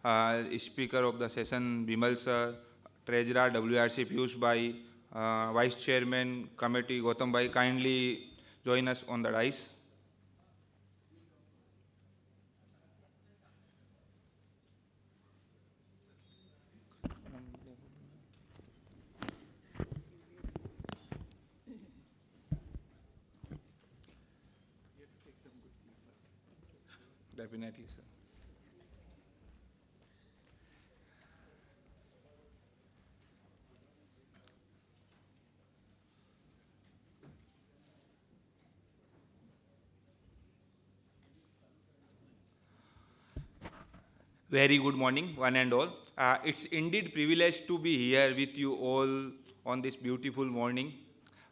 Speaker of the session, Bimal sir, Treasurer WRC Piyush Bhai, Vice Chairman Committee Gautam Bhai, kindly join us on the dais. Definitely, sir. Very good morning, one and all. It's indeed privilege to be here with you all on this beautiful morning.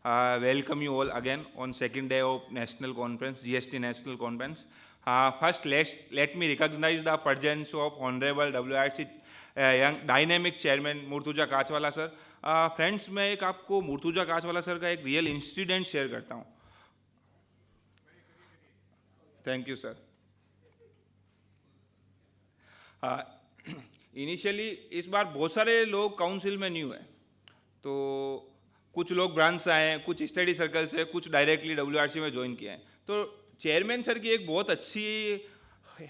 Welcome you all again on second day of National Conference, GST National Conference. First, let me recognize the presence of Honorable WRC young dynamic Chairman Murtuza Kachwala sir. Friends, मैं एक आपको Murtuza Kachwala sir का एक real incident share करता हूँ. Thank you sir. Initially इस बार बहुत सारे लोग काउंसिल में न्यू हैं, तो कुछ लोग ब्रांच से आए हैं, कुछ स्टडी सर्कल से, कुछ डायरेक्टली डब्ल्यूआरसी में ज्वाइन किए हैं. तो चेयरमैन सर की एक बहुत अच्छी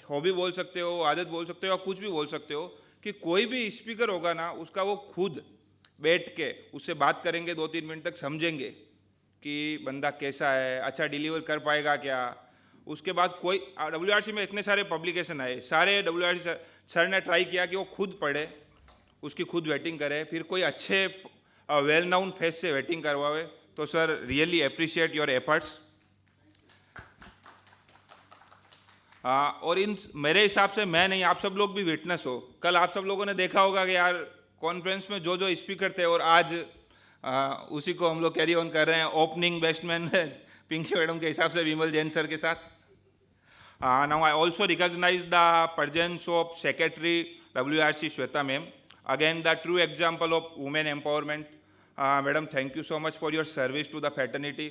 हॉबी बोल सकते हो, आदत बोल सकते हो, या कुछ भी बोल सकते हो कि कोई भी स्पीकर होगा ना, उसका वो खुद बैठ के उससे बात करेंगे, 2-3 मिनट तक समझेंगे कि बंदा कैसा है, अच्छा डिलीवर कर पाएगा क्या. उसके बाद कोई डब्ल्यूआरसी में इतने सारे पब्लिकेशन आए, सारे डब्ल्यूआरसी सर ने ट्राई किया कि वो खुद पढ़े, उसकी खुद वेटिंग करे, फिर कोई अच्छे वेल नाउन फेस से वेटिंग करवावे. तो sir, really appreciate your efforts. और इन मेरे हिसाब से मैं नहीं, आप सब लोग भी विटनेस हो. कल आप सब लोगों ने देखा होगा कि यार कॉन्फ्रेंस में जो जो स्पीकर थे, और आज उसी को हम लोग कैरी ऑन कर रहे हैं. ओपनिंग बेस्टमैन पिंकी मैडम के हिसाब से विमल जैन सर के साथ. Now I also recognize the presence of Secretary WRC Shweta ma'am. Again, the true example of women empowerment. Madam, thank you so much for your service to the fraternity.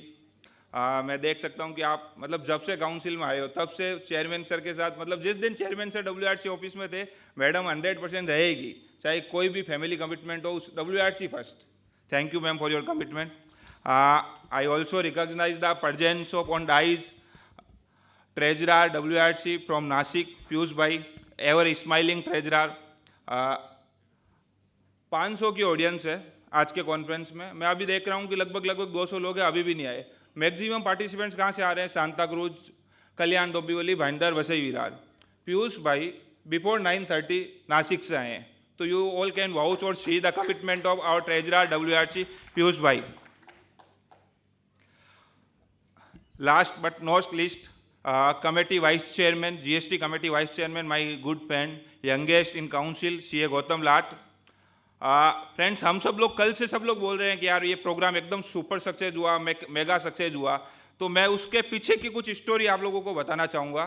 मैं देख सकता हूँ कि आप मतलब जब से काउंसिल में आए हो तब से चेयरमैन सर के साथ, मतलब जिस दिन चेयरमैन सर WRC ऑफिस में थे, मैडम 100% रहेगी, चाहे कोई भी फैमिली कमिटमेंट हो, WRC first. Thank you ma'am for your commitment. I also recognise the presence of on dais Treasurer WRC from Nashik, Piyush Bhai, ever smiling Treasurer. 500 की audience है आज के कॉन्फ्रेंस में. मैं अभी देख रहा हूँ कि लगभग 200 लोग हैं, अभी भी नहीं आए. मैक्सिमम पार्टिसिपेंट्स कहाँ से आ रहे हैं? Santa cruise, Kalyan Dombivli, Bhayandar, Vasai Virar. पीयूष भाई बिफोर 9:30 नासिक से आए हैं. तो you all can vouch or see the commitment of our treasurer WRC Piyush bhai. Last but not least, committee vice chairman, GST committee vice chairman, my good friend, youngest in council, CA Gautam Lath. Friends, हम सब लोग कल से सब लोग बोल रहे हैं कि यार ये प्रोग्राम एकदम सुपर सक्सेस हुआ, मेगा सक्सेस हुआ. तो मैं उसके पीछे की कुछ स्टोरी आप लोगों को बताना चाहूँगा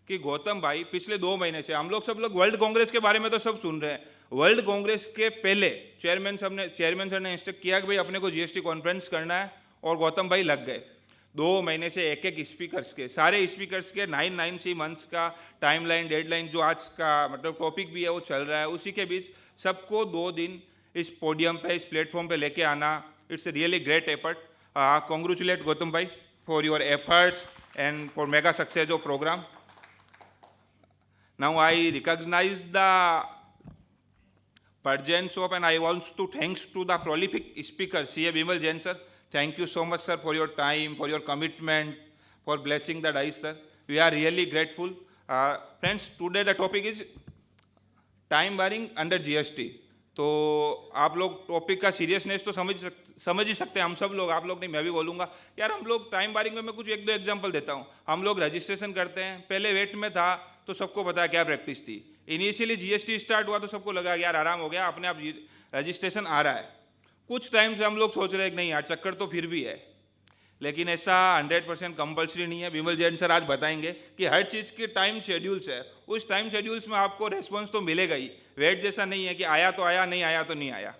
कि गौतम भाई पिछले 2 महीने से हम लोग सब लोग वर्ल्ड कांग्रेस के बारे में तो सब सुन रहे हैं. वर्ल्ड कांग्रेस के पहले चेयरमैन सर ने इंस्ट्रक्ट किया कि भाई अपने को GST कॉन्फ्रेंस करना है, और गौतम भाई लग गए. 2 महीने से एक स्पीकर्स के, सारे स्पीकर्स के 9 मंथ्स का टाइमलाइन, डेडलाइन, जो आज का मतलब टॉपिक भी है वो चल रहा है. उसी के बीच सबको 2 दिन इस पोडियम पे, इस प्लेटफॉर्म पे लेके आना, it's a really great effort. Congratulate Gautam bhai for your efforts and for mega success of programme. Now I recognise the presence of, and I want to thanks to the prolific speaker CA Bimal Jain sir. Thank you so much sir for your time, for your commitment, for blessing the dice sir. We are really grateful. Friends, today the topic is time barring under GST. तो आप लोग topic का seriousness तो समझ ही सकते हैं. हम सब लोग, आप लोग नहीं, मैं भी बोलूँगा यार. हम लोग टाइम बारिंग में मैं कुछ 1-2 एग्जांपल देता हूँ. हम लोग रजिस्ट्रेशन करते हैं, पहले वेट में था तो सबको पता है क्या प्रैक्टिस थी. इनिशियली GST स्टार्ट हुआ तो सबको लगा यार आराम हो गया, अपने आप रजिस्ट्रेशन आ रहा है. कुछ टाइम से हम लोग सोच रहे हैं कि नहीं यार चक्कर तो फिर भी है, लेकिन ऐसा 100% कंपल्सरी नहीं है. विमल जैन सर आज बताएंगे कि हर चीज़ के टाइम शेड्यूल्स है. उस टाइम शेड्यूल्स में आपको रेस्पॉन्स तो मिलेगा ही. वेट जैसा नहीं है कि आया तो आया, नहीं आया तो नहीं आया.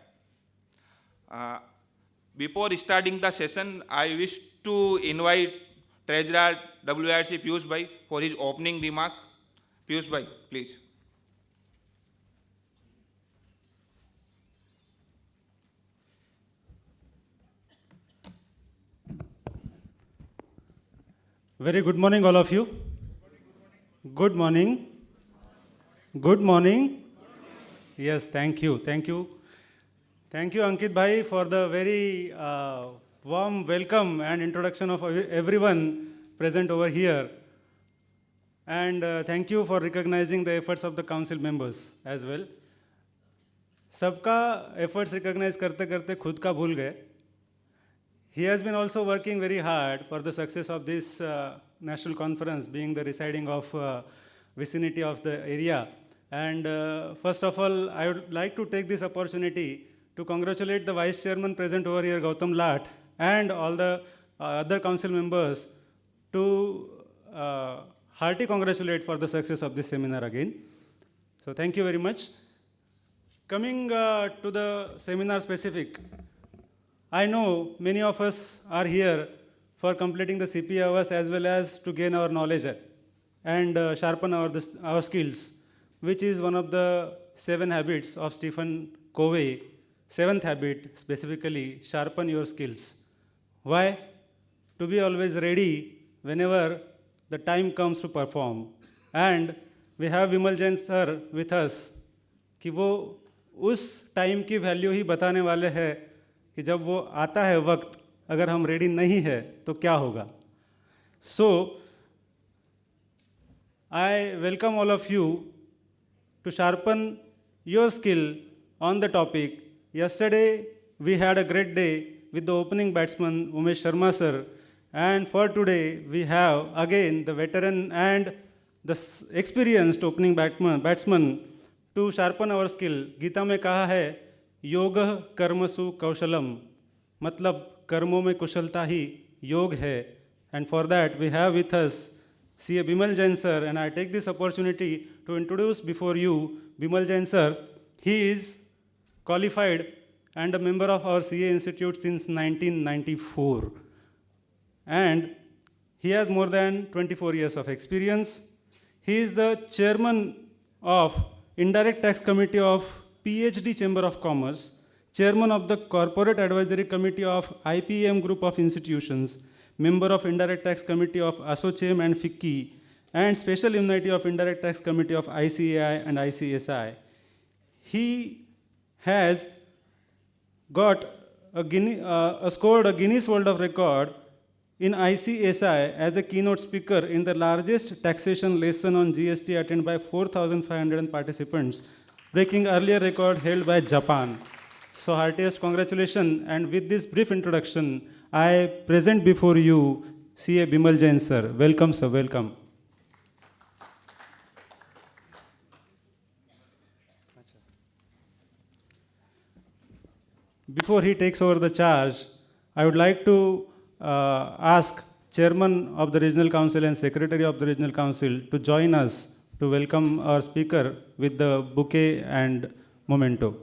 Before starting the session, I wish to invite treasurer WRC Piyush bhai for his opening remark. Piyush bhai please. Very good morning, all of you. Good morning. Good morning. Yes, thank you. Thank you. Thank you, Ankit Bhai, for the very warm welcome and introduction of everyone present over here. And thank you for recognizing the efforts of the council members as well. सबका efforts recognize करते करते खुद का भूल गए. He has been also working very hard for the success of this national conference, being the residing of vicinity of the area. And first of all, I would like to take this opportunity to congratulate the Vice Chairman present over here, Gautam Lat, and all the other council members to hearty congratulate for the success of this seminar again. So thank you very much. Coming to the seminar specific, I know many of us are here for completing the CPA hours as well as to gain our knowledge and sharpen our skills, which is one of the 7 habits of Stephen Covey. 7th habit specifically, sharpen your skills. Why? To be always ready whenever the time comes to perform. And we have Bimal Jain sir with us कि वो उस time की value ही बताने वाले हैं कि जब वो आता है वक्त, अगर हम रेडी नहीं है तो क्या होगा. So I welcome all of you to sharpen your skill on the topic. Yesterday we had a great day with the opening batsman Umesh Sharma sir, and for today we have again the veteran and the experienced opening batsman to sharpen our skill. Gita में कहा है योग कर्मसु कौशलम, मतलब कर्मों में कुशलता ही योग है. And for that we have with us CA Bimal Jain sir, and I take this opportunity to introduce before you Bimal Jain sir. He is qualified and a member of our CA Institute since 1994. And he has more than 24 years of experience. He is the chairman of Indirect Tax Committee of PhD Chamber of Commerce, chairman of the Corporate Advisory Committee of IPM Group of Institutions, member of Indirect Tax Committee of ASSOCHAM and FICCI, and Special Immunity of Indirect Tax Committee of ICAI and ICSI. He has got scored a Guinness World of Record in ICSI as a keynote speaker in the largest taxation lesson on GST attended by 4,500 participants, breaking earlier record held by Japan. So heartiest congratulations, and with this brief introduction, I present before you CA Bimal Jain sir. Welcome sir, welcome. Before he takes over the charge, I would like to ask Chairman of the Regional Council and Secretary of the Regional Council to join us to welcome our speaker with the bouquet and memento.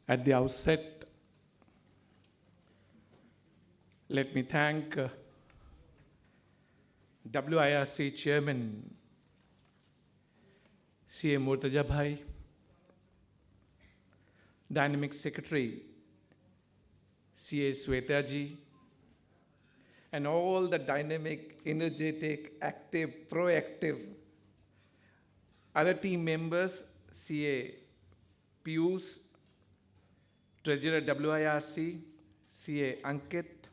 At the outset, let me thank WIRC Chairman CA Murtaja Bhai, Dynamic Secretary CA Sweta ji, and all the dynamic, energetic, active, proactive other team members, CA Piyush, Treasurer WIRC, CA Ankit,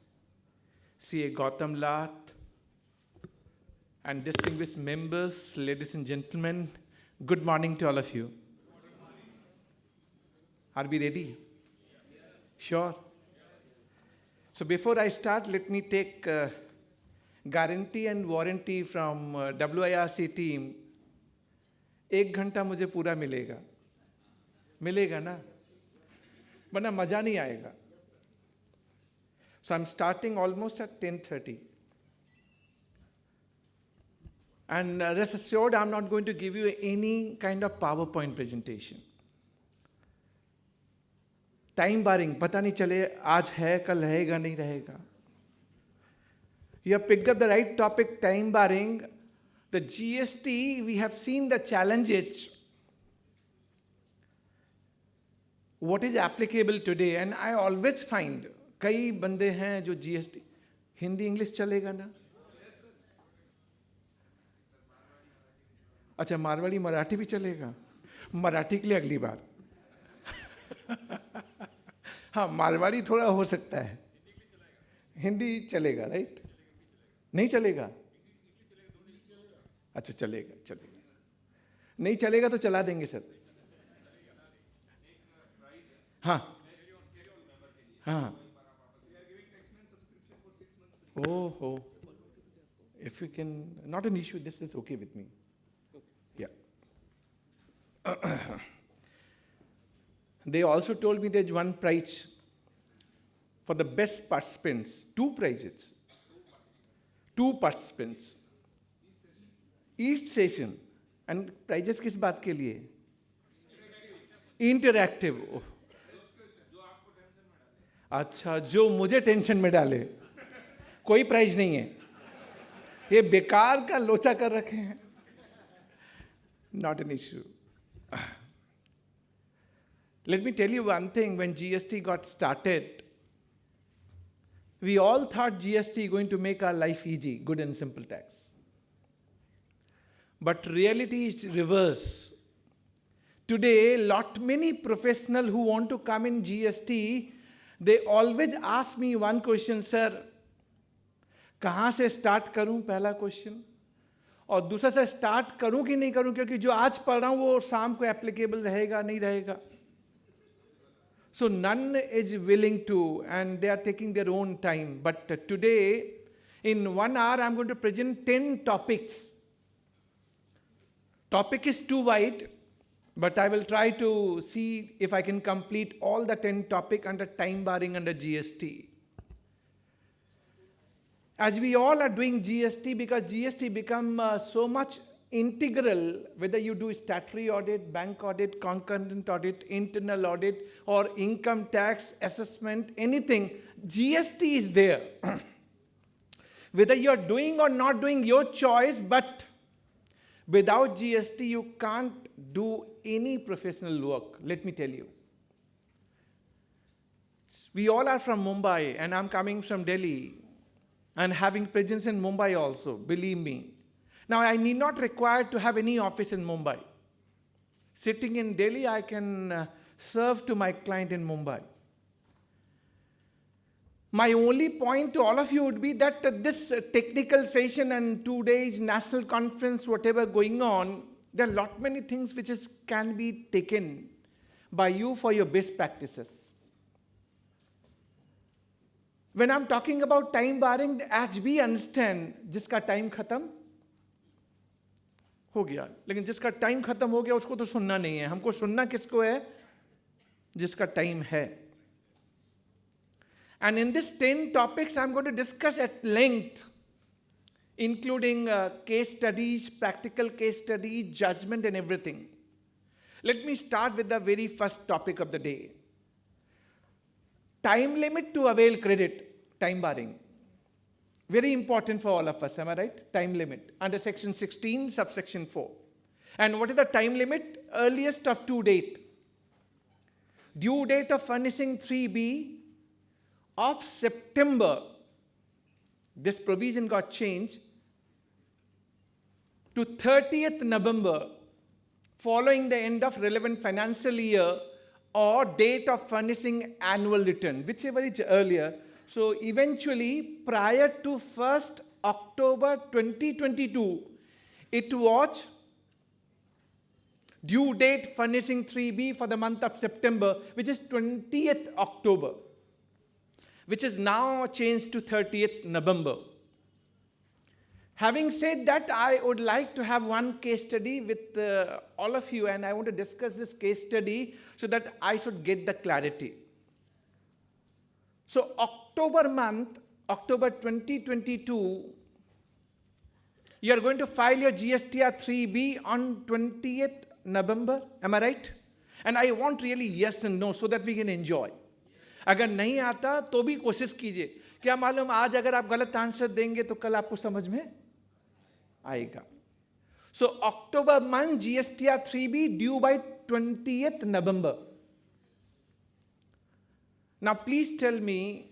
CA Gautam Lath, and distinguished members, ladies and gentlemen, good morning to all of you. Are we ready? Yes. Sure? Yes. So before I start, let me take guarantee and warranty from WIRC team. 1 घंटा मुझे पूरा मिलेगा. मिलेगा ना? वरना मजा नहीं आएगा. So I'm starting almost at 10:30. And rest assured, I'm not going to give you any kind of PowerPoint presentation. Time barring, पता नहीं चले आज है कल रहेगा नहीं रहेगा. You have picked up the right topic, time barring. The GST, we have seen the challenges. What is applicable today? And I always find, कई बंदे हैं जो GST, हिंदी इंग्लिश चलेगा ना? अच्छा मारवाड़ी मराठी भी चलेगा. मराठी के लिए अगली बार. हाँ मारवाड़ी थोड़ा हो सकता है. हिंदी चलेगा राइट? नहीं चलेगा? अच्छा चलेगा चलेगा. नहीं चलेगा तो चला देंगे सर. हाँ हाँ. Oh, oh. If you can, not an issue, this is okay with me. Yeah. They also told me there's one prize for the best participants. 2 prizes. 2 participants. Each session. And prizes किस बात के लिए? Interactive. Oh. अच्छा जो मुझे tension में डाले कोई प्राइज नहीं है. ये बेकार का लोचा कर रखे हैं. Not an issue. Let me tell you one thing. When GST got started, we all thought GST going to make our life easy, good and simple tax. But reality is reverse. Today, many professionals who want to come in GST, they always ask me one question, sir, कहाँ से start करूं? पहला question. और दूसरा से start करूं कि नहीं करूं, क्योंकि जो आज पढ़ रहा हूं वो शाम को एप्लीकेबल रहेगा नहीं रहेगा. So none is willing to, and they are taking their own time. But today, in 1 hour, I'm going to present 10 topics. Topic is too wide, but I will try to see if I can complete all the 10 topics under time barring under GST. As we all are doing GST, because GST become so much integral, whether you do statutory audit, bank audit, concurrent audit, internal audit, or income tax, assessment, anything, GST is there. Whether you're doing or not doing, your choice, but without GST, you can't do any professional work, let me tell you. We all are from Mumbai, and I'm coming from Delhi, and having presence in Mumbai also, believe me. Now, I need not require to have any office in Mumbai. Sitting in Delhi, I can serve to my client in Mumbai. My only point to all of you would be that this technical session and 2 days national conference, whatever going on, there are many things which can be taken by you for your best practices. When I'm talking about time barring, as we understand, जिसका time खत्म हो गया, लेकिन जिसका time खत्म हो गया उसको तो सुनना नहीं है. हमको सुनना किसको है? जिसका time है. And in this 10 topics, I'm going to discuss at length, including case studies, practical case studies, judgment, and everything. Let me start with the very first topic of the day. Time limit to avail credit, time barring. Very important for all of us, am I right? Time limit under section 16, subsection 4. And what is the time limit? Earliest of due date. Due date of furnishing 3B of September. this provision got changed to 30th November following the end of relevant financial year or date of furnishing annual return, whichever is earlier. So eventually, prior to 1st October 2022, it was due date furnishing 3B for the month of September, which is 20th October, which is now changed to 30th November. Having said that, I would like to have one case study with all of you, and I want to discuss this case study so that I should get the clarity. So October month, October 2022, you are going to file your GSTR 3B on 20th November, am I right? And I want really yes and no so that we can enjoy. अगर नहीं आता तो भी कोशिश कीजिए. क्या मालूम आज अगर आप गलत आंसर देंगे तो कल आपको समझ में आएगा. So October month GSTR 3B due by 20th November. Now please tell me,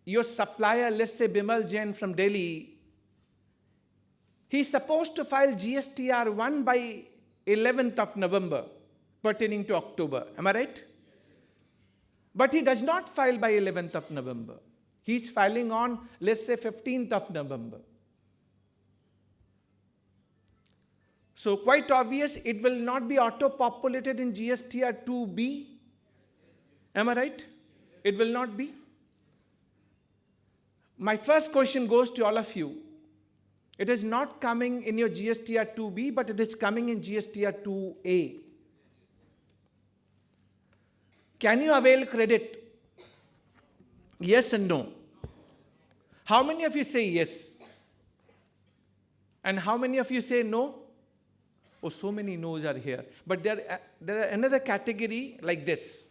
your supplier, let's say Bimal Jain from Delhi, he's supposed to file GSTR 1 by 11th of November pertaining to October. Am I right? But he does not file by 11th of November. He's filing on, let's say, 15th of November. So quite obvious, it will not be auto-populated in GSTR 2B. Am I right? It will not be. My first question goes to all of you. It is not coming in your GSTR 2B, but it is coming in GSTR 2A. Can you avail credit? Yes and no. How many of you say yes? And how many of you say no? Oh, so many no's are here. But there are another category like this.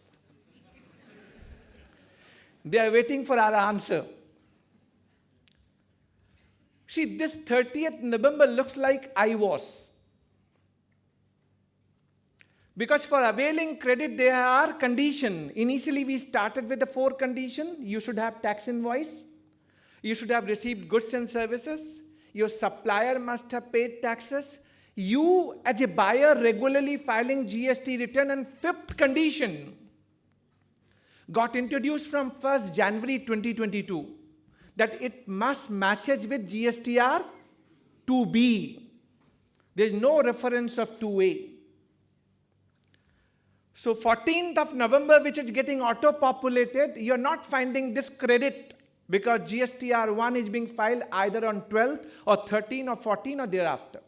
They are waiting for our answer. See, this 30th November looks like I was. Because for availing credit, there are conditions. Initially, we started with the 4 conditions. You should have tax invoice. You should have received goods and services. Your supplier must have paid taxes. You, as a buyer, regularly filing GST return. And 5th condition got introduced from 1st January 2022, that it must matches with GSTR 2B. There is no reference of 2A. So 14th of November, which is getting auto-populated, you are not finding this credit because GSTR 1 is being filed either on 12th or 13 or 14 or thereafter.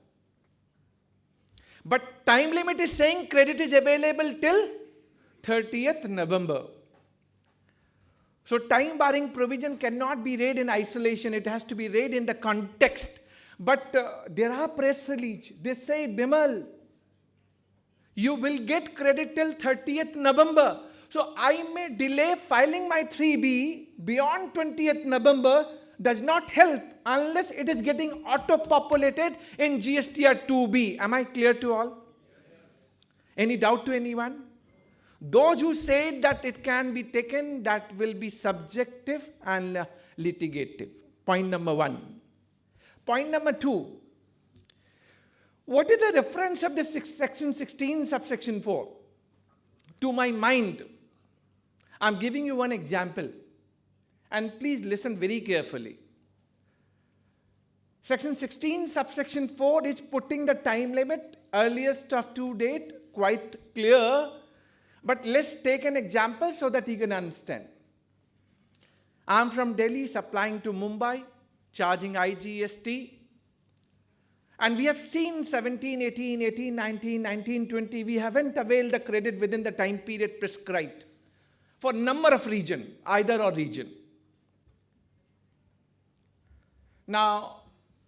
But time limit is saying credit is available till 30th November. So time barring provision cannot be read in isolation. It has to be read in the context. But there are press releases. They say, Bimal, you will get credit till 30th November. So I may delay filing my 3B beyond 20th November does not help unless it is getting auto-populated in GSTR 2B. Am I clear to all? Any doubt to anyone? Those who say that it can be taken, that will be subjective and litigative. Point number 1. Point number 2. What is the reference of this section 16, subsection 4? To my mind, I'm giving you one example. And please listen very carefully. Section 16, subsection 4 is putting the time limit, earliest of due date, quite clear. But let's take an example so that you can understand. I'm from Delhi, supplying to Mumbai, charging IGST. And we have seen 17, 18, 18, 19, 19, 20. We haven't availed the credit within the time period prescribed for number of region, either or region. Now,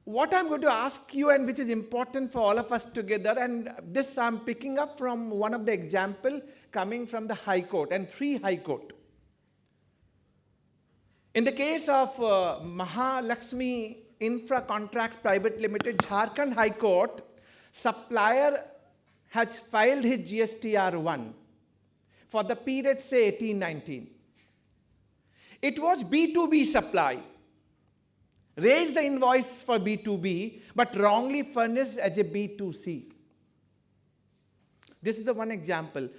what I'm going to ask you, and which is important for all of us together, and this I'm picking up from one of the example coming from the High Court, and 3 High Court. In the case of Mahalakshmi Infra Contract Private Limited, Jharkhand High Court, supplier has filed his GSTR 1 for the period, say, 18-19. It was B2B supply. raise the invoice for B2B, but wrongly furnished as a B2C. This is the one example.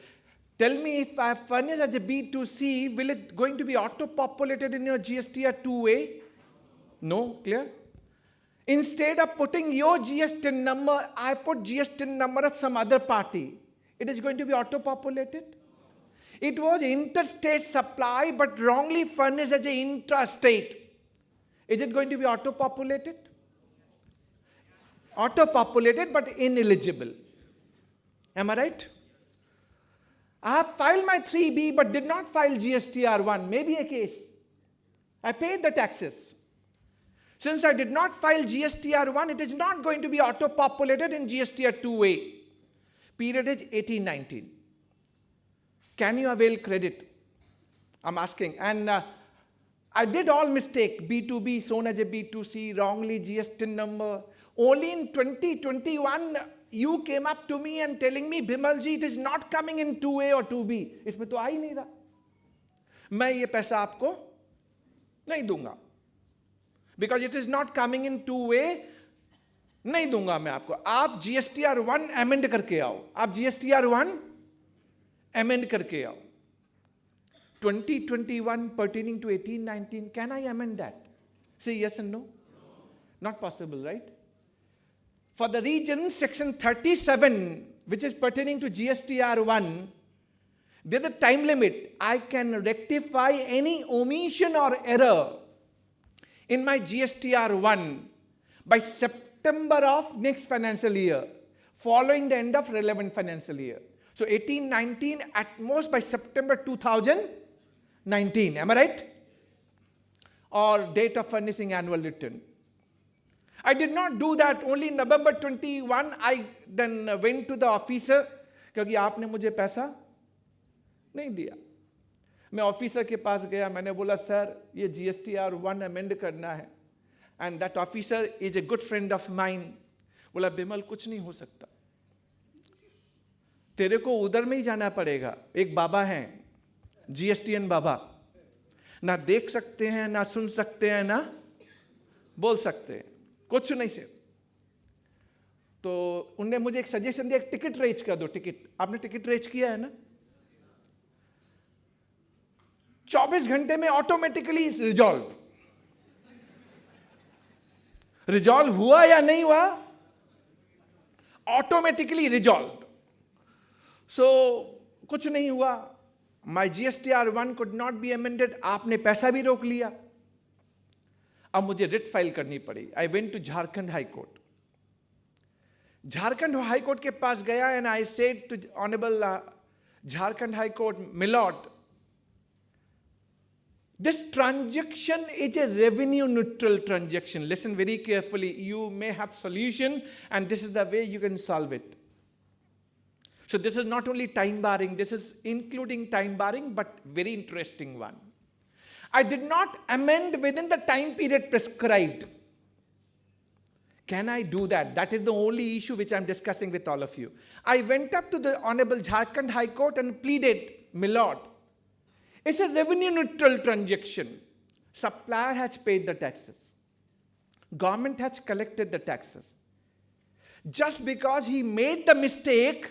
Tell me, if I furnish as a B2C, will it going to be auto-populated in your GSTR 2A? No, clear? Instead of putting your GST number, I put GST number of some other party. It is going to be auto-populated. It was interstate supply, but wrongly furnished as an intrastate. Is it going to be auto-populated? Auto-populated, but ineligible. Am I right? I have filed my 3B, but did not file GSTR1. Maybe a case. I paid the taxes. Since I did not file GSTR1, it is not going to be auto-populated in GSTR2A. Period is 18-19. Can you avail credit? I'm asking. And I did all mistake. B2B, shown as a B2C, wrongly GST number. Only in 2021, you came up to me and telling me, Bimal ji, it is not coming in 2A or 2B. इसमें तो आ ही नहीं रहा. मैं ये पैसा आपको नहीं दूंगा. Because it is not coming in 2A, नहीं दूंगा मैं आपको. आप GSTR1 amend करके आओ. आप GSTR1 amend करके आओ. 2021 pertaining to 18-19, can I amend that? Say yes and no? Not possible, right? For the region, section 37, which is pertaining to GSTR1, there's a time limit. I can rectify any omission or error in my GSTR1 by September of next financial year, following the end of relevant financial year. So 18-19, at most by September 2019. Am I right? Or date of furnishing annual return. I did not do that. Only November 21, I then went to the officer, क्योंकि आपने मुझे पैसा नहीं दिया. मैं officer के पास गया, मैंने बोला सर ये GSTR1 अमेंड करना है. And that officer is a good friend of mine. बोला बिमल कुछ नहीं हो सकता, तेरे को उधर में ही जाना पड़ेगा. एक बाबा हैं, GSTN बाबा, ना देख सकते हैं, ना सुन सकते हैं, ना बोल सकते हैं, कुछ नहीं से. तो उनने मुझे एक सजेशन दिया, एक टिकट रेज कर दो. टिकट आपने टिकट रेज किया है ना? 24 घंटे में ऑटोमेटिकली रिजॉल्व हुआ या नहीं हुआ? Automatically resolve. सो कुछ नहीं हुआ. माई GSTR1 could not be amended. आपने पैसा भी रोक लिया. अब मुझे रिट फाइल करनी पड़ी. I went to Jharkhand High Court. Jharkhand High Court के पास गया and I said to honourable Jharkhand High Court, milord, this transaction is a revenue neutral transaction. Listen very carefully. You may have solution and this is the way you can solve it. So this is not only time barring, this is including time barring, but very interesting one. I did not amend within the time period prescribed. Can I do that? That is the only issue which I'm discussing with all of you. I went up to the Honorable Jharkhand High Court and pleaded, Milord, it's a revenue neutral transaction. Supplier has paid the taxes. Government has collected the taxes. Just because he made the mistake,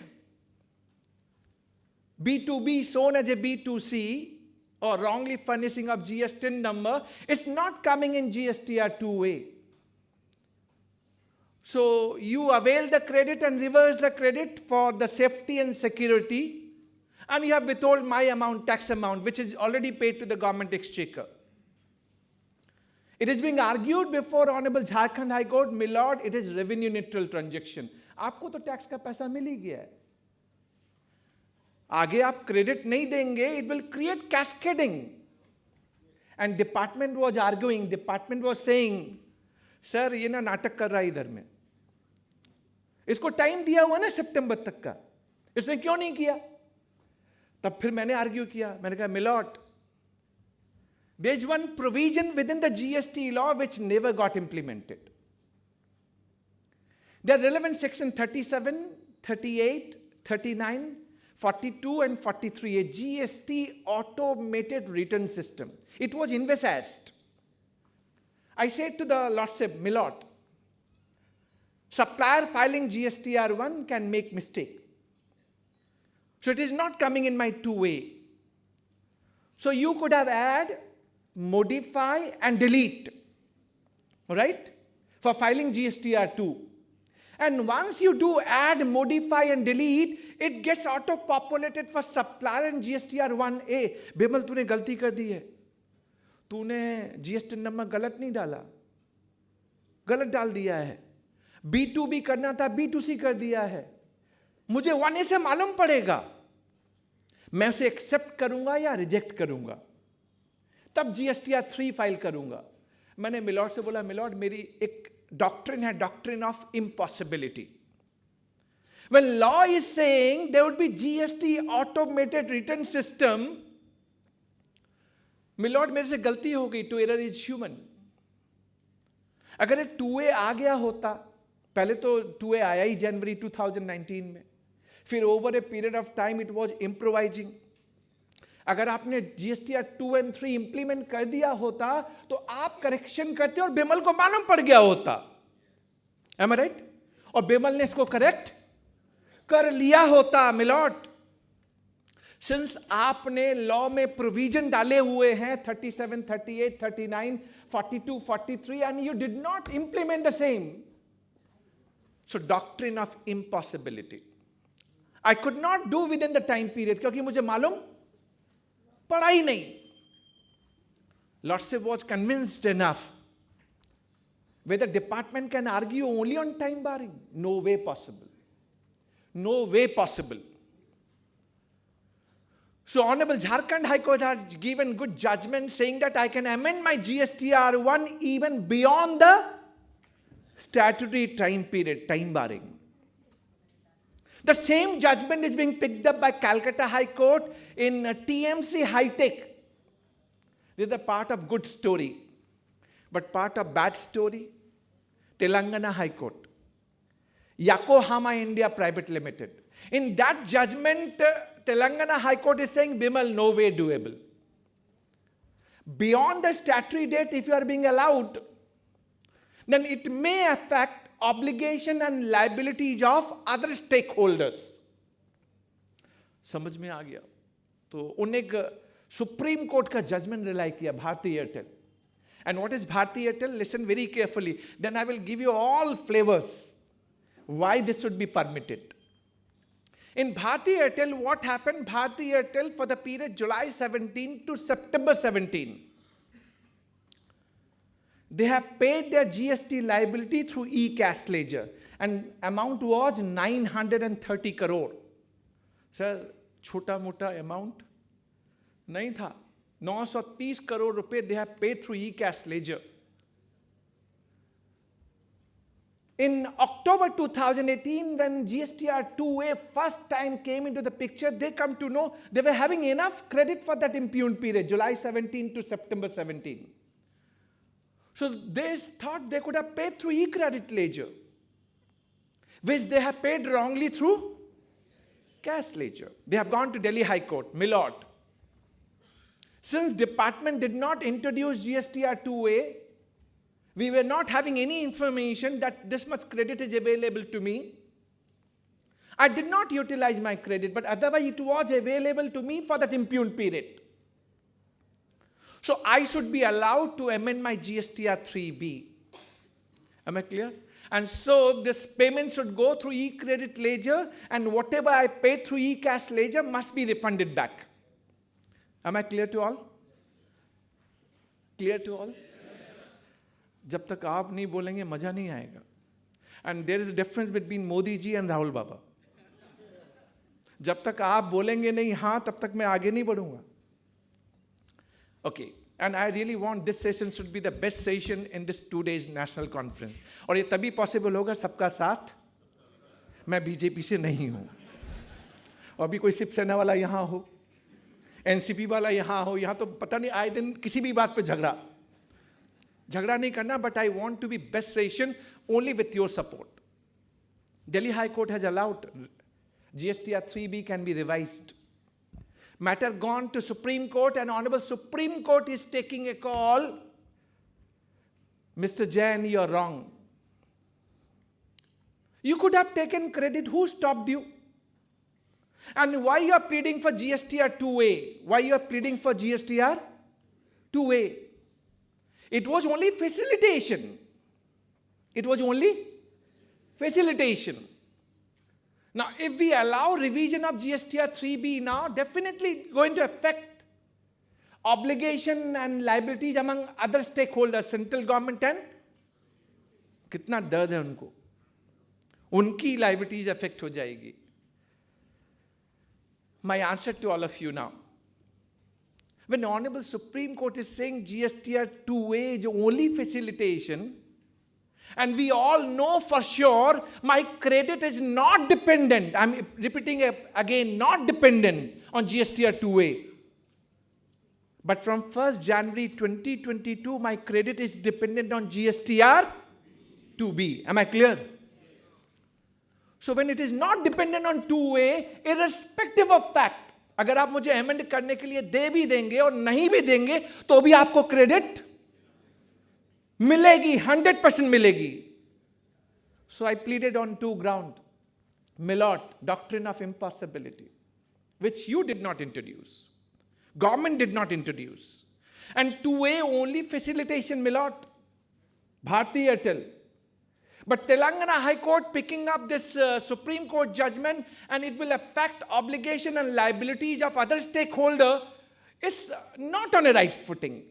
B2B shown as a B2C, or wrongly furnishing of GST number, it's not coming in GSTR 2A. So you avail the credit and reverse the credit for the safety and security, and you have withhold my amount, tax amount, which is already paid to the government exchequer. It is being argued before Honorable Jharkhand High Court, Milord, it is revenue neutral transaction. आपको तो tax का पैसा मिल ही गया है. आगे आप credit नहीं देंगे, it will create cascading. And department was arguing, department was saying, sir ये ना नाटक कर रहा है इधर में. इसको टाइम दिया हुआ ना सितंबर तक का, इसने क्यों नहीं किया? तब फिर मैंने आर्ग्यू किया. मैंने कहा milord, there is one provision within the GST law which never got implemented. The relevant section 37, 38, 39, 42 and 43, a GST automated return system. It was envisaged. I said to the Lordship, Milord, supplier filing GSTR1 can make mistake. So it is not coming in my 2A. So you could have add, modify and delete, right? For filing GSTR2. And once you do add, modify and delete, it gets auto-populated for supplier and GSTR1A. Bimal, तूने गलती कर दी है. तूने GST number गलत नहीं डाला. गलत डाल दिया है. B2B करना था, B2C कर दिया है. मुझे 1A से मालूम पड़ेगा. मैं उसे एक्सेप्ट करूंगा या रिजेक्ट करूंगा. तब GSTR3 फाइल करूंगा. मैंने मिलॉर्ड से बोला, मिलॉर्ड मेरी एक डॉक्ट्रिन है, doctrine of impossibility. When law is saying there would be GST automated return system, milord मेरे से गलती हो गई. To error is human. अगर ये 2A आ गया होता, पहले तो 2A आया ही जनवरी 2019 में, फिर over a period of time it was improvising. अगर आपने GSTR 2 and 3 इंप्लीमेंट कर दिया होता तो आप करेक्शन करते और बिमल को मालूम पड़ गया होता. Am I right? और बिमल ने इसको करेक्ट कर लिया होता. मिलॉर्ड, सिंस आपने लॉ में प्रोविजन डाले हुए हैं 37, 38, 39, 42, 43 and you did not implement the same. So doctrine of impossibility. I could not do within the time period क्योंकि मुझे मालूम पड़ा ही नहीं. Lordship was convinced enough. Whether department can argue only on time barring? No way possible. No way possible. So Honorable Jharkhand High Court has given good judgment saying that I can amend my GSTR1 even beyond the statutory time period, time barring. The same judgment is being picked up by Calcutta High Court in TMC High Tech. This is a part of good story. But part of bad story, Telangana High Court. Yokohama India Private Limited. In that judgment, Telangana High Court is saying, Bimal, no way doable. Beyond the statutory date, if you are being allowed, then it may affect obligation and liabilities of other stakeholders. समझ में आ गया. तो उन्हें supreme court का judgment rely किया, Bharti Airtel. And what is Bharti Airtel? Listen very carefully. Then I will give you all flavors why this should be permitted. In Bharti Airtel, what happened? Bharti Airtel for the period July 17 to September 17, they have paid their GST liability through e-cash ledger and amount was 930 crore. Sir, छोटा मोटा amount नहीं था. 930 crore रुपए they have paid through e-cash ledger. In October 2018, when GSTR 2A first time came into the picture, they come to know they were having enough credit for that impugned period, July 17 to September 17. So they thought they could have paid through e-credit ledger, which they have paid wrongly through cash ledger. They have gone to Delhi High Court. Milord, since department did not introduce GSTR 2A, we were not having any information that this much credit is available to me. I did not utilize my credit, but otherwise it was available to me for that impugned period. So I should be allowed to amend my GSTR 3B. Am I clear? And so this payment should go through e-credit ledger and whatever I paid through e-cash ledger must be refunded back. Am I clear to all? Clear to all? जब तक आप नहीं बोलेंगे मजा नहीं आएगा. And there is a difference between Modi ji and Rahul Baba. जब तक आप बोलेंगे नहीं हाँ तब तक मैं आगे नहीं बढ़ूंगा. Okay, and I really want this session should be the best session in this 2 days national conference. और ये तभी possible होगा सबका साथ. मैं बीजेपी से नहीं हूँ. और भी कोई शिवसेना वाला यहाँ हो, एनसीपी वाला यहाँ हो, यहाँ तो पता नहीं आए दिन किसी भी बात पे झगड़ा नहीं करना. But I want to be best session only with your support. Delhi High Court has allowed GSTR 3B can be revised. Matter gone to Supreme Court and Honorable Supreme Court is taking a call Mr. Jain, you're wrong. You could have taken credit. Who stopped you? And why you are pleading for GSTR 2A? Why you are pleading for GSTR 2A? It was only facilitation. It was only facilitation. Now, if we allow revision of GSTR 3B now, definitely going to affect obligation and liabilities among other stakeholders, central government and कितना दर्द है उनको, उनकी liabilities affect हो जाएगी. My answer to all of you now. When the Honorable Supreme Court is saying GSTR 2A is only facilitation, and we all know for sure my credit is not dependent, I'm repeating again, not dependent on GSTR 2A. But from 1st January 2022, my credit is dependent on GSTR 2B. Am I clear? So when it is not dependent on 2A, irrespective of fact, अगर आप मुझे amend करने के लिए दे भी देंगे और नहीं भी देंगे, तो भी आपको credit मिलेगी, 100% मिलेगी. So I pleaded on 2 grounds. Milord, doctrine of impossibility, which you did not introduce. Government did not introduce. And 2A only facilitation, Milord. Bharti Airtel. But Telangana High Court picking up this Supreme Court judgment, and it will affect obligation and liabilities of other stakeholder, is not on a right footing.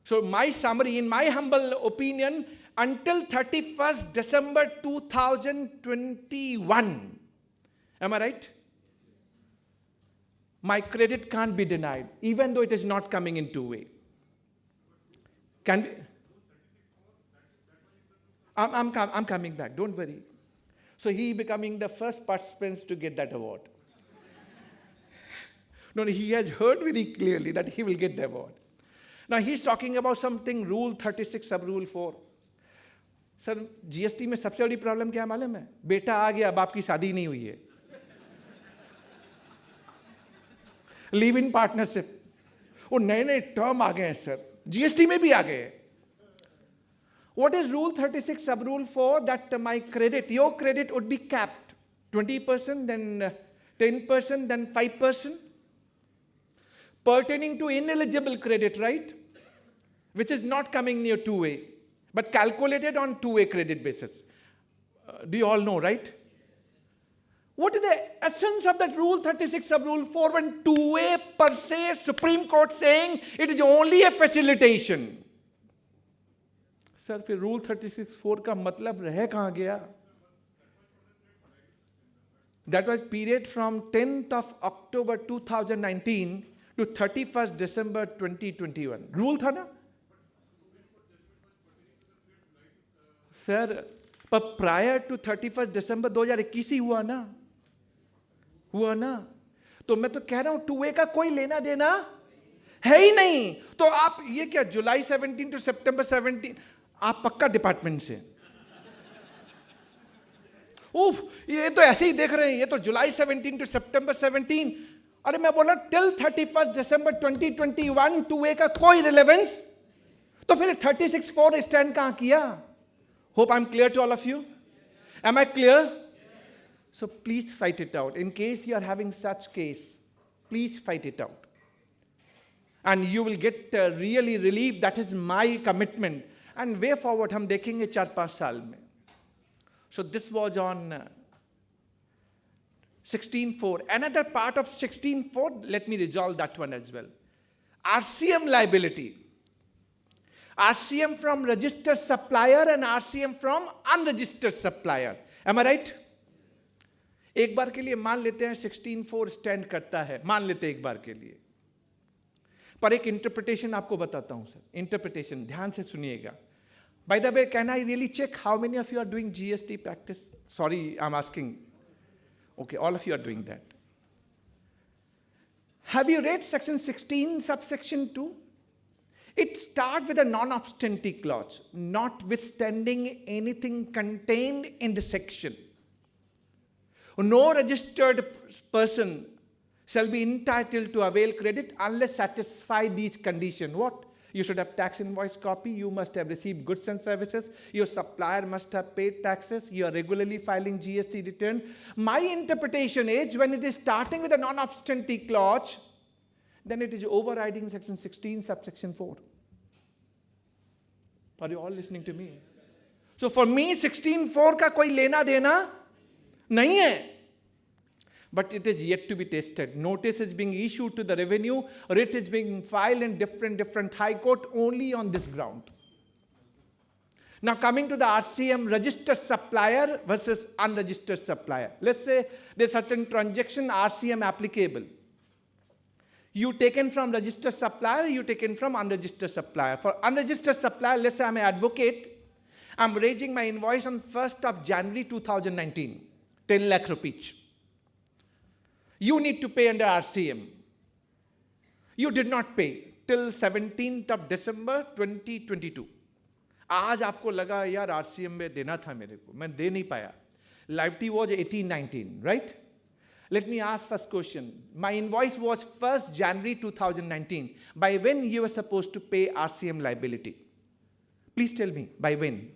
So my summary, in my humble opinion, until 31st December 2021, am I right? My credit can't be denied, even though it is not coming in 2A. Can we? I'm coming back, don't worry. So he becoming the first participant to get that award. No, he has heard very clearly that he will get the award. Now he's talking about something, Rule 36 sub Rule 4. Sir, GST में सबसे बड़ी problem क्या मालूम है? बेटा आ गया, बाप की शादी नहीं हुई है. लिव इन पार्टनरशिप, वो नए नए टर्म आ गए हैं सर, जीएसटी में भी आ गए हैं. What is Rule 36 sub Rule 4? That my credit, your credit would be capped. 20%, then 10%, then 5%. Pertaining to ineligible credit, right? Which is not coming near 2A, but calculated on 2A credit basis. Do you all know, right? What is the essence of that Rule 36 sub Rule 4 when 2A per se, Supreme Court saying it is only a facilitation? Sir फिर rule 36(4) का मतलब रह कहाँ गया? That was period from 10th of October 2019 to 31st December 2021. Rule था ना? Sir पर prior to 31st December 2021 ही हुआ ना? हुआ ना? तो मैं तो कह रहा हूं 2A का कोई लेना देना है ही नहीं. तो आप ये क्या जुलाई 17 to September 17, आप पक्का डिपार्टमेंट से? उफ, ये तो ऐसे ही देख रहे हैं, ये तो जुलाई 17 to September 17. अरे मैं बोला टिल 31st December 2021 2A का कोई रिलेवेंस, तो फिर 36(4) स्टैंड कहां किया? Hope I am clear to all of you. Am I clear? So please fight it out. In case you are having such case, please fight it out. And you will get really relief. That is my commitment. And way forward, हम देखेंगे 4-5 साल में. So this was on 16(4). Another part of 16(4), let me resolve that one as well. RCM liability. RCM from registered supplier and RCM from unregistered supplier. Am I right? एक बार के लिए मान लेते हैं 16(4) स्टैंड करता है, मान लेते हैं एक बार के लिए. पर एक इंटरप्रिटेशन आपको बताता हूं सर. इंटरप्रिटेशन ध्यान से सुनिएगा. By the way, can I really check how many of you are doing GST practice? Sorry, I'm asking. Okay, all of you are doing that. Have you read section 16, subsection 2? It starts with a non-obstante clause, notwithstanding anything contained in the section. No registered person shall be entitled to avail credit unless satisfy these conditions. What? You should have tax invoice copy. You must have received goods and services. Your supplier must have paid taxes. You are regularly filing GST return. My interpretation is when it is starting with a non-obstantly clause, then it is overriding section 16, subsection 4. Are you all listening to me? So for me, 16.4 का कोई लेना देना नहीं है. But it is yet to be tested. Notice is being issued to the revenue. Writ is being filed in different high court only on this ground. Now coming to the RCM, registered supplier versus unregistered supplier. Let's say there's certain transaction RCM applicable. You taken from registered supplier, you taken from unregistered supplier. For unregistered supplier, let's say I'm an advocate. I'm raising my invoice on 1st of January 2019, 10 lakh rupees. You need to pay under RCM. You did not pay till 17th of December 2022. आज आपको लगा यार RCM में देना था मेरे को, मैं दे नहीं पाया. Liability was 18-19, right? Let me ask first question. My invoice was 1st January 2019. By when you were supposed to pay RCM liability? Please tell me, by when?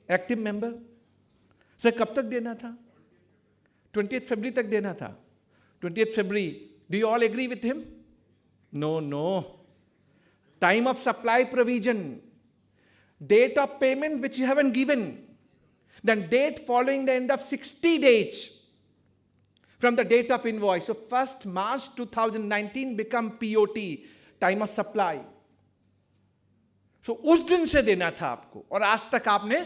Active member? Sir कब तक देना था? 20th February तक देना था. 20th February. Do you all agree with him? No. Time of supply provision. Date of payment which you haven't given. Then date following the end of 60 days from the date of invoice. So 1st March 2019 become POT, time of supply. So उस दिन से देना था आपको और आज तक आपने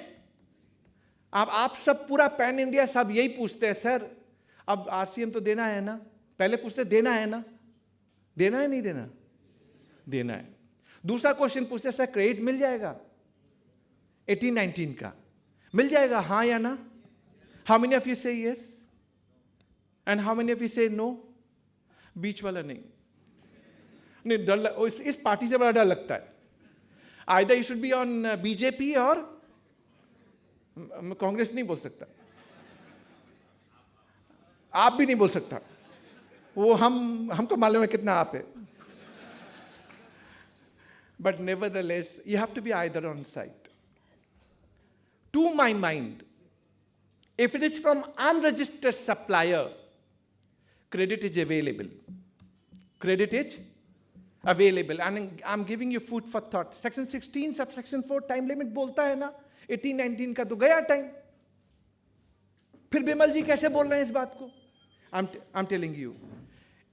अब आप सब पूरा पैन इंडिया सब यही पूछते हैं सर अब आरसीएम तो देना है ना. पहले पूछते देना है ना, देना है नहीं देना, देना है. दूसरा क्वेश्चन पूछते सर क्रेडिट मिल जाएगा 18-19 का, मिल जाएगा हाँ या ना. हाउ मेनी ऑफ यू से yes and how many of you से नो? बीच वाला नहीं डर इस पार्टी से बड़ा डर लगता है. Either you should be on BJP और कांग्रेस नहीं बोल सकता, आप भी नहीं बोल सकता, वो हमको मालूम है कितना आप है. But nevertheless, you have to be either on site. To my mind, if it is from unregistered supplier, credit is available. Credit is available. And I'm giving you food for thought. Section 16, subsection 4, time limit बोलता है ना, 18-19 का तो गया time. फिर बिमल जी कैसे बोल रहे हैं इस बात को? I'm telling you.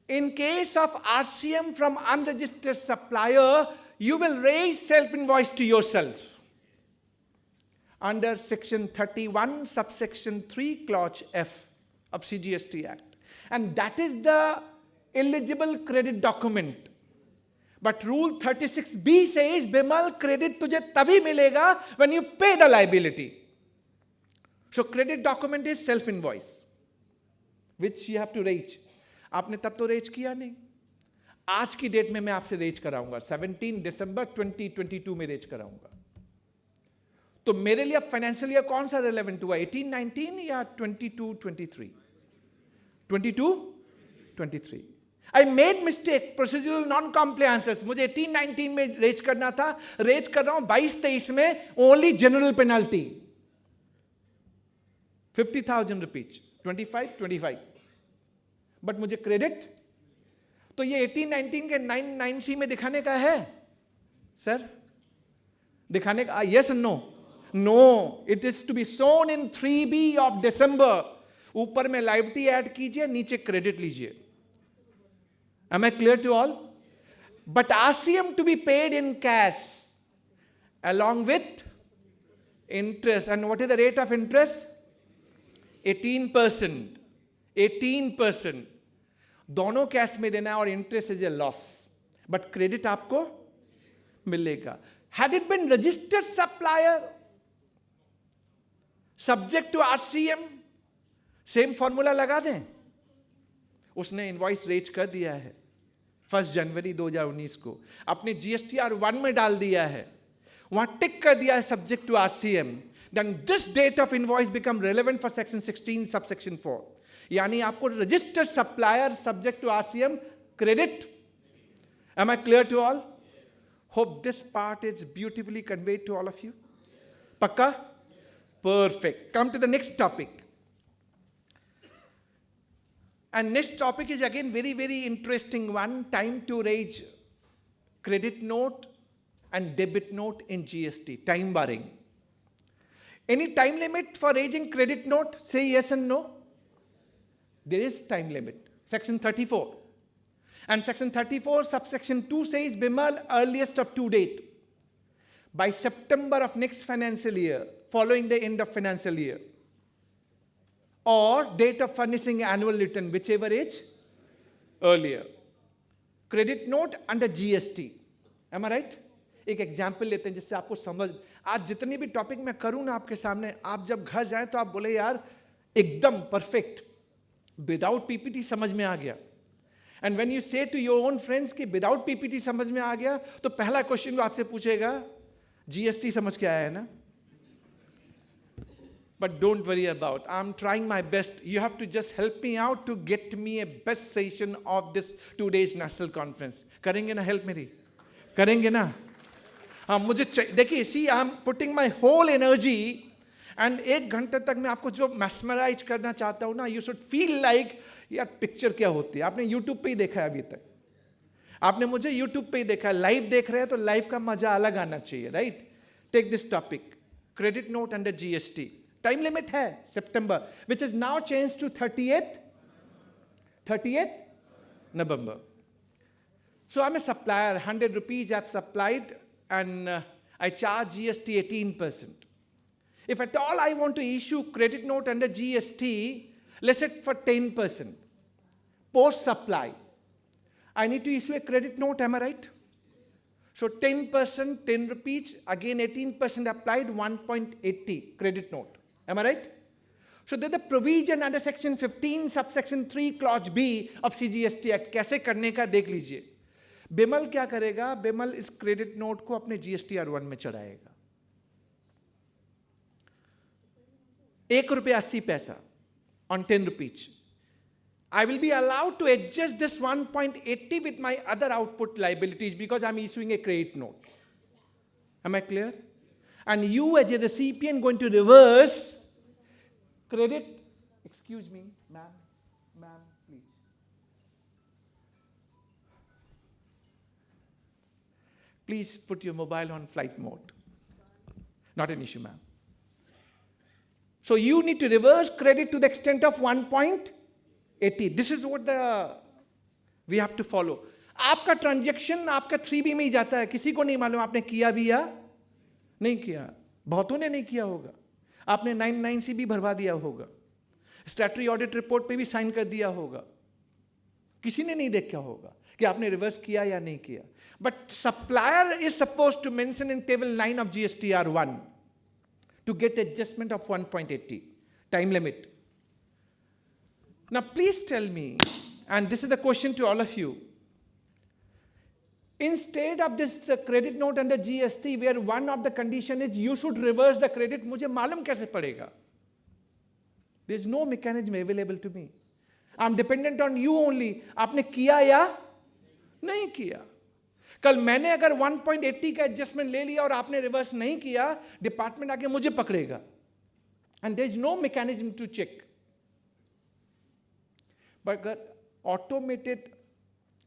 In case of RCM from unregistered supplier, you will raise self-invoice to yourself under section 31, subsection 3, clause F of CGST Act. And that is the eligible credit document. But rule 36B says, Bimal, credit तुझे तभी मिलेगा when you pay the liability. So credit document is self-invoice, which you have to raise. आपने तब तो raise किया नहीं. आज की डेट में मैं आपसे रेज कराऊंगा, 17 दिसंबर 2022 में रेज कराऊंगा. तो मेरे लिए फाइनेंशियल ईयर कौन सा रिलेवेंट हुआ, 18-19 या 22-23? 22-23. I made mistake, procedural non compliances. मुझे 18-19 में रेज करना था, रेज कर रहा हूं 22-23 में. Only general penalty 50,000 rupees, 25. But मुझे क्रेडिट तो ये 18-19 के 9(9)(c) में दिखाने का है सर, दिखाने का. Yes no? No, it is to be shown in 3B of December. ऊपर में लायबिलिटी ऐड कीजिए, नीचे क्रेडिट लीजिए. Am I clear to all? But RCM to be paid in cash along with interest. And what is the rate of interest? 18%. 18%. दोनों cash में देना है और interest is a loss, but credit आपको मिलेगा. Had it been registered supplier subject to RCM, same formula लगा दें. उसने इनवॉइस रेज कर दिया है 1 जनवरी 2019 को, अपने GSTR 1 में डाल दिया है, वहां टिक कर दिया है subject to RCM. Then this date of invoice become relevant for section 16 subsection 4. यानी आपको registered supplier subject to RCM credit Am I clear to all? Hope this part is beautifully conveyed to all of you. Pakka? Perfect. Come to the next topic. And next topic is again very, very interesting one. Time to raise credit note and debit note in GST. Time barring. Any time limit for raising credit note? Say yes and no. There is time limit. Section 34. And section 34, subsection 2 says, Bimal, earliest up to date. By September of next financial year, following the end of financial year. Or date of furnishing annual return, whichever is earlier. Credit note under GST. Am I right? एक example लेते हैं जिससे आपको समझ, आज जितनी भी topic मैं करूं ना आपके सामने, आप जब घर जाएं तो आप बोले यार एकदम परफेक्ट, विदाउट पीपीटी समझ में आ गया. एंड व्हेन यू से टू योर ओन फ्रेंड्स कि विदाउट पीपीटी समझ में आ गया, तो पहला क्वेश्चन वो आपसे पूछेगा, जीएसटी समझ के आया है ना? But don't worry about. I'm trying my best. You have to just help me out to get me a best session of this 2 days national conference. करेंगे ना help मेरी? करेंगे ना? हाँ मुझे देखिए, see I'm putting my whole energy and 1 घंटे तक मैं आपको जो mesmerize करना चाहता हूँ ना, you should feel like यार पिक्चर क्या होती है. आपने YouTube पे ही देखा है अभी तक. आपने मुझे YouTube पे ही देखा है. लाइव देख रहे हैं तो लाइव का मजा अलग आना चाहिए, right? Take this topic, credit note under GST. Time limit है सितंबर, which is now changed to 30th November. So I'm a supplier, 100 rupees I've supplied, and I charge GST 18%. If at all I want to issue credit note under GST, let's say for 10%, post supply, I need to issue a credit note, am I right? So 10%, 10 rupees, again 18% applied, 1.80 credit note. Am I right? So there's the provision under section 15, subsection 3, clause B of CGST Act. कैसे करने का देख लीजिए. बिमल क्या करेगा? बिमल इस credit note को अपने GSTR1 में चढ़ाएगा. ₹1.80 on 10 rupees. I will be allowed to adjust this 1.80 with my other output liabilities because I'm issuing a credit note. Am I clear? And you as a recipient going to reverse credit, excuse me, ma'am, please. Please put your mobile on flight mode. Not an issue, ma'am. So you need to reverse credit to the extent of 1.80. This is what we have to follow. आपका transaction आपका 3B में ही जाता है, किसी को नहीं मालूम आपने किया भी या नहीं किया. बहुतों ने नहीं किया होगा. आपने 99C भी भरवा दिया होगा, स्टैट्यूटरी ऑडिट रिपोर्ट पे भी साइन कर दिया होगा. किसी ने नहीं देखा होगा कि आपने रिवर्स किया या नहीं किया. But supplier is suppose to mention in table 9 of GSTR1 to get adjustment of 1.80 time limit. Now please tell me, and this is the question to all of you, instead of this credit note under GST where one of the condition is you should reverse the credit, मुझे मालूम कैसे पड़ेगा? There is no mechanism available to me. I'm dependent on you only. आपने किया या नहीं किया? कल मैंने अगर 1.80 का एडजस्टमेंट ले लिया और आपने रिवर्स नहीं किया, डिपार्टमेंट आके मुझे पकड़ेगा. And there is no mechanism to check. But अगर ऑटोमेटेड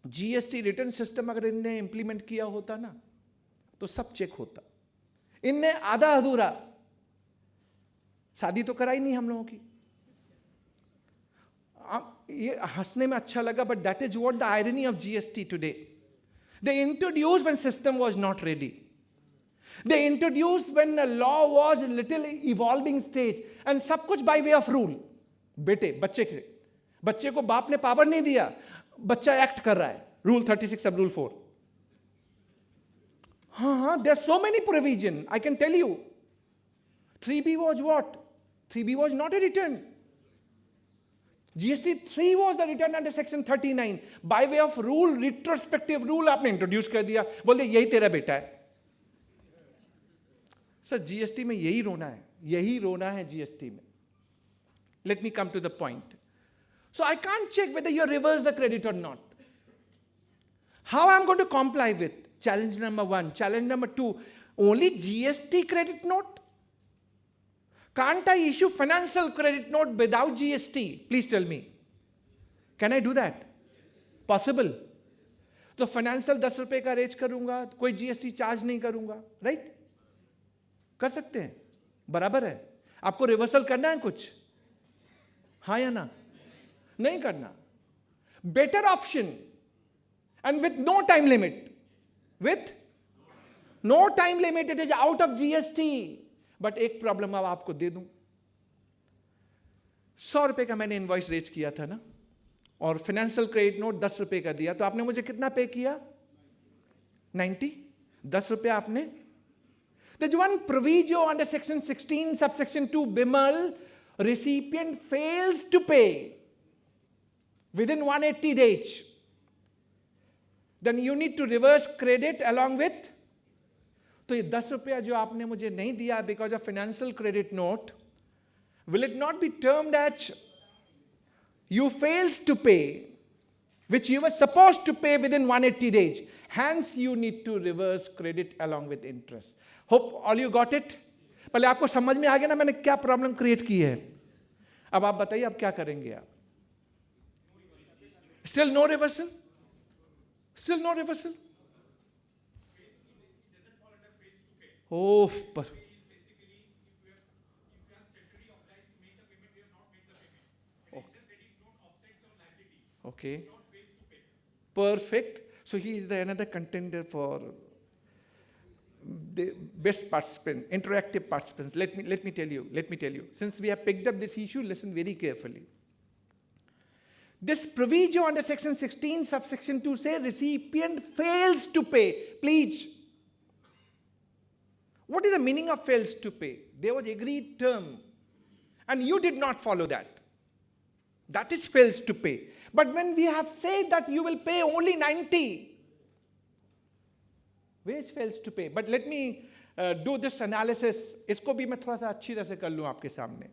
GST रिटर्न सिस्टम अगर इनने इंप्लीमेंट किया होता ना, तो सब चेक होता. इनने आधा अधूरा, शादी तो कराई नहीं हम लोगों की. ये हंसने में अच्छा लगा, but that is what the irony of GST today. They introduced when system was not ready. They introduced when the law was a little evolving stage, and सब कुछ by way of rule. बेटे बच्चे को बाप ने power नहीं दिया, बच्चा एक्ट कर रहा है. Rule 36 of Rule 4. हाँ, there are so many provision. I can tell you. 3B was what? 3B was not a return. GST 3 was the return under section 39. By way of rule, retrospective rule आपने introduce कर दिया, बोल यही तेरा बेटा है. Sir GST में यही रोना है GST में. Let me come to the point. So I can't check whether you reverse the credit or not. How I'm going to comply with? Challenge number 1. Challenge number 2, only GST credit note? Can't I issue financial credit note without GST? Please tell me. Can I do that? Possible. तो financial 10 रुपए का raise करूंगा, कोई GST charge नहीं करूंगा, right? कर सकते हैं, बराबर है. आपको रिवर्सल करना है कुछ? हाँ या ना? नहीं करना. Better option and with no time limit. With no time limit, it is out of GST. But एक प्रॉब्लम अब आपको दे दूं. 100 रुपए का मैंने इनवॉइस रेज किया था ना, और फाइनेंशियल क्रेडिट नोट 10 रुपए का दिया, तो आपने मुझे कितना पे किया? 90. 10 रुपए आपने. There's one proviso under section 16 subsection 2, Bimal, recipient fails to pay within 180 days, then you need to reverse credit along with. तो ये 10 रुपया जो आपने मुझे नहीं दिया because of financial credit note, will it not be termed as you fails to pay, which you were supposed to pay within 180 days? Hence, you need to reverse credit along with interest. Hope all you got it. पहले आपको समझ में आ गया ना मैंने क्या problem create की है. अब आप बताइए अब क्या करेंगे आप? Still no reversal? Still no reversal? Oh, okay. Perfect. So he is another contender for the best participant, interactive participants. Let me tell you. Since we have picked up this issue, listen very carefully. This proviso under section 16, subsection 2 say recipient fails to pay. Please. What is the meaning of fails to pay? There was agreed term, and you did not follow that. That is fails to pay. But when we have said that you will pay only 90, wage fails to pay. But let me do this analysis. इसको भी मैं थोड़ा सा अच्छी तरह से कर लूँ आपके सामने.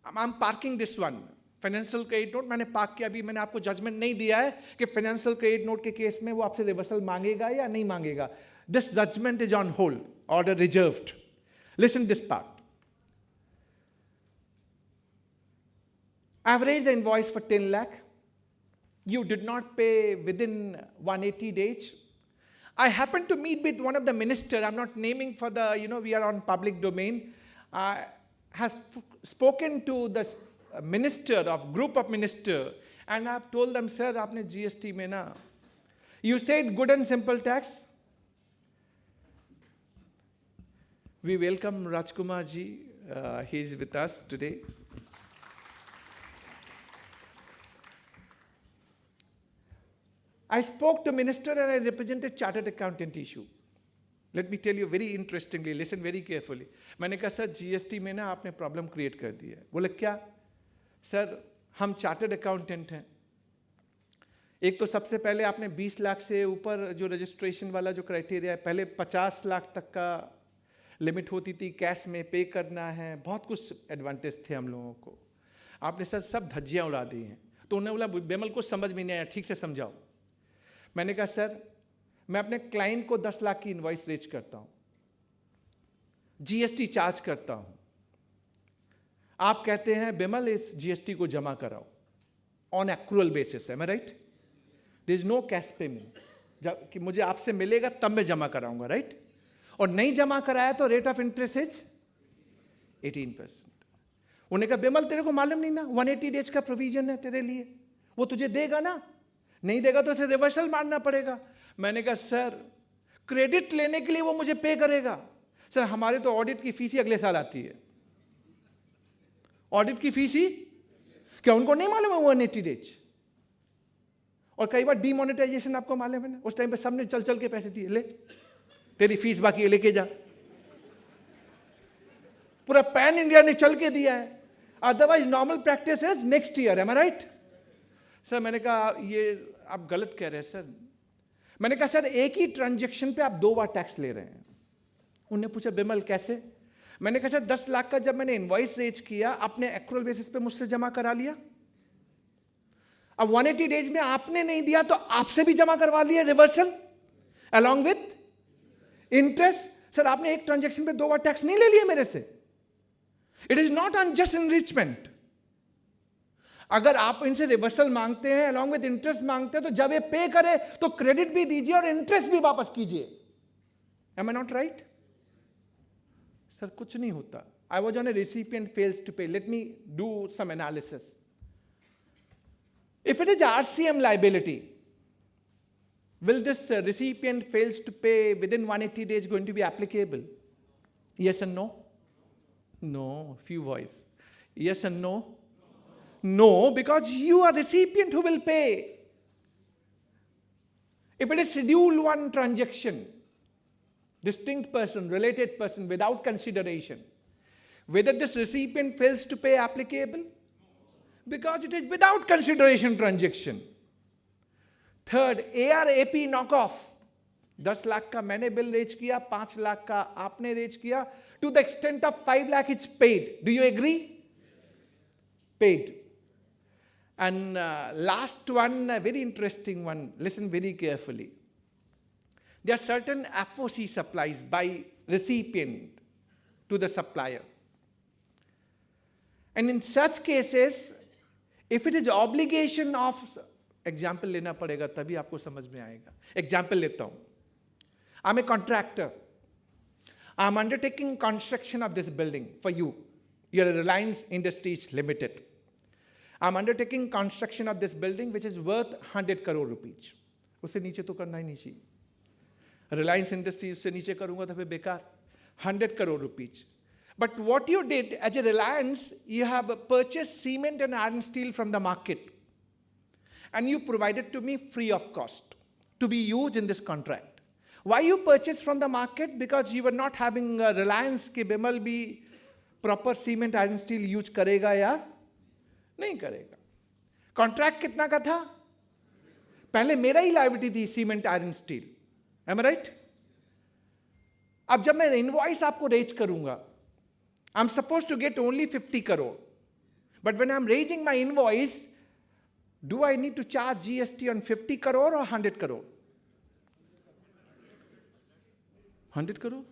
I'm parking this one. Financial credit note मैंने पार्क किया. अभी मैंने आपको जजमेंट नहीं दिया है कि फाइनेंशियल क्रेडिट नोट के केस में वो आपसे रिवर्सल मांगेगा या नहीं मांगेगा. This judgment is on hold, order reserved. Listen this part. I have raised the invoice for 10 lakh. You did not pay within 180 days. I happened to meet with one of the minister. I'm not naming for the, we are on public domain. Has spoken to the minister of group of minister, and I have told them, sir, आपने GST में ना, you said good and simple tax. We welcome Rajkumar ji. He is with us today. I spoke to minister and I represented chartered accountant issue. Let me tell you very interestingly, listen very carefully. मैंने कहा sir GST में ना आपने problem create कर दी है. बोले क्या? Sir हम चार्टर्ड अकाउंटेंट हैं. एक तो सबसे पहले आपने 20 लाख से ऊपर जो रजिस्ट्रेशन वाला जो क्राइटेरिया है, पहले 50 लाख तक का लिमिट होती थी, कैश में पे करना है, बहुत कुछ एडवांटेज थे हम लोगों को. आपने सर सब धज्जियाँ उड़ा दी हैं. तो उन्होंने बोला बिमल को समझ में नहीं आया, ठीक से समझाओ. मैंने कहा सर मैं अपने क्लाइंट को 10 लाख की इनवॉइस रेज करता हूं, जीएसटी चार्ज करता हूं. आप कहते हैं बिमल इस जीएसटी को जमा कराओ ऑन एक्रूअल बेसिस है, मैं right? There is no cash payment कि मुझे आपसे मिलेगा तब मैं जमा कराऊंगा, राइट? और नहीं जमा कराया तो रेट ऑफ इंटरेस्ट इज 18%. उन्होंने कहा बिमल तेरे को मालूम नहीं ना 180 डेज का प्रोविजन है तेरे लिए, वो तुझे देगा ना, नहीं देगा तो इसे रिवर्सल मारना पड़ेगा. मैंने कहा सर क्रेडिट लेने के लिए वो मुझे पे करेगा. सर हमारे तो ऑडिट की फीस ही अगले साल आती है. ऑडिट की फीस ही क्या उनको नहीं मालूम है 180 डेज? और कई बार डीमोनेटाइजेशन आपको मालूम है ना, उस टाइम पे सबने चल चल के पैसे दिए, ले तेरी फीस बाकी है लेके जा. पूरा पैन इंडिया ने चल के दिया है. Otherwise normal practice is next year. Am I right? Sir मैंने कहा ये आप गलत कह रहे हैं सर. मैंने कहा सर एक ही ट्रांजैक्शन पे आप 2 बार टैक्स ले रहे हैं. उन्होंने पूछा बिमल कैसे? मैंने कहा सर 10 लाख का जब मैंने इनवॉइस रेज किया आपने एक्रूअल बेसिस पे मुझसे जमा करा लिया. अब 180 डेज में आपने नहीं दिया तो आपसे भी जमा करवा लिया reversal along with interest. Sir आपने एक ट्रांजैक्शन पे 2 बार टैक्स नहीं ले लिया मेरे से। It is not unjust enrichment. अगर आप इनसे रिवर्सल मांगते हैं अलॉन्ग विथ इंटरेस्ट मांगते हैं तो जब ये पे करे तो क्रेडिट भी दीजिए और इंटरेस्ट भी वापस कीजिए। Am I not right? Sir कुछ नहीं होता। I was on a recipient fails to pay, let me do some analysis. If it is RCM liability, will this recipient fails to pay within 180 days going to be applicable? Yes and no? No, few voice. Yes and no? No, because you are recipient who will pay. If it is Schedule 1 transaction, distinct person, related person, without consideration, whether this recipient fails to pay applicable? Because it is without consideration transaction. Third, ARAP knockoff. 10 lakh का मैंने bill raise किया, 5 लाख का आपने raise किया, to the extent of 5 lakh it's paid. Do you agree? Paid. And last one, a very interesting one, listen very carefully. There are certain FOC supplies by recipient to the supplier. And in such cases, if it is obligation of, example लेना पड़ेगा तभी आपको समझ में आएगा। Example लेता हूं। I'm a contractor. I'm undertaking construction of this building for you. You're a Reliance Industries Limited. I'm undertaking construction of this building which is worth 100 crore rupees. उससे नीचे तो करना ही नहीं चाहिए। Reliance Industries से नीचे करूंगा तो फिर बेकार। 100 crore rupees. But what you did as a Reliance, you have purchased cement and iron steel from the market. And you provided to me free of cost to be used in this contract. Why you purchased from the market? Because you were not having a Reliance कि Bimal भी proper cement iron steel use करेगा या नहीं करेगा। Contract कितना का था? पहले मेरा ही liability थी cement iron steel. Am I right? अब जब मैं invoice आपको रेज करूंगा, I'm supposed to get only 50 crore. But when I'm raising my invoice, do I need to charge GST on 50 crore or 100 crore? 100 crore?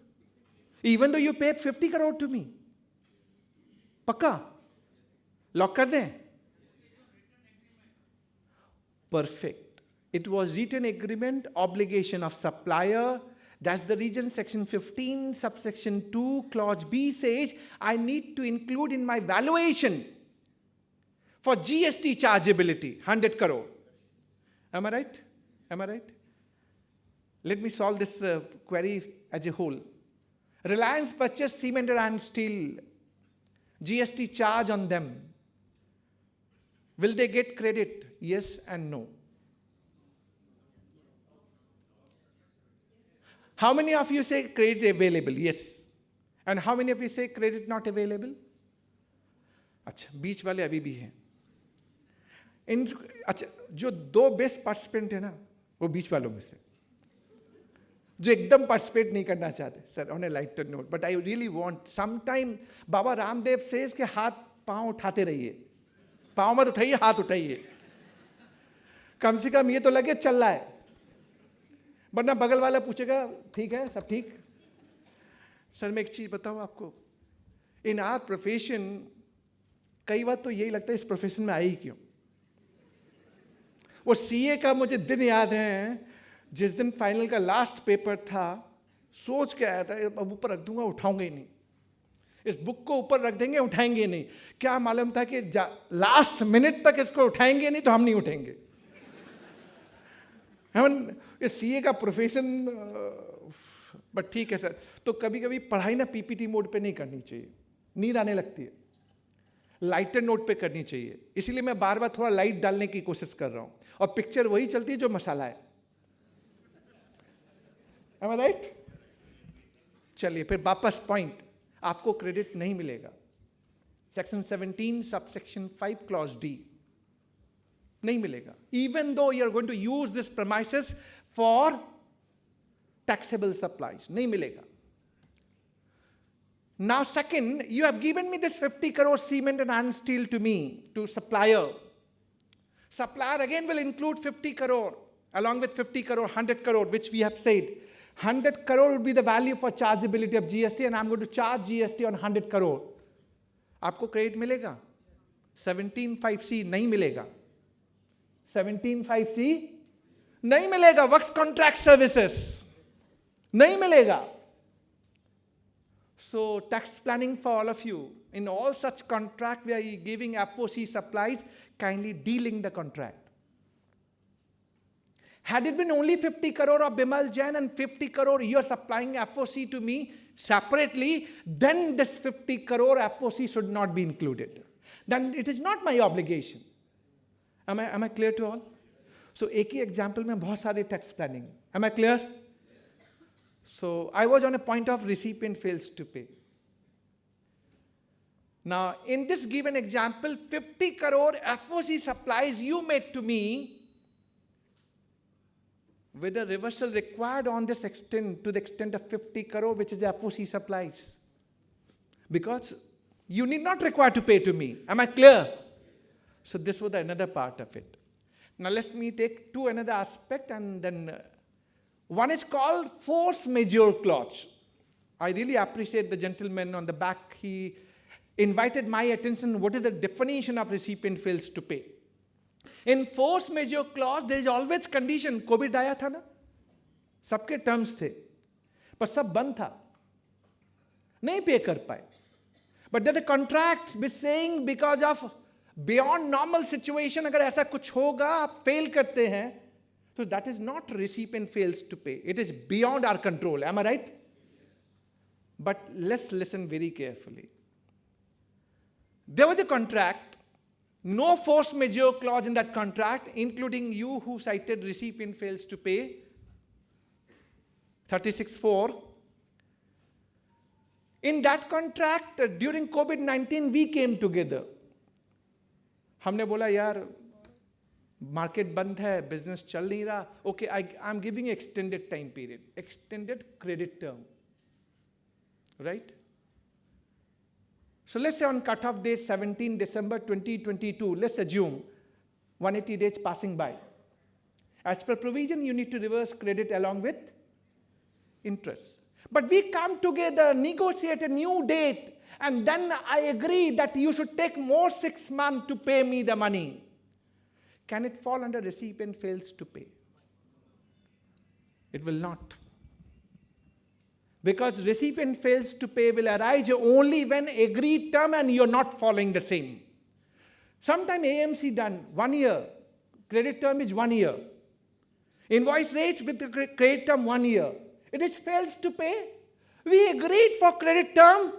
Even though you paid 50 crore to me. पक्का? Lock कर दें? Perfect. It was written agreement, obligation of supplier. That's the reason section 15 subsection 2 clause B says I need to include in my valuation for GST chargeability 100 crore. Am I right? Am I right? Let me solve this query as a whole. Reliance purchased cement and steel. GST charge on them. Will they get credit? Yes and no. How many of you say credit available? Yes. And how many of you say credit not available? अच्छा, बीच वाले अभी भी हैं। इन अच्छा, जो दो best participant है ना, वो बीच वालों में से, जो एकदम पार्टिसिपेट नहीं करना चाहते। Sir on a lighter note, but I really want some time, Baba Ramdev says के हाथ पांव उठाते रहिए, पांव मत उठाइए, हाथ उठाइए, कम से कम ये तो लगे चल रहा है, वरना बगल वाला पूछेगा ठीक है सब ठीक। सर मैं एक चीज बताऊं आपको, इन आवर प्रोफेशन कई बार तो यही लगता है इस प्रोफेशन में आई क्यों। वो सीए का मुझे दिन याद है, जिस दिन फाइनल का लास्ट पेपर था, सोच के आया था अब ऊपर रख दूंगा, उठाऊंगा ही नहीं, इस बुक को ऊपर रख देंगे, उठाएंगे नहीं। क्या मालूम था कि लास्ट मिनट तक इसको उठाएंगे नहीं तो हम नहीं उठेंगे। हम इस सीए का प्रोफेशन, बट ठीक है सर। तो कभी कभी पढ़ाई ना पीपीटी मोड पे नहीं करनी चाहिए, नींद आने लगती है, लाइटर नोट पे करनी चाहिए। इसीलिए मैं बार बार थोड़ा लाइट डालने की कोशिश कर रहा हूं, और पिक्चर वही चलती है जो मसाला है। Am I right? चलिए फिर वापस पॉइंट, आपको क्रेडिट नहीं मिलेगा। सेक्शन 17 सबसेक्शन 5 क्लॉज डी नहीं मिलेगा, even though you are going to use this premises for taxable supplies, नहीं मिलेगा। Now second, you have given me this 50 crore cement and iron steel to me, to supplier. Supplier again will include 50 crore, along with 50 crore, 100 crore, which we have said. 100 crore would be the value for chargeability of GST, and I'm going to charge GST on 100 crore. आपको credit मिलेगा? 17(5)(c) नहीं मिलेगा. 17(5)(c) नहीं मिलेगा. Works contract services नहीं मिलेगा. So tax planning for all of you. In all such contract where you are giving FOC supplies, kindly de-link the contract. Had it been only 50 crore of Bimal Jain and 50 crore you are supplying FOC to me separately, then this 50 crore FOC should not be included. Then it is not my obligation. Am I clear to all? So एक ही example में बहुत सारे tax planning. Am I clear? So I was on a point of recipient fails to pay. Now in this given example, 50 crore FOC supplies you made to me, with a reversal required on this extent, to the extent of 50 crore, which is FOC supplies. Because you need not require to pay to me. Am I clear? So this was another part of it. Now let me take to another aspect, and then one is called force majeure clause. I really appreciate the gentleman on the back. He invited my attention, what is the definition of recipient fails to pay. In force majeure clause, there is always condition. COVID आया था ना, सबके terms थे, पर सब बंद था, नहीं पे कर पाए. But then the contract is saying because of beyond normal situation, अगर ऐसा कुछ होगा, आप fail करते हैं, so that is not recipient fails to pay. It is beyond our control. Am I right? But let's listen very carefully. There was a contract. No force majeure clause in that contract, including you who cited recipient fails to pay. 36(4). In that contract, during COVID-19, we came together. हमने बोला यार market बंद है, business चल नहीं रहा. Okay, I'm giving extended time period, extended credit term, right? So let's say on cutoff date 17 December 2022, let's assume 180 days passing by. As per provision, you need to reverse credit along with interest. But we come together, negotiate a new date, and then I agree that you should take more 6 months to pay me the money. Can it fall under recipient fails to pay? It will not. Because recipient fails to pay will arise only when agreed term and you're not following the same. Sometime AMC done 1 year, credit term is 1 year. Invoice rates with the credit term 1 year. It is fails to pay. We agreed for credit term.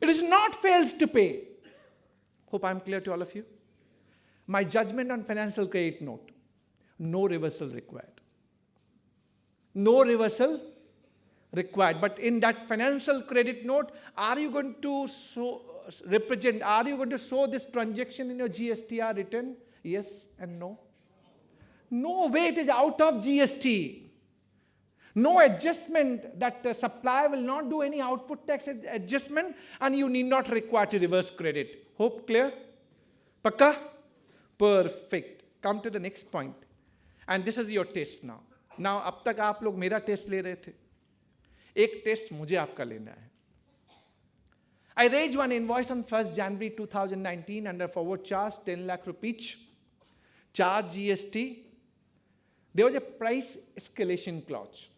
It is not fails to pay. Hope I'm clear to all of you. My judgment on financial credit note, no reversal required. No reversal required. But in that financial credit note, are you going to represent, are you going to show this transaction in your GSTR return? Yes and no. No way, it is out of GST. No adjustment, that the supplier will not do any output tax adjustment, and you need not require to reverse credit. Hope clear? Pakka? Perfect. Come to the next point. And this is your test now. Now, अब तक आप लोग मेरा test ले रहे थे. एक test मुझे आपका लेना है. I raised one invoice on 1st January 2019 under forward charge 10 lakh rupees. Charge GST. There was a price escalation clause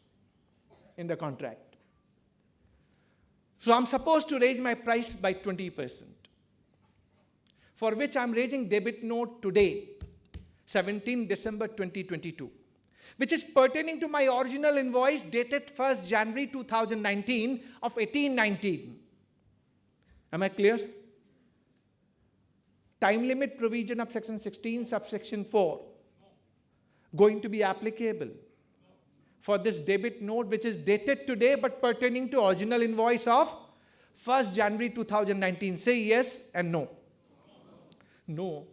in the contract. So I'm supposed to raise my price by 20%, for which I'm raising debit note today, 17 December 2022, which is pertaining to my original invoice dated 1st January 2019 of 1819. Am I clear? Time limit provision of section 16, subsection 4, going to be applicable for this debit note which is dated today but pertaining to original invoice of 1st January 2019. Say yes and no. No,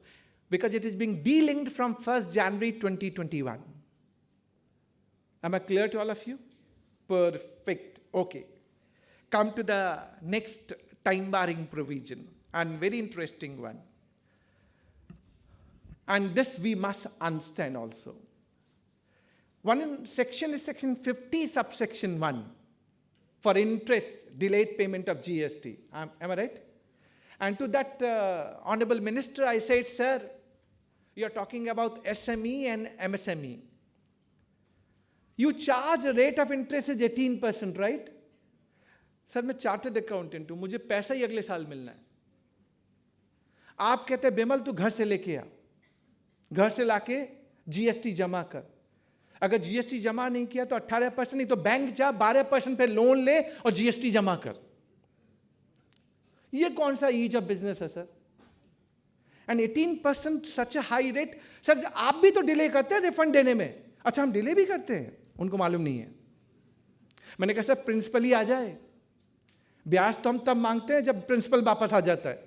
because it is being de-linked from 1st January 2021. Am I clear to all of you? Perfect. Okay. Come to the next time barring provision, and very interesting one. And this we must understand also. One section is section 50, subsection 1, for interest, delayed payment of GST. Am I right? And to that Honorable Minister, I said, sir, you're talking about SME and MSME. You charge a rate of interest is 18%, right? Sir मैं chartered accountant हूं, मुझे पैसा ही अगले साल मिलना है. आप कहते हैं बिमल तू घर से लेके आ, घर से लाके जीएसटी जमा कर. अगर जीएसटी जमा नहीं किया तो 18%, नहीं तो बैंक जा 12% पे लोन ले और जीएसटी जमा कर. ये कौन सा ईज ऑफ बिजनेस है sir? And 18% such A high rate. Sir आप भी तो डिले करते हैं रिफंड देने में. अच्छा हम डिले भी करते हैं, उनको मालूम नहीं है. मैंने कहा सर प्रिंसिपल ही आ जाए, ब्याज तो हम तब मांगते हैं जब प्रिंसिपल वापस आ जाता है,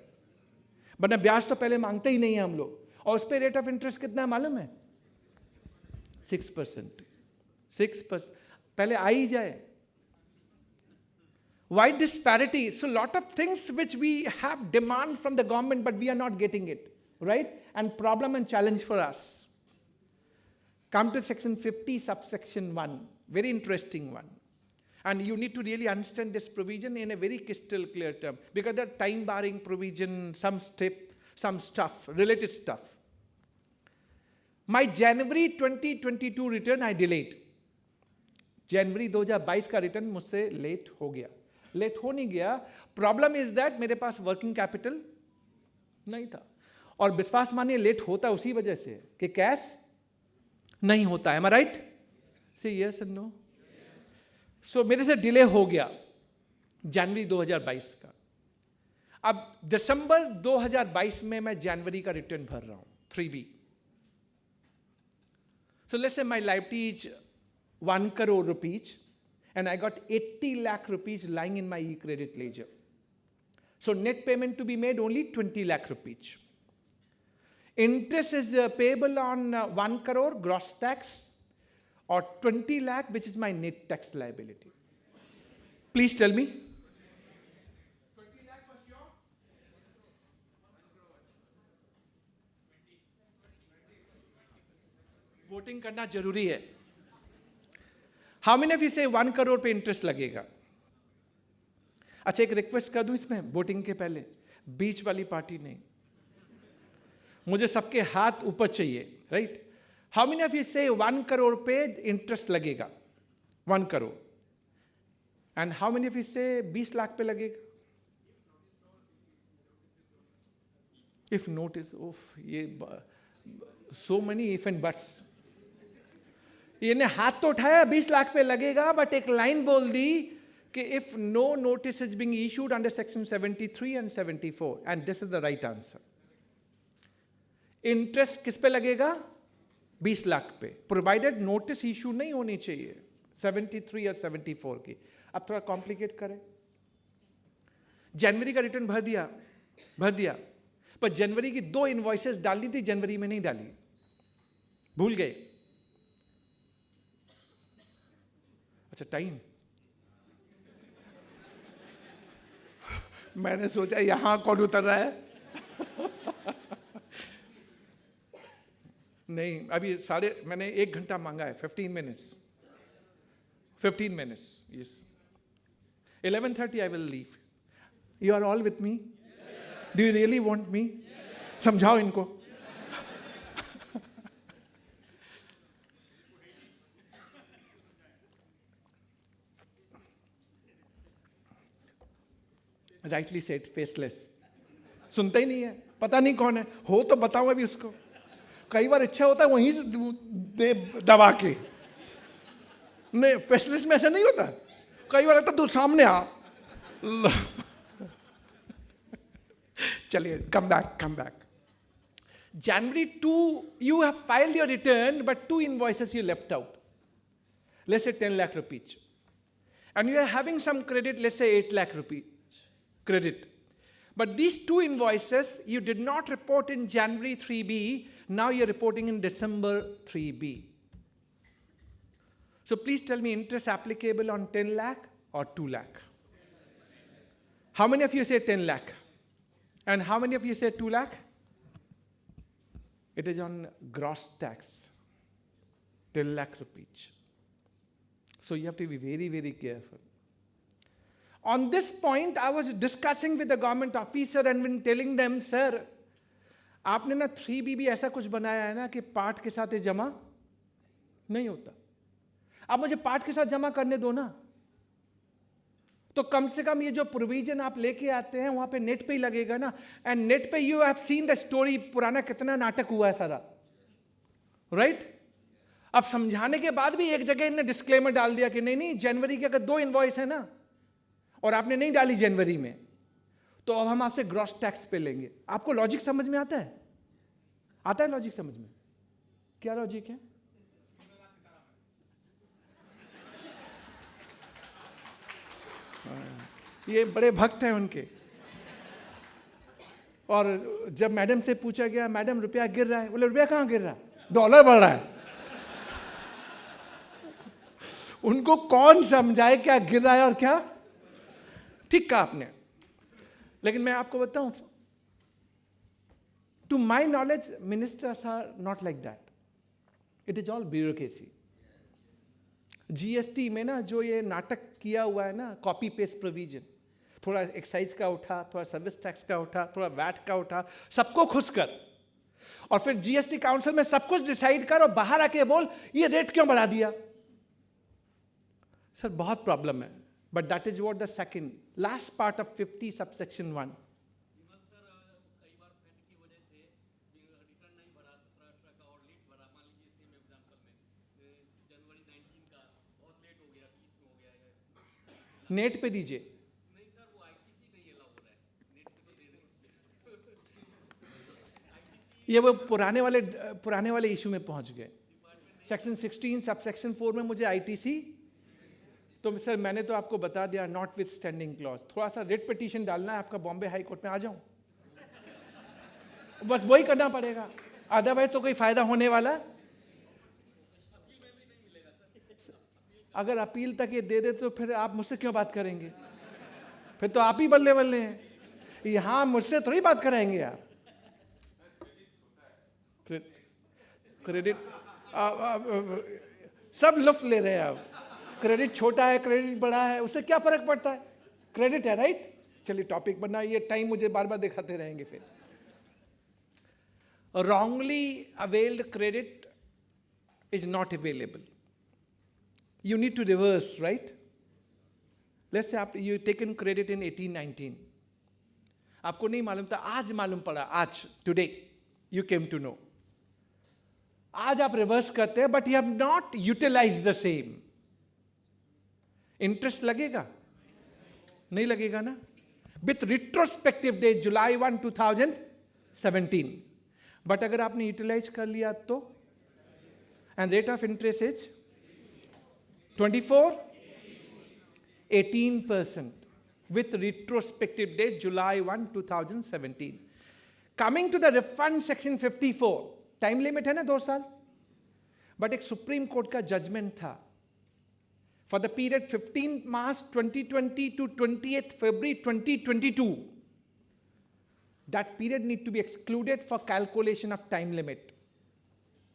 वरना ब्याज तो पहले मांगते ही नहीं है हम लोग. और उस पर रेट ऑफ इंटरेस्ट कितना है मालूम है? 6%. 6%. पहले आ ही जाए. Why disparity? So lot of things which we have demand from the government, but we are not getting it, right? And problem and challenge for us. Come to section 50, subsection 1. Very interesting one. And you need to really understand this provision in a very crystal clear term, because there are time barring provision, some stuff, related stuff. My January 2022 return I delayed. January 2022 का return मुझसे late हो गया. Late हो नहीं गया. Problem is that मेरे पास working capital नहीं था. और विश्वास मानिए लेट होता उसी वजह से कि कैश नहीं होता है. M I right? से यस एंड नो. सो मेरे से डिले हो गया जनवरी 2022 का. अब दिसंबर 2022 में मैं जनवरी का रिटर्न भर रहा हूं 3B. So let's say my liability is 1 crore rupees, and I got 80 lakh rupees lying in my e-credit ledger. So net payment to be made only 20 lakh rupees. Interest is payable on 1 crore gross tax, or 20 lakh, which is my net tax liability. Please tell me. 20 lakh for sure? Voting करना जरूरी है. How many of you say 1 crore पे interest लगेगा? अच्छा एक request कर दूं इसमें वोटिंग के पहले, बीच वाली पार्टी नहीं, मुझे सबके हाथ ऊपर चाहिए, right? How many of you say 1 crore पे इंटरेस्ट लगेगा? 1 crore. And how many of you say 20 lakh पे लगेगा? इफ नोटिस, ओफ ये so many if and buts. इन्हें हाथ तो उठाया 20 लाख पे लगेगा, बट एक लाइन बोल दी कि if no notice is being issued under section 73 and 74, and this is the right answer. Interest किस पे लगेगा? 20 लाख पे, प्रोवाइडेड नोटिस इशू नहीं होनी चाहिए 73 और 74 की. अब थोड़ा कॉम्प्लिकेट करें. जनवरी का रिटर्न भर दिया, पर जनवरी की 2 इनवॉइसेस डालनी थी, जनवरी में नहीं डाली, भूल गए. अच्छा टाइम, मैंने सोचा यहां कौन उतर रहा है. नहीं, अभी मैंने 1 घंटा मांगा है. 15 minutes. 15 minutes, yes. 11:30 I will leave. You are all with me? Yes. Do you really want me? Yes. समझाओ इनको. Rightly said, faceless. सुनते ही नहीं है, पता नहीं कौन है. हो तो बताओ अभी उसको. कई बार इच्छा होता है वहीं से दे दबा के. नहीं, फेसलेस में ऐसा नहीं होता. कई बार लगता तू सामने आ. चलिए, come back. January 2, you have filed your return, but 2 invoices you left out. Let's say 10 lakh rupees. And you are having some credit, let's say 8 lakh rupees credit. But these 2 invoices you did not report in January 3B, now you're reporting in December 3B. So please tell me, interest applicable on 10 lakh or 2 lakh? How many of you say 10 lakh? And how many of you say 2 lakh? It is on gross tax, 10 lakh rupees. So you have to be very, very careful. On this point, I was discussing with the government officer and been telling them, sir, आपने ना 3BB ऐसा कुछ बनाया है ना कि part के साथ ये जमा नहीं होता. आप मुझे पार्ट के साथ जमा करने दो ना. तो कम से कम ये जो प्रोविजन आप लेके आते हैं वहां पे नेट पे ही लगेगा ना. एंड नेट पे you have seen the story, पुराना कितना नाटक हुआ है सारा, राइट? अब समझाने के बाद भी एक जगह इन्होंने डिस्क्लेमर डाल दिया कि नहीं नहीं, जनवरी के अगर 2 इनवॉइस है ना और आपने नहीं डाली जनवरी में, तो अब हम आपसे ग्रॉस टैक्स पे लेंगे. आपको लॉजिक समझ में आता है? आता है लॉजिक समझ में? क्या लॉजिक है? ये बड़े भक्त हैं उनके. और जब मैडम से पूछा गया, मैडम रुपया गिर रहा है, बोले रुपया कहां गिर रहा है, डॉलर बढ़ रहा है. उनको कौन समझाए क्या गिर रहा है और क्या. ठीक कहा आपने. लेकिन मैं आपको बताऊं, to my knowledge ministers are not like that. It is all bureaucracy. GST में ना जो ये नाटक किया हुआ है ना, कॉपी पेस्ट प्रोविजन, थोड़ा एक्साइज का उठा, थोड़ा सर्विस टैक्स का उठा, थोड़ा वैट का उठा, सबको खुश कर, और फिर जीएसटी काउंसिल में सब कुछ डिसाइड कर और बाहर आके बोल ये रेट क्यों बढ़ा दिया. सर बहुत प्रॉब्लम है. But that is what the second last part of 50 subsection 1. Net पे दीजिए. नहीं सर, वो आईटीसी नहीं अलाउ हो रहा है, नेट पे तो दे दे. ये वो पुराने वाले इशू में पहुंच गए. सेक्शन 16 सबसेक्शन 4 में मुझे आईटीसी, तो सर मैंने तो आपको बता दिया नॉट विथ स्टैंडिंग क्लॉज. थोड़ा सा रिट पिटीशन डालना है आपका, बॉम्बे हाई कोर्ट में आ जाऊं, बस वही करना पड़ेगा, अदरवाइज तो कोई फायदा होने वाला. अगर अपील तक ये दे दे तो फिर आप मुझसे क्यों बात करेंगे? फिर तो आप ही बल्ले बल्ले हैं. यहां मुझसे थोड़ी बात कराएंगे आप. क्रेडिट सब लुफ्त ले रहे हैं आप. क्रेडिट छोटा है, क्रेडिट बड़ा है, उससे क्या फर्क पड़ता है? क्रेडिट है, राइट? चलिए टॉपिक बनाइए, टाइम मुझे बार बार दिखाते रहेंगे. फिर wrongly availed credit is not available. You need to reverse, right? Let's say you taken credit in 18-19. आपको नहीं मालूम था, आज मालूम पड़ा, आज today you came to know. आज आप रिवर्स करते हैं, but you have not utilized the same. Interest लगेगा? नहीं लगेगा ना? With retrospective date July 1, 2017. But अगर आपने यूटिलाइज कर लिया तो, and rate of interest is 24, 18% with retrospective date July 1, 2017. Coming to the refund section 54, time limit है ना 2 साल, बट एक सुप्रीम कोर्ट का जजमेंट था for the period 15 March 2020 to 28 February 2022. That period need to be excluded for calculation of time limit.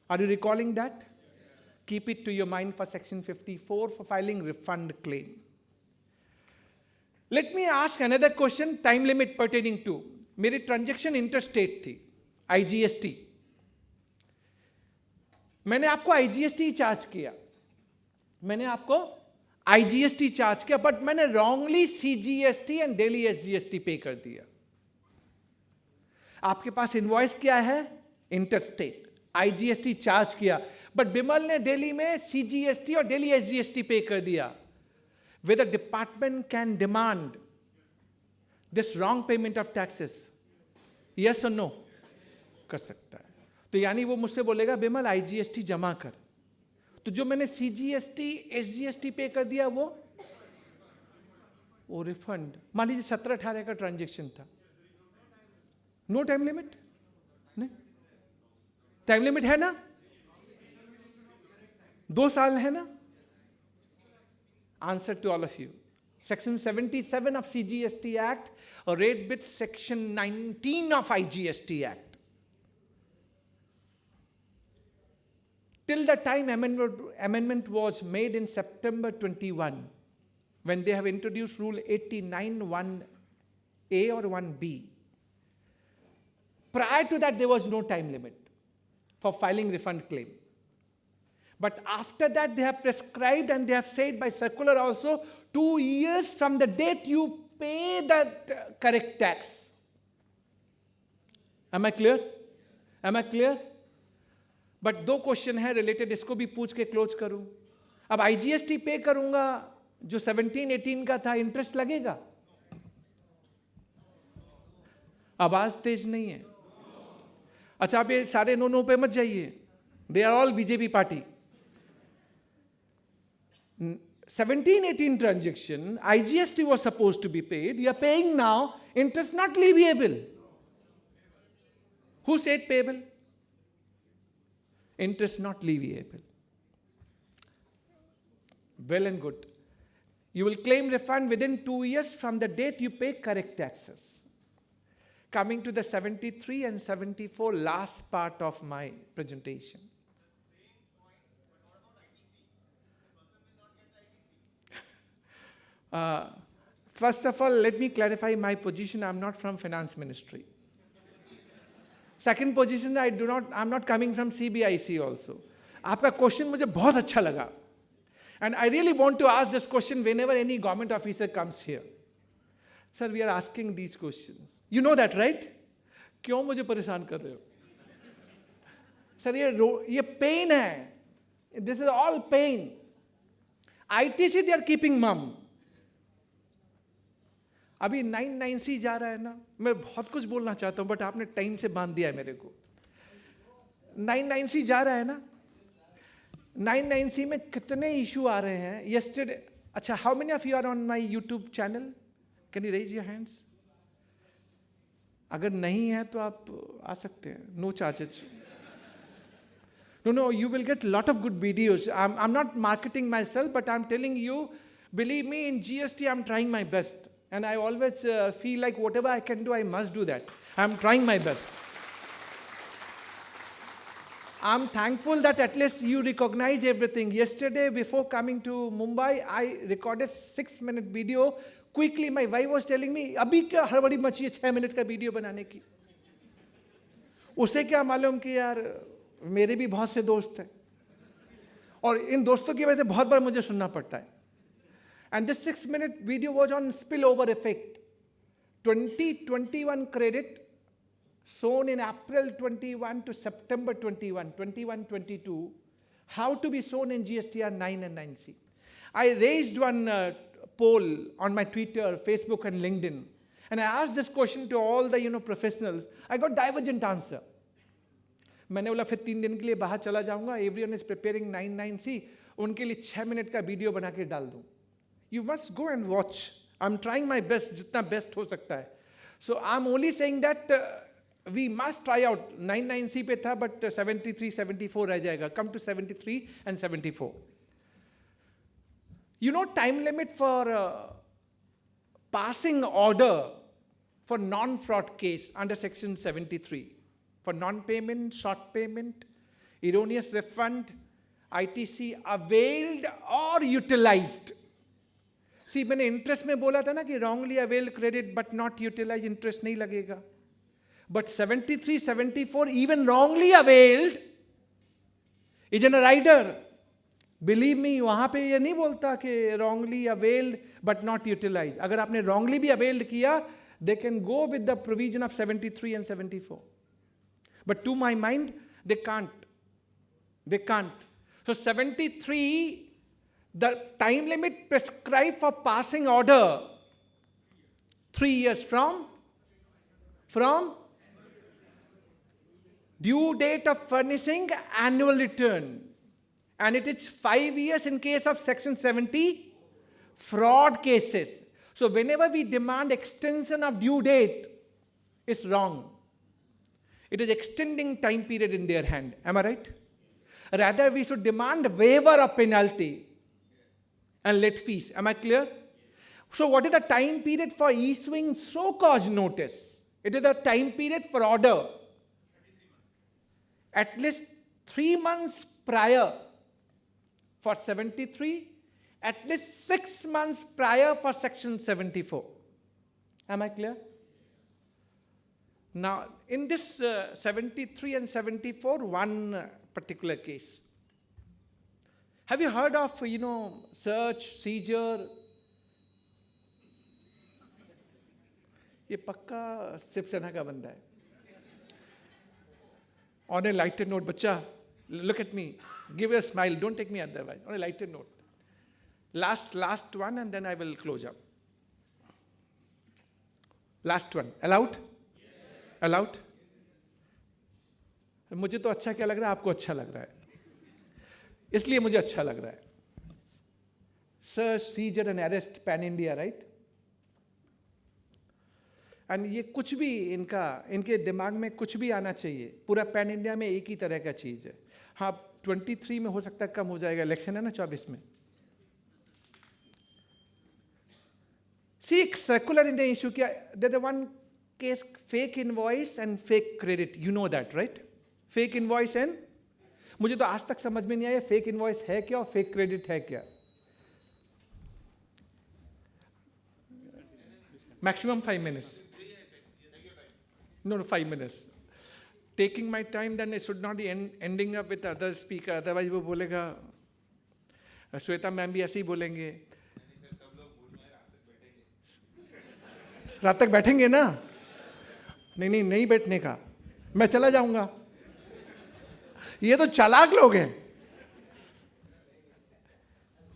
Are you recalling that? Keep it to your mind for section 54 for filing refund claim. Let me ask another question, time limit pertaining to. मेरी transaction interstate थी, IGST. मैंने आपको IGST charge किया, but मैंने wrongly CGST and daily SGST पे कर दिया. आपके पास इनवॉइस क्या है? इंटरस्टेट. IGST चार्ज किया, बट बिमल ने दिल्ली में CGST और डेली SGST पे कर दिया. Whether department can demand this wrong payment of taxes? Yes or no? कर सकता है. तो यानी वो मुझसे बोलेगा बिमल IGST जमा कर, तो जो मैंने CGST SGST पे कर दिया वो रिफंड. मान लीजिए 17-18 का ट्रांजेक्शन था, नो टाइम लिमिट. नहीं, टाइम लिमिट है ना, 2 साल है ना. Answer to all of you, section 77 of CGST act और read with section 19 of IGST act. till the time amendment was made in September 21, when they have introduced Rule 89 1A or 1B. Prior to that, there was no time limit for filing refund claim. But after that, they have prescribed and they have said by circular also, 2 years from the date you pay that correct tax. Am I clear? Am I clear? But 2 question है related, इसको भी पूछ के close करूं. अब IGST पे करूंगा जो 17-18 का था, इंटरेस्ट लगेगा? आवाज तेज नहीं है. अच्छा, आप ये सारे नो पे मत जाइए. They are all BJP party. 17-18 transaction, IGST was supposed to be paid. You are paying now, interest not leviable. Who said payable? Interest not leviable. Well and good. You will claim refund within 2 years from the date you pay correct taxes. Coming to the 73 and 74, last part of my presentation. First of all, let me clarify my position. I'm not from Finance Ministry. Second position, I'm not coming from CBIC also. आपका question मुझे बहुत अच्छा लगा. And I really want to ask this question whenever any government officer comes here. Sir, we are asking these questions. You know that, right? क्यों मुझे परेशान कर रहे हो? Sir, ये pain है. This is all pain. ITC, they are keeping mum. अभी 99C जा रहा है ना, मैं बहुत कुछ बोलना चाहता हूं, बट आपने टाइम से बांध दिया है मेरे को. 99C जा रहा है ना, 99C में कितने इशू आ रहे हैं. yesterday, अच्छा, how many of you are on my YouTube channel? Can you raise your hands? अगर नहीं है तो आप आ सकते हैं. No charges. No, you will get a lot of good videos. I'm not marketing myself, but I'm telling you, believe me, in GST I'm trying my best. And I always feel like whatever I can do, I must do that. I'm trying my best. I'm thankful that at least you recognize everything. Yesterday, before coming to Mumbai, I recorded 6-minute video. Quickly, my wife was telling me, अभी क्या हड़बड़ी मची है 6 minute का video बनाने की. उसे क्या मालूम कि यार मेरे भी बहुत से दोस्त हैं. और इन दोस्तों की वजह से बहुत बार मुझे सुनना पड़ता है. And this 6-minute video was on spillover effect. 2021 credit shown in April 21 to September 21, 21-22, how to be shown in GSTR 9 and 9C. I raised one poll on my Twitter, Facebook and LinkedIn. And I asked this question to all the professionals. I got divergent answer. मैंने बोला फिर 3 दिन के लिए बाहर चला जाऊंगा. Everyone is preparing 9-9C. उनके लिए 6 मिनट का वीडियो बना के डाल दूं. You must go and watch. I'm trying my best, जितना best हो सकता है. So I'm only saying that we must try out. 9-9C पे था, but 73-74 रह जाएगा. Come to 73 and 74. You know time limit for passing order for non-fraud case under section 73. For non-payment, short payment, erroneous refund, ITC availed or utilized. See, मैंने interest में बोला था ना कि wrongly availed credit but not utilized, interest नहीं लगेगा. But 73, 74, even wrongly availed is in a rider. Believe me, वहां पे ये नहीं बोलता कि wrongly availed but not utilized. अगर आपने wrongly भी availed किया, they can go with the provision of 73 and 74. But to my mind, they can't. They can't. So 73, the time limit prescribed for passing order, 3 years from due date of furnishing annual return. And it is 5 years in case of section 70 fraud cases. So whenever we demand extension of due date, it's wrong. It is extending time period in their hand. Am I right? Rather, we should demand waiver of penalty and late fees. Am I clear? So what is the time period for issuing so-called notice? It is the time period for order. At least 3 months prior for 73, at least 6 months prior for section 74. Am I clear? Now, in this 73 and 74, one particular case. Have you heard of, search, seizure? ये पक्का शिवसेना का बंदा है. On a lighter note, बच्चा, look at me, give a smile, don't take me otherwise. On a lighter note. Last one, and then I will close up. Last one. Allowed? Yes. Allowed? मुझे तो अच्छा क्या लग रहा है, आपको अच्छा लग रहा है. इसलिए मुझे अच्छा लग रहा है. Search, seizure and arrest pan India, right? And ये कुछ भी इनके दिमाग में कुछ भी आना चाहिए. पूरा पैन इंडिया में एक ही तरह का चीज है. हाँ, 23 में हो सकता है कम हो जाएगा, इलेक्शन है ना 24 में. See, एक सर्कुलर इंडिया इशू किया. There's one case, fake invoice and fake credit. You know that, right? Fake invoice and मुझे तो आज तक समझ में नहीं आया फेक इनवॉइस है क्या और फेक क्रेडिट है क्या. Maximum 5 minutes. No, 5 minutes. Taking my time, then it should not be ending up with other speaker. Otherwise, वो बोलेगा, श्वेता मैम भी ऐसे ही बोलेंगे. रात तक बैठेंगे ना? नहीं बैठने का. मैं चला जाऊंगा. ये तो चालाक लोग हैं.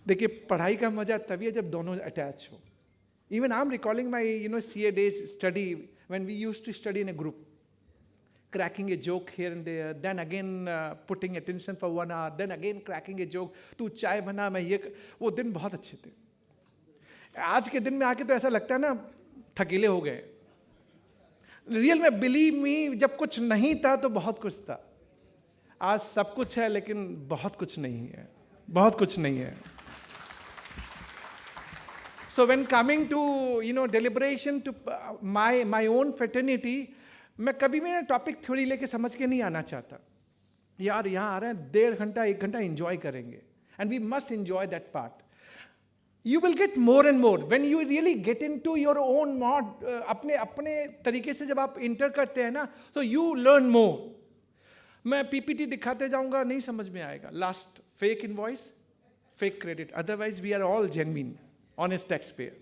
देखिए, पढ़ाई का मजा तभी है जब दोनों अटैच हो. Even I'm recalling my, CA days study when we used to study in a group, cracking a joke here and there, then again putting attention for 1 hour, then again cracking a joke. तू चाय बना, मैं ये. वो दिन बहुत अच्छे थे. आज के दिन में आके तो ऐसा लगता है ना थकीले हो गए. रियल में बिलीव मी, जब कुछ नहीं था तो बहुत कुछ था. आज सब कुछ है लेकिन बहुत कुछ नहीं है. बहुत कुछ नहीं है. So when coming to, deliberation to my own fraternity, मैं कभी भी टॉपिक थ्योरी लेके समझ के नहीं आना चाहता. यार यहाँ आ रहे हैं 1.5 घंटा 1 घंटा एंजॉय करेंगे. And we must enjoy that part. You will get more and more when you really get into your own mod. अपने तरीके से जब आप इंटर करते हैं ना, so you learn more. मैं पीपीटी दिखाते जाऊंगा, नहीं समझ में आएगा. Last, fake invoice, fake credit. Otherwise, we are all genuine, honest taxpayer.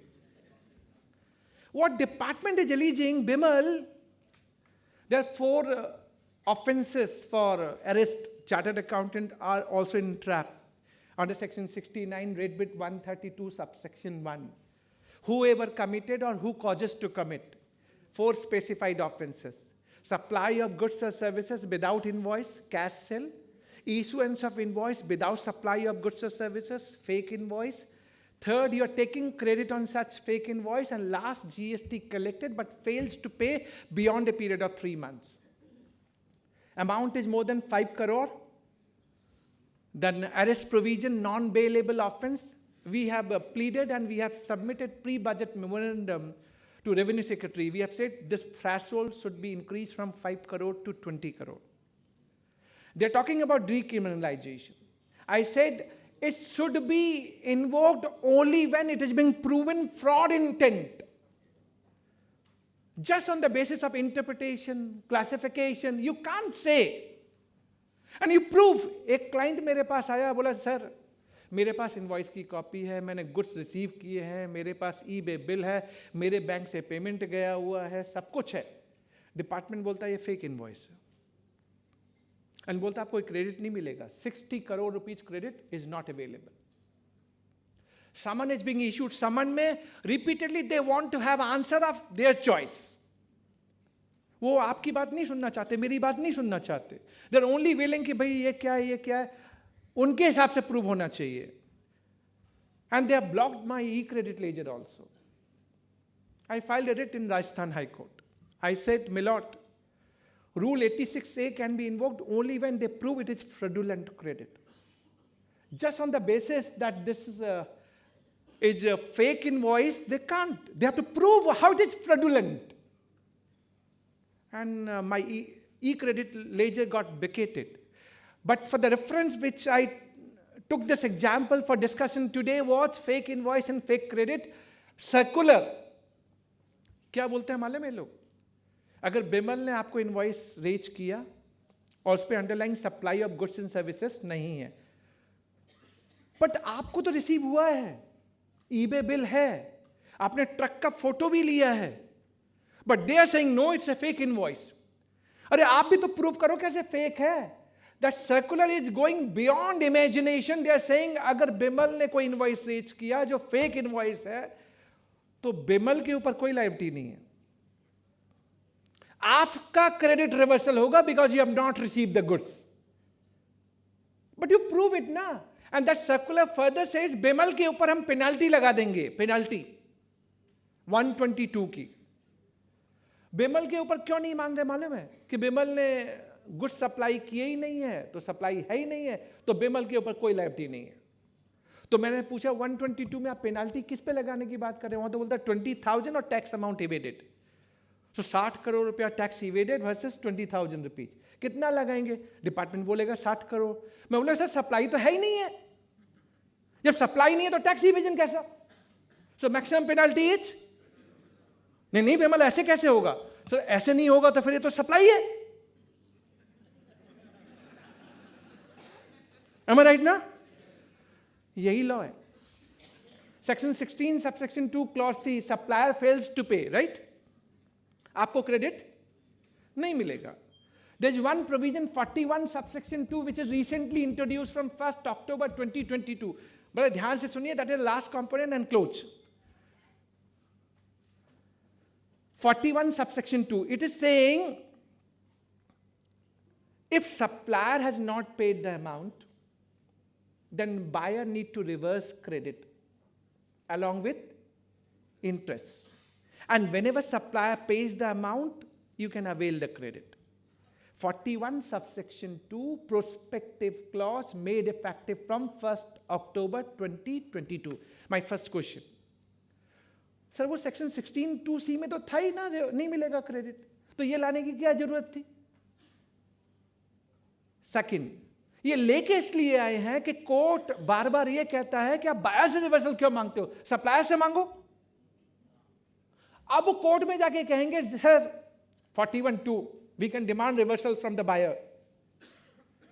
What department is alleging, Bimal, there are 4 offenses for arrest. Chartered accountant are also in trap. Under section 69, red bit 132, subsection 1. Whoever committed or who causes to commit. 4 specified offenses. Supply of goods or services without invoice, cash sale. Issuance of invoice without supply of goods or services, fake invoice. Third, you are taking credit on such fake invoice. And last, GST collected but fails to pay beyond a period of 3 months. Amount is more than 5 crore. Then arrest provision, non-bailable offense. We have pleaded and we have submitted pre-budget memorandum to Revenue Secretary. We have said this threshold should be increased from 5 crore to 20 crore. They're talking about decriminalization. I said it should be invoked only when it is being proven fraud intent. Just on the basis of interpretation, classification, you can't say. And you prove. एक client मेरे पास आया, बोला sir मेरे पास invoice की copy है, मैंने goods receive किए हैं, मेरे पास ईबे बिल है, मेरे बैंक से पेमेंट गया हुआ है, सब कुछ है. डिपार्टमेंट बोलता है ये फेक इनवॉइस है. एंड बोलता आपको क्रेडिट नहीं मिलेगा. 60 crore rupees credit is not available. Summon is being issued. Summon में repeatedly they want to have answer of their choice. वो आपकी बात नहीं सुनना चाहते, मेरी बात नहीं सुनना चाहते. They are only willing कि भाई ये क्या है, ये क्या है, उनके हिसाब से प्रूव होना चाहिए. And they have blocked my e-credit ledger also. I filed a writ in Rajasthan High Court. I said, Milord, Rule 86A can be invoked only when they prove it is fraudulent credit. Just on the basis that this is a fake invoice, they can't. They have to prove how it is fraudulent. And my e-credit ledger got vacated. But for the reference which I took this example for discussion today was fake invoice and fake credit circular. क्या बोलते हैं मालूम है लोग? अगर बिमल ने आपको invoice raise किया और उस पर underlying supply of goods and services नहीं है, बट आपको तो रिसीव हुआ है, ईबे बिल है, आपने ट्रक का फोटो भी लिया है, but they are saying no it's a fake invoice. अरे आप भी तो प्रूव करो कैसे फेक है. That circular is going beyond imagination. They are saying अगर बिमल ने कोई इनवॉइस रेज किया जो फेक इनवॉइस है तो बिमल के ऊपर कोई लायबिलिटी नहीं है. आपका क्रेडिट रिवर्सल होगा because you have not receive the goods, but you prove it ना. And that circular further says Bimal के ऊपर हम पेनल्टी लगा देंगे, पेनल्टी 122 की. बिमल के ऊपर क्यों नहीं मांग रहे मालूम है? कि बिमल ने गुड्स सप्लाई किए ही नहीं है, तो सप्लाई है ही नहीं है, तो बिमल के ऊपर कोई लायबिलिटी नहीं है. तो मैंने पूछा 122 में आप पेनाल्टी किस पे लगाने की बात कर रहे हो? वहां तो बोलता 20,000 और टैक्स अमाउंट इवेडेड. तो 60 करोड़ रुपया टैक्स इवेडेड वर्सेस 20,000 रुपीज, कितना लगाएंगे? डिपार्टमेंट बोलेगा 60 करोड़. मैं बोला सर सप्लाई तो है ही नहीं है. जब सप्लाई नहीं है तो टैक्स इवेजन कैसा? सो मैक्सिमम पेनाल्टी इज नहीं बिमल ऐसे कैसे होगा? सर ऐसे नहीं होगा तो फिर ये तो सप्लाई है. Am I right ना? यही लॉ है. Section 16 subsection 2 clause C, supplier fails to pay, right? आपको क्रेडिट नहीं मिलेगा. There is one provision 41 subsection 2 which is recently introduced from 1 October 2022. बड़े ध्यान से सुनिए, that is last component and close. 41 subsection 2, it is saying if supplier has not paid the amount, then buyer need to reverse credit along with interest. And whenever supplier pays the amount, you can avail the credit. 41 subsection 2 prospective clause made effective from 1st October 2022. My first question. Sir वो section 16(2)(c) में तो था ही ना, नहीं मिलेगा credit, तो ये लाने की क्या जरूरत थी? सेकंड, ये लेके इसलिए आए हैं कि कोर्ट बार बार ये कहता है कि आप बायर से रिवर्सल क्यों मांगते हो, सप्लायर से मांगो. अब वो कोर्ट में जाके कहेंगे sir 41(2) we can demand reversal from the buyer.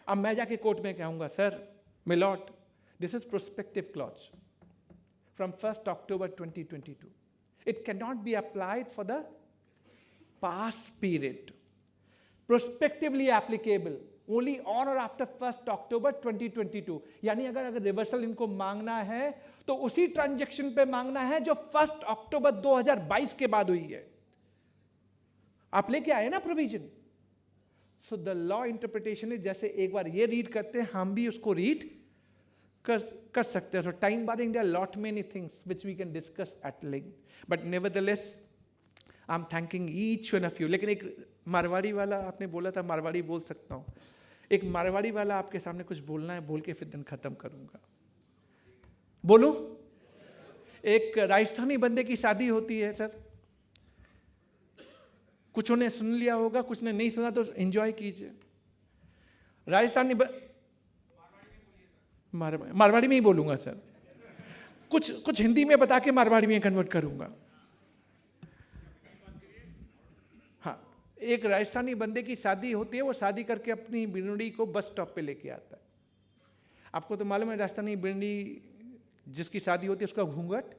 अब मैं जाके कोर्ट में कहूंगा sir milord this is prospective clause from 1st October 2022. It cannot be applied for the past period. Prospectively applicable only on or after 1st October 2022. यानी अगर reversal इनको मांगना है तो उसी ट्रांजैक्शन पे मांगना है जो 1st October 2022 के बाद हुई है. आप लेके आए ना provision. So the law interpretation is, जैसे एक बार ये रीड करते हैं हम भी उसको रीड कर सकते हैं. So time barring, there are lot many things which we can discuss at length. But nevertheless, I'm thanking each one of you. लेकिन एक मारवाड़ी वाला आपने बोला था, मारवाड़ी बोल सकता हूँ. एक मारवाड़ी वाला आपके सामने कुछ बोलना है, बोल के फिर दिन खत्म करूंगा. बोलूं? एक राजस्थानी बंदे की शादी होती है सर. कुछ ने सुन लिया होगा, कुछ ने नहीं सुना, तो एंजॉय कीजिए. राजस्थानी मारवाड़ी में ही बोलूंगा सर. कुछ हिंदी में बता के मारवाड़ी में कन्वर्ट करूंगा. हाँ, एक राजस्थानी बंदे की शादी होती है, वो शादी करके अपनी बिरंडी को बस स्टॉप पे लेके आता है. आपको तो मालूम है राजस्थानी बिरंडी जिसकी शादी होती है उसका घूंघट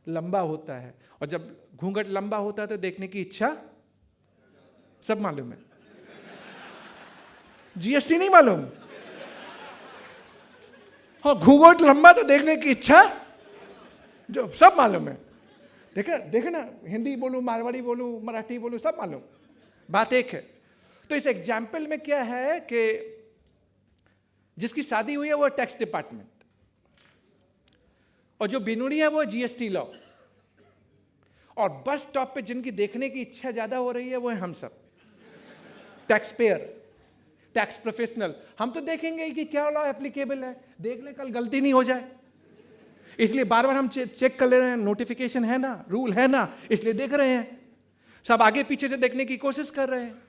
लंबा होता है, और जब घूंघट लंबा होता है तो देखने की इच्छा सब मालूम है. जीएसटी नहीं मालूम? हाँ, घूंघट लंबा तो देखने की इच्छा जो सब मालूम है. देखे ना, हिंदी बोलूं, मारवाड़ी बोलूं, मराठी बोलूं, सब मालूम, बात एक है. तो इस एग्जाम्पल में क्या है कि जिसकी शादी हुई है वो टैक्स डिपार्टमेंट, और जो बिनुड़ी है वो जीएसटी लॉ, और बस स्टॉप पे जिनकी देखने की इच्छा ज्यादा हो रही है वो है हम सब, टैक्स पेयर, टैक्स प्रोफेशनल. हम तो देखेंगे कि क्या लॉ एप्लीकेबल है, देख ले कल गलती नहीं हो जाए, इसलिए बार बार हम चेक कर ले रहे हैं. नोटिफिकेशन है ना, रूल है ना, इसलिए देख रहे हैं. सब आगे पीछे से देखने की कोशिश कर रहे हैं.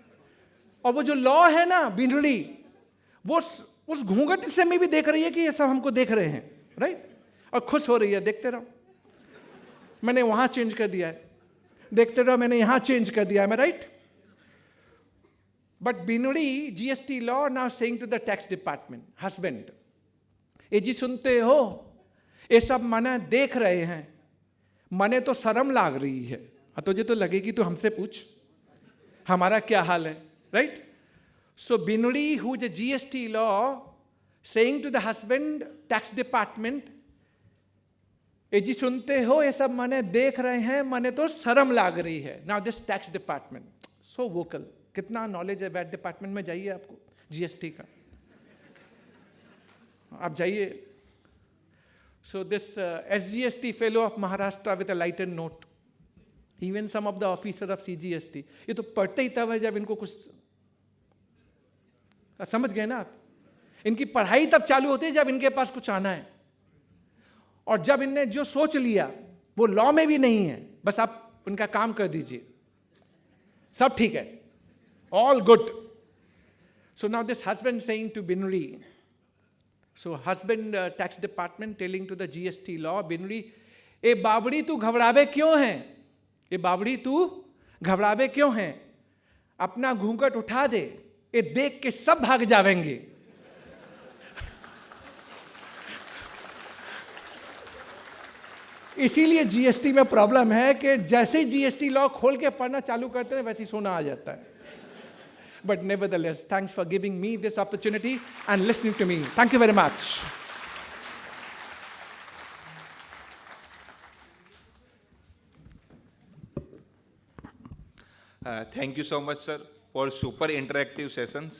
और वो जो लॉ है ना बिनड़ी, वो उस घूंघट से में भी देख रही है कि ये सब हमको देख रहे हैं, राइट, और खुश हो रही है, देखते रहो मैंने वहां चेंज कर दिया है, देखते रहो मैंने यहां चेंज कर दिया है, मैं राइट. बट बिनोड़ी GST law now saying to the tax department, husband, ये जी सुनते हो, ये सब मने देख रहे हैं, मने तो शर्म लाग रही है. तुझे तो लगेगी, तो हमसे पूछ हमारा क्या हाल है, right. So Binuri, who is a GST law, saying to the husband, tax department, ये जी सुनते हो, ये सब मने देख रहे हैं, मने तो शर्म लाग रही है. Now this tax department, so vocal, कितना नॉलेज है वैट डिपार्टमेंट में, जाइए आपको जीएसटी का, आप जाइए. So this SGST fellow of Maharashtra with a lighter note, even some of the officer of CGST, ये तो पढ़ते ही तब है जब इनको कुछ समझ गए ना आप. इनकी पढ़ाई तब चालू होती है जब इनके पास कुछ आना है, और जब इनने जो सोच लिया वो लॉ में भी नहीं है, बस आप उनका काम कर दीजिए, सब ठीक है, all good. So now this husband saying to बिनुरी, so husband tax department telling to the GST law, बिनुरी, ए बाबड़ी तू घबरावे क्यों है, ए बाबड़ी तू घबरावे क्यों है, अपना घूंघट उठा दे, ये देख के सब भाग जावेंगे. इसीलिए जीएसटी में प्रॉब्लम है कि जैसे ही जीएसटी लॉ खोल के पढ़ना चालू करते हैं वैसे ही सोना आ जाता है. But nevertheless, thanks for giving me this opportunity and listening to me. Thank you very much. Thank you so much, sir, for super interactive sessions.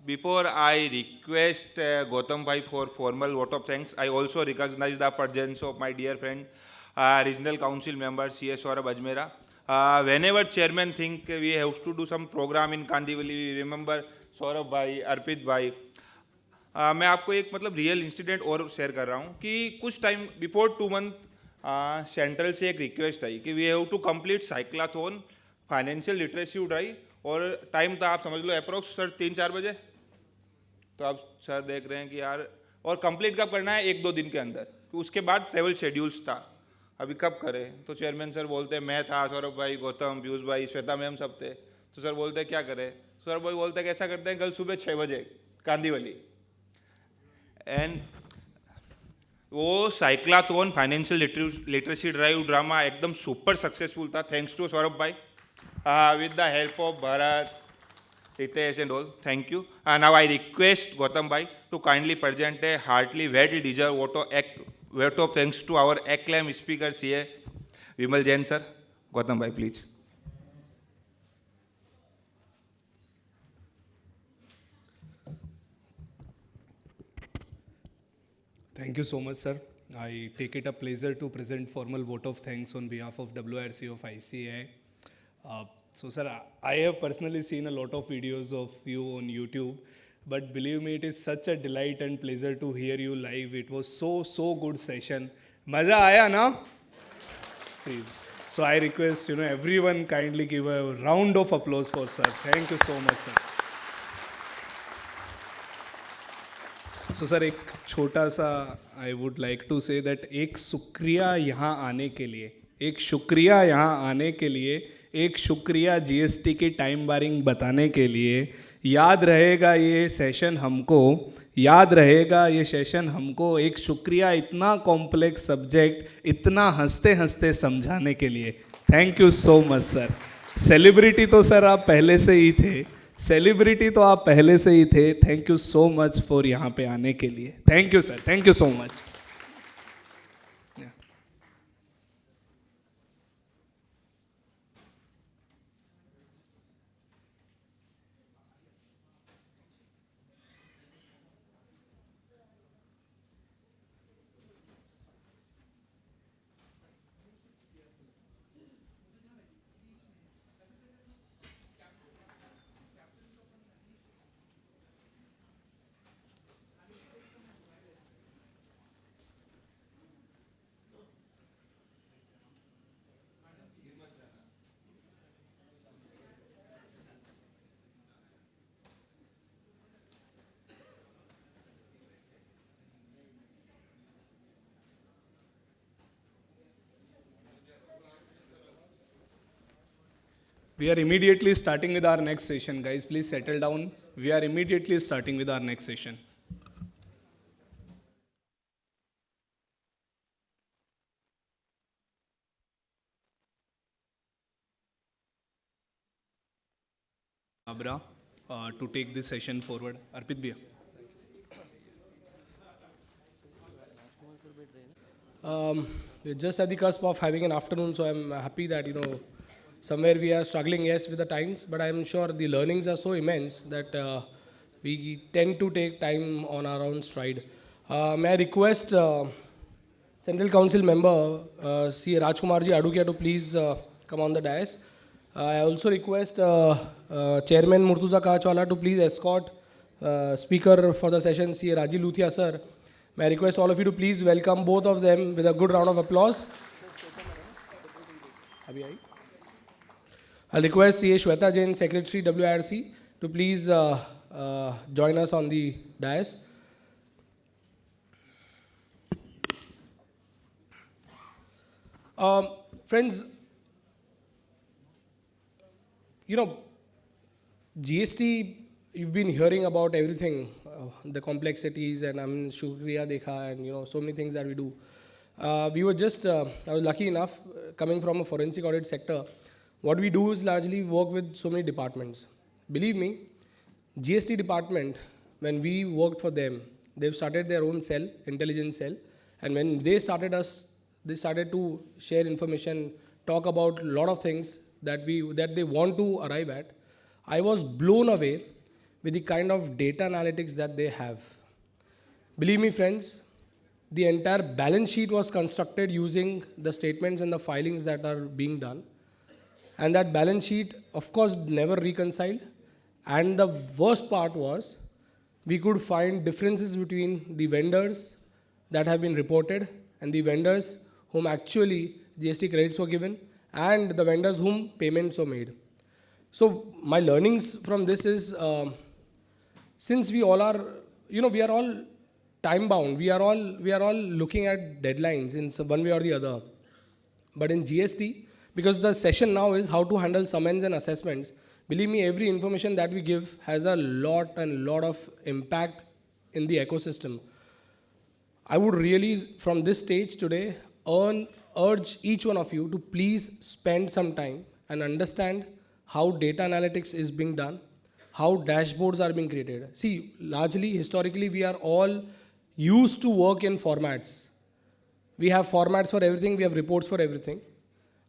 Before I request Gautam Bhai for formal vote of thanks, I also recognize the presence of my dear friend, Regional Council Member C.A. Saurabh Ajmera. Whenever chairman think we have to do some program in Kandivali, we remember Saurabh Bhai, Arpit Bhai. मैं आपको एक मतलब real incident और share कर रहा हूँ कि कुछ टाइम बिफोर 2 मंथ सेंट्रल से एक रिक्वेस्ट आई कि we have to complete cyclothon financial literacy drive, और टाइम था आप समझ लो अप्रोक्स सर 3-4 बजे. तो आप सर देख रहे हैं कि यार, और कंप्लीट कब करना है, 1-2 दिन के अंदर, तो उसके बाद ट्रेवल शेड्यूल्स था, अभी कब करें. तो चेयरमैन सर बोलते हैं, मैं था, सौरभ भाई, गौतम, पीयूष भाई, श्वेता मैम सब थे. तो सर बोलते हैं क्या करें, सौरभ भाई बोलते हैं कैसा करते हैं, कल सुबह 6 बजे कांदीवली. एंड वो साइक्लाथॉन फाइनेंशियल लिटरेसी ड्राइव ड्रामा एकदम सुपर सक्सेसफुल था, थैंक्स टू सौरभ भाई, with the help of Bharat, Ritesh and all. Thank you. And now I request Gautam Bhai to kindly present a heartily well-deserved vote of thanks to our acclaimed speaker CA Bimal Jain sir. Gautam Bhai, please. Thank you so much, sir. I take it a pleasure to present formal vote of thanks on behalf of WRC of ICAI. So, sir, I have personally seen a lot of videos of you on YouTube, but believe me, it is such a delight and pleasure to hear you live. It was so good session. Maza aaya na? See. So I request, everyone kindly give a round of applause for sir. Thank you so much, sir. So sir, एक छोटा सा I would like to say that एक शुक्रिया यहाँ आने के लिए, एक शुक्रिया यहाँ आने के लिए, एक शुक्रिया जीएसटी की टाइम बारिंग बताने के लिए. याद रहेगा ये सेशन हमको, याद रहेगा ये सेशन हमको. एक शुक्रिया इतना कॉम्प्लेक्स सब्जेक्ट इतना हंसते हंसते समझाने के लिए. Thank you so much sir. Celebrity तो सर आप पहले से ही थे, सेलिब्रिटी तो आप पहले से ही थे. Thank you so much for यहाँ पे आने के लिए. Thank you sir, thank you so much. We are immediately starting with our next session, guys. Please settle down. We are immediately starting with our next session. Abra, to take this session forward. Arpit Bhaiya. We're just at the cusp of having an afternoon, so I'm happy that, somewhere we are struggling, yes, with the times, but I'm sure the learnings are so immense that we tend to take time on our own stride. May I request Central Council member CA Rajkumar ji Adukia to please come on the dais. I also request Chairman Murtuza Kachwala to please escort speaker for the session, CA Rajiv Luthia sir. May I request all of you to please welcome both of them with a good round of applause. I'll request CA Shweta Jain, Secretary WIRC, to please join us on the dais. Friends, GST, you've been hearing about everything, the complexities, and Shukriya Dekha, and so many things that we do. We were just, I was lucky enough, coming from a forensic audit sector, what we do is largely work with so many departments. Believe me, GST department, when we worked for them, they've started their own cell, intelligence cell, and when they started to share information, talk about a lot of things that they want to arrive at. I was blown away with the kind of data analytics that they have. Believe me, friends, the entire balance sheet was constructed using the statements and the filings that are being done. And that balance sheet, of course, never reconciled. And the worst part was, we could find differences between the vendors that have been reported and the vendors whom actually GST credits were given and the vendors whom payments were made. So my learnings from this is, since we all are, we are all time bound, we are all looking at deadlines in one way or the other. But in GST, because the session now is how to handle summons and assessments, believe me, every information that we give has a lot of impact in the ecosystem. I would really, from this stage today, urge each one of you to please spend some time and understand how data analytics is being done, how dashboards are being created. See, largely, historically, we are all used to work in formats. We have formats for everything, we have reports for everything.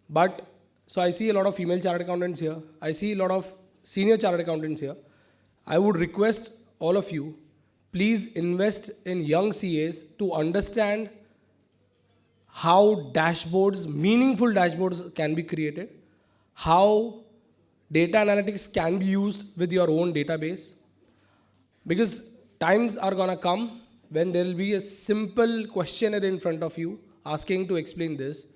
But, so I see a lot of female chartered accountants here. I see a lot of senior chartered accountants here. I would request all of you, please invest in young CAs to understand how dashboards, meaningful dashboards can be created, how data analytics can be used with your own database. Because times are gonna come when there will be a simple questionnaire in front of you asking to explain this.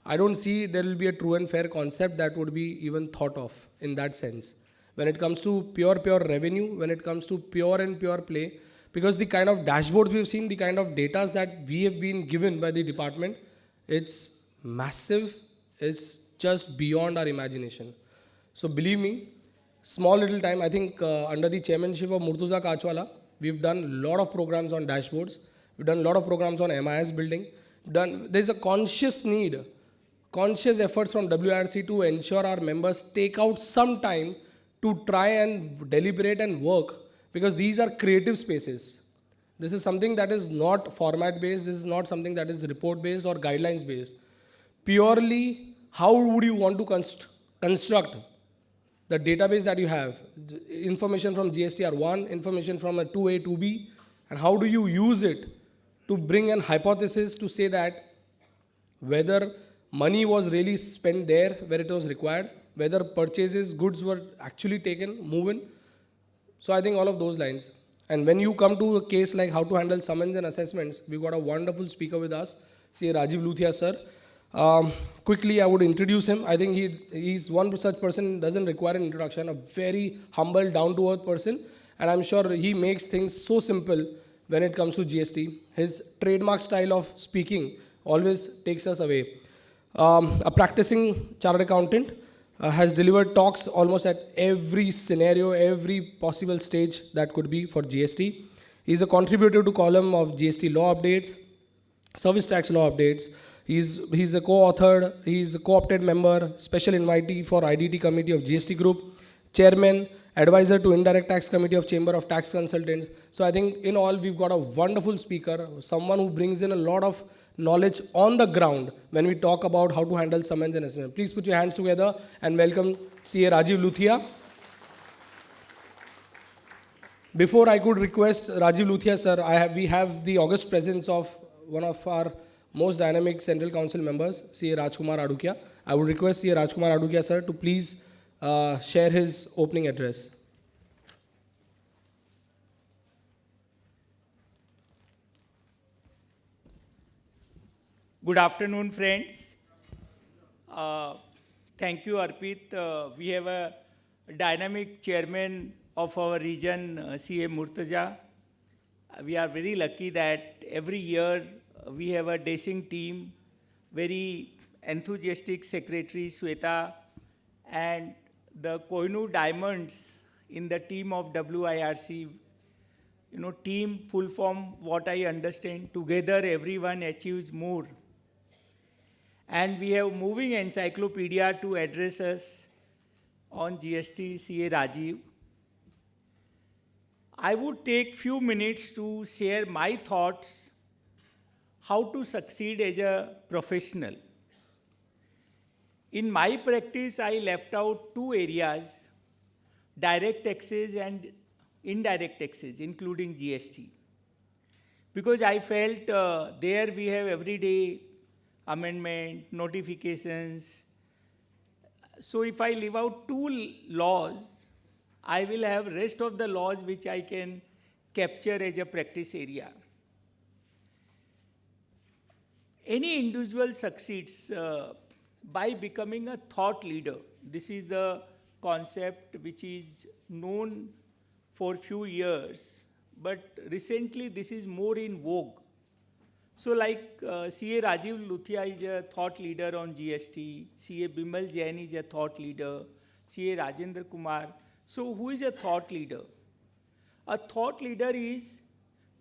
I don't see there will be a true and fair concept that would be even thought of in that sense. When it comes to pure revenue, when it comes to pure play, because the kind of dashboards we've seen, the kind of data that we have been given by the department, it's massive, it's just beyond our imagination. So believe me, small little time, I think under the chairmanship of Murtuza Kachwala, we've done a lot of programs on dashboards, we've done a lot of programs on MIS building, there's a conscious efforts from WIRC to ensure our members take out some time to try and deliberate and work, because these are creative spaces. This is something that is not format based, this is not something that is report based or guidelines based. Purely, how would you want to construct the database that you have? Information from GSTR 1, information from a 2A, 2B, and how do you use it to bring an hypothesis to say that whether money was really spent there where it was required, whether purchases, goods were actually taken, moving. So I think all of those lines. And when you come to a case like how to handle summons and assessments, we've got a wonderful speaker with us, CA Rajiv Luthia sir. Quickly, I would introduce him. I think he's one such person, doesn't require an introduction, a very humble, down-to-earth person. And I'm sure he makes things so simple when it comes to GST. His trademark style of speaking always takes us away. A practicing chartered accountant, has delivered talks almost at every scenario, every possible stage that could be for GST. He's a contributor to column of GST law updates, service tax law updates. He's a co-authored, he's a co-opted member, special invitee for IDT committee of GST group, chairman, advisor to indirect tax committee of Chamber of Tax Consultants. So I think in all we've got a wonderful speaker, someone who brings in a lot of knowledge on the ground when we talk about how to handle summons and assessment. Please put your hands together and welcome CA Rajiv Luthia. Before I could request Rajiv Luthia sir, we have the august presence of one of our most dynamic Central Council members, CA Rajkumar Adukia. I would request CA Rajkumar Adukia sir to please share his opening address. Good afternoon, friends. Thank you, Arpit. We have a dynamic chairman of our region, CA Murtaza. We are very lucky that every year we have a dashing team, very enthusiastic secretary, Sweta, and the Kohinoor Diamonds in the team of WIRC. You know, team, full form, what I understand, together everyone achieves more. And we have moving encyclopedia to address us on GST CA Rajiv. I would take few minutes to share my thoughts how to succeed as a professional. In my practice, I left out two areas, direct taxes and indirect taxes, including GST. Because I felt there we have everyday amendment, notifications. So if I leave out two laws, I will have rest of the laws which I can capture as a practice area. Any individual succeeds by becoming a thought leader. This is the concept which is known for few years, but recently this is more in vogue. So like CA Rajiv Luthia is a thought leader on GST, CA Bimal Jain is a thought leader, CA Rajendra Kumar. So who is a thought leader? A thought leader is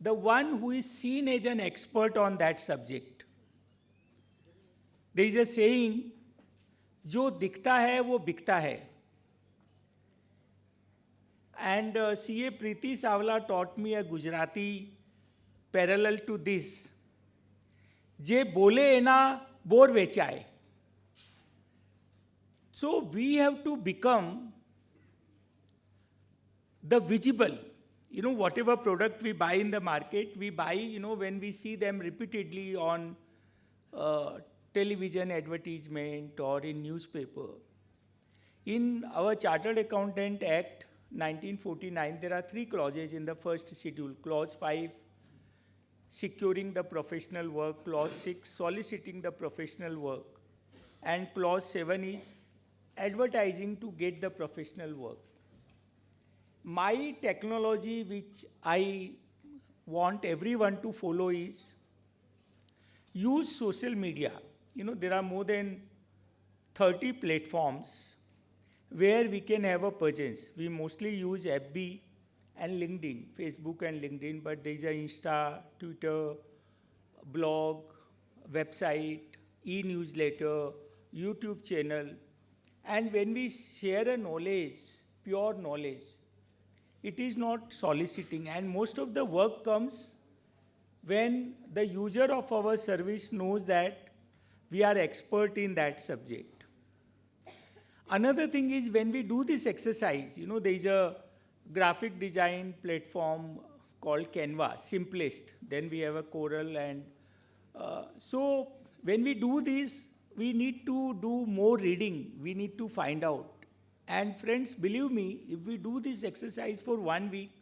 the one who is seen as an expert on that subject. There is a saying, जो दिखता है वो बिकता है. And CA Preeti Savla taught me a Gujarati parallel to this. जे बोले एना bore वेचाए. So we have to become the visible. You know, whatever product we buy in the market, we buy, you know, when we see them repeatedly on television advertisement or in newspaper. In our Chartered Accountant Act 1949, there are 3 clauses in the first schedule. Clause 5, securing the professional work. Clause 6, soliciting the professional work. And clause 7 is advertising to get the professional work. My technology which I want everyone to follow is use social media. You know, there are more than 30 platforms where we can have a presence. We mostly use FB and LinkedIn, Facebook and LinkedIn, but there is a Insta, Twitter, blog, website, e-newsletter, YouTube channel. And when we share a knowledge, pure knowledge, it is not soliciting. And most of the work comes when the user of our service knows that we are expert in that subject. Another thing is when we do this exercise, you know, there is a graphic design platform called Canva, simplest. Then we have a Coral and so when we do this, we need to do more reading. We need to find out. And friends, believe me, if we do this exercise for 1 week,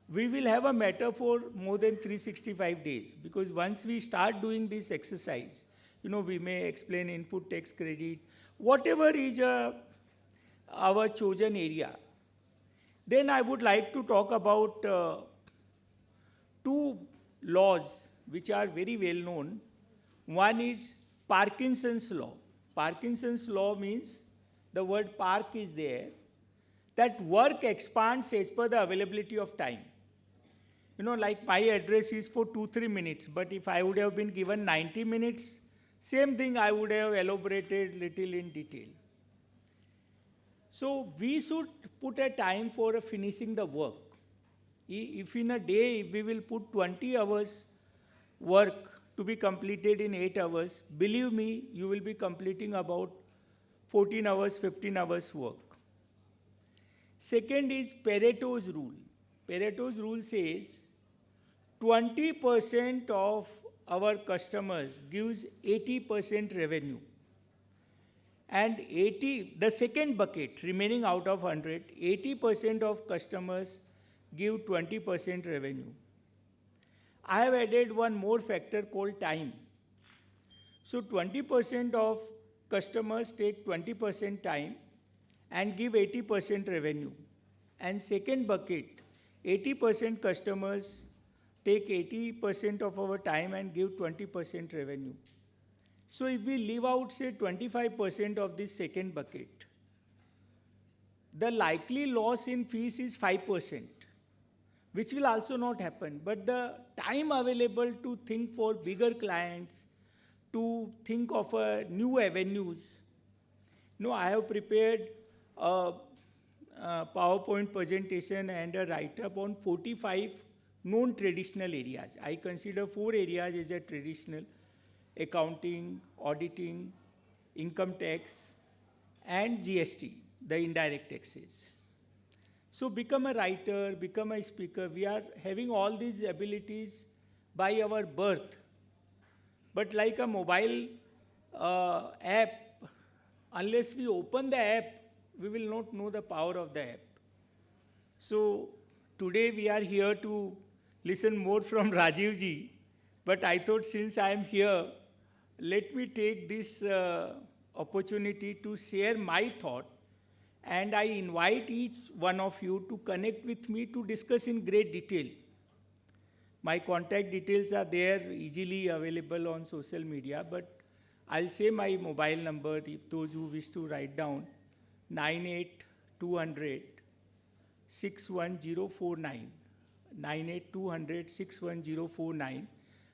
we will have a matter for more than 365 days. Because once we start doing this exercise, you know, we may explain input tax credit, whatever is our chosen area. Then I would like to talk about 2 laws which are very well known. One is Parkinson's law. Parkinson's law means the word park is there, that work expands as per the availability of time. You know, like my address is for 2-3 minutes, but if I would have been given 90 minutes, same thing I would have elaborated little in detail. So we should put a time for finishing the work. If in a day we will put 20 hours work to be completed in 8 hours, believe me, you will be completing about 14 hours, 15 hours work. Second is Pareto's rule. Pareto's rule says 20% of our customers gives 80% revenue. And the second bucket, remaining out of 100, 80% of customers give 20% revenue. I have added one more factor called time. So 20% of customers take 20% time and give 80% revenue. And second bucket, 80% customers take 80% of our time and give 20% revenue. So if we leave out, say, 25% of this second bucket, the likely loss in fees is 5%, which will also not happen. But the time available to think for bigger clients, to think of new avenues. You know, I have prepared a PowerPoint presentation and a write-up on 45 non-traditional areas. I consider 4 areas as a traditional: accounting, auditing, income tax, and GST, the indirect taxes. So become a writer, become a speaker. We are having all these abilities by our birth. But like a mobile app, unless we open the app, we will not know the power of the app. So today we are here to listen more from Rajiv ji. But I thought, since I am here, let me take this opportunity to share my thought, and I invite each one of you to connect with me to discuss in great detail. My contact details are there, easily available on social media, but I'll say my mobile number if those who wish to write down: 98200 61049. 98200 61049.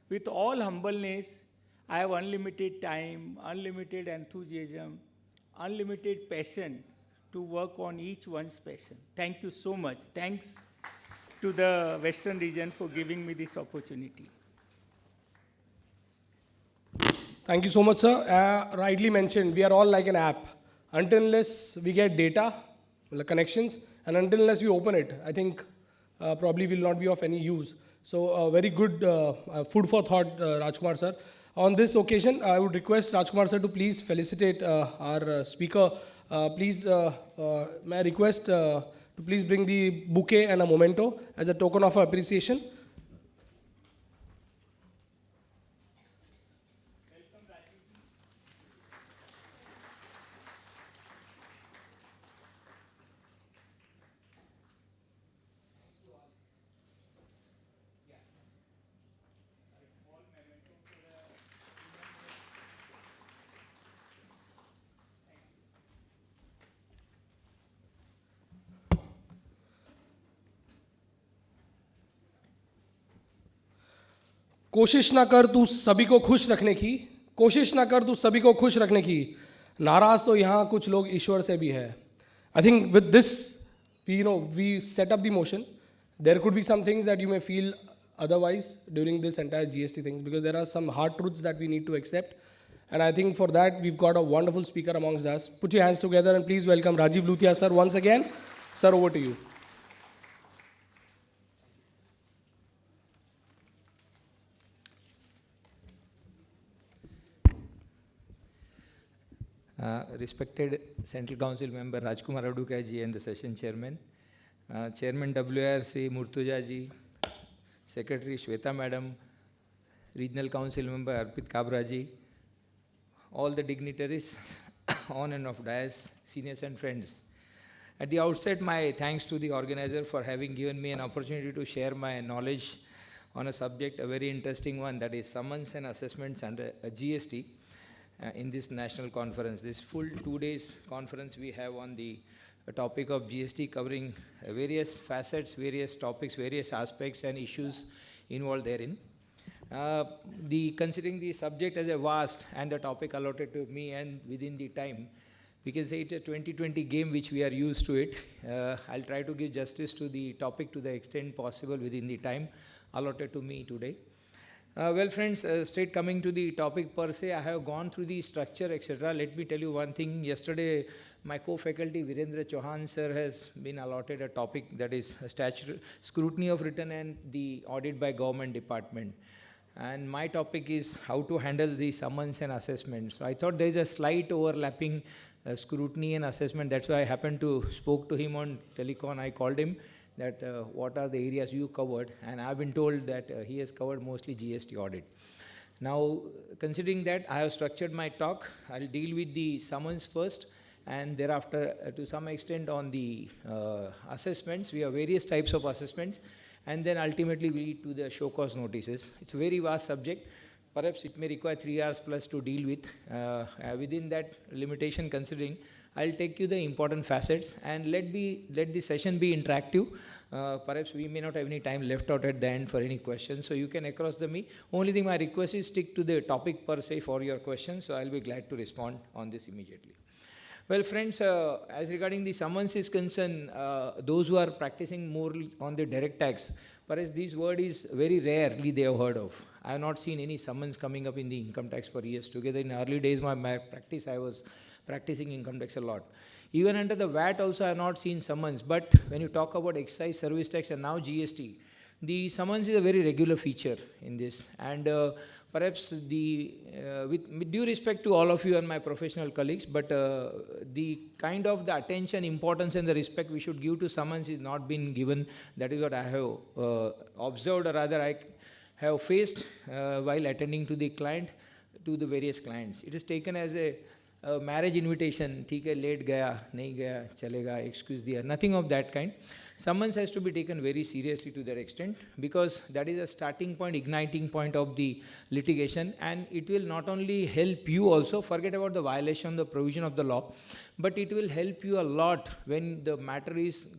With all humbleness, I have unlimited time, unlimited enthusiasm, unlimited passion to work on each one's passion. Thank you so much. Thanks to the Western region for giving me this opportunity. Thank you so much, sir. Rightly mentioned, we are all like an app. Until unless we get data, like connections, and until unless we open it, I think probably will not be of any use. So very good food for thought, Rajkumar sir. On this occasion, I would request Rajkumar sir to please felicitate our speaker. Please, may I request to please bring the bouquet and a memento as a token of appreciation. कोशिश ना कर तू सभी को खुश रखने की, कोशिश ना कर तू सभी को खुश रखने की, नाराज तो यहाँ कुछ लोग ईश्वर से भी है. I think with this, we set up the motion. There could be some things that you may feel otherwise during this entire GST things, because there are some hard truths that we need to accept. And I think for that, we've got a wonderful speaker amongst us. Put your hands together and please welcome Rajiv Luthia sir once again. Sir, over to you. Respected Central Council Member Rajkumar Adukai ji and the Session Chairman, Chairman WRC Murtuja ji, Secretary Shweta Madam, Regional Council Member Arpit Kabra ji, all the dignitaries on and off dais, seniors and friends. At the outset, my thanks to the organizer for having given me an opportunity to share my knowledge on a subject, a very interesting one, that is summons and assessments under GST. in this national conference. This full 2 days conference we have on the topic of GST, covering various facets, various topics, various aspects and issues involved therein. Considering the subject as a vast and the topic allotted to me and within the time, we can say it's a 2020 game which we are used to it. I'll try to give justice to the topic to the extent possible within the time allotted to me today. Well, friends, straight coming to the topic per se, I have gone through the structure, etc. Let me tell you one thing. Yesterday, my co-faculty Virendra Chauhan sir has been allotted a topic that is scrutiny of written and the audit by government department. And my topic is how to handle the summons and assessment. So I thought there is a slight overlapping scrutiny and assessment. That's why I happened to spoke to him on telecon. I called him that what are the areas you covered, and I've been told that he has covered mostly GST audit. Now, considering that, I have structured my talk. I'll deal with the summons first, and thereafter, to some extent, on the assessments. We have various types of assessments, and then ultimately we lead to the show cause notices. It's a very vast subject. Perhaps it may require 3 hours plus to deal with. Within that limitation considering, I'll take you the important facets and let the session be interactive. Perhaps we may not have any time left out at the end for any questions, so you can across the me. Only thing my request is stick to the topic per se for your questions, so I'll be glad to respond on this immediately. Well, friends, as regarding the summons is concerned, those who are practicing more on the direct tax, whereas this word is very rarely they have heard of. I have not seen any summons coming up in the income tax for years together. In early days, my practice, I was practicing income tax a lot. Even under the VAT also, I have not seen summons. But when you talk about excise, service tax, and now GST, the summons is a very regular feature in this. And perhaps with due respect to all of you and my professional colleagues, but the kind of the attention, importance, and the respect we should give to summons is not been given. That is what I have observed, or rather I have faced while attending to the client, to the various clients. It is taken as a marriage invitation. ठीक है, late गया, नहीं गया, चलेगा, excuse दिया. Nothing of that kind. Summons has to be taken very seriously to that extent, because that is a starting point, igniting point of the litigation, and it will not only help you also, forget about the violation, the provision of the law, but it will help you a lot when the matter is,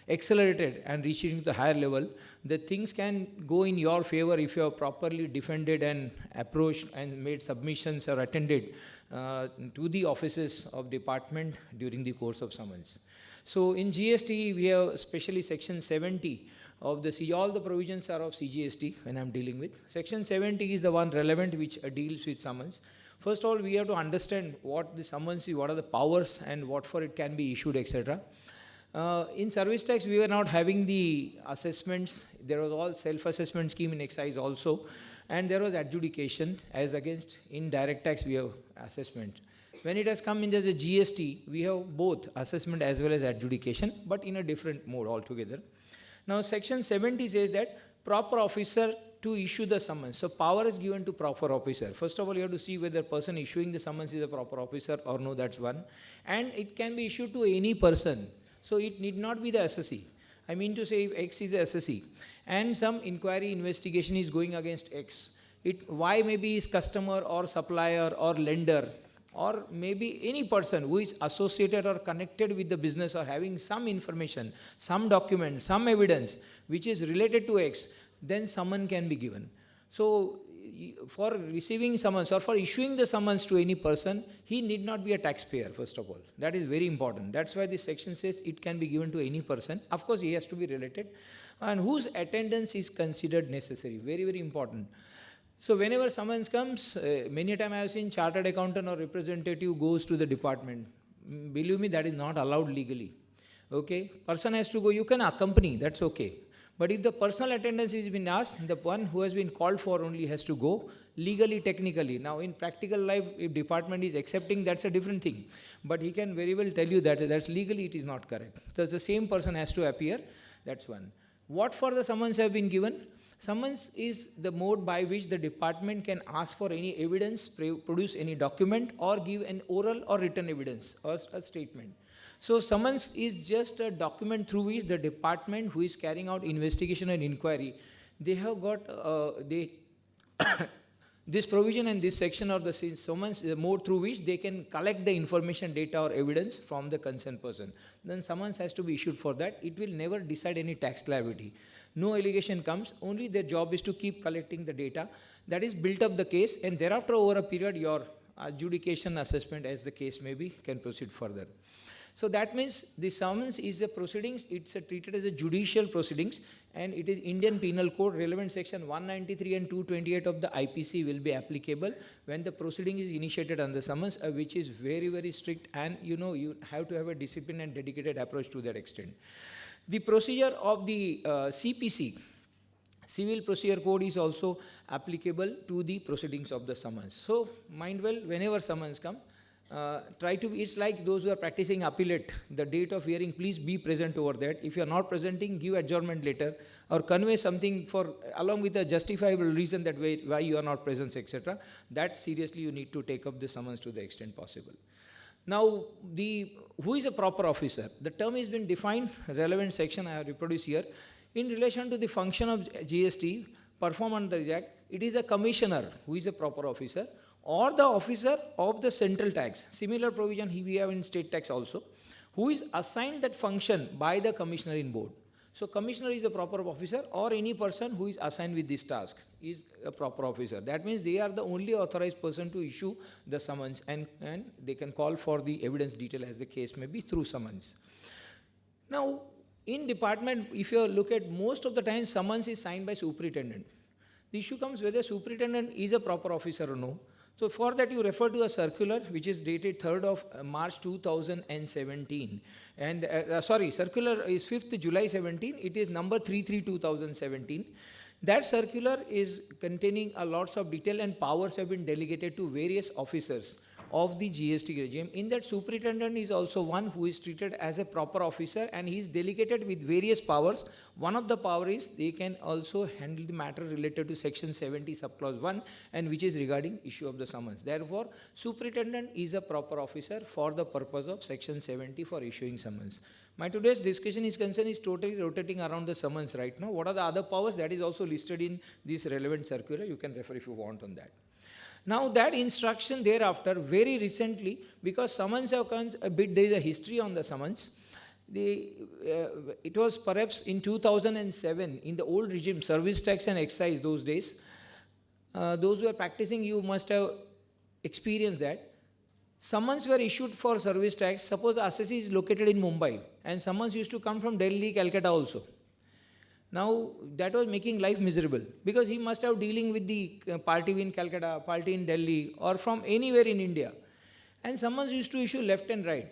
accelerated and reaching to the higher level. The things can go in your favor if you have properly defended and approached and made submissions or attended to the offices of department during the course of summons. So in GST, we have especially section 70 of the CGST. All the provisions are of CGST when I'm dealing with. Section 70 is the one relevant which deals with summons. First of all, we have to understand what the summons is, what are the powers and what for it can be issued, etc. In service tax, we were not having the assessments. There was all self-assessment scheme in excise also. And there was adjudication, as against in direct tax, we have assessment. When it has come in as a GST, we have both assessment as well as adjudication, but in a different mode altogether. Now, section 70 says that proper officer to issue the summons. So, power is given to proper officer. First of all, you have to see whether person issuing the summons is a proper officer or no, that's one. And it can be issued to any person. So, it need not be the SSE. I mean to say, if X is a SSE and some inquiry investigation is going against X, why maybe is customer or supplier or lender or maybe any person who is associated or connected with the business or having some information, some document, some evidence which is related to X, then summon can be given. So, for receiving summons or for issuing the summons to any person, he need not be a taxpayer, first of all. That is very important. That's why this section says it can be given to any person. Of course, he has to be related, and whose attendance is considered necessary. Very, very important. So whenever summons comes, many a time I have seen chartered accountant or representative goes to the department. Believe me, that is not allowed legally. Okay? Person has to go. You can accompany. That's okay. But if the personal attendance has been asked, the one who has been called for only has to go, legally, technically. Now, in practical life, if department is accepting, that's a different thing. But he can very well tell you that that's legally it is not correct. So the same person has to appear. That's one. What for the summons have been given? Summons is the mode by which the department can ask for any evidence, produce any document, or give an oral or written evidence or a statement. So summons is just a document through which the department who is carrying out investigation and inquiry, they have got, This provision and this section of the summons is a mode through which they can collect the information, data or evidence from the concerned person. Then summons has to be issued for that. It will never decide any tax liability. No allegation comes, only their job is to keep collecting the data. That is built up the case, and thereafter over a period your adjudication assessment, as the case may be, can proceed further. So that means the summons is a proceedings, it's treated as a judicial proceedings, and it is Indian Penal Code relevant section 193 and 228 of the IPC will be applicable when the proceeding is initiated on the summons, which is very, very strict, and you have to have a disciplined and dedicated approach to that extent. The procedure of the CPC, Civil Procedure Code, is also applicable to the proceedings of the summons. So mind well, whenever summons come, try to be, it's like those who are practicing appellate, the date of hearing, please be present over that. If you are not presenting, give adjournment letter or convey something for along with a justifiable reason that why you are not present, etc. That seriously you need to take up the summons to the extent possible. Now, who is a proper officer? The term has been defined, relevant section I have reproduced here. In relation to the function of GST performed under the Act, it is a commissioner who is a proper officer, or the officer of the central tax. Similar provision we have in state tax also, who is assigned that function by the commissioner in board. So commissioner is a proper officer, or any person who is assigned with this task is a proper officer. That means they are the only authorized person to issue the summons, and they can call for the evidence detail as the case may be through summons. Now, in department, if you look at most of the time, summons is signed by superintendent. The issue comes whether superintendent is a proper officer or no. So for that you refer to a circular which is dated 3rd of March 2017. And circular is 5th July 17. It is number 33/2017. That circular is containing a lots of detail, and powers have been delegated to various officers of the GST regime. In that, superintendent is also one who is treated as a proper officer, and he is delegated with various powers. One of the power is they can also handle the matter related to section 70 subclause 1, and which is regarding issue of the summons. Therefore, superintendent is a proper officer for the purpose of section 70 for issuing summons. My today's discussion is concerned is totally rotating around the summons right now. What are the other powers? That is also listed in this relevant circular. You can refer if you want on that. Now that instruction thereafter, very recently, because summons have come a bit, there is a history on the summons. It was perhaps in 2007, in the old regime, service tax and excise those days. Those who are practicing, you must have experienced that. Summons were issued for service tax. Suppose the assessee is located in Mumbai, and summons used to come from Delhi, Calcutta also. Now, that was making life miserable, because he must have dealing with the party in Calcutta, party in Delhi, or from anywhere in India. And summons used to issue left and right.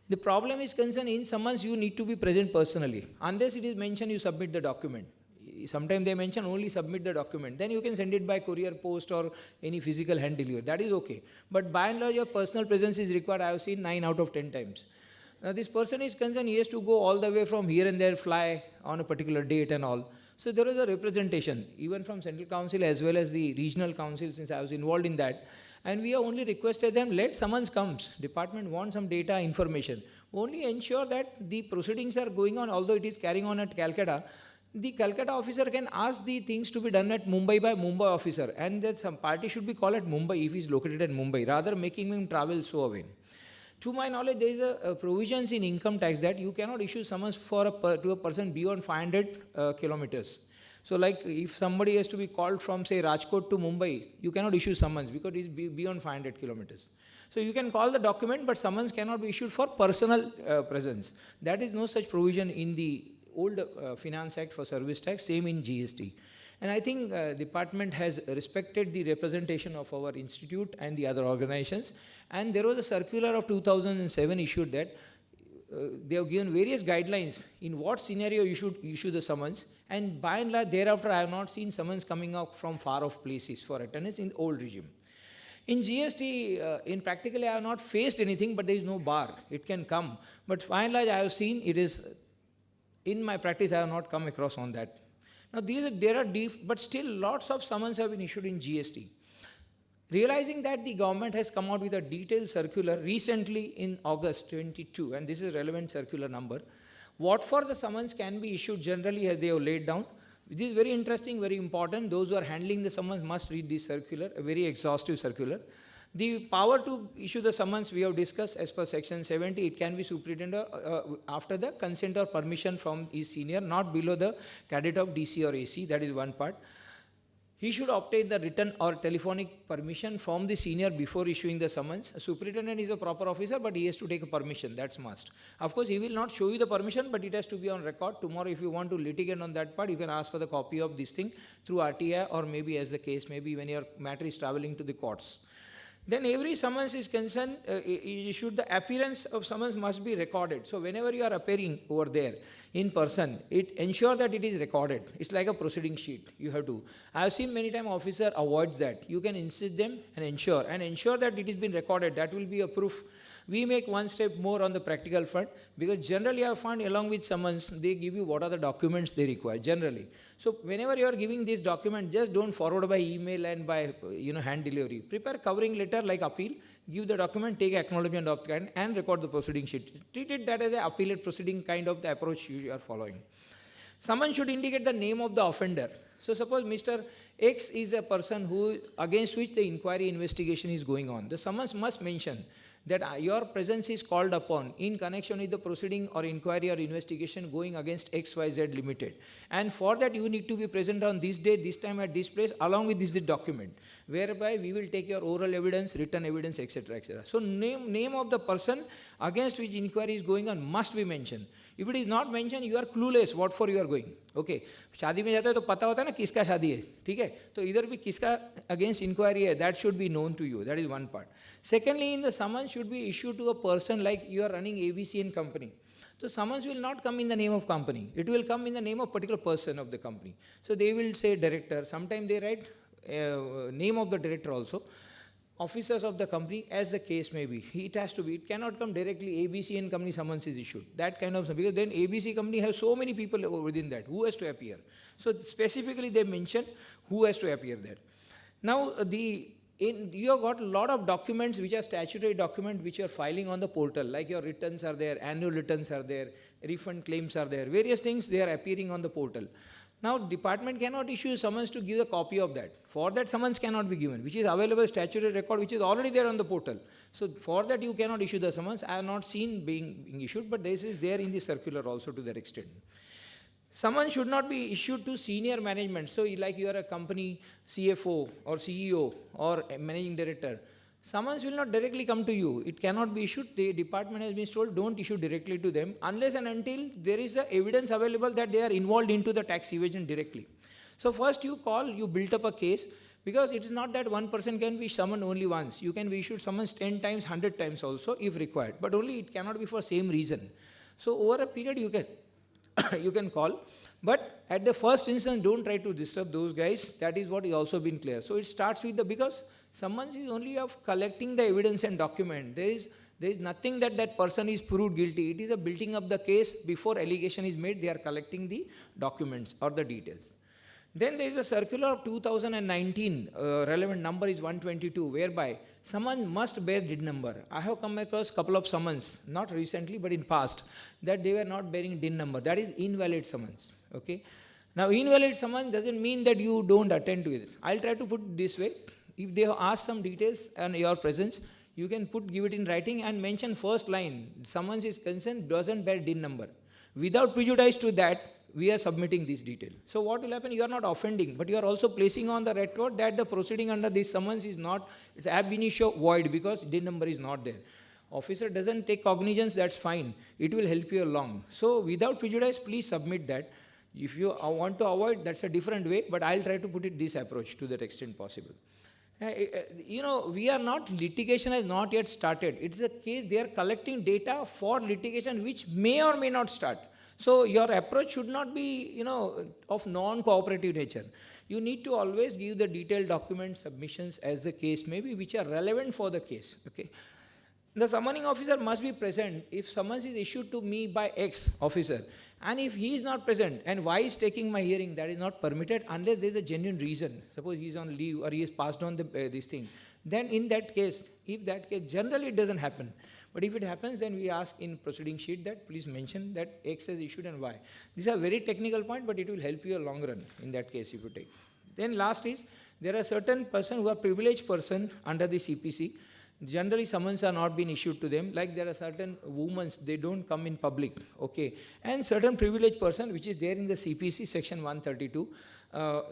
The problem is concerned, in summons you need to be present personally. Unless it is mentioned, you submit the document. Sometimes they mention only submit the document. Then you can send it by courier, post, or any physical hand delivery. That is okay. But by and large, your personal presence is required. I have seen 9 out of 10 times. Now this person is concerned, he has to go all the way from here and there, fly on a particular date and all. So there is a representation, even from Central Council as well as the Regional Council, since I was involved in that. And we have only requested them, let summons comes. Department wants some data, information. Only ensure that the proceedings are going on, although it is carrying on at Calcutta. The Calcutta officer can ask the things to be done at Mumbai by Mumbai officer. And that some party should be called at Mumbai if he is located at Mumbai, rather making him travel so away. To my knowledge, there is a provisions in income tax that you cannot issue summons to a person beyond 500 kilometers. So like if somebody has to be called from say Rajkot to Mumbai, you cannot issue summons because it is beyond 500 kilometers. So you can call the document, but summons cannot be issued for personal presence. That is no such provision in the old Finance Act for service tax, same in GST. And I think department has respected the representation of our institute and the other organizations. And there was a circular of 2007 issued that they have given various guidelines in what scenario you should issue the summons. And by and large, thereafter, I have not seen summons coming up from far-off places for attendance in the old regime. In GST, in practically, I have not faced anything, but there is no bar. It can come. But by and large, I have seen it is, in my practice, I have not come across on that. Now, there are deep, but still lots of summons have been issued in GST. Realizing that the government has come out with a detailed circular recently in August 22, and this is relevant circular number, what for the summons can be issued generally as they have laid down. This is very interesting, very important. Those who are handling the summons must read this circular, a very exhaustive circular. The power to issue the summons we have discussed as per section 70, it can be superintendent after the consent or permission from his senior, not below the cadet of DC or AC, that is one part. He should obtain the written or telephonic permission from the senior before issuing the summons. A superintendent is a proper officer, but he has to take a permission, that's must. Of course, he will not show you the permission, but it has to be on record. Tomorrow, if you want to litigate on that part, you can ask for the copy of this thing through RTI, or maybe as the case, maybe when your matter is traveling to the courts. Then every summons is concerned, issued, the appearance of summons must be recorded. So whenever you are appearing over there in person, it ensure that it is recorded. It's like a proceeding sheet. You have to. I have seen many times officer avoids that. You can insist them and ensure that it has been recorded. That will be a proof. We make one step more on the practical front, because generally I find along with summons, they give you what are the documents they require, generally. So whenever you are giving this document, just don't forward by email and by hand delivery. Prepare covering letter like appeal, give the document, take acknowledgement of kind, and record the proceeding sheet. Treat it that as an appellate proceeding kind of the approach you are following. Summons should indicate the name of the offender. So suppose Mr. X is a person who against which the inquiry investigation is going on. The summons must mention that your presence is called upon in connection with the proceeding or inquiry or investigation going against XYZ Limited. And for that you need to be present on this day, this time at this place, along with this document, whereby we will take your oral evidence, written evidence, etc. etc. So name of the person against which inquiry is going on must be mentioned. If it is not mentioned, you are clueless what for you are going. Okay, शादी में जाता है तो पता होता है ना किसका शादी है, ठीक है? तो इधर भी किसका against inquiry है, that should be known to you. That is one part. Secondly, in the summons should be issued to a person like you are running ABCN company. So summons will not come in the name of company. It will come in the name of particular person of the company. So they will say director. Sometimes they write name of the director also. Officers of the company, as the case may be. It has to be. It cannot come directly ABCN company summons is issued. That kind of, because then ABC company has so many people within that. Who has to appear? So specifically they mention who has to appear there. Now you have got a lot of documents which are statutory documents which you are filing on the portal, like your returns are there, annual returns are there, refund claims are there, various things they are appearing on the portal. Now department cannot issue a summons to give a copy of that. For that summons cannot be given, which is available statutory record which is already there on the portal. So for that you cannot issue the summons. I have not seen being issued, but this is there in the circular also to that extent. Summons should not be issued to senior management. So like you are a company CFO or CEO or a managing director, summons will not directly come to you. It cannot be issued. The department has been told don't issue directly to them unless and until there is a evidence available that they are involved into the tax evasion directly. So first you call, you build up a case, because it is not that one person can be summoned only once. You can be issued summons 10 times, 100 times also if required, but only it cannot be for same reason. So over a period you can you can call, but at the first instance don't try to disturb those guys. That is what is also been clear. So it starts with because summons is only of collecting the evidence and document. There is nothing that person is proved guilty. It is a building up the case before allegation is made. They are collecting the documents or the details. Then there is a circular of 2019, relevant number is 122, whereby summons must bear DIN number. I have come across couple of summons, not recently but in past, that they were not bearing DIN number. That is invalid summons. Okay. Now invalid summons doesn't mean that you don't attend to it. I'll try to put it this way. If they have asked some details and your presence, you can give it in writing and mention first line, summons is concerned, doesn't bear DIN number. Without prejudice to that, we are submitting this detail. So what will happen? You are not offending, but you are also placing on the record that the proceeding under this summons is not, it's ab initio void because DIN number is not there. Officer doesn't take cognizance, that's fine. It will help you along. So without prejudice, please submit that. If you want to avoid, that's a different way, but I'll try to put it this approach to that extent possible. We are not, litigation has not yet started. It's a case, they are collecting data for litigation which may or may not start. So your approach should not be, of non-cooperative nature. You need to always give the detailed document submissions as the case may be, which are relevant for the case. Okay. The summoning officer must be present if summons is issued to me by X officer. And if he is not present, and why is taking my hearing, that is not permitted unless there is a genuine reason. Suppose he is on leave or he has passed on this thing. Then in that case, if that case, generally it doesn't happen. But if it happens, then we ask in proceeding sheet that please mention that X is issued and Y. These are very technical point, but it will help you a long run in that case if you take. Then last is, there are certain person who are privileged person under the CPC. Generally, summons are not being issued to them. Like there are certain women, they don't come in public, okay. And certain privileged person, which is there in the CPC section 132,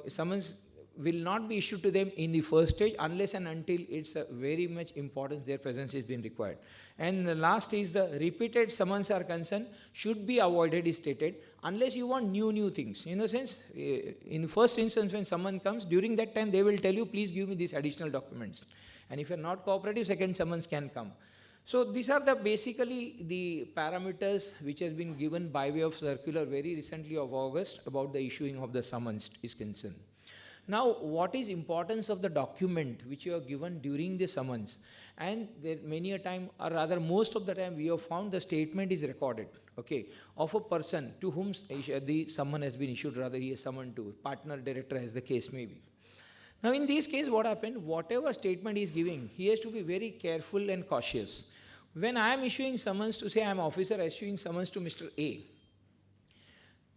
summons will not be issued to them in the first stage unless and until it's very much important their presence is being required. And the last is the repeated summons are concerned should be avoided is stated unless you want new things. In a sense, in first instance when someone comes, during that time they will tell you please give me these additional documents. And if you're not cooperative, second summons can come. So these are the basically the parameters which has been given by way of circular very recently of August about the issuing of the summons is concerned. Now, what is importance of the document which you are given during the summons? And there many a time, or rather most of the time, we have found the statement is recorded, okay, of a person to whom the summon has been issued, rather he is summoned to, partner, director, as the case may be. Now, in this case, what happened? Whatever statement he is giving, he has to be very careful and cautious. When I am issuing summons to say I am officer issuing summons to Mr. A,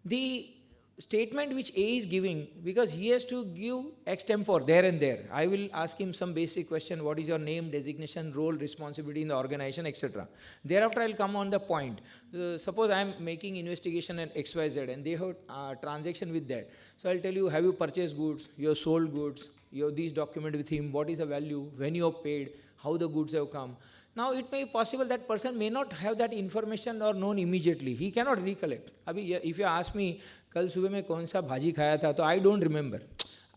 the statement which A is giving, because he has to give extempore there and there. I will ask him some basic question, what is your name, designation, role, responsibility in the organization, etc. Thereafter, I will come on the point. Suppose I am making investigation at XYZ and they have transaction with that. So I will tell you, have you purchased goods, you have sold goods, you have these documents with him, what is the value, when you have paid, how the goods have come. Now, it may be possible that person may not have that information or known immediately. He cannot recollect. If you ask me, kal subah mein kaun sa bhaji khaya tha, so I don't remember.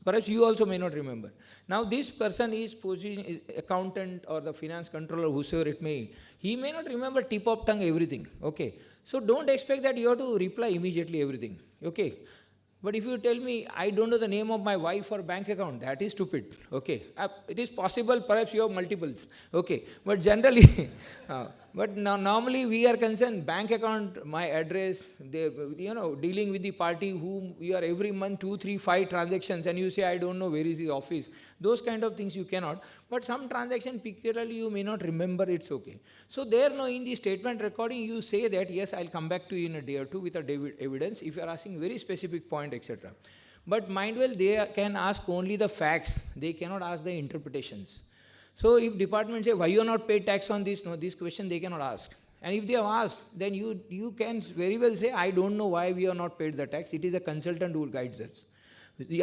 Perhaps you also may not remember. Now, this person is accountant or the finance controller, whosoever it may, he may not remember tip of tongue everything. Okay. So, don't expect that you have to reply immediately everything. Okay. But if you tell me, I don't know the name of my wife or bank account, that is stupid, okay. It is possible, perhaps you have multiples, okay. But generally, normally we are concerned, bank account, my address, dealing with the party whom you are every month, 2, 3, 5 transactions, and you say, I don't know where is his office. Those kind of things you cannot. But some transaction, particularly you may not remember, it's okay. So there, in the statement recording, you say that, yes, I'll come back to you in a day or two with a evidence, if you are asking very specific point, etc. But mind well, they can ask only the facts. They cannot ask the interpretations. So if department say, why you are not paid tax on this? No, this question they cannot ask. And if they have asked, then you can very well say, I don't know why we are not paid the tax. It is a consultant who guides us.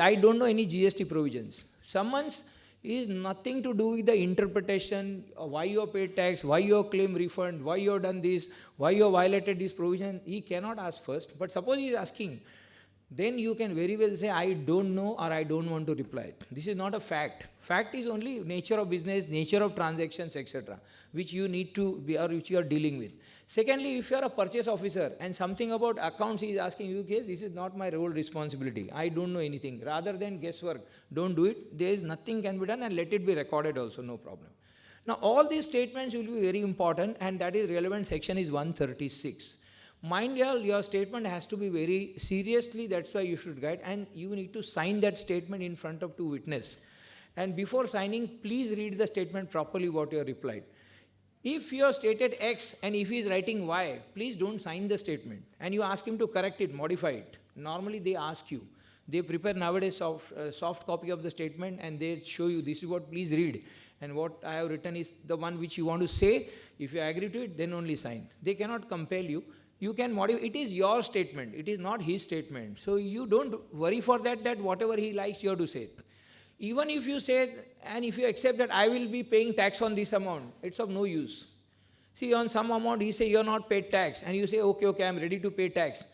I don't know any GST provisions. Summons is nothing to do with the interpretation of why you have paid tax, why you have claimed refund, why you have done this, why you have violated this provision. He cannot ask first. But suppose he is asking, then you can very well say, I don't know or I don't want to reply. This is not a fact. Fact is only nature of business, nature of transactions, etc., which you need to be or which you are dealing with. Secondly, if you are a purchase officer and something about accounts he is asking you, this is not my role responsibility. I don't know anything. Rather than guesswork, don't do it. There is nothing can be done and let it be recorded also, no problem. Now, all these statements will be very important and that is relevant section is 136. Mind your statement has to be very seriously, that's why you should guide, and you need to sign that statement in front of 2 witnesses. And before signing, please read the statement properly what you have replied. If you have stated X and if he is writing Y, please don't sign the statement. And you ask him to correct it, modify it. Normally they ask you. They prepare nowadays soft copy of the statement and they show you this is what please read. And what I have written is the one which you want to say. If you agree to it, then only sign. They cannot compel you. You can modify. It is your statement. It is not his statement. So you don't worry for that whatever he likes you have to say. Even if you say, and if you accept that I will be paying tax on this amount, it's of no use. See, on some amount, he say, you are not paid tax. And you say, okay, I am ready to pay tax.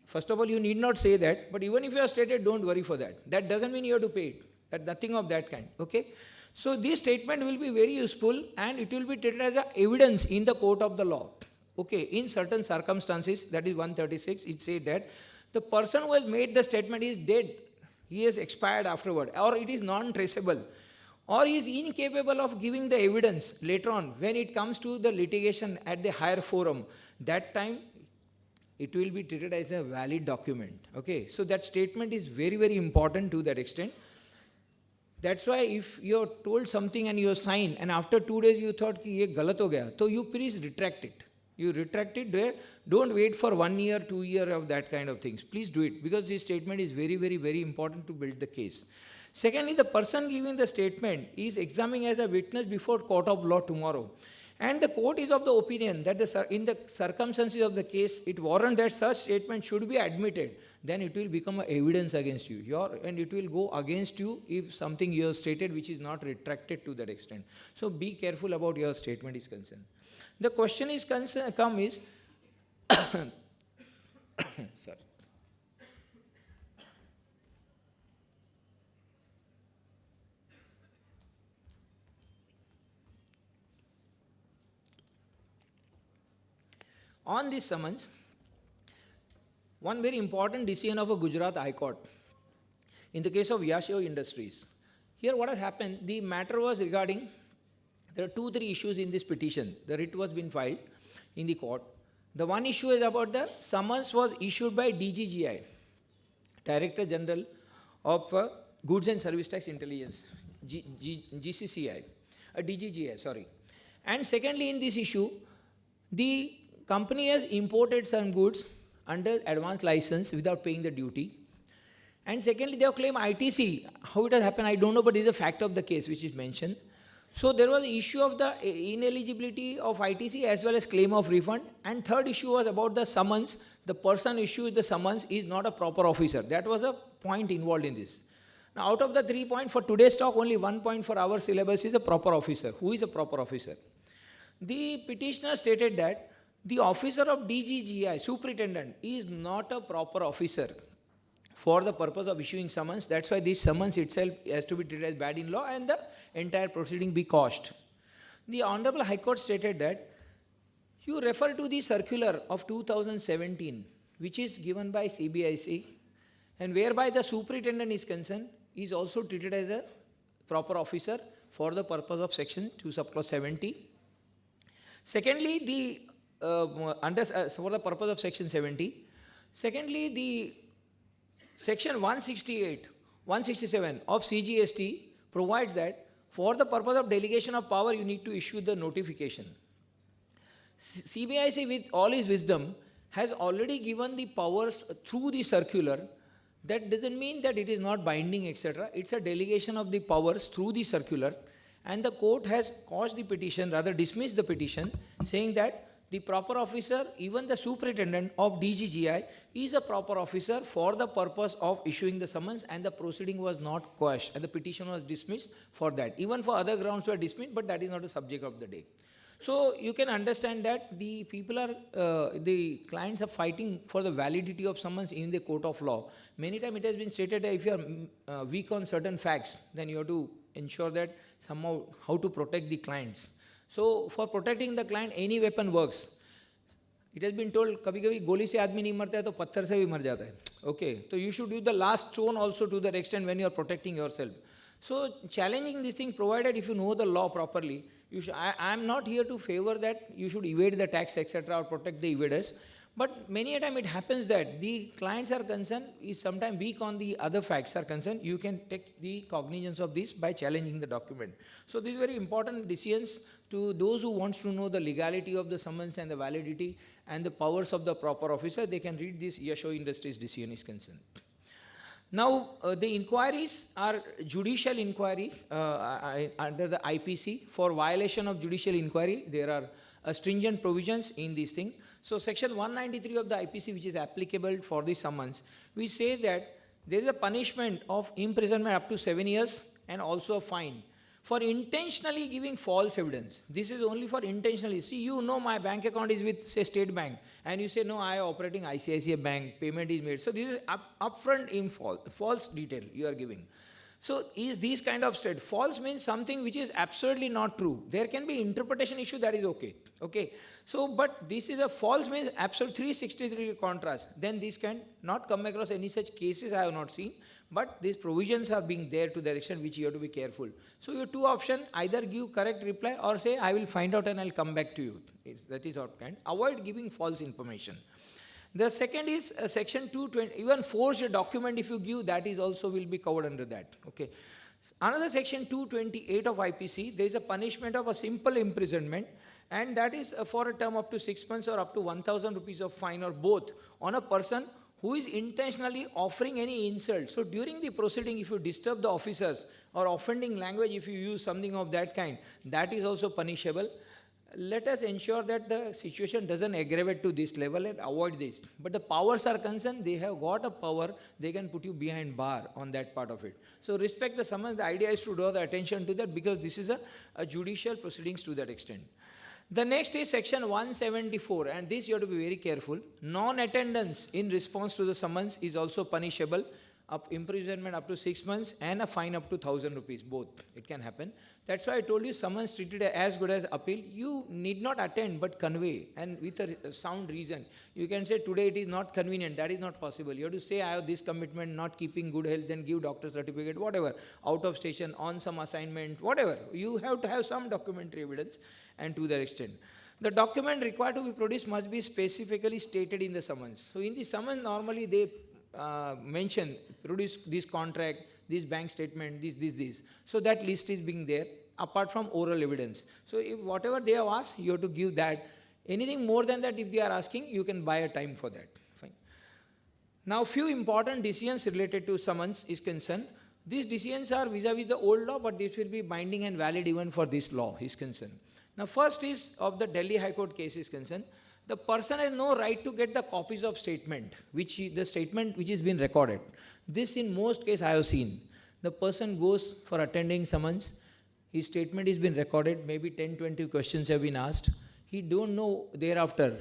First of all, you need not say that. But even if you are stated, don't worry for that. That doesn't mean you have to pay it. That nothing of that kind. Okay? So this statement will be very useful and it will be treated as a evidence in the court of the law. Okay? In certain circumstances, that is 136, it said that the person who has made the statement is dead. He has expired afterward, or it is non-traceable, or he is incapable of giving the evidence later on when it comes to the litigation at the higher forum. That time, it will be treated as a valid document. Okay, so that statement is very, very important to that extent. That's why if you're told something and you sign, and after 2 days you thought कि ये गलत हो गया, so you please retract it. You retract it there. Don't wait for 1 year, 2 years of that kind of things. Please do it, because this statement is very, very, very important to build the case. Secondly, the person giving the statement is examining as a witness before court of law tomorrow. And the court is of the opinion that in the circumstances of the case, it warrants that such statement should be admitted. Then it will become evidence against you. And it will go against you if something you have stated which is not retracted to that extent. So be careful about your statement is concerned. The question is sorry. On this summons, one very important decision of a Gujarat High Court in the case of Yashio Industries. Here what has happened, the matter was regarding, there are 2-3 issues in this petition. The writ was been filed in the court. The one issue is about the summons was issued by DGGI, Director General of Goods and Service Tax Intelligence, GCCI, DGGI, sorry. And secondly, in this issue, the company has imported some goods under advance license without paying the duty. And secondly, they have claimed ITC. How it has happened, I don't know, but it is a fact of the case which is mentioned. So there was an issue of the ineligibility of ITC as well as claim of refund. And third issue was about the summons. The person issued the summons is not a proper officer. That was a point involved in this. Now, out of the 3 points for today's talk, only 1 point for our syllabus is a proper officer. Who is a proper officer? The petitioner stated that the officer of DGGI, superintendent, is not a proper officer for the purpose of issuing summons. That's why this summons itself has to be treated as bad in law and the entire proceeding be quashed. The Honorable High Court stated that you refer to the circular of 2017, which is given by CBIC, and whereby the superintendent is concerned, is also treated as a proper officer for the purpose of section 2 subclause 70. Secondly, for the purpose of section 70. Secondly, the section 168, 167 of CGST provides that for the purpose of delegation of power, you need to issue the notification. CBIC, with all his wisdom, has already given the powers through the circular. That doesn't mean that it is not binding, etc. It's a delegation of the powers through the circular, and the court has quashed the petition, rather dismissed the petition, saying that the proper officer, even the superintendent of DGGI, is a proper officer for the purpose of issuing the summons, and the proceeding was not quashed, and the petition was dismissed for that. Even for other grounds were dismissed, but that is not the subject of the day. So you can understand that the people are, the clients are fighting for the validity of summons in the court of law. Many times it has been stated that if you are weak on certain facts, then you have to ensure that somehow how to protect the clients. So for protecting the client, any weapon works. It has been told, कभी-कभी गोली से आदमी नहीं मरता है तो पत्थर से भी मर जाता है. Okay, so you should use the last stone also to that extent when you are protecting yourself. So challenging this thing, provided if you know the law properly, you should, I am not here to favor that you should evade the tax, etc., or protect the evaders. But many a time it happens that the clients are concerned, is sometimes weak on the other facts are concerned. You can take the cognizance of this by challenging the document. So these very important decisions to those who wants to know the legality of the summons and the validity and the powers of the proper officer. They can read this Yashio Industries decision is concerned. Now, the inquiries are judicial inquiry under the IPC. For violation of judicial inquiry, there are stringent provisions in this thing. So, section 193 of the IPC, which is applicable for the summons, we say that there is a punishment of imprisonment up to 7 years and also a fine for intentionally giving false evidence. This is only for intentionally. See, you know my bank account is with, say, State Bank, and you say, no, I am operating ICICI Bank, payment is made. So this is upfront in false detail you are giving. So is these kind of state, false means something which is absolutely not true. There can be interpretation issue, that is okay. Okay. So, but this is a false means absolute 363 contrast. Then this can not come across any such cases I have not seen. But these provisions are being there to the extent which you have to be careful. So your two options, either give correct reply or say, I will find out and I'll come back to you. That is what kind. Avoid giving false information. The second is section 220, even forged document if you give, that is also will be covered under that. Okay. Another section 228 of IPC, there is a punishment of a simple imprisonment, and that is for a term up to 6 months or up to 1,000 rupees of fine or both on a person who is intentionally offering any insult. So during the proceeding, if you disturb the officers or offending language, if you use something of that kind, that is also punishable. Let us ensure that the situation doesn't aggravate to this level and avoid this. But the powers are concerned, they have got a power, they can put you behind bar on that part of it. So respect the summons. The idea is to draw the attention to that because this is a judicial proceedings to that extent. The next is section 174, and this you have to be very careful. Non-attendance in response to the summons is also punishable. Imprisonment up to 6 months and a fine up to 1,000 rupees, both. It can happen. That's why I told you summons treated as good as appeal. You need not attend but convey, and with a sound reason. You can say today it is not convenient. That is not possible. You have to say I have this commitment, not keeping good health, then give doctor certificate, whatever. Out of station, on some assignment, whatever. You have to have some documentary evidence, and to that extent. The document required to be produced must be specifically stated in the summons. So in the summons normally they mention, produce this contract, this bank statement, this. So that list is being there, apart from oral evidence. So if whatever they have asked, you have to give that. Anything more than that, if they are asking, you can buy a time for that. Fine. Now, few important decisions related to summons is concerned. These decisions are vis-a-vis the old law, but this will be binding and valid even for this law is concerned. Now, first is of the Delhi High Court case is concerned. The person has no right to get the copies of statement, the statement which is been recorded. This in most cases I have seen. The person goes for attending summons, his statement is been recorded, maybe 10-20 questions have been asked. He don't know thereafter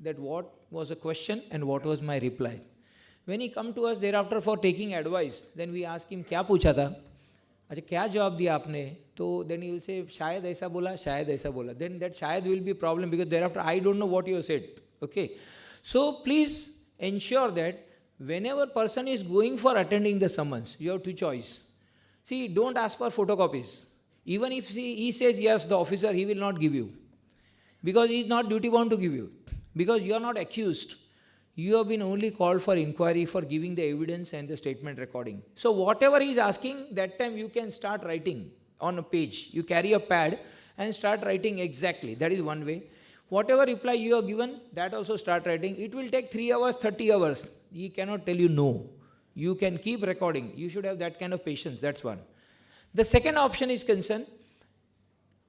that what was the question and what was my reply. When he come to us thereafter for taking advice, then we ask him, क्या पूछा था? अच्छा क्या जवाब दिया आपने? तो then he will say, शायद ऐसा बोला, शायद ऐसा बोला. Then that शायद will be a problem because thereafter I don't know what you have said. Okay. So please ensure that whenever person is going for attending the summons, you have two choice. See, don't ask for photocopies. Even if he says yes, the officer, he will not give you. Because he is not duty bound to give you. Because you are not accused. You have been only called for inquiry for giving the evidence and the statement recording. So whatever he is asking, that time you can start writing on a page. You carry a pad and start writing exactly. That is one way. Whatever reply you have given, that also start writing. It will take 3 hours, 30 hours. He cannot tell you no. You can keep recording. You should have that kind of patience. That's one. The second option is concerned.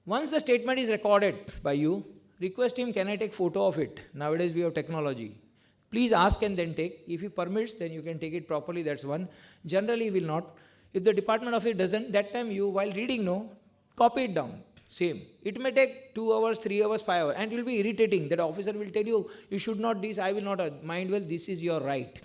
Once the statement is recorded by you, request him, can I take photo of it? Nowadays we have technology. Please ask and then take. If he permits, then you can take it properly. That's one. Generally, he will not. If the Department of it doesn't, that time you, while reading, no, copy it down. Same. It may take 2 hours, 3 hours, 5 hours. And it will be irritating. That officer will tell you, you should not this, I will not. Mind well, this is your right.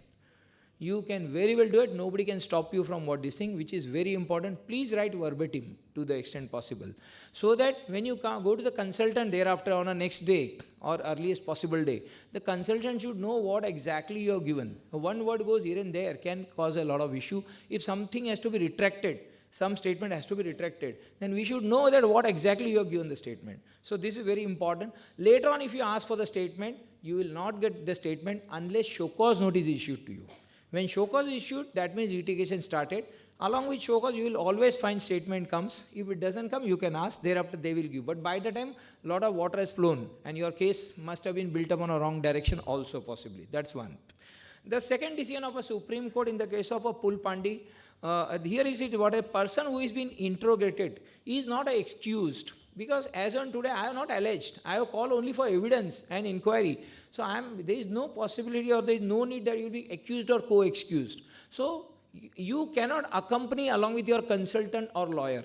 You can very well do it. Nobody can stop you from what this thing, which is very important. Please write verbatim to the extent possible. So that when you go to the consultant thereafter on a next day or earliest possible day, the consultant should know what exactly you have given. One word goes here and there can cause a lot of issue. If something has to be retracted, some statement has to be retracted, then we should know that what exactly you have given the statement. So this is very important. Later on, if you ask for the statement, you will not get the statement unless show cause notice is issued to you. When show cause is issued, that means litigation started. Along with show cause, you will always find statement comes. If it doesn't come, you can ask. Thereafter, they will give. But by the time, a lot of water has flown and your case must have been built up on a wrong direction also possibly. That's one. The second decision of a Supreme Court in the case of a Pulpandi, here is it what a person who is being interrogated is not excused. Because as on today, I have not alleged. I have called only for evidence and inquiry. So there is no possibility or there is no need that you will be accused or co-excused. So you cannot accompany along with your consultant or lawyer.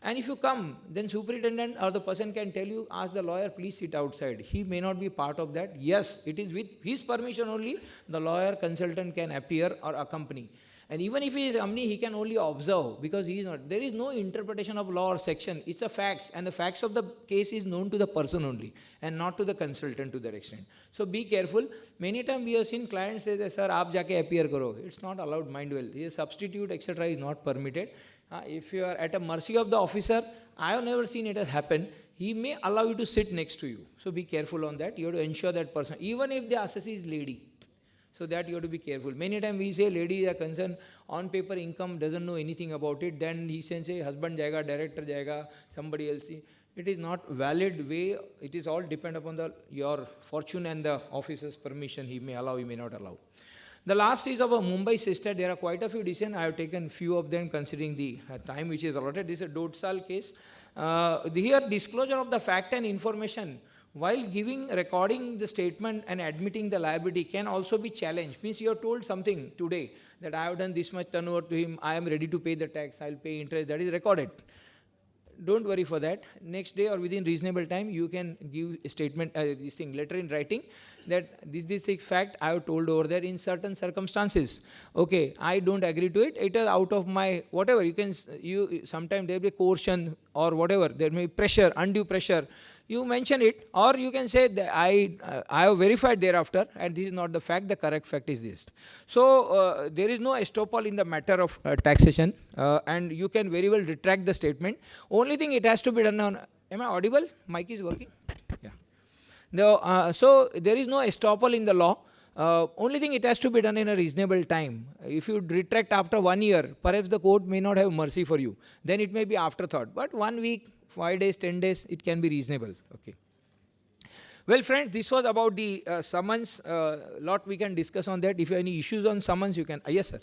And if you come, then superintendent or the person can tell you, ask the lawyer, please sit outside. He may not be part of that. Yes, it is with his permission only, the lawyer, consultant can appear or accompany. And even if he is omni, he can only observe because he is not. There is no interpretation of law or section. It's a facts, and the facts of the case is known to the person only and not to the consultant to that extent. So be careful. Many times we have seen clients say, sir, aap jaake appear karo. It's not allowed, mind well. A substitute, etc. is not permitted. If you are at a mercy of the officer, I have never seen it has happened. He may allow you to sit next to you. So be careful on that. You have to ensure that person, even if the assessee is lady. So that you have to be careful. Many times we say ladies are concerned, on paper income doesn't know anything about it, then he can say husband jayega, director jayega, somebody else. It is not valid way. It is all depend upon your fortune and the officer's permission. He may allow, he may not allow. The last is of a Mumbai sister. There are quite a few decisions. I have taken few of them considering the time which is allotted. This is a Dodsal case. Here disclosure of the fact and information while recording the statement and admitting the liability can also be challenged. Means you are told something today that I have done this much turnover to him, I am ready to pay the tax, I will pay interest, that is recorded. Don't worry for that. Next day or within reasonable time, you can give a statement, letter in writing that this fact I have told over there in certain circumstances. Okay, I don't agree to it. It is out of my whatever. Sometimes there will be coercion or whatever. There may be pressure, undue pressure. You mention it, or you can say that I have verified thereafter, and this is not the fact. The correct fact is this. So there is no estoppel in the matter of taxation, and you can very well retract the statement. Only thing it has to be done on. Am I audible? Mic is working. Yeah. So there is no estoppel in the law. Only thing it has to be done in a reasonable time. If you retract after 1 year, perhaps the court may not have mercy for you. Then it may be afterthought. But 1 week, 5 days, 10 days, it can be reasonable. Okay. Well, friends, this was about the summons. Lot we can discuss on that. If you have any issues on summons, you can. Yes, sir.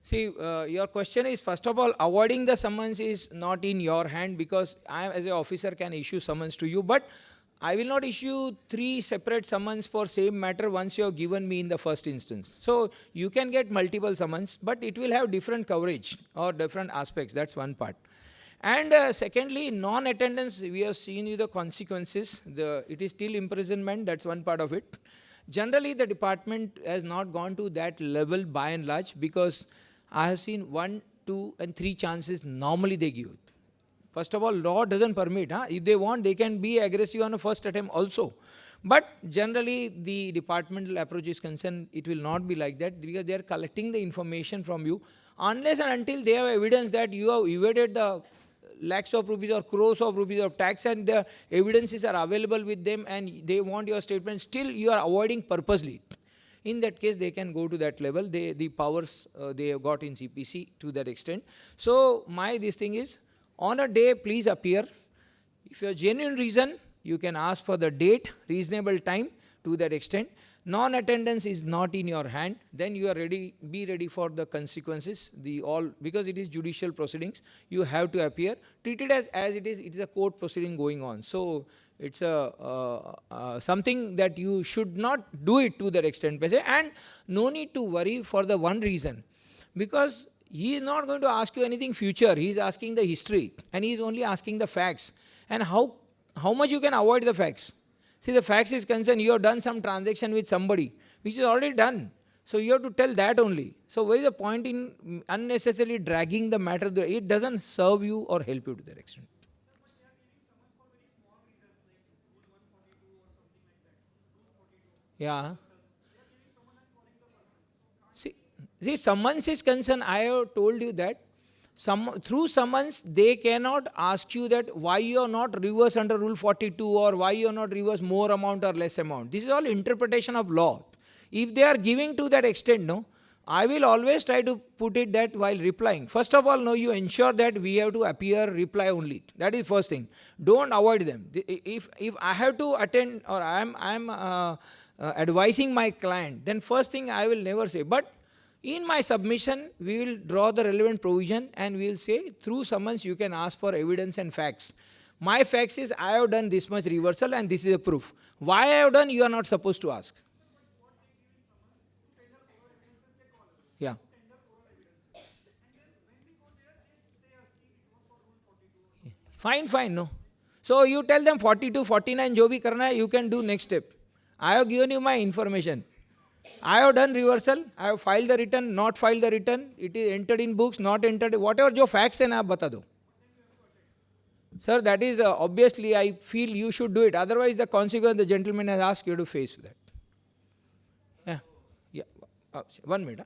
See, your question is, first of all, avoiding the summons is not in your hand because I, as an officer, can issue summons to you. But I will not issue 3 separate summons for same matter once you have given me in the first instance. So you can get multiple summons, but it will have different coverage or different aspects. That's one part. And secondly, non-attendance, we have seen you the consequences. It is still imprisonment. That's one part of it. Generally, the department has not gone to that level by and large because I have seen 1, 2, and 3 chances normally they give. First of all, law doesn't permit. If they want, they can be aggressive on a first attempt also. But generally, the departmental approach is concerned, it will not be like that because they are collecting the information from you. Unless and until they have evidence that you have evaded the lakhs of rupees or crores of rupees of tax and the evidences are available with them and they want your statement, still you are avoiding purposely. In that case, they can go to that level. The powers they have got in CPC to that extent. So this thing is, on a day, please appear. If you have genuine reason, you can ask for the date, reasonable time to that extent. Non-attendance is not in your hand. Then you are ready. Be ready for the consequences. Because it is judicial proceedings, you have to appear. Treat it as it is. It is a court proceeding going on. So it's something that you should not do it to that extent. And no need to worry for the one reason. Because he is not going to ask you anything future. He is asking the history. And he is only asking the facts. And how much you can avoid the facts? See, the facts is concerned, you have done some transaction with somebody, which is already done. So you have to tell that only. So what is the point in unnecessarily dragging the matter? It doesn't serve you or help you to that extent. Yeah. See, summons is concerned, I have told you that through summons, they cannot ask you that why you are not reverse under Rule 42 or why you are not reverse more amount or less amount. This is all interpretation of law. If they are giving to that extent, I will always try to put it that while replying. First of all, you ensure that we have to appear, reply only. That is first thing. Don't avoid them. If I have to attend or I am advising my client, then first thing I will never say. But in my submission, we will draw the relevant provision and we will say, through summons, you can ask for evidence and facts. My facts is, I have done this much reversal and this is a proof. Why I have done, you are not supposed to ask. Yeah. Fine, no. So you tell them 42, 49, jo bhi karna hai, you can do next step. I have given you my information. I have done reversal, I have filed the return, not filed the return, it is entered in books, not entered, whatever jo facts hai na, aap bata do. Sir, that is obviously I feel you should do it. Otherwise the consequence the gentleman has asked you to face that. Yeah. 1 minute.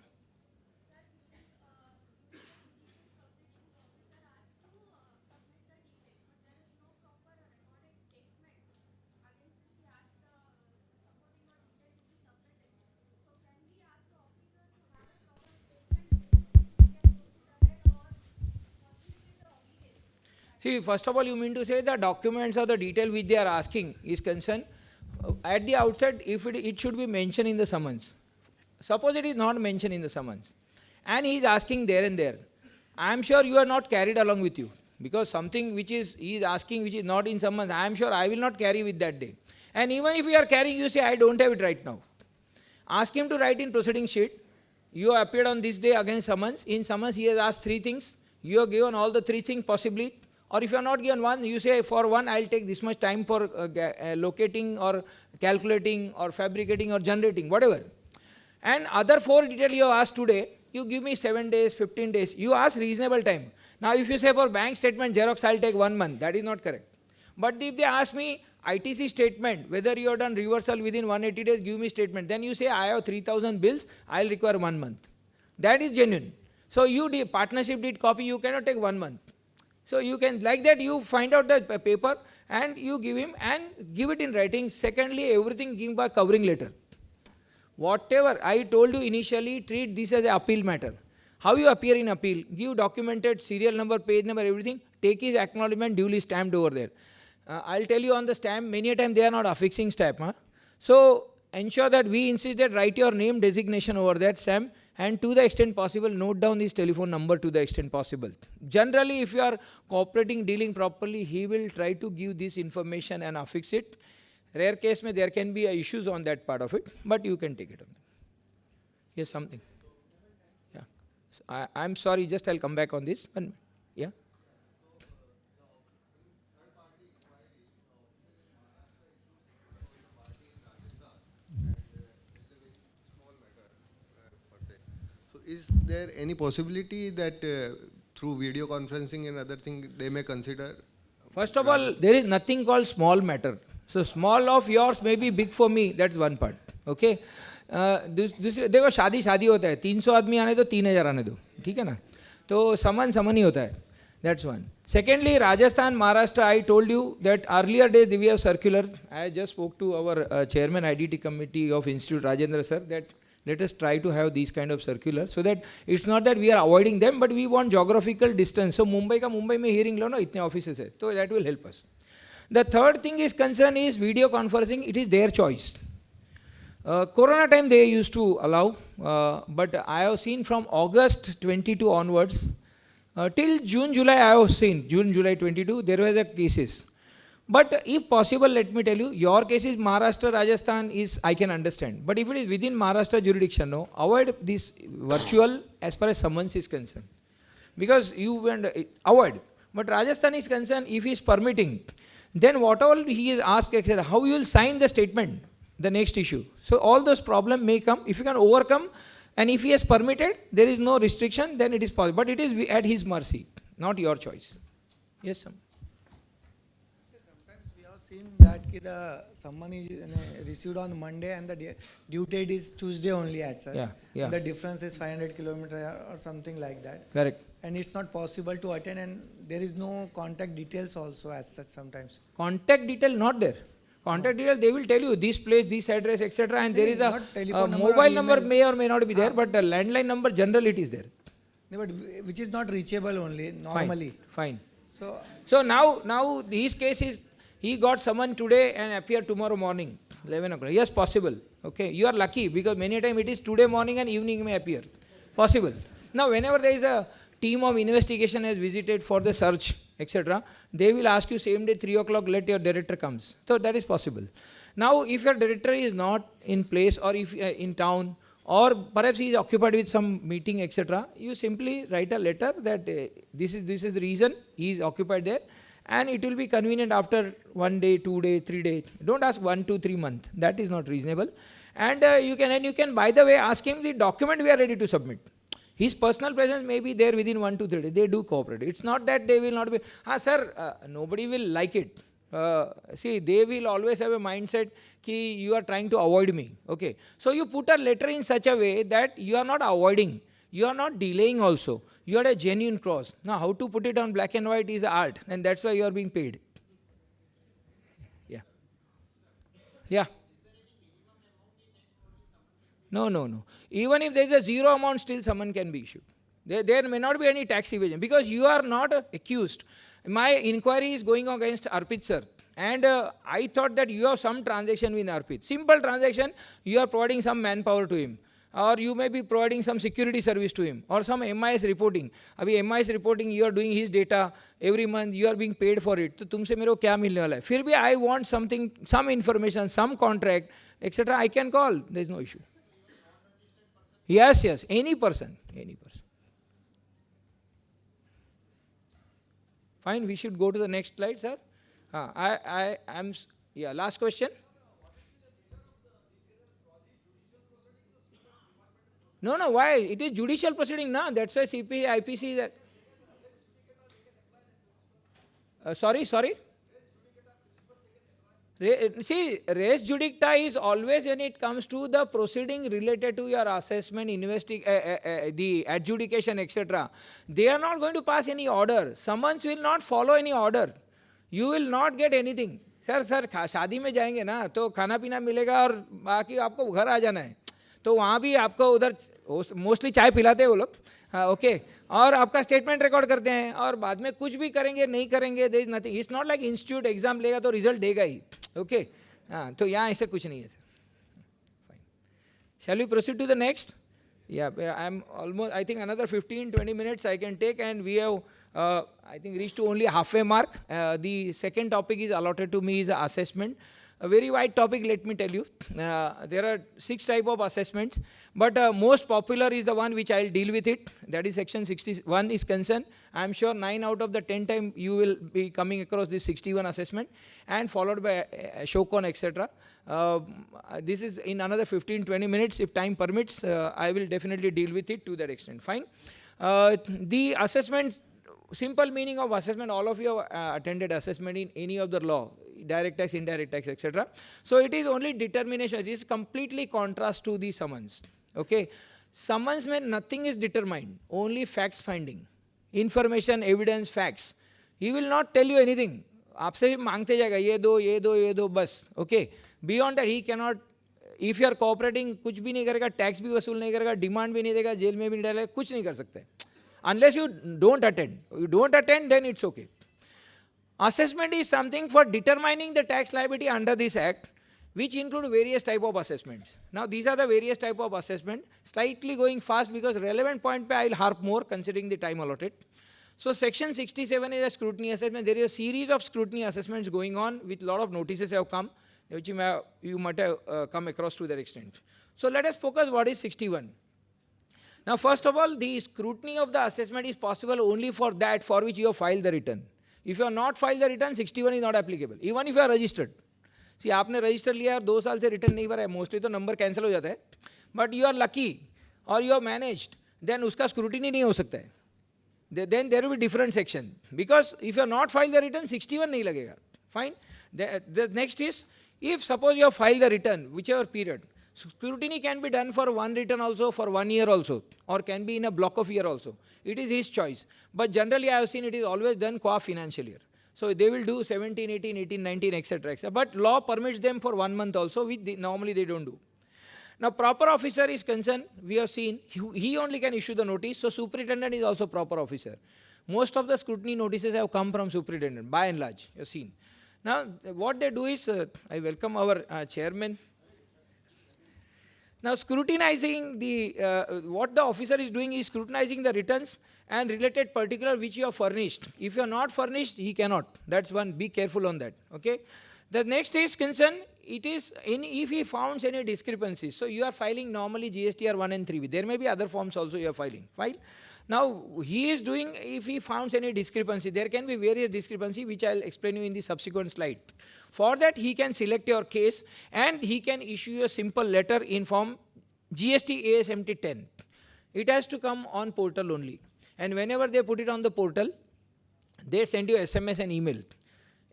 See, first of all, you mean to say the documents or the detail which they are asking is concerned. At the outset, if it should be mentioned in the summons. Suppose it is not mentioned in the summons, and he is asking there and there. I am sure you are not carried along with you, because something which he is asking which is not in summons, I am sure I will not carry with that day. And even if you are carrying, you say, I don't have it right now. Ask him to write in proceeding sheet, you appeared on this day against summons. In summons, he has asked 3 things. You have given all the 3 things possibly. Or if you are not given one, you say, for one, I will take this much time for locating or calculating or fabricating or generating, whatever. And other 4 details you have asked today, you give me 7 days, 15 days. You ask reasonable time. Now, if you say for bank statement, Xerox, I will take 1 month. That is not correct. But if they ask me ITC statement, whether you have done reversal within 180 days, give me statement. Then you say, I have 3,000 bills, I will require 1 month. That is genuine. So you did partnership did copy, you cannot take 1 month. So you can, like that, you find out the paper and you give him and give it in writing. Secondly, everything give by covering letter. Whatever I told you initially, treat this as an appeal matter. How you appear in appeal, give documented serial number, page number, everything, take his acknowledgement duly stamped over there. I'll tell you on the stamp, many a time they are not affixing stamp. Huh? So ensure that we insist that write your name designation over that stamp, and to the extent possible, note down his telephone number to the extent possible. Generally, if you are cooperating, dealing properly, he will try to give this information and affix it. Rare case, there can be issues on that part of it, but you can take it on. Yes, something. Yeah. I'm sorry, just I'll come back on this. Yeah. Is there any possibility that through video conferencing and other things they may consider? First of all, there is nothing called small matter. So small of yours may be big for me, that's one part. Okay? देखो शादी होता है 300 आदमी आने दो 3000 आने दो ठीक है ना तो समान ही होता है that's one. Secondly, Rajasthan, Maharashtra, I told you that earlier days we have circular. I just spoke to our chairman IDT committee of Institute Rajendra sir that let us try to have these kind of circulars so that it's not that we are avoiding them, but we want geographical distance. So Mumbai mein hearing lo na itne offices hai, so that will help us. The third thing is concern is video conferencing. It is their choice. Corona time they used to allow, but I have seen from August 22 onwards till June, July I have seen, June, July 22 there was a cases. But if possible, let me tell you, your case is Maharashtra, Rajasthan is, I can understand. But if it is within Maharashtra jurisdiction, no, avoid this virtual as far as summons is concerned. Because you avoid. But Rajasthan is concerned, if he is permitting, then whatever he is asked, etc., how you will sign the statement, the next issue. So all those problems may come. If you can overcome, and if he has permitted, there is no restriction, then it is possible. But it is at his mercy, not your choice. Yes, sir. Seen that the someone is received on Monday and the due date is Tuesday only at such. Yeah. The difference is 500 kilometers or something like that. Correct. And it's not possible to attend, and there is no contact details also as such sometimes. Contact detail not there. Contact detail they will tell you this place, this address, etc. And there is a mobile number may or may not be there, but the landline number generally it is there. No, but which is not reachable only normally. Fine. So now his case is. He got summoned today and appear tomorrow morning, 11 o'clock. Yes, possible. Okay, you are lucky because many times it is today morning and evening may appear. Possible. Now, whenever there is a team of investigation has visited for the search, etc., they will ask you same day 3 o'clock, let your director comes. So that is possible. Now, if your director is not in place or if in town or perhaps he is occupied with some meeting, etc., you simply write a letter that this is the reason he is occupied there. And it will be convenient after 1 day, 2 days, 3 days. Don't ask 1, 2, 3 months. That is not reasonable. And you can, by the way, ask him the document we are ready to submit. His personal presence may be there within 1 to 3 days. They do cooperate. It's not that they will not be, sir, nobody will like it. See, they will always have a mindset ki you are trying to avoid me. Okay. So you put a letter in such a way that you are not avoiding. You are not delaying also. You are a genuine cause. Now, how to put it on black and white is art, and that's why you are being paid. Yeah. No. Even if there is a zero amount, still someone can be issued. There may not be any tax evasion because you are not accused. my inquiry is going against Arpit sir. And I thought that you have some transaction with Arpit. Simple transaction, you are providing some manpower to him. Or you may be providing some security service to him. Or some MIS reporting. Abhi MIS reporting, you are doing his data every month, you are being paid for it. तो तुमसे मेरे को क्या मिलने वाला है? फिर भी I want something, some information, some contract, etc. I can call. There is no issue. Yes, yes. Any person. Any person. Fine. We should go to the next slide, sir. I am. Yeah. Last question. No, no. Why? It is judicial proceeding, na. That's why CP, IPC. That. Sorry. See, res judicata is always when it comes to the proceeding related to your assessment, the adjudication, etc. They are not going to pass any order. Summons will not follow any order. You will not get anything. Sir शादी में जाएंगे ना तो खाना पीना मिलेगा और बाकी आपको घर आ जाना है. तो वहाँ भी आपको उधर मोस्टली चाय पिलाते हैं वो लोग. ओके. और आपका स्टेटमेंट रिकॉर्ड करते हैं और बाद में कुछ भी करेंगे नहीं करेंगे, there is nothing. It's not like institute exam लेगा तो रिजल्ट देगा ही. ओके. हाँ, तो यहाँ ऐसे कुछ नहीं है sir. Fine. Shall we proceed to the next? Yeah, I'm almost, I think another 15-20 minutes I can take, and we have, I think, reached to only halfway mark. The second topic is allotted to me is assessment. A very wide topic, let me tell you. There are 6 types of assessments, but most popular is the one which I will deal with it. That is section 61 is concerned. I am sure 9 out of the 10 times you will be coming across this 61 assessment, and followed by Shokon, etc. This is in another 15-20 minutes. If time permits, I will definitely deal with it to that extent. Fine. The assessment, simple meaning of assessment, all of you have attended assessment in any of the law, direct tax, indirect tax, etc. So it is only determination. It is completely contrast to the summons. Okay. Summons mean nothing is determined, only facts finding. Information, evidence, facts. He will not tell you anything. आपसे मांगते जाएगा ये दो ये दो ये दो बस. Okay. Beyond that he cannot, if you are cooperating, कुछ भी नहीं करेगा, टैक्स भी वसूल नहीं करेगा, डिमांड भी नहीं देगा, जेल में भी नहीं डालेगा, कुछ नहीं कर सकते. Unless you don't attend. You don't attend, then it's okay. Assessment is something for determining the tax liability under this act, which include various type of assessments. Now these are the various type of assessment. Slightly going fast because relevant point I will harp more considering the time allotted. So section 67 is a scrutiny assessment. There is a series of scrutiny assessments going on with lot of notices have come, which you might have come across to that extent. So let us focus what is 61. Now first of all, the scrutiny of the assessment is possible only for that for which you have filed the return. If you have not filed the return, 61 is not applicable. Even if you are registered. See, आपने register लिया और 2 साल से return नहीं भरा है, mostly तो number cancel हो जाता है. But you are lucky or you have managed, then उसका scrutiny नहीं हो सकता है. Then there will be different section. Because if you have not filed the return, 61 नहीं लगेगा. Fine. The next is, if suppose you have filed the return, whichever period, scrutiny can be done for one return also, for 1 year also, or can be in a block of year also. It is his choice. But generally I have seen it is always done qua financial year. So they will do 17, 18, 18, 19, etc. etc. But law permits them for 1 month also, which normally they don't do. Now proper officer is concerned, we have seen, he only can issue the notice, so superintendent is also proper officer. Most of the scrutiny notices have come from superintendent, by and large, you have seen. Now what they do is, I welcome our chairman. Now scrutinizing the, what the officer is doing is scrutinizing the returns and related particular which you have furnished. If you are not furnished, he cannot. That's one, be careful on that, okay. The next is concerned, it is if he finds any discrepancies. So you are filing normally GSTR 1 and 3. There may be other forms also you are filing. File. Now he is doing, if he finds any discrepancy, there can be various discrepancy which I will explain you in the subsequent slide. For that he can select your case and he can issue a simple letter in form GST ASMT 10. It has to come on portal only. And whenever they put it on the portal, they send you SMS and email.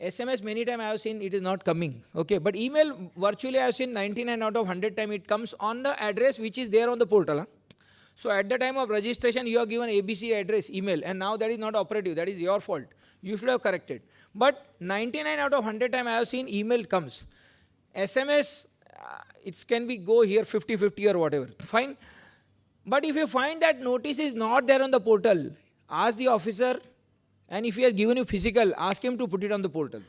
SMS many times I have seen it is not coming, okay, but email virtually I have seen 99 out of 100 times it comes on the address which is there on the portal. Huh? So at the time of registration you have given ABC address email and now that is not operative, that is your fault. You should have corrected. But 99 out of 100 times I have seen email comes. SMS, it can be go here 50-50 or whatever, fine. But if you find that notice is not there on the portal, ask the officer And if he has given you physical, ask him to put it on the portal.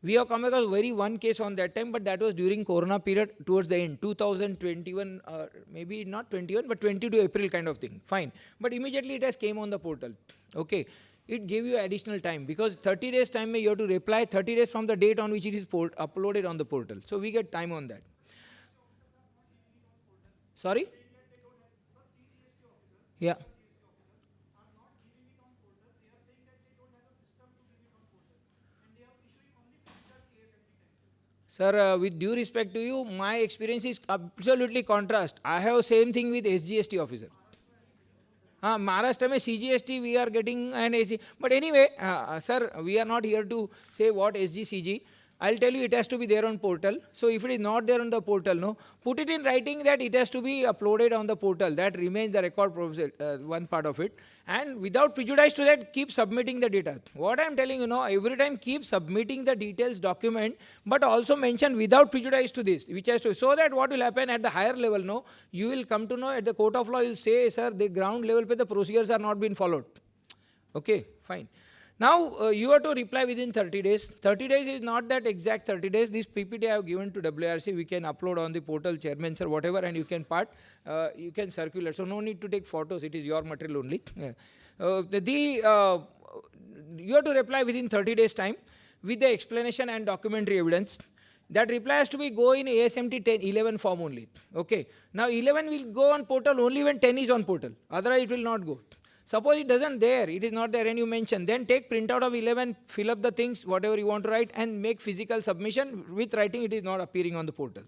We have come across one case on that time, but that was during Corona period towards the end, 2021, maybe not 21, but 22 April kind of thing. Fine. But immediately it has came on the portal. Okay. It gave you additional time because 30 days time you have to reply 30 days from the date on which it is uploaded on the portal. So we get time on that. Sorry? Yeah. Sir, with due respect to you, my experience is absolutely contrast. I have same thing with SGST officer. Maharashtra mein CGST we are getting an AC. But anyway, sir, we are not here to say what SGCG. I'll tell you it has to be there on portal. So if it is not there on the portal, no, put it in writing that it has to be uploaded on the portal. That remains the record process, one part of it. And without prejudice to that, keep submitting the data. What I'm telling you now, every time keep submitting the details document, but also mention without prejudice to this, which has to, so that what will happen at the higher level, no, you will come to know at the court of law, you'll say, sir, the ground level pe the procedures are not being followed. Okay, fine. Now, you have to reply within 30 days. 30 days is not that exact 30 days. This PPT I have given to WRC. We can upload on the portal, chairman, sir, whatever, and you can you can circulate. So, no need to take photos. It is your material only. You have to reply within 30 days time with the explanation and documentary evidence. That reply has to be go in ASMT 11 form only. Okay. Now, 11 will go on portal only when 10 is on portal. Otherwise, it will not go. Suppose it doesn't there, it is not there and you mention, then take printout of 11, fill up the things, whatever you want to write and make physical submission with writing, it is not appearing on the portal.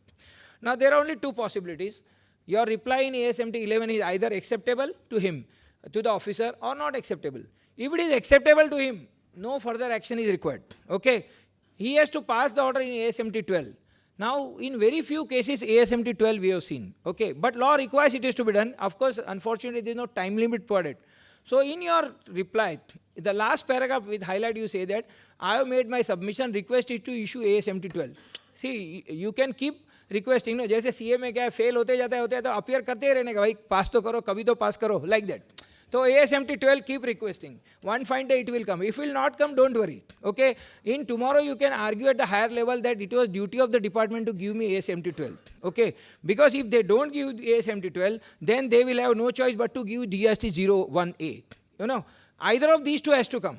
Now there are only two possibilities. Your reply in ASMT 11 is either acceptable to him, to the officer or not acceptable. If it is acceptable to him, no further action is required. Okay. He has to pass the order in ASMT 12. Now, in very few cases, ASMT 12 we have seen. Okay. But law requires it is to be done. Of course, unfortunately, there is no time limit for it. So, in your reply, the last paragraph with highlight you say that, I have made my submission, request is to issue ASMT 12. See, you can keep requesting, no, जैसे CA में क्या fail होते जाता है तो appear करते ही रहने का भाई pass तो करो कभी तो pass करो like that. So ASMT 12 keep requesting. One fine day it will come. If it will not come, don't worry. Okay. In tomorrow you can argue at the higher level that it was duty of the department to give me ASMT 12. Okay. Because if they don't give ASMT 12, then they will have no choice but to give GST 01A. You know, either of these two has to come.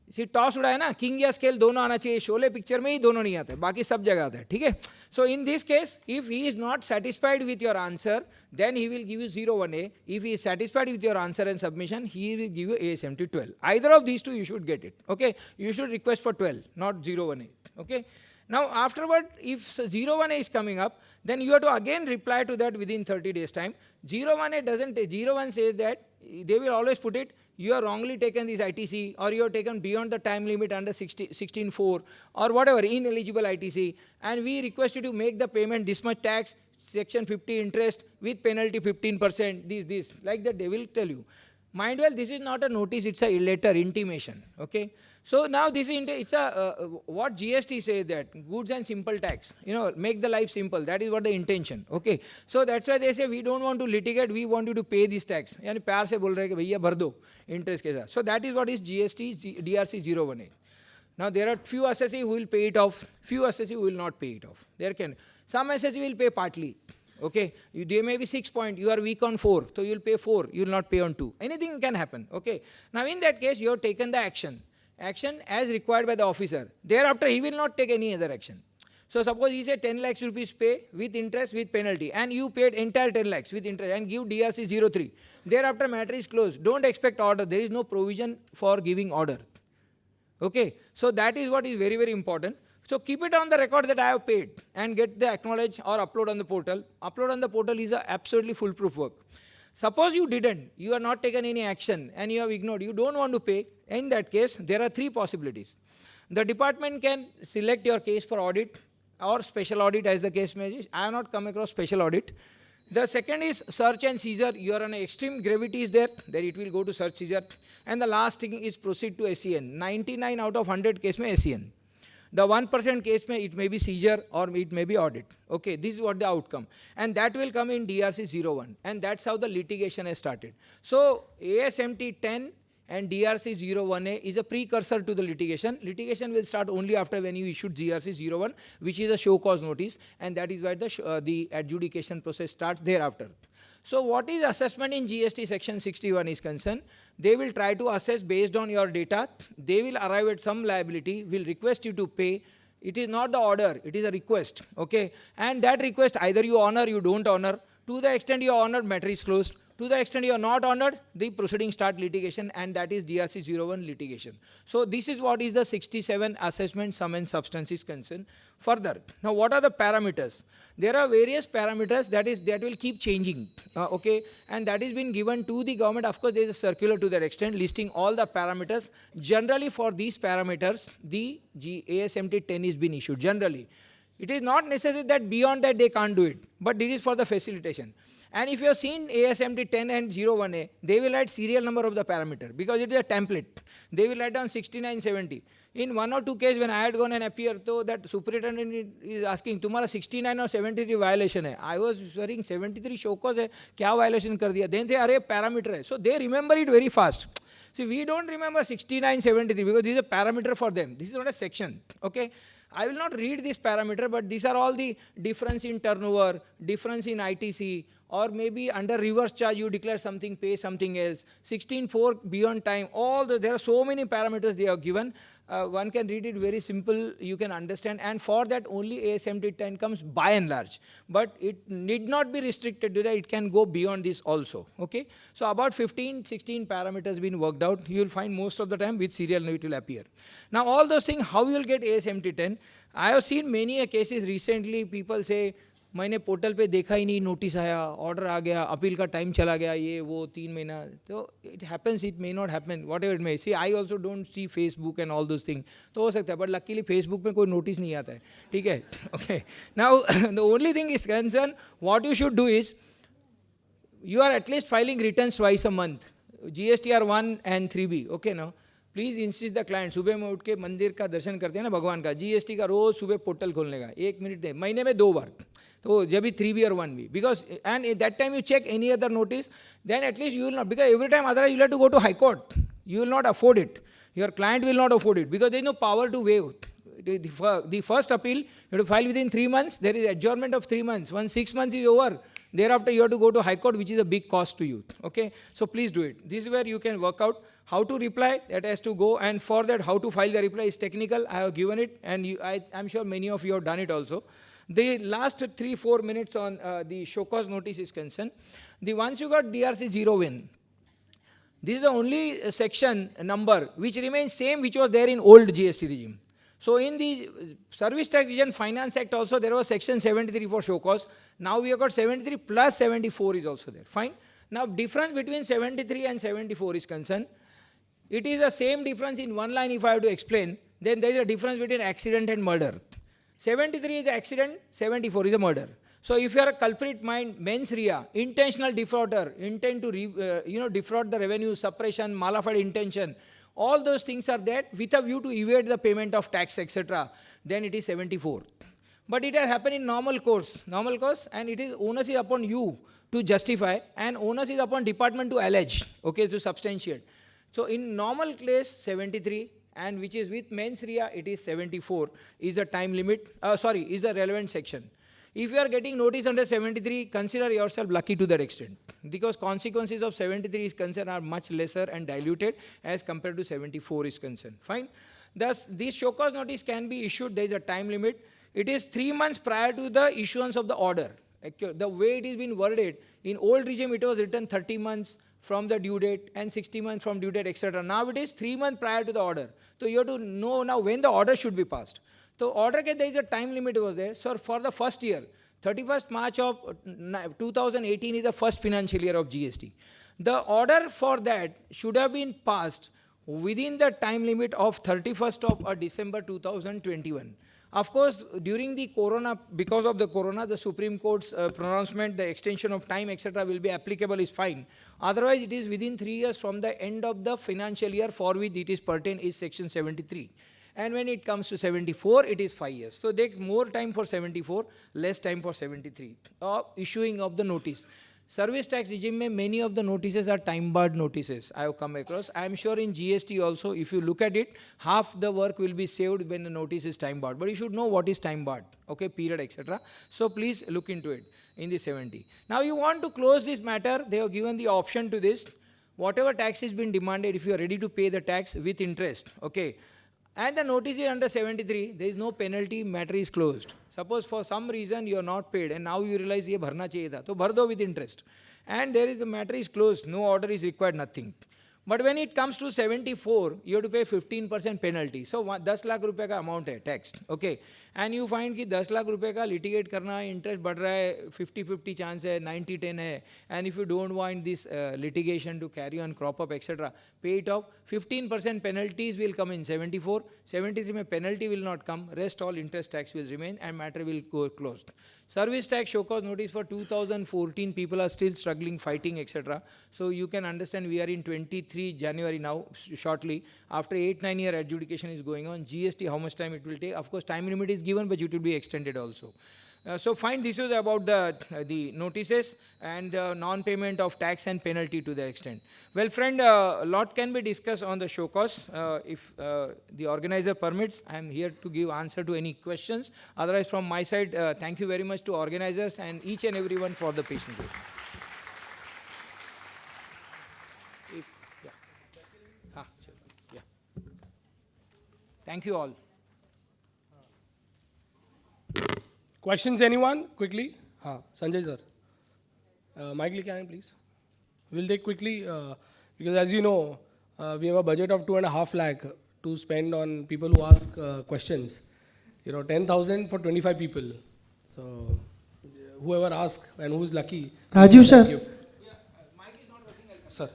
See, toss उड़ा है ना, king या scale दोनों आना चाहिए. Sholay picture में ही दोनों नहीं आते, बाकी सब जगह आता है. ठीक है. So in this case, if he is not satisfied with your answer, then he will give you 01A. If he is satisfied with your answer and submission, he will give you ASMT 12. Either of these two you should get it. Okay. You should request for 12, not 01A. Okay. Now afterward, if 01A is coming up, then you have to again reply to that within 30 days time. 01A doesn't, 01 says that they will always put it, you have wrongly taken this ITC or you have taken beyond the time limit under 16.4 or whatever, ineligible ITC, and we request you to make the payment this much tax, section 50 interest with penalty 15%, this, like that they will tell you. Mind well, this is not a notice, it's a letter, intimation, okay? So now this is, it's a, what GST says that, goods and simple tax, you know, make the life simple, that is what the intention, okay? So that's why they say, we don't want to litigate, we want you to pay this tax. यानी प्यार से बोल रहे हैं कि भैया भर दो interest के साथ. So that is what is GST DRC 01A. Now there are few assessee who will pay it off, few assessee who will not pay it off. There can, some assessee will pay partly. Okay, there may be 6 points, you are weak on 4, so you will pay 4, you will not pay on 2. Anything can happen, okay. Now in that case, you have taken the action as required by the officer. Thereafter, he will not take any other action. So suppose he said 10 lakhs rupees pay with interest, with penalty, and you paid entire 10 lakhs with interest and give DRC 03. Thereafter, matter is closed. Don't expect order. There is no provision for giving order. Okay, so that is what is very, very important. So keep it on the record that I have paid and get the acknowledge or upload on the portal. Upload on the portal is a absolutely foolproof work. Suppose you didn't, you have not taken any action and you have ignored, you don't want to pay. In that case, there are 3 possibilities. The department can select your case for audit or special audit as the case may be. I have not come across special audit. The second is search and seizure. You are on extreme gravity is there, then it will go to search seizure. And the last thing is proceed to SEN. 99 out of 100 case may SEN. The 1% case may, it may be seizure or it may be audit. Okay, this is what the outcome. And that will come in DRC 01. And that's how the litigation has started. So ASMT 10 and DRC 01A is a precursor to the litigation. Litigation will start only after when you issued GRC 01, which is a show cause notice, and that is why the adjudication process starts thereafter. So what is assessment in GST section 61 is concerned? They will try to assess based on your data. They will arrive at some liability, will request you to pay. It is not the order, it is a request, okay? And that request either you honor, you don't honor. To the extent you honor, matter is closed. To the extent you are not honored, the proceeding start litigation, and that is DRC 01 litigation. So this is what is the 67 assessment sum and substance is concerned. Further, now what are the parameters? There are various parameters that will keep changing, okay, and that is been given to the government. Of course, there is a circular to that extent listing all the parameters. Generally, for these parameters, the ASMT 10 is been issued. Generally, it is not necessary that beyond that they can't do it, but it is for the facilitation. And if you have seen ASMT 10 and 01A, they will write serial number of the parameter because it is a template. They will write down 69, 70. In one or two cases when I had gone and appeared, so that superintendent is asking, तुम्हारा 69 or 73 violation है. I was hearing 73 show cause है, क्या violation कर दिया? Then they are a parameter है. So they remember it very fast. See, we don't remember 69, 73 because this is a parameter for them. This is not a section, okay? I will not read this parameter, but these are all the difference in turnover, difference in ITC, or maybe under reverse charge you declare something, pay something else, 16.4 beyond time, there are so many parameters they are given. One can read it very simple, you can understand, and for that only ASMT 10 comes by and large. But it need not be restricted to that, it can go beyond this also, okay? So about 15, 16 parameters been worked out, you will find most of the time with serial it will appear. Now all those things, how you will get ASMT 10? I have seen many cases recently, people say, मैंने portal पे देखा ही नहीं, notice आया, order आ गया, appeal का time चला गया, ये वो 3 महीना. तो it happens, it may not happen, whatever it may. See I also don't see Facebook and all those thing. तो हो सकता है, बट लकीली फेसबुक में कोई नोटिस नहीं आता है, ठीक है, okay. Now the only thing is concern, what you should do is, you are at least filing returns twice a month, GSTR 1 and 3B, okay now. Please insist the client, सुबह में उठ के मंदिर का दर्शन करते हैं ना भगवान का, जीएसटी का रोज सुबह पोर्टल खोलने का 1 मिनट दे, महीने में 2 बार, तो जब भी 3B और 1B, because and that time you check any other notice, then at least you will not, because every time otherwise you have to go to high court, you will not afford it, your client will not afford it, because there is no power to waive. The first appeal, you have to file within 3 months, there is adjournment of 3 months. Once 6 months is over, thereafter you have to go to High Court, which is a big cost to you, okay? So please do it. This is where you can work out how to reply, that has to go, and for that how to file the reply is technical. I have given it, and I'm sure many of you have done it also. The last 3-4 minutes on the show cause notice is concerned. Once you got DRC 0 win, this is the only section number which remains same which was there in old GST regime. So in the Service Tax Region Finance Act also there was section 73 for show cause. Now we have got 73 plus 74 is also there. Fine. Now difference between 73 and 74 is concerned. It is the same difference in one line if I have to explain. Then there is a difference between accident and murder. 73 is accident, 74 is a murder. So if you are a culprit mind, mens rea, intentional defrauder, intend to defraud the revenue, suppression, mala fide intention, all those things are there with a view to evade the payment of tax, etc. Then it is 74. But it has happened in normal course, and it is onus is upon you to justify, and onus is upon department to allege, okay, to substantiate. So in normal case 73, and which is with mens rea it is 74 is a time limit, is the relevant section. If you are getting notice under 73, consider yourself lucky to that extent, because consequences of 73 is concerned are much lesser and diluted as compared to 74 is concerned. Fine. Thus, this show cause notice can be issued, there is a time limit. It is 3 months prior to the issuance of the order. The way it is been worded, in old regime it was written 30 months from the due date and 60 months from due date, etc. Now it is 3 months prior to the order. So you have to know now when the order should be passed. So order ke there is a time limit was there. So for the first year, 31st March of 2018 is the first financial year of GST. The order for that should have been passed within the time limit of 31st of December 2021. Of course, during the corona, because of the corona, the Supreme Court's pronouncement, the extension of time, etc. will be applicable is fine. Otherwise, it is within 3 years from the end of the financial year for which it is pertain is section 73. And when it comes to 74, it is 5 years. So take more time for 74, less time for 73, issuing of the notice. Service tax regime mein many of the notices are time barred notices I have come across. I am sure in GST also, if you look at it, half the work will be saved when the notice is time barred. But you should know what is time barred, okay, period, etc. So please look into it in the 70. Now you want to close this matter, they have given the option to this. Whatever tax is been demanded, if you are ready to pay the tax with interest, okay, and the notice is under 73, there is no penalty, matter is closed. Suppose for some reason you are not paid and now you realize ye bharna chahiye tha, to bhar do with interest. And there is the matter is closed, no order is required, nothing. But when it comes to 74, you have to pay 15% penalty. So 10 lakh रुपए का amount है tax, okay. And you find कि 10 lakh रुपए का litigate करना है, interest बढ़ रहा है, 50-50 chance है, 90-10 है. And if you don't want this litigation to carry on, crop up, etc., pay it off. 15% penalties will come in 74. 73 में penalty will not come. Rest all interest tax will remain and matter will go closed. Service tax show cause notice for 2014, people are still struggling, fighting, etc. So you can understand we are in 23 January now, shortly. After 8-9 year adjudication is going on. GST, how much time it will take? Of course, time limit is given, but it will be extended also. So fine, this is about the notices and non-payment of tax and penalty to the extent. Well, friend, a lot can be discussed on the show cause. If the organizer permits, I am here to give answer to any questions. Otherwise, from my side, thank you very much to organizers and each and everyone for the patience. Thank you all. Questions, anyone? Quickly. Sanjay sir. Mic लेके आएं, please. We'll take quickly, because as you know, we have a budget of 2.5 lakh to spend on people who ask questions. 10,000 for 25 people. So, whoever asks and who's lucky. Rajiv sir. Sir.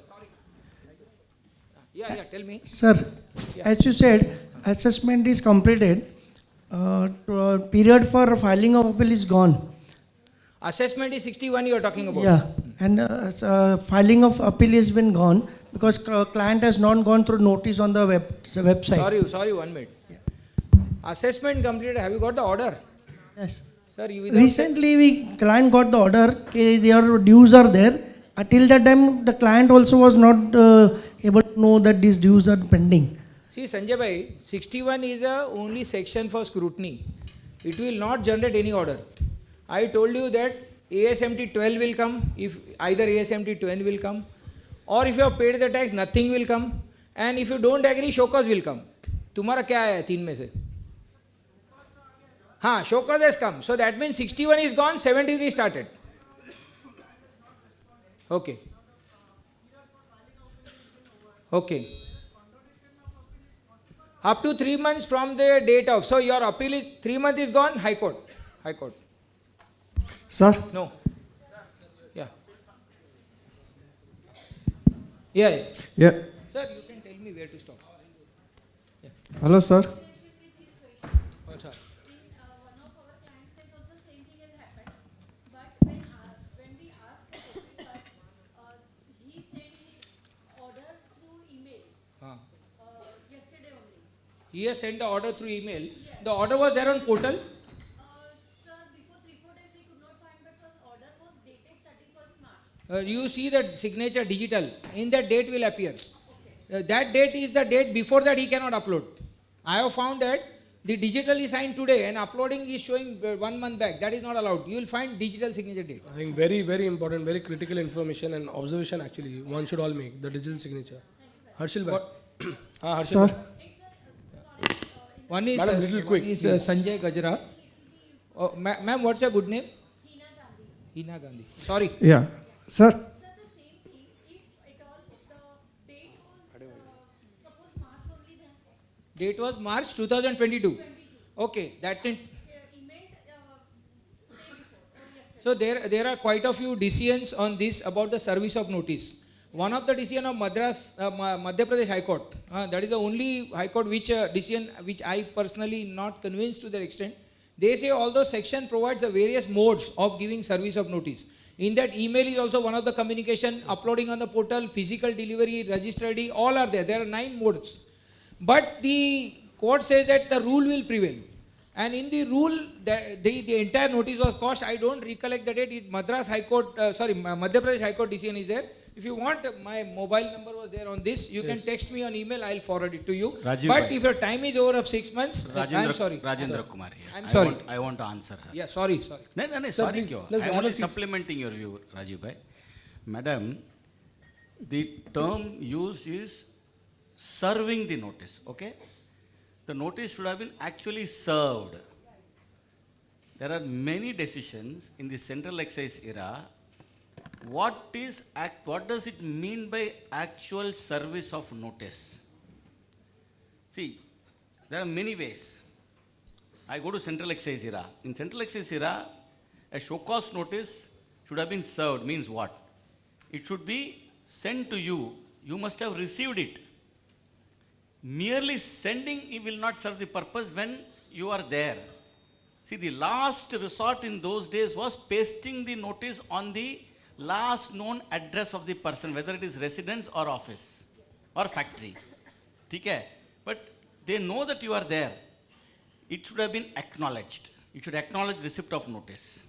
Yeah, tell me. Sir, as you said, assessment is completed. Period for filing of appeal is gone. Assessment is 61 you are talking about. Yeah, and filing of appeal has been gone because client has not gone through notice on the website. Sorry, 1 minute. Yeah. Assessment completed. Have you got the order? Yes. Sir, recently client got the order. Their dues are there. Until that time, the client also was not able to know that these dues are pending. See, Sanjay bhai, 61 is a only section for scrutiny. It will not generate any order. I told you that ASMT 12 will come, if either ASMT 12 will come, or if you have paid the tax, nothing will come, and if you don't agree, show cause will come. Tumhara kya hai 3 mein se? Show cause has come. So that means 61 is gone, 73 started. Okay. Up to 3 months from the date of. So your appeal is 3 months is gone, High Court. Sir? No. Yeah. Sir, you can tell me where to stop. Yeah. Hello, sir. Oh, sir. One of our clients says also same thing has happened. But when we asked the officer, he sent his order through email yesterday only. He has sent the order through email. Yes. The order was there on portal? Sir, before 3-4 days we could not find, but the order was dated 31st March. You see that signature digital. In that date will appear. Okay. That date is the date. Before that he cannot upload. I have found that the digital is signed today and uploading is showing 1 month back. That is not allowed. You will find digital signature date. I think very, very important, very critical information and observation actually. One should all make the digital signature. Harshil bhai. Harshil Sir. One is, Madam, little quick, Sanjay Gajra. Oh, ma'am, what's your good name? Hina Gandhi. Sorry. Yeah. Sir. Sir, the same thing, if at all the date was, suppose March only then. Date was March 2022. Okay, that didn't. So there are quite a few decisions on this about the service of notice. One of the decision of Madhya Pradesh High Court, that is the only High Court which decision which I personally not convinced to that extent. They say although section provides the various modes of giving service of notice. In that email is also one of the communication, uploading on the portal, physical delivery, register ID, all are there. There are 9 modes. But the court says that the rule will prevail. And in the rule, the entire notice was quashed. I don't recollect the date. Is Madras High Court, Madhya Pradesh High Court decision is there. If you want, my mobile number was there on this. You can text me on email. I'll forward it to you. Rajiv but bhai. if your time is over of 6 months, I'm sorry. Rajendra Kumar here. I'm sorry. I want to answer her. Yeah, sorry. No, Sir, sorry. please, Kyo. let's I'm have a only seat. supplementing your view, Rajiv bhai. Madam, the term used is serving the notice, okay? The notice should have been actually served. There are many decisions in the central excise era. What does it mean by actual service of notice? See, there are many ways. I go to central excise era. In central excise era, a show cause notice should have been served. Means what? It should be sent to you. You must have received it. Merely sending it will not serve the purpose when you are there. See, the last resort in those days was pasting the notice on the last known address of the person, whether it is residence or office or factory. Okay? But they know that you are there. It should have been acknowledged. You should acknowledge receipt of notice.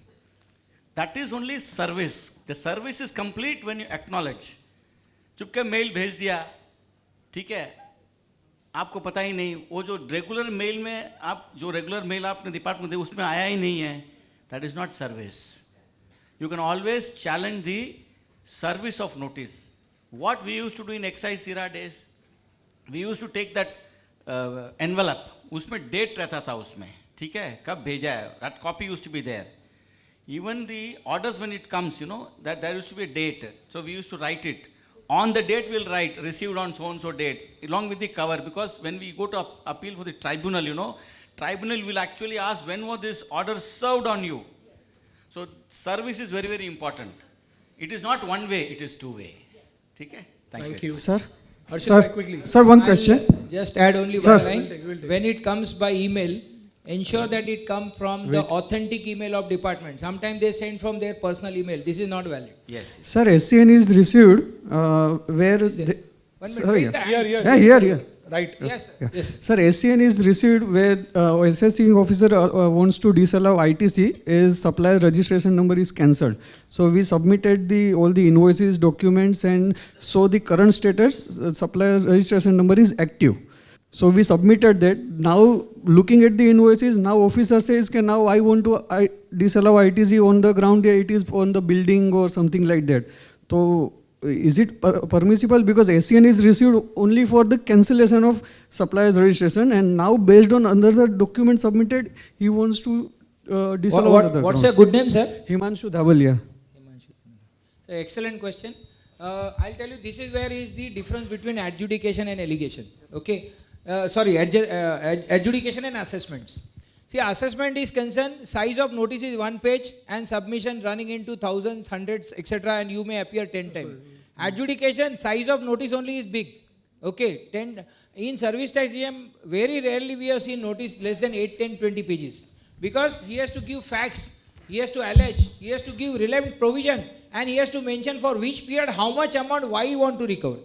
That is only service. The service is complete when you acknowledge. चुपके mail भेज दिया, ठीक है? आपको पता ही नहीं, वो जो रेगुलर मेल में आप जो रेगुलर मेल आपने डिपार्टमेंट दे उसमें आया ही नहीं है. That is not service. You can always challenge the service of notice. What we used to do in excise era days, we used to take that envelope, उसमें date रहता था उसमें, ठीक है? कब भेजा है? That copy used to be there. Even the orders when it comes, that there used to be a date. So we used to write it. On the date we'll write, received on so-and-so date, along with the cover, because when we go to appeal for the tribunal, tribunal will actually ask when was this order served on you. So service is very, very important. It is not one way, it is two way. Okay? Thank you. Sir, Quickly. sir, one question. Just add only Sir. one line. When it comes by email, ensure that it comes from the authentic email of department. Sometimes they send from their personal email. This is not valid. Yes. Sir, SCN is received where... One Sir, minute. yeah. Here. Right. Yes, Yeah. yes. Sir, SCN is received where assessing officer wants to disallow ITC is supplier registration number is cancelled. So we submitted all the invoices, documents, and so the current status supplier registration number is active. So we submitted that. Now looking at the invoices, now officer says, "Okay, now I want to disallow ITC on the ground. It is on the building or something like that." So is it permissible? Because SCN is received only for the cancellation of supplier's registration, and now based on another document submitted, he wants to disallow another What's grounds. your good name, sir? Himanshu Dhavalia. So excellent question. I'll tell you, this is where is the difference between adjudication and allegation. Okay. Adjudication and assessments. See, assessment is concerned, size of notice is 1 page and submission running into thousands, hundreds, etc. and you may appear 10 times. Adjudication, size of notice only is big. Okay, 10. In service tax GM, very rarely we have seen notice less than 8, 10, 20 pages. Because he has to give facts, he has to allege, he has to give relevant provisions, and he has to mention for which period, how much amount, why you want to recover.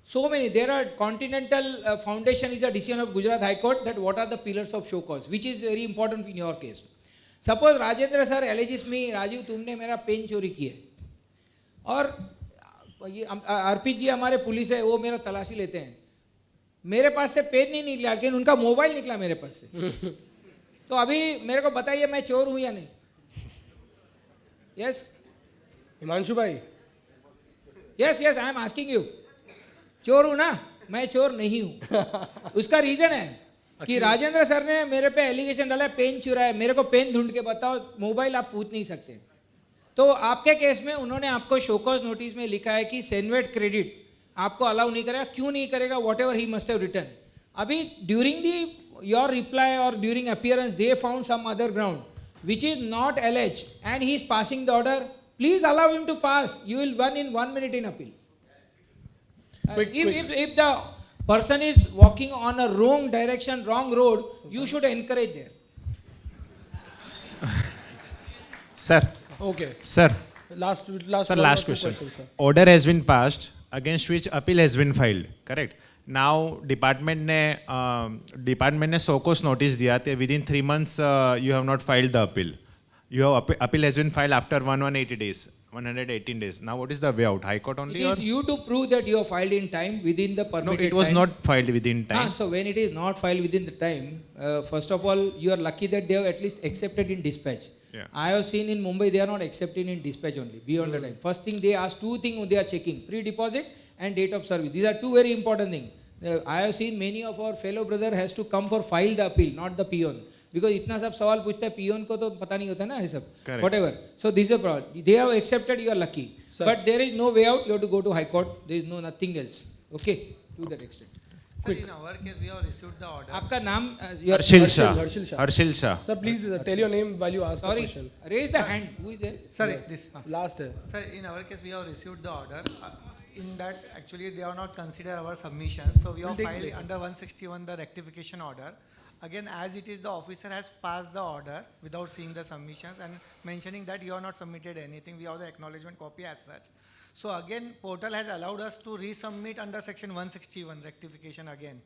So many, there are Continental Foundation is a decision of Gujarat High Court that what are the pillars of show cause, which is very important in your case. Suppose Rajendra sir alleges me, Rajiv तुमने मेरा pen चोरी किया है, और ये अर्पित जी हमारे police है, वो मेरा तलाशी लेते हैं, मेरे पास से पेन नहीं निकला लेकिन उनका मोबाइल निकला मेरे पास से, तो अभी मेरे को बताइए मैं चोर हूँ या नहीं? Yes? हिमांशु भाई. Yes, I am asking you. चोर हूँ ना, मैं चोर नहीं हूँ. उसका रीजन है कि राजेंद्र सर ने मेरे पे एलिगेशन डाला है पेन चुरा है, मेरे को पेन ढूंढ के बताओ, मोबाइल आप पूछ नहीं सकते. तो आपके केस में उन्होंने आपको शोकॉज नोटिस में लिखा है कि सेनवेट क्रेडिट आपको अलाउ नहीं करेगा. क्यों नहीं करेगा? Whatever he must have written. अभी ड्यूरिंग दी योर रिप्लाई और during appearance they found some other ground which is not alleged and he is passing the order. Please allow him to pass. You will win in 1 minute in appeal. If the person is walking on a wrong direction, wrong road, you should encourage there. Sir. Okay. Sir. Last question. Sir. Order has been passed against which appeal has been filed. Correct. Now department ने SOCOS notice दिया कि within 3 months you have not filed the appeal. Your appeal has been filed after 180 days, 118 days. Now what is the way out? High Court only? It is you to prove that you have filed in time within the permitted time. No, it was not filed within time. So when it is not filed within the time, first of all, you are lucky that they have at least accepted in dispatch. Yeah. I have seen in Mumbai, they are not accepting in dispatch only, beyond the time. First thing they ask, two things they are checking, pre-deposit and date of service. These are two very important things. I have seen many of our fellow brother has to come for file the appeal, not the peon. Because इतना सब सवाल पूछता है peon को तो पता नहीं होता ना ये सब whatever. So this is a problem. They have accepted, you are lucky. Sir. But there is no way out. You have to go to High Court. There is no nothing else. Okay, to that extent. Sir, in our case, we have received the order. आपका नाम Harshil Shah. Sir, please tell your name while you ask the question. Raise the hand. Who is there? Sir, this last. Sir, in our case, we have received the order. In that, actually, they have not considered our submissions. So we have filed under 161 the rectification order. Again, as it is, the officer has passed the order without seeing the submissions and mentioning that you have not submitted anything. We have the acknowledgement copy as such. So again, portal has allowed us to resubmit under section 161 rectification again.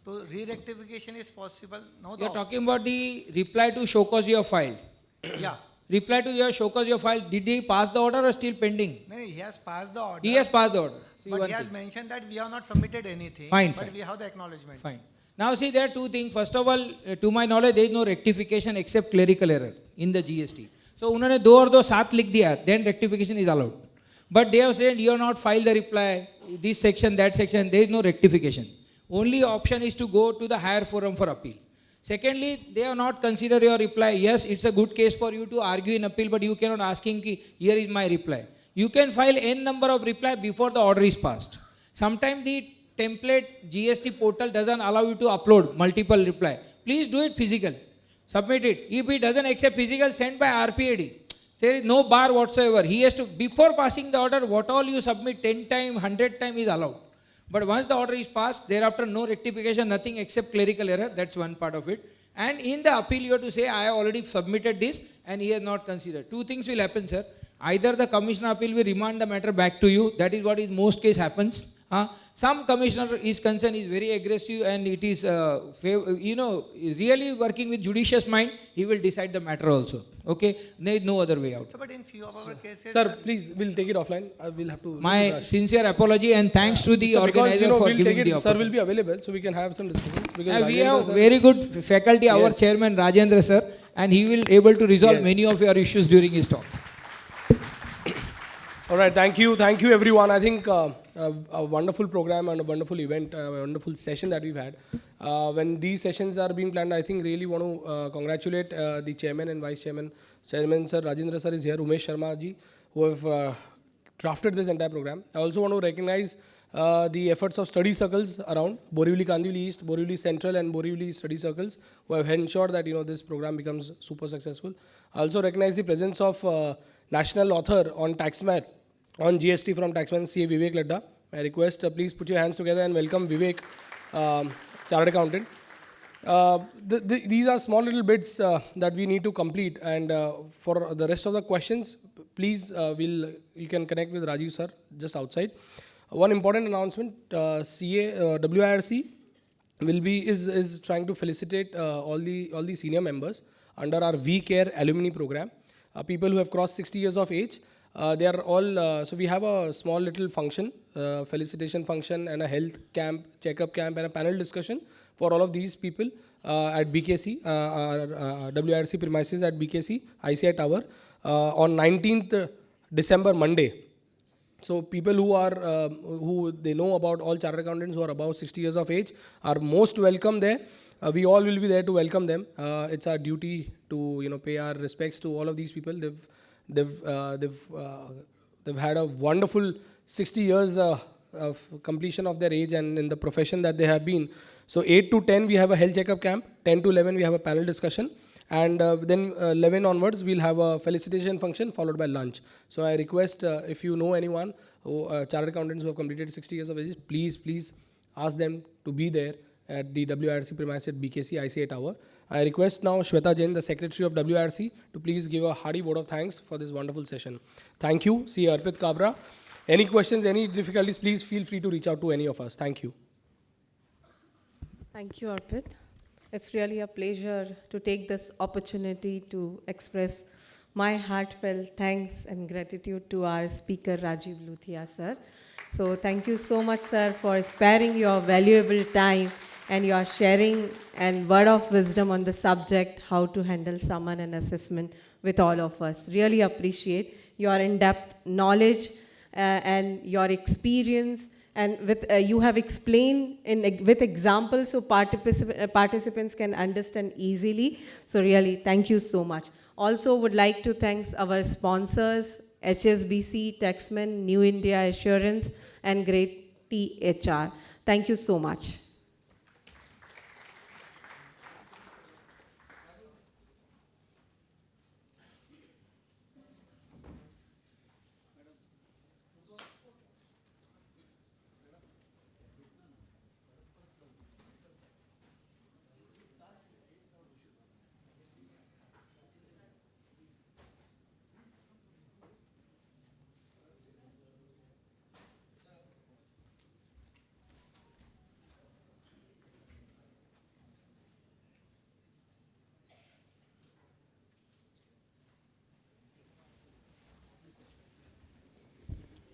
So re-rectification is possible. Now you are talking about the reply to show cause you have filed. Yeah. Reply to your show cause you have filed. Did he pass the order or still pending? No, he has passed the order. He has passed the order. But he has mentioned that we have not submitted anything. Fine, but fine. we have the acknowledgement. Fine. Now see, there are two things. First of all, to my knowledge, there is no rectification except clerical error in the GST. So उन्होंने 2 और 2 7 लिख दिया, then rectification is allowed. But they have said you have not filed the reply, this section, that section, there is no rectification. Only option is to go to the higher forum for appeal. Secondly, they have not considered your reply. Yes, it's a good case for you to argue in appeal, but you cannot ask him, here is my reply. You can file n number of reply before the order is passed. Sometimes the template GST portal doesn't allow you to upload multiple reply. Please do it physical. Submit it. If he doesn't accept physical, send by RPAD. There is no bar whatsoever. He has to, before passing the order, what all you submit 10 times, 100 times is allowed. But once the order is passed, thereafter no rectification, nothing except clerical error. That's one part of it. And in the appeal, you have to say, I have already submitted this and he has not considered. Two things will happen, sir. Either the commissioner appeal will remand the matter back to you. That is what in most case happens. Some commissioner is concerned, is very aggressive and it is, really working with judicious mind, he will decide the matter also. Okay? There is no other way out. So, but in few of our cases... Sir, please, we'll take it offline. We'll have to... My sincere apology and thanks to the organizer for we'll giving the Sir opportunity. will be available so we can have some discussion. Because We have very good faculty, our chairman Rajendra sir, and he will able to resolve many of your issues during his talk. All right, thank you everyone. I think a wonderful program and a wonderful event, a wonderful session that we've had. When these sessions are being planned, I think really want to congratulate the chairman and vice chairman. Chairman sir, Rajendra sir is here, Umesh Sharma ji, who have drafted this entire program. I also want to recognize the efforts of study circles around Borivali Kandivali East, Borivali Central and Borivali study circles who have ensured that this program becomes super successful. I also recognize the presence of national author on taxman, on GST from taxman CA Vivek Ladda. I request please put your hands together and welcome Vivek, Chartered Accountant. These are small little bits that we need to complete, and for the rest of the questions, please you can connect with Rajiv sir just outside. One important announcement: WIRC is trying to felicitate all the senior members under our We Care alumni program. People who have crossed 60 years of age. They are all, so we have a small little function, felicitation function and a health camp, checkup camp and a panel discussion for all of these people at BKC, WIRC premises at BKC, ICAI Tower on 19th December, Monday. So people who are, who they know about all chartered accountants who are above 60 years of age are most welcome there. We all will be there to welcome them. It's our duty to, pay our respects to all of these people. They've had a wonderful 60 years of completion of their age and in the profession that they have been. So 8 to 10 we have a health checkup camp, 10 to 11 we have a panel discussion, and then 11 onwards we'll have a felicitation function followed by lunch. So I request if you know anyone who chartered accountants who have completed 60 years of age, please ask them to be there at the WIRC premises at BKC ICAI Tower. I request now Shweta Jain, the Secretary of WIRC, to please give a hearty vote of thanks for this wonderful session. Thank you. C. Arpit Kabra. Any questions, any difficulties, please feel free to reach out to any of us. Thank you. Thank you, Arpit. It's really a pleasure to take this opportunity to express my heartfelt thanks and gratitude to our speaker, Rajiv Luthia, sir. So thank you so much, sir, for sparing your valuable time and your sharing and word of wisdom on the subject, how to handle summon and assessment with all of us. Really appreciate your in-depth knowledge and your experience, and with you have explained with examples so participants can understand easily. So really, thank you so much. Also would like to thank our sponsors, HSBC, Taxman, New India Assurance, and Great THR. Thank you so much.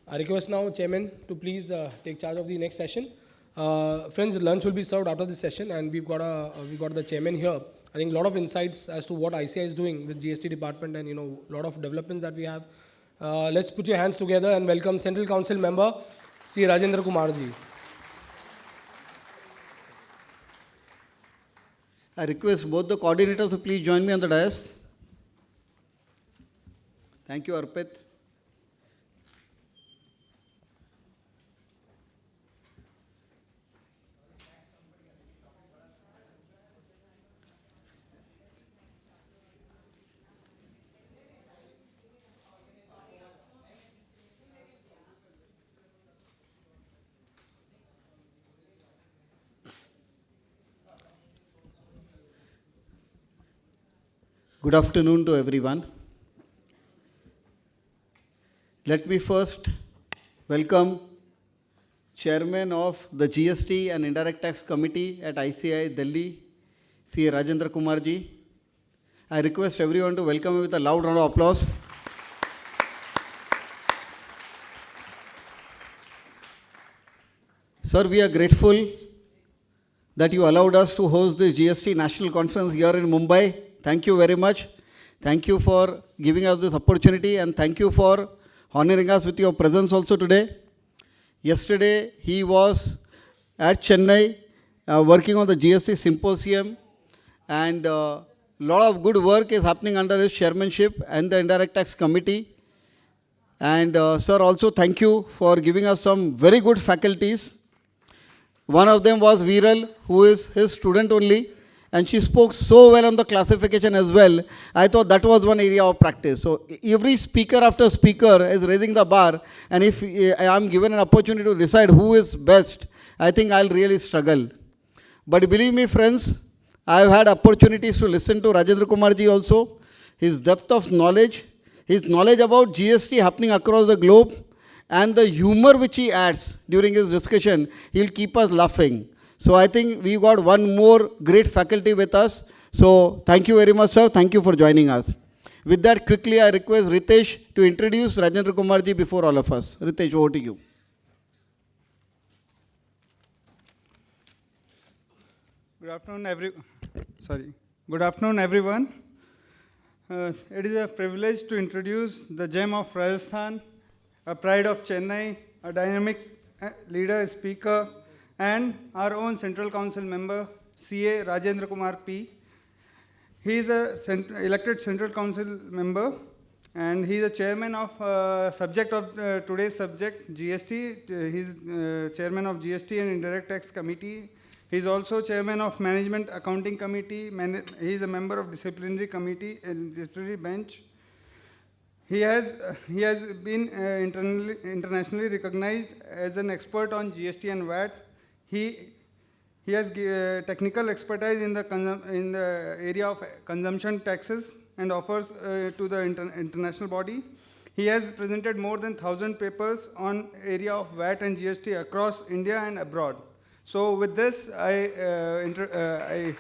I request now Chairman to please take charge of the next session. Friends, lunch will be served after this session, and we've got the Chairman here. I think a lot of insights as to what ICAI is doing with GST department, and a lot of developments that we have. Let's put your hands together and welcome Central Council member, Sri Rajendra Kumar ji. I request both the coordinators to please join me on the dais. Thank you, Arpit. Good afternoon to everyone. Let me first welcome Chairman of the GST and Indirect Tax Committee at ICAI Delhi, Sri Rajendra Kumar ji. I request everyone to welcome him with a loud round of applause. Sir, we are grateful that you allowed us to host the GST National Conference here in Mumbai. Thank you very much. Thank you for giving us this opportunity, and thank you for honoring us with your presence also today. Yesterday, he was at Chennai working on the GST Symposium, and a lot of good work is happening under his chairmanship and the Indirect Tax Committee. And sir, also thank you for giving us some very good faculties. One of them was Viral, who is his student only. And she spoke so well on the classification as well. I thought that was one area of practice. So every speaker after speaker is raising the bar. And if I am given an opportunity to decide who is best, I think I'll really struggle. But believe me, friends, I've had opportunities to listen to Rajendra Kumar ji also. His depth of knowledge, his knowledge about GST happening across the globe, and the humor which he adds during his discussion, he'll keep us laughing. So I think we got one more great faculty with us. So thank you very much, sir. Thank you for joining us. With that, quickly I request Ritesh to introduce Rajendra Kumar ji before all of us. Ritesh, over to you. Good afternoon, everyone. It is a privilege to introduce the gem of Rajasthan, a pride of Chennai, a dynamic leader, speaker, and our own Central Council member, CA Rajendra Kumar P. He is a elected Central Council member, and he is a chairman of subject of today's subject, GST. He is chairman of GST and Indirect Tax Committee. He is also chairman of Management Accounting Committee. He is a member of Disciplinary Committee and Disciplinary Bench. He has been internationally recognized as an expert on GST and VAT. He has technical expertise in the area of consumption taxes and offers to the international body. He has presented more than 1,000 papers on area of VAT and GST across India and abroad. So with this, I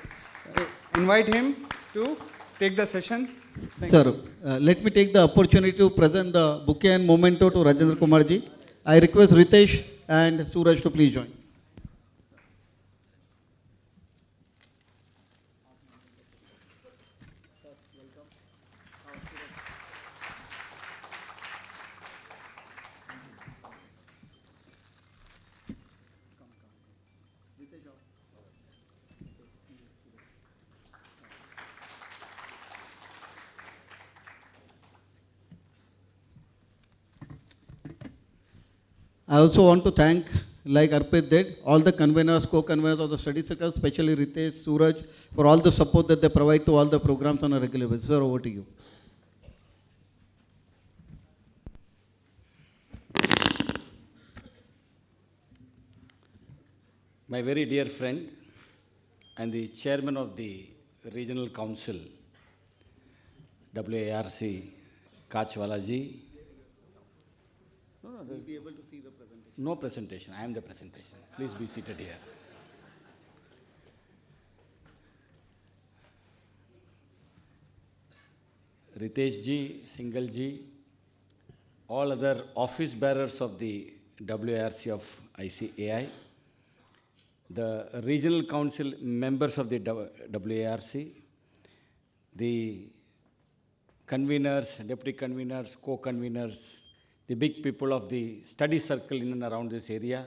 invite him to take the session. Thank Sir, you. let me take the opportunity to present the bouquet and memento to Rajendra Kumar ji. I request Ritesh and Suraj to please join. I also want to thank, like Arpit did, all the conveners, co-conveners of the study circle, especially Ritesh, Suraj, for all the support that they provide to all the programs on a regular basis. Sir, over to you. My very dear friend and the chairman of the Regional Council, WARC, Kachwala ji. We'll be able to see the presentation. No presentation, I am the presentation. Please be seated here. Ritesh ji, Singal ji, all other office bearers of the WARC of ICAI, the regional council members of the WARC, the conveners, deputy conveners, co-conveners, the big people of the study circle in and around this area,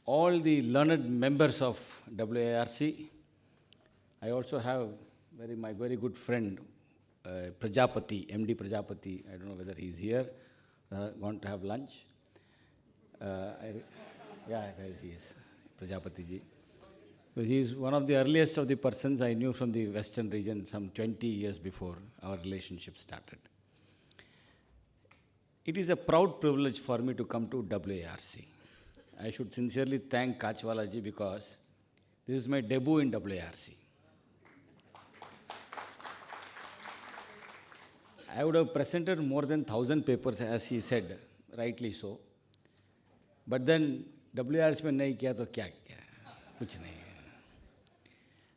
all the learned members of WARC. I also have my very good friend, Prajapati, MD Prajapati. I don't know whether he's here, going to have lunch. Yeah, he is, Prajapati ji. He is one of the earliest of the persons I knew from the western region some 20 years before our relationship started. It is a proud privilege for me to come to WARC. I should sincerely thank Kachwala ji because this is my debut in WARC. I would have presented more than 1,000 papers, as he said, rightly so. But then WARC में नहीं किया तो क्या किया? कुछ नहीं.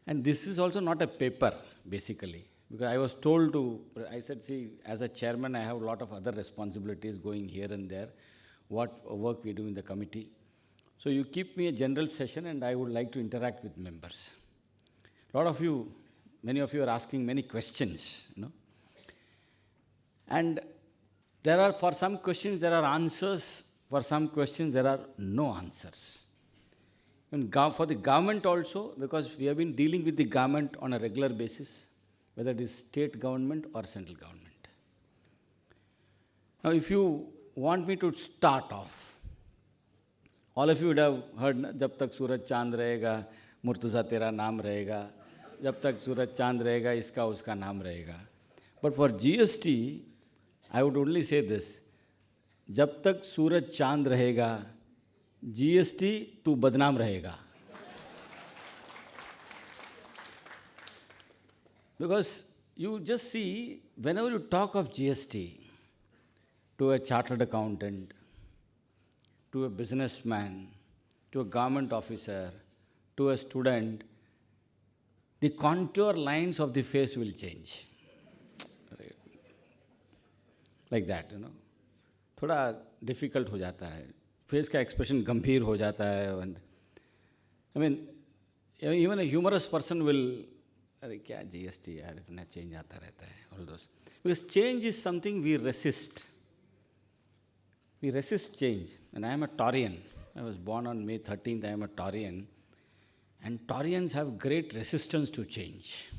And this is also not a paper, basically. Because I was told to, I said, see, as a chairman, I have a lot of other responsibilities going here and there, what work we do in the committee. So you keep me a general session and I would like to interact with members. A lot of you, many of you are asking many questions, you know. And there are, for some questions, there are answers. For some questions, there are no answers. And for the government also, because we have been dealing with the government on a regular basis, whether it is state government or central government. Now, if you want me to start off, all of you would have heard, जब तक सूरज चांद रहेगा, मुर्तज़ा तेरा नाम रहेगा, जब तक सूरज चांद रहेगा, इसका उसका नाम रहेगा. But for GST, I would only say this, जब तक सूरज चांद रहेगा, GST तू बदनाम रहेगा. Because you just see, whenever you talk of GST to a chartered accountant, to a businessman, to a government officer, to a student, the contour lines of the face will change. Like that, you know. थोड़ा difficult हो जाता है. Face का expression गंभीर हो जाता है. And I mean, even a humorous person will, अरे क्या GST यार इतना change आता रहता है. All those. Because change is something we resist. We resist change. And I am a Taurian. I was born on May 13th. I am a Taurian. And Taurians have great resistance to change.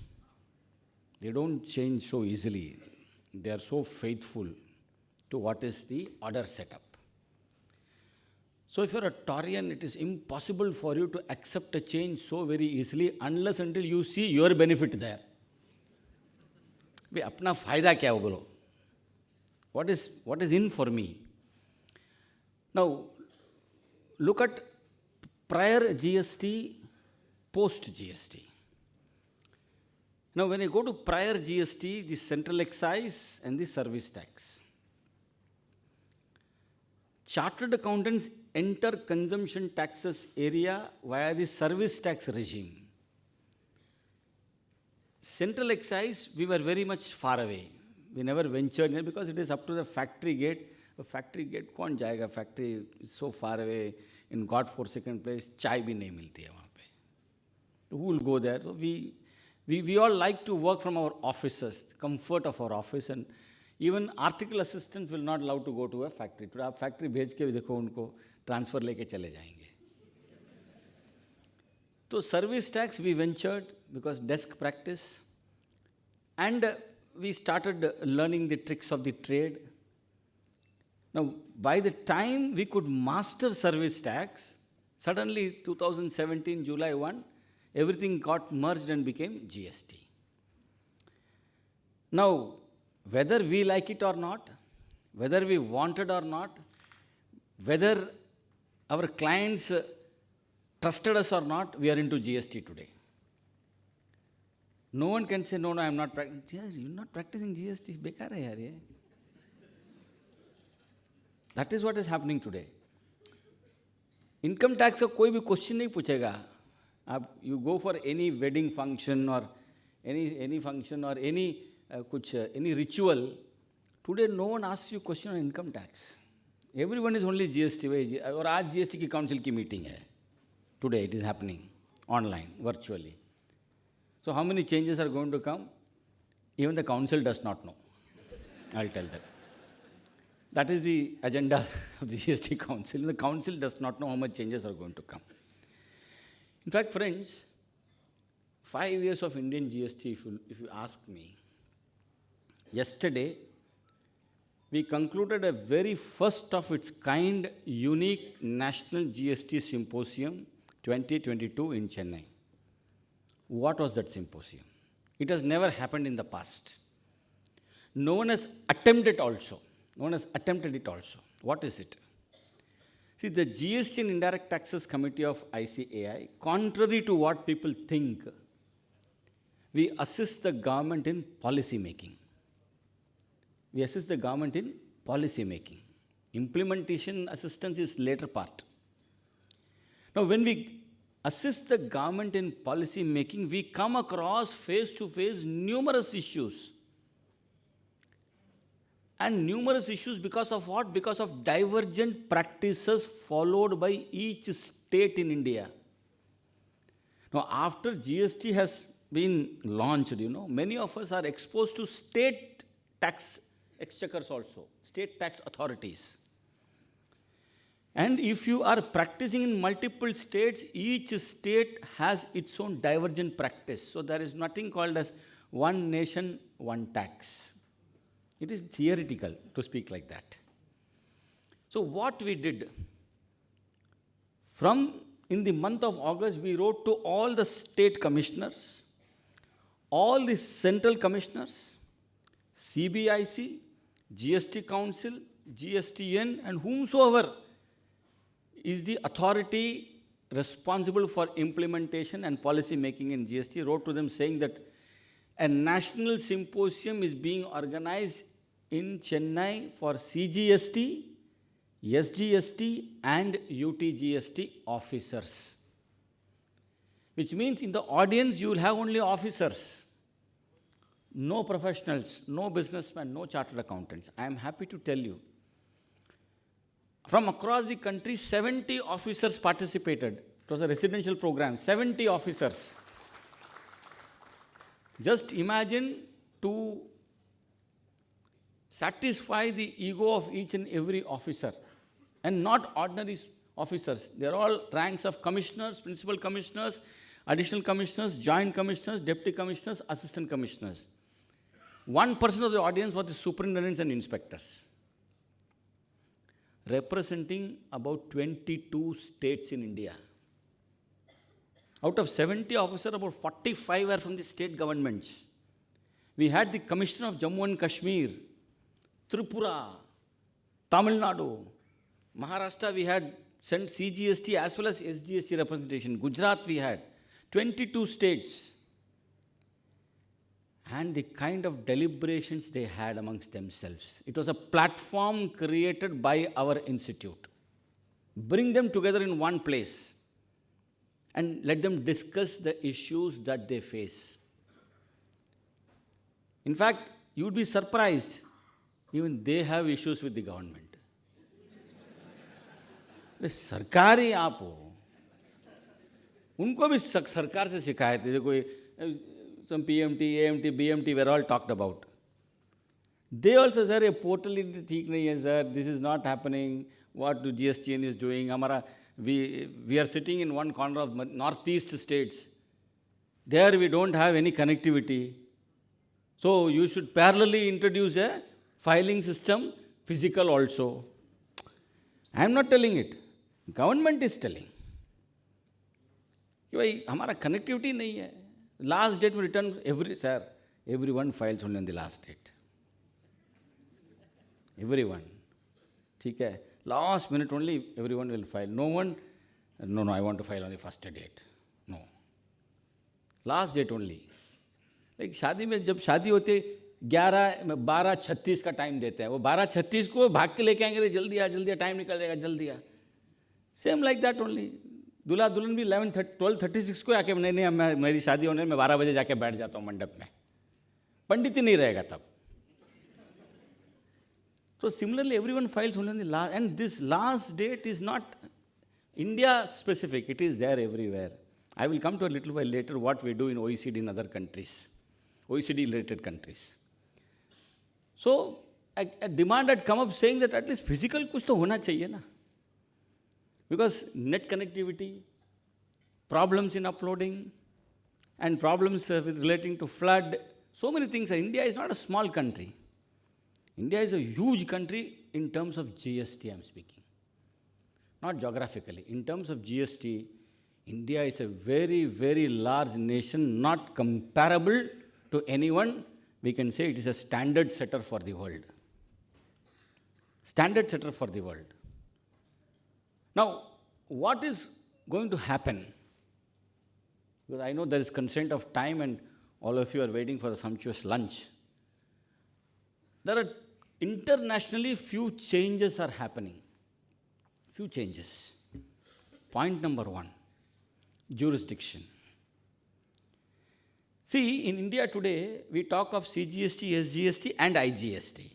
They don't change so easily. They are so faithful to what is the order set up. So if you're a Taurian, it is impossible for you to accept a change so very easily unless until you see your benefit there. भाई अपना फायदा क्या हो बोलो? What is in for me? Now, look at prior GST, post GST. Now, when you go to prior GST, the central excise and the service tax. Chartered accountants enter consumption taxes area via the service tax regime. Central excise, we were very much far away. We never ventured in because it is up to the factory gate. The factory gate, कौन जाएगा? Factory is so far away in God-forsaken place. चाय भी नहीं मिलती है वहाँ पे. Who will go there? So we all like to work from our offices, the comfort of our office, and even article assistants will not allow to go to a factory. तो आप factory भेज के देखो उनको transfer लेके चले जाएंगे. So service tax we ventured because desk practice, and we started learning the tricks of the trade. Now, by the time we could master service tax, suddenly 2017 July 1, everything got merged and became GST. Now, whether we like it or not, whether we want it or not, whether our clients trusted us or not, we are into GST today. No one can say, no, I'm not practicing. You're not practicing GST. Bekar hai yaar ye. That is what is happening today. Income tax का कोई भी question नहीं पूछेगा. You go for any wedding function or any function or any ritual. Today no one asks you question on income tax. Everyone is only GST. और आज GST की council की meeting है. Today it is happening online, virtually. So how many changes are going to come? Even the council does not know. I'll tell that. That is the agenda of the GST council. The council does not know how much changes are going to come. In fact, friends, 5 years of Indian GST, if you ask me, yesterday we concluded a very first of its kind unique National GST Symposium 2022 in Chennai. What was that symposium? It has never happened in the past. No one has attempted it also. What is it? See, the GST and Indirect Taxes Committee of ICAI, contrary to what people think, we assist the government in policy making. Implementation assistance is later part. Now, when we assist the government in policy making, we come across face to face numerous issues. And numerous issues because of what? Because of divergent practices followed by each state in India. Now, after GST has been launched, many of us are exposed to state tax exchequers also, state tax authorities. And if you are practicing in multiple states, each state has its own divergent practice. So there is nothing called as one nation, one tax. It is theoretical to speak like that. So what we did, in the month of August, we wrote to all the state commissioners, all the central commissioners, CBIC, GST Council, GSTN, and whomsoever is the authority responsible for implementation and policy making in GST, wrote to them saying that a national symposium is being organized in Chennai for CGST, SGST, and UTGST officers. Which means in the audience you will have only officers, no professionals, no businessmen, no chartered accountants. I am happy to tell you, from across the country, 70 officers participated. It was a residential program, 70 officers. Just imagine to satisfy the ego of each and every officer, and not ordinary officers. They are all ranks of commissioners, principal commissioners, additional commissioners, joint commissioners, deputy commissioners, assistant commissioners. 1% of the audience was the superintendents and inspectors, representing about 22 states in India. Out of 70 officers, about 45 were from the state governments. We had the Commissioner of Jammu and Kashmir, Tripura, Tamil Nadu, Maharashtra. We had sent CGST as well as SGST representation. Gujarat we had 22 states. And the kind of deliberations they had amongst themselves. It was a platform created by our institute. bring them together in one place and let them discuss the issues that they face. In fact, you would be surprised, even they have issues with the government. अरे सरकार ही आप हो, उनको भी सरकार से शिकायत है. कोई some PMT, AMT, BMT were all talked about. They also, sir, ये portal ठीक नहीं है, sir. This is not happening. What the GSTN is doing? हमारा we are sitting in one corner of northeast states. There we don't have any connectivity. So you should parallelly introduce a filing system, physical also. I am not telling it. Government is telling. कि भाई हमारा connectivity नहीं है. Last date में return everyone files only on the last date. Everyone. ठीक है. Last minute only everyone will file. No one, no, I want to file on the first date. No. Last date only. Like शादी में जब शादी होती है 12:36 का time देते हैं, वो 12:36 को भाग के लेके आएंगे, जल्दी आ टाइम निकल जाएगा, जल्दी आ. Same like that only. दूल्हा दुल्हन भी 12:36 को आके नहीं मेरी शादी होने में 12 बजे जाके बैठ जाता हूँ मंडप में, पंडित ही नहीं रहेगा तब. So similarly, everyone files only on the last, and this last date is not India specific, it is there everywhere. I will come to a little while later what we do in OECD in other countries, OECD related countries. So a demand had come up saying that at least physical कुछ तो होना चाहिए ना. Because net connectivity, problems in uploading, and problems relating to flood, so many things. India is not a small country. India is a huge country in terms of GST, I am speaking. Not geographically. In terms of GST, India is a very, very large nation, not comparable to anyone. We can say it is a standard setter for the world. Standard setter for the world. Now, what is going to happen? Because I know there is constraint of time and all of you are waiting for a sumptuous lunch. There are internationally few changes are happening. Few changes. Point number 1, jurisdiction. See, in India today, we talk of CGST, SGST and IGST,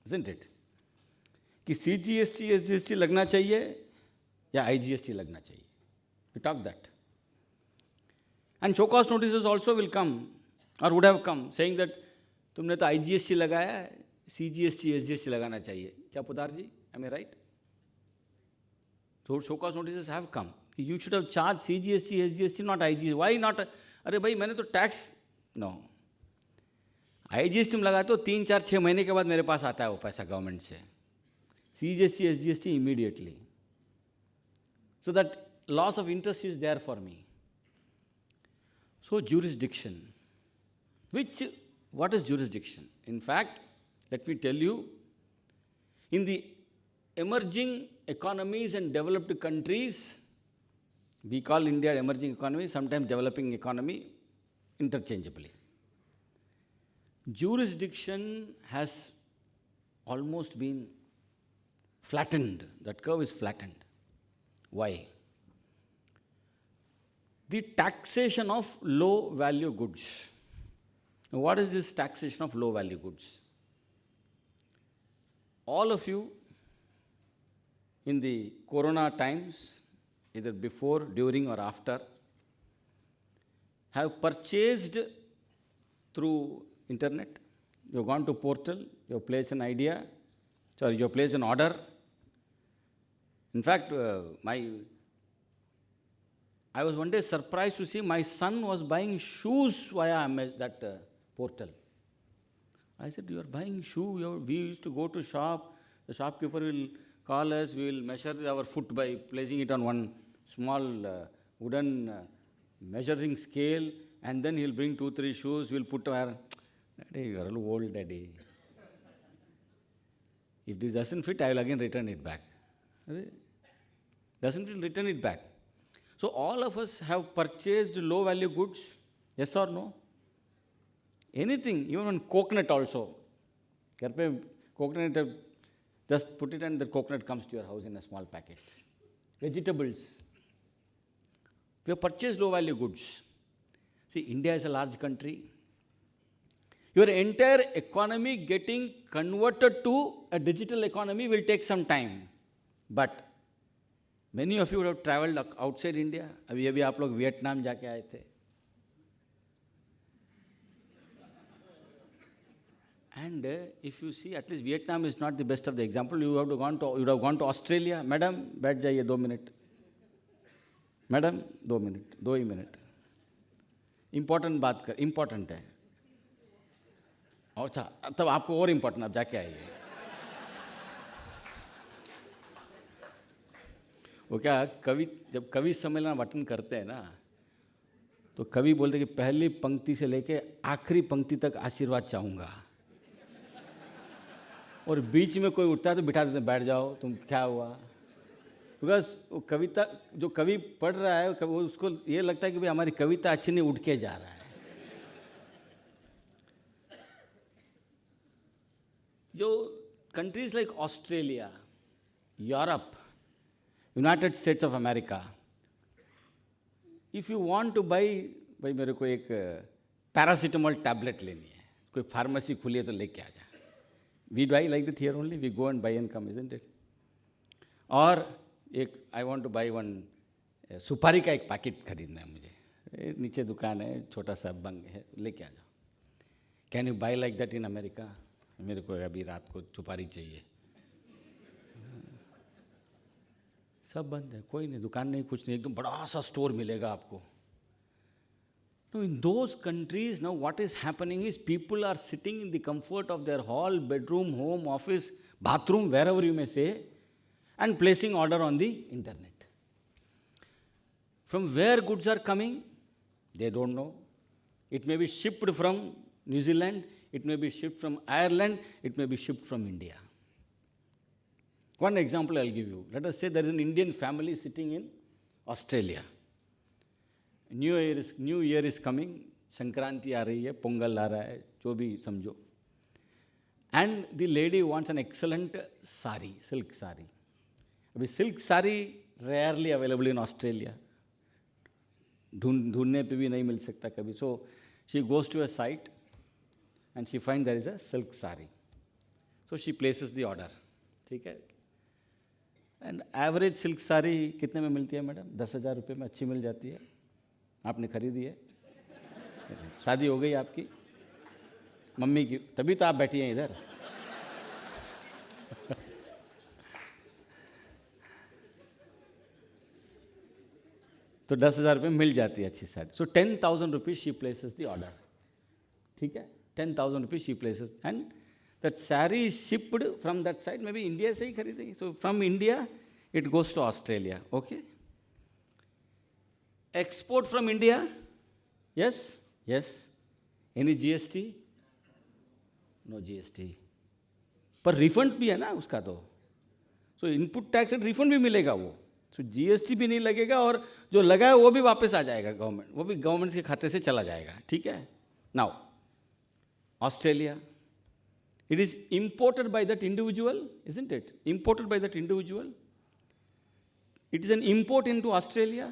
isn't it? कि CGST, SGST लगना चाहिए या IGST लगना चाहिए. We talk that. And show cause notices also will come or would have come saying that तुमने तो IGST लगाया है, CGST, SGST लगाना चाहिए. क्या पुदार जी? Am I right? So show cause notices have come. You should have charged CGST, SGST, not IGST. Why not? अरे भाई मैंने तो टैक्स नो IGST में लगाया तो 3, 4, 6 महीने के बाद मेरे पास आता है वो पैसा गवर्नमेंट से. CGST, SGST immediately. So that loss of interest is there for me. So jurisdiction. What is jurisdiction? In fact, let me tell you, in the emerging economies and developed countries, we call India emerging economy, sometimes developing economy, interchangeably. Jurisdiction has almost been flattened. That curve is flattened. Why? The taxation of low value goods. Now, what is this taxation of low value goods? All of you in the corona times, either before, during or after, have purchased through internet. You have gone to portal, you have placed an idea, you have placed an order. In fact, I was one day surprised to see my son was buying shoes via that portal. I said, you are buying shoe, we used to go to shop, the shopkeeper will call us, we will measure our foot by placing it on one small wooden measuring scale, and then he'll bring 2, 3 shoes, we'll put our, Daddy, you are a little old, Daddy. If this doesn't fit, I will again return it back. Doesn't it return it back? So all of us have purchased low value goods, yes or no? Anything, even on coconut also. Coconut, just put it and the coconut comes to your house in a small packet. vegetables. We have purchased low value goods. See, India is a large country. Your entire economy getting converted to a digital economy will take some time. But many of you would have traveled outside India. अभी आप लोग Vietnam जाके आए थे. And if you see, at least Vietnam is not the best of the example. You would have gone to Australia. Madam, बैठ जाइए 2 minute. Madam, 2 minute, 2 ही minute. Important है. अच्छा, तब आपको और important, आप जाके आइए. वो क्या जब कवि सम्मेलन अटेंड करते हैं ना, तो कवि बोलते कि पहली पंक्ति से लेके आखिरी पंक्ति तक आशीर्वाद चाहूँगा. और बीच में कोई उठता है तो बिठा देते हैं, बैठ जाओ, तुम क्या हुआ. बिकॉज वो कविता जो कवि पढ़ रहा है वो उसको ये लगता है कि भाई हमारी कविता अच्छी नहीं, उठ के जा रहा है. जो countries like Australia, Europe, United states of America, if you want two by, भाई मेरे को एक पैरासीटामोल टैबलेट लेनी है, कोई फार्मेसी खुली है तो लेके आ जा. We buy like that here only, we go and buy and come, isn't it? और एक I want to buy one सुपारी का एक पैकेट खरीदना है मुझे, नीचे दुकान है, छोटा सा बंग है, लेके आ जाओ. Can you by like that in America? मेरे को अभी रात को सुपारी चाहिए. सब बंद है, कोई नहीं, दुकान नहीं, कुछ नहीं, एकदम बड़ा सा स्टोर मिलेगा आपको. No, in those countries, now what is happening is people are sitting in the comfort of their hall, bedroom, home, office, bathroom, wherever you may say, and placing order on the internet. From where goods are coming, they don't know. It may be shipped from New Zealand, it may be shipped from Ireland, it may be shipped from India. One example I'll give you. Let us say there is an Indian family sitting in Australia. New year is coming, Sankranti आ रही है, पोंगल आ रहा है, जो भी समझो. And the lady wants an excellent sari, silk sari. अभी silk sari rarely available in Australia. ढूंढने पे भी नहीं मिल सकता कभी. So she goes to a site and she finds there is a silk sari. So she places the order. ठीक है. And average silk sari कितने में मिलती है मैडम? 10,000 रुपये में अच्छी मिल जाती है. आपने खरीदी है, शादी हो गई आपकी, मम्मी की, तभी तो आप बैठी हैं इधर. तो 10,000 रुपये मिल जाती है अच्छी sari. So 10,000 rupees she places the order. ठीक है, 10,000 rupees she places and that sari shipped from that side. Maybe India से ही खरीदेगी. So from India it goes to Australia. Okay, export from India, yes, any GST? No GST. पर refund भी है ना उसका तो. So input tax and refund भी मिलेगा वो. सो GST भी नहीं लगेगा और जो लगा है वो भी वापस आ जाएगा गवर्नमेंट, वो भी गवर्नमेंट के खाते से चला जाएगा. ठीक है. Now Australia, it is imported by that individual, isn't it? Imported by that individual. It is an import into Australia.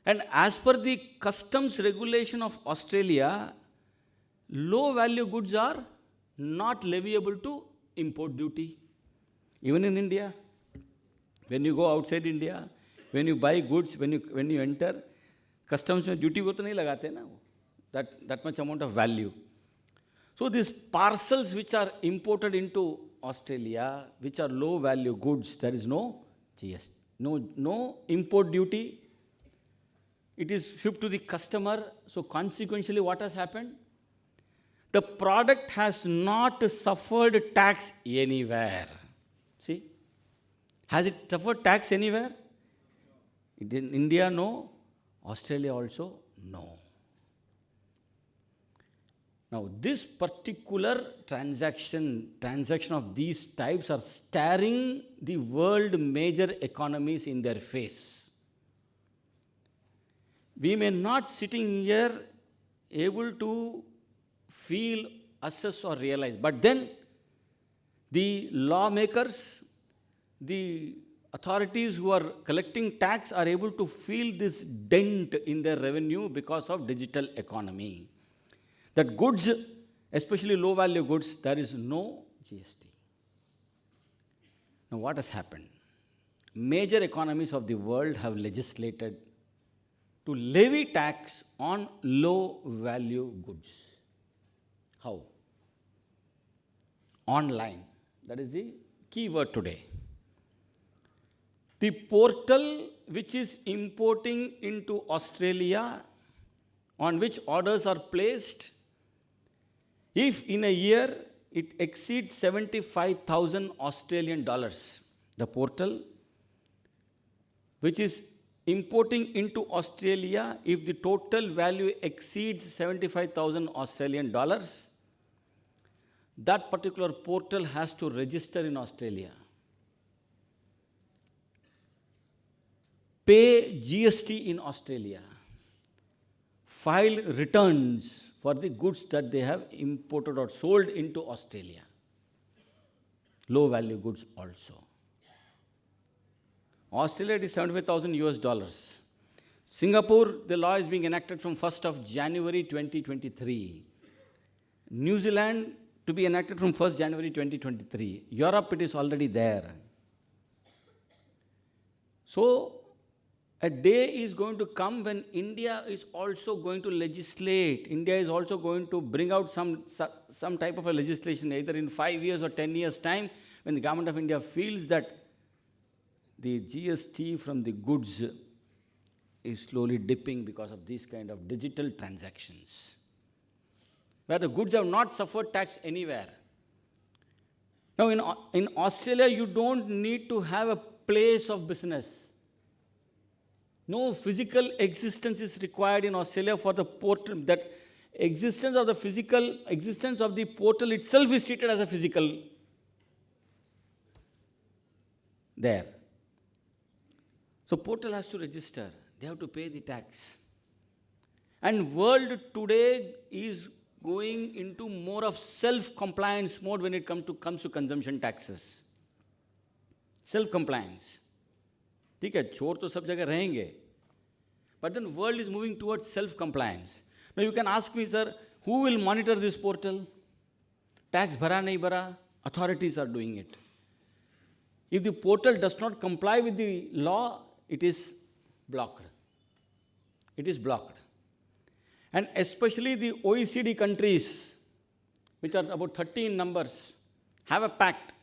And as per the customs regulation of Australia, low value goods are not leviable to import duty. Even in India, when you go outside India, when you buy goods, when you enter, customs में duty वो तो नहीं लगाते ना वो, that much amount of value. So these parcels which are imported into Australia, which are low value goods, there is no GST, no import duty. It is shipped to the customer. So consequentially, what has happened? The product has not suffered tax anywhere. See? Has it suffered tax anywhere? In India, no. Australia also, no. Now, this particular transaction of these types are staring the world major economies in their face. We may not sitting here able to feel, assess or realize, but then the lawmakers, the authorities who are collecting tax are able to feel this dent in their revenue because of digital economy. That goods, especially low value goods, there is no GST. Now what has happened? Major economies of the world have legislated to levy tax on low value goods. How? Online. That is the key word today. The portal which is importing into Australia, on which orders are placed, if in a year it exceeds 75,000 Australian dollars, the portal which is importing into Australia, if the total value exceeds 75,000 Australian dollars, that particular portal has to register in Australia, pay GST in Australia, file returns for the goods that they have imported or sold into Australia, low value goods also. Australia, it is 75,000 US dollars. Singapore, the law is being enacted from 1st of January 2023. New Zealand, to be enacted from 1st January 2023. Europe, it is already there. So, a day is going to come when India is also going to legislate. India is also going to bring out some type of a legislation, either in 5 years or 10 years' time, when the government of India feels that the GST from the goods is slowly dipping because of these kind of digital transactions, where the goods have not suffered tax anywhere. Now, in Australia, you don't need to have a place of business. No physical existence is required in Australia for the portal. That existence of the physical existence of the portal itself is treated as a physical there. So portal has to register. They have to pay the tax. And world today is going into more of self-compliance mode when it comes to consumption taxes. Self-compliance. ठीक है, चोर तो सब जगह रहेंगे. But then world is moving towards self-compliance. Now you can ask me, sir, who will monitor this portal? Tax भरा नहीं भरा? Authorities are doing it. If the portal does not comply with the law, it is blocked. It is blocked. And especially the OECD countries, which are about 30 in numbers, have a pact.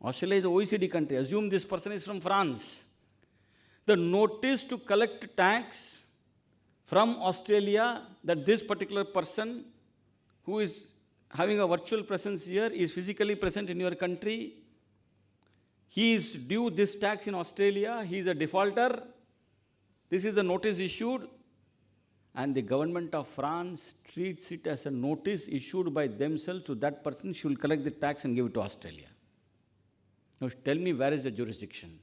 Australia is an OECD country. Assume this person is from France. The notice to collect tax from Australia that this particular person who is having a virtual presence here is physically present in your country. He is due this tax in Australia. He is a defaulter. This is the notice issued. And the government of France treats it as a notice issued by themselves to that person. She will collect the tax and give it to Australia. Now tell me, where is the jurisdiction?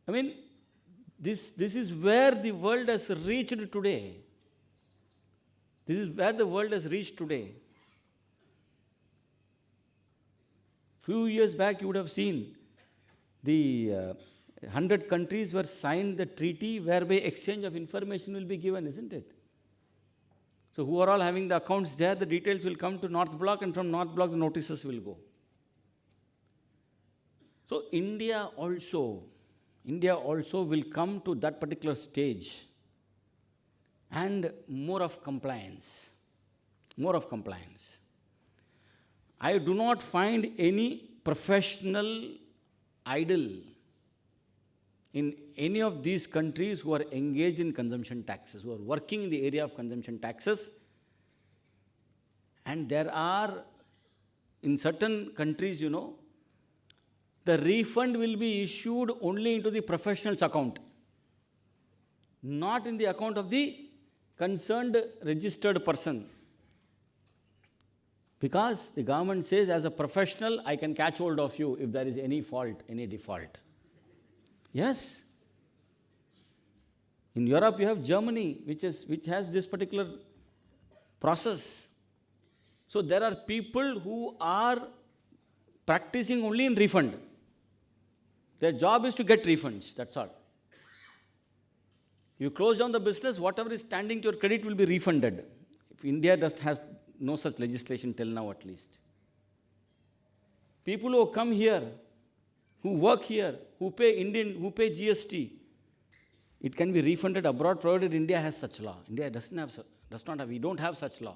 I mean, this is where the world has reached today. This is where the world has reached today. Few years back, you would have seen the 100 countries were signed the treaty whereby exchange of information will be given, isn't it? So who are all having the accounts there, the details will come to North Block, and from North Block the notices will go. So India also will come to that particular stage, and more of compliance. I do not find any professional idle in any of these countries who are engaged in consumption taxes, who are working in the area of consumption taxes. And there are, in certain countries, the refund will be issued only into the professional's account, not in the account of the concerned registered person. Because the government says, as a professional, I can catch hold of you if there is any fault, any default. Yes. In Europe, you have Germany, which has this particular process. So there are people who are practicing only in refund. Their job is to get refunds, that's all. You close down the business, whatever is standing to your credit will be refunded. If India has no such legislation till now at least. People who come here, who work here, who pay GST, it can be refunded abroad provided India has such law. India does not have, we don't have such law.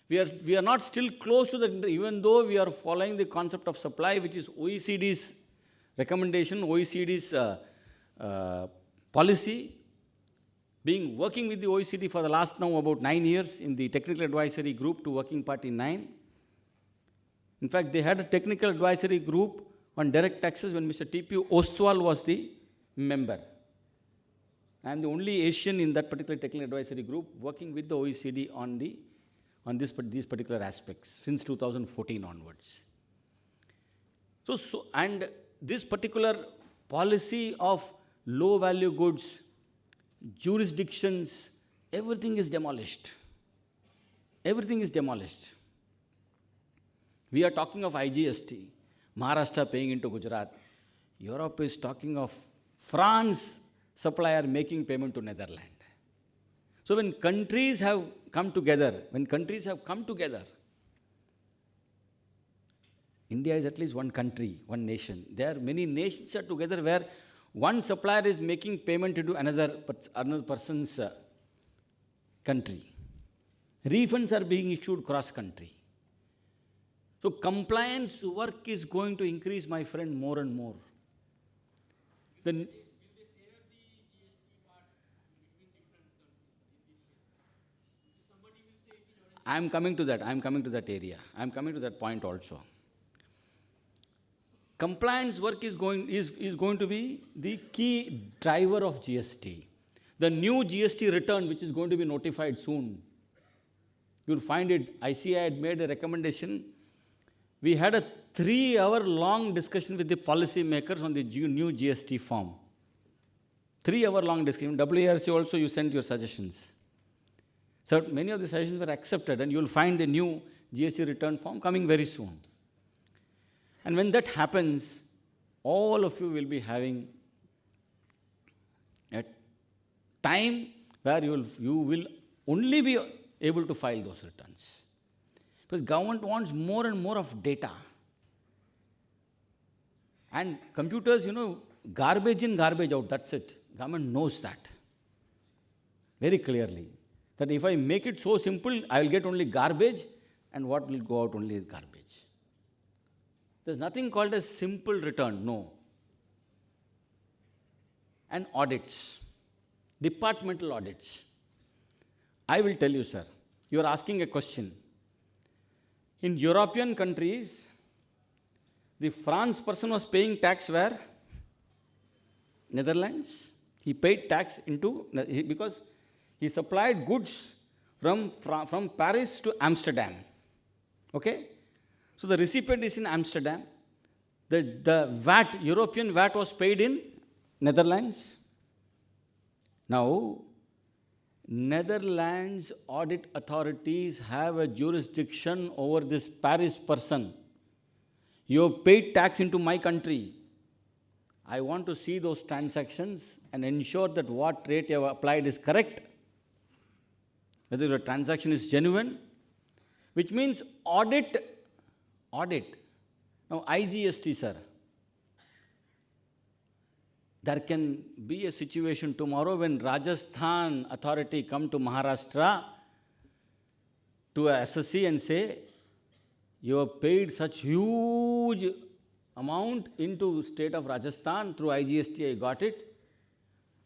We are not still close to the, even though we are following the concept of supply, which is OECD's recommendation, OECD's policy, working with the OECD for the last now about 9 years in the technical advisory group to Working Party 9. In fact, they had a technical advisory group on direct taxes when Mr. T.P. Ostwal was the member. I am the only Asian in that particular technical advisory group working with the OECD on these particular aspects since 2014 onwards. And this particular policy of low value goods, jurisdictions, everything is demolished. Everything is demolished. We are talking of IGST, Maharashtra paying into Gujarat. Europe is talking of France supplier making payment to Netherlands. So when countries have come together, India is at least one country, one nation. There are many nations are together where one supplier is making payment into another person's country. Refunds are being issued cross-country. So compliance work is going to increase, my friend, more and more. I am coming to that area. I am coming to that point also. Compliance work is going to be the key driver of GST. The new GST return, which is going to be notified soon, you'll find it. ICAI had made a recommendation. We had a 3-hour-long discussion with the policy makers on the new GST form. 3-hour-long discussion. WRC also, you sent your suggestions. So many of the suggestions were accepted, and you'll find the new GST return form coming very soon. And when that happens, all of you will be having a time where you will only be able to file those returns. Because government wants more and more of data. And computers, garbage in, garbage out, that's it. Government knows that very clearly. That if I make it so simple, I will get only garbage, and what will go out only is garbage. There's nothing called a simple return, no. And audits, departmental audits. I will tell you, sir, you are asking a question. In European countries, the France person was paying tax where? Netherlands. He paid tax because he supplied goods from Paris to Amsterdam. Okay? So the recipient is in Amsterdam. The VAT, European VAT was paid in Netherlands. Now, Netherlands audit authorities have a jurisdiction over this Paris person. You have paid tax into my country. I want to see those transactions and ensure that what rate you have applied is correct, whether your transaction is genuine, which means audit. Now, IGST, sir. There can be a situation tomorrow when Rajasthan authority come to Maharashtra to a SSC and say, you have paid such huge amount into state of Rajasthan through IGST, I got it.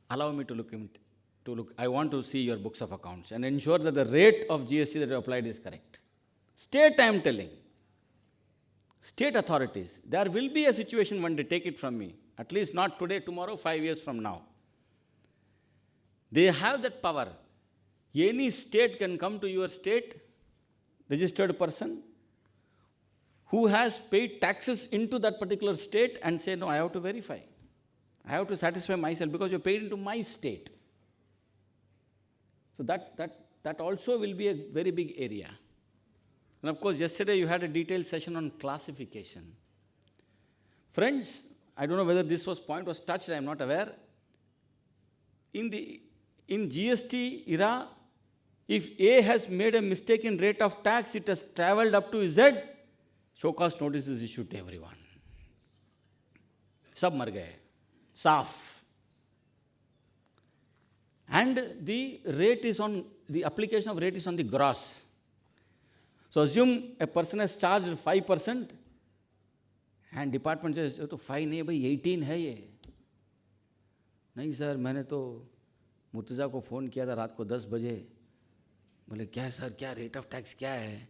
Allow me to look. I want to see your books of accounts and ensure that the rate of GST that you applied is correct. State, I am telling. State authorities. There will be a situation when they take it from me. At least not today, tomorrow, 5 years from now. They have that power. Any state can come to your state, registered person, who has paid taxes into that particular state and say, no, I have to verify. I have to satisfy myself because you paid into my state. So that also will be a very big area. And of course, yesterday you had a detailed session on classification. Friends, I don't know whether this point was touched, I am not aware. In GST era, if A has made a mistake in rate of tax, it has traveled up to Z, show cause notice is issued to everyone. Sab mar gaye. Saaf. And the application of rate is on the gross. So assume a person has charged 5% and department says, तो 5 नहीं भाई 18 है ये. नहीं sir, मैंने तो मुर्तज़ा को phone किया था रात को 10 बजे. बोले क्या सर, क्या रेट ऑफ टैक्स क्या है?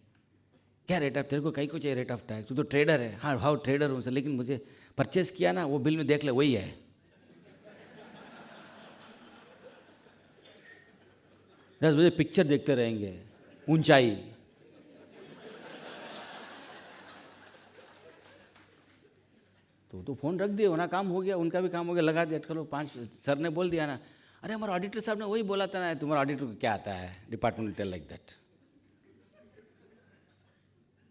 क्या रेट ऑफ, तेरे को कहीं को चाहिए रेट ऑफ टैक्स? तू तो ट्रेडर है. हाँ हाँ ट्रेडर हूँ सर, लेकिन मुझे परचेस किया ना, वो बिल में देख ले वही है. 10 बजे पिक्चर देखते रहेंगे, ऊंचाई. तो फ़ोन रख दिया, वरना काम हो गया, उनका भी काम हो गया, लगा दिया. चलो 5 सर ने बोल दिया ना, अरे हमारा ऑडिटर साहब ने वही बोला था ना, तुम्हारा ऑडिटर को क्या आता है, डिपार्टमेंट टेल लाइक दैट.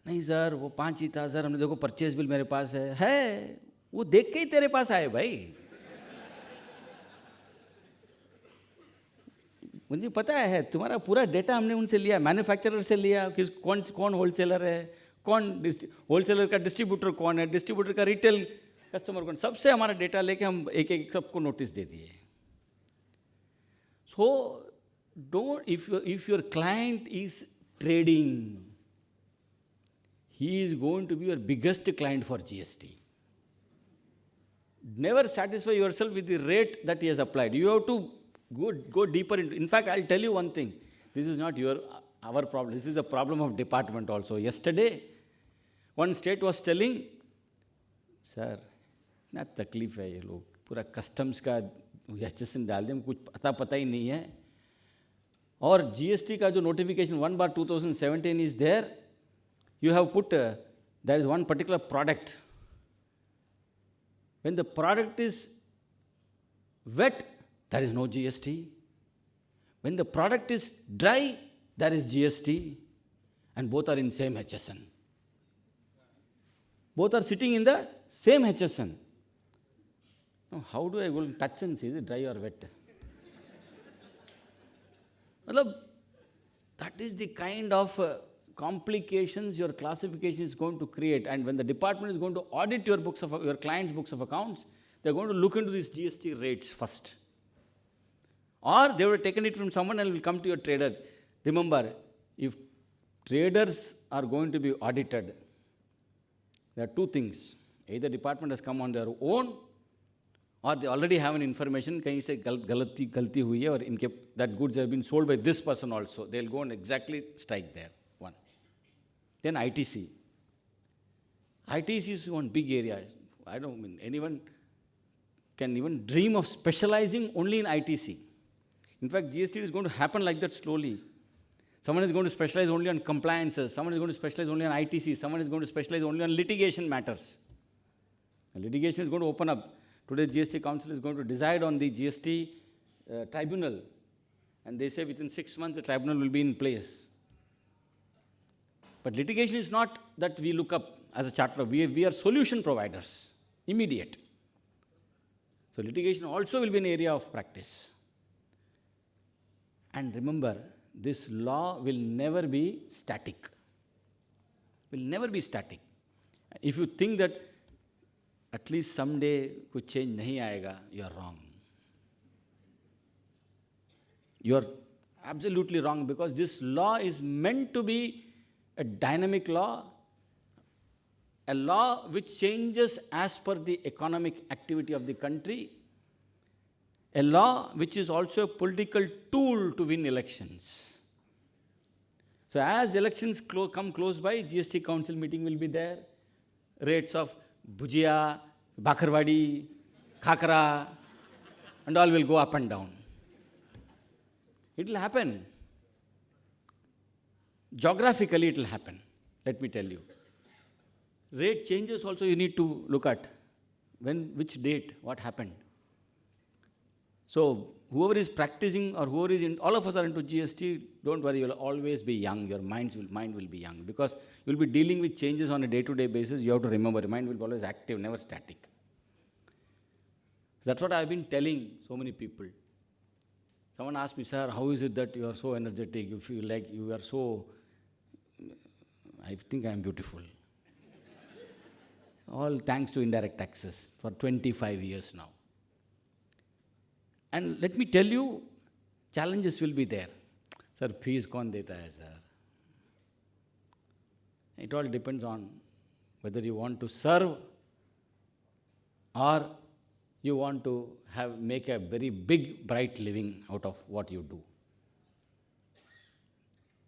नहीं सर, वो 5 ही था सर, हमने देखो परचेज बिल मेरे पास है, वो देख के ही तेरे पास आए भाई. मुझे पता है तुम्हारा पूरा डेटा हमने उनसे लिया, मैन्युफैक्चरर से लिया कि कौन होलसेलर है, कौन होलसेलर का डिस्ट्रीब्यूटर कौन है, डिस्ट्रीब्यूटर का रिटेल कस्टमर कौन, सबसे हमारा डेटा लेके हम एक सबको नोटिस दे दिए. So don't, if your client is trading, he is going to be your biggest client for GST. Never satisfy yourself with the rate that he has applied. You have to go deeper into. In fact, I'll tell you one thing. This is not our problem. This is a problem of department also. Yesterday, one state was telling, sir, इतना तकलीफ है ये लोग, पूरा customs का HSN डाल दें, कुछ पता ही नहीं है. और GST का जो notification 1/2017 is there. You have put, there is one particular product. When the product is wet, there is no GST. When the product is dry, there is GST. And both are in same HSN. Both are sitting in the same HSN. Now, how do I go and touch and see, is it dry or wet? That is the kind of complications your classification is going to create. And when the department is going to audit your client's books of accounts, they're going to look into these GST rates first. Or they would have taken it from someone and will come to your trader. Remember, if traders are going to be audited, there are two things. Either department has come on their own, or they already have an information, kahin se galti hui hai, or that goods have been sold by this person also. They'll go and exactly strike there. One. Then ITC. ITC is one big area. I don't mean anyone can even dream of specializing only in ITC. In fact, GST is going to happen like that slowly. Someone is going to specialize only on compliances. Someone is going to specialize only on ITC. Someone is going to specialize only on litigation matters. And litigation is going to open up. Today, GST Council is going to decide on the GST tribunal. And they say within 6 months, the tribunal will be in place. But litigation is not that we look up as a charter. We are solution providers, immediate. So litigation also will be an area of practice. And remember, this law will never be static. Will never be static. If you think that at least someday kuch change nahi aayega, you are wrong. You are absolutely wrong, because this law is meant to be a dynamic law, a law which changes as per the economic activity of the country, a law which is also a political tool to win elections. So as elections come close by, GST Council meeting will be there, rates of bhujia, bakarwadi, khakra, and all will go up and down. It will happen. Geographically, it will happen. Let me tell you. Rate changes also you need to look at. When, which date, what happened. So, whoever is practicing or whoever is in, all of us are into GST, don't worry, you'll always be young. Your mind will be young because you'll be dealing with changes on a day-to-day basis. You have to remember, your mind will be always active, never static. So that's what I've been telling so many people. Someone asked me, sir, how is it that you are so energetic? You feel like you are so, I think I am beautiful. All thanks to indirect taxes for 25 years now. And let me tell you, challenges will be there. Sir, fees kaun deta hai, sir? It all depends on whether you want to serve or you want to make a very big, bright living out of what you do.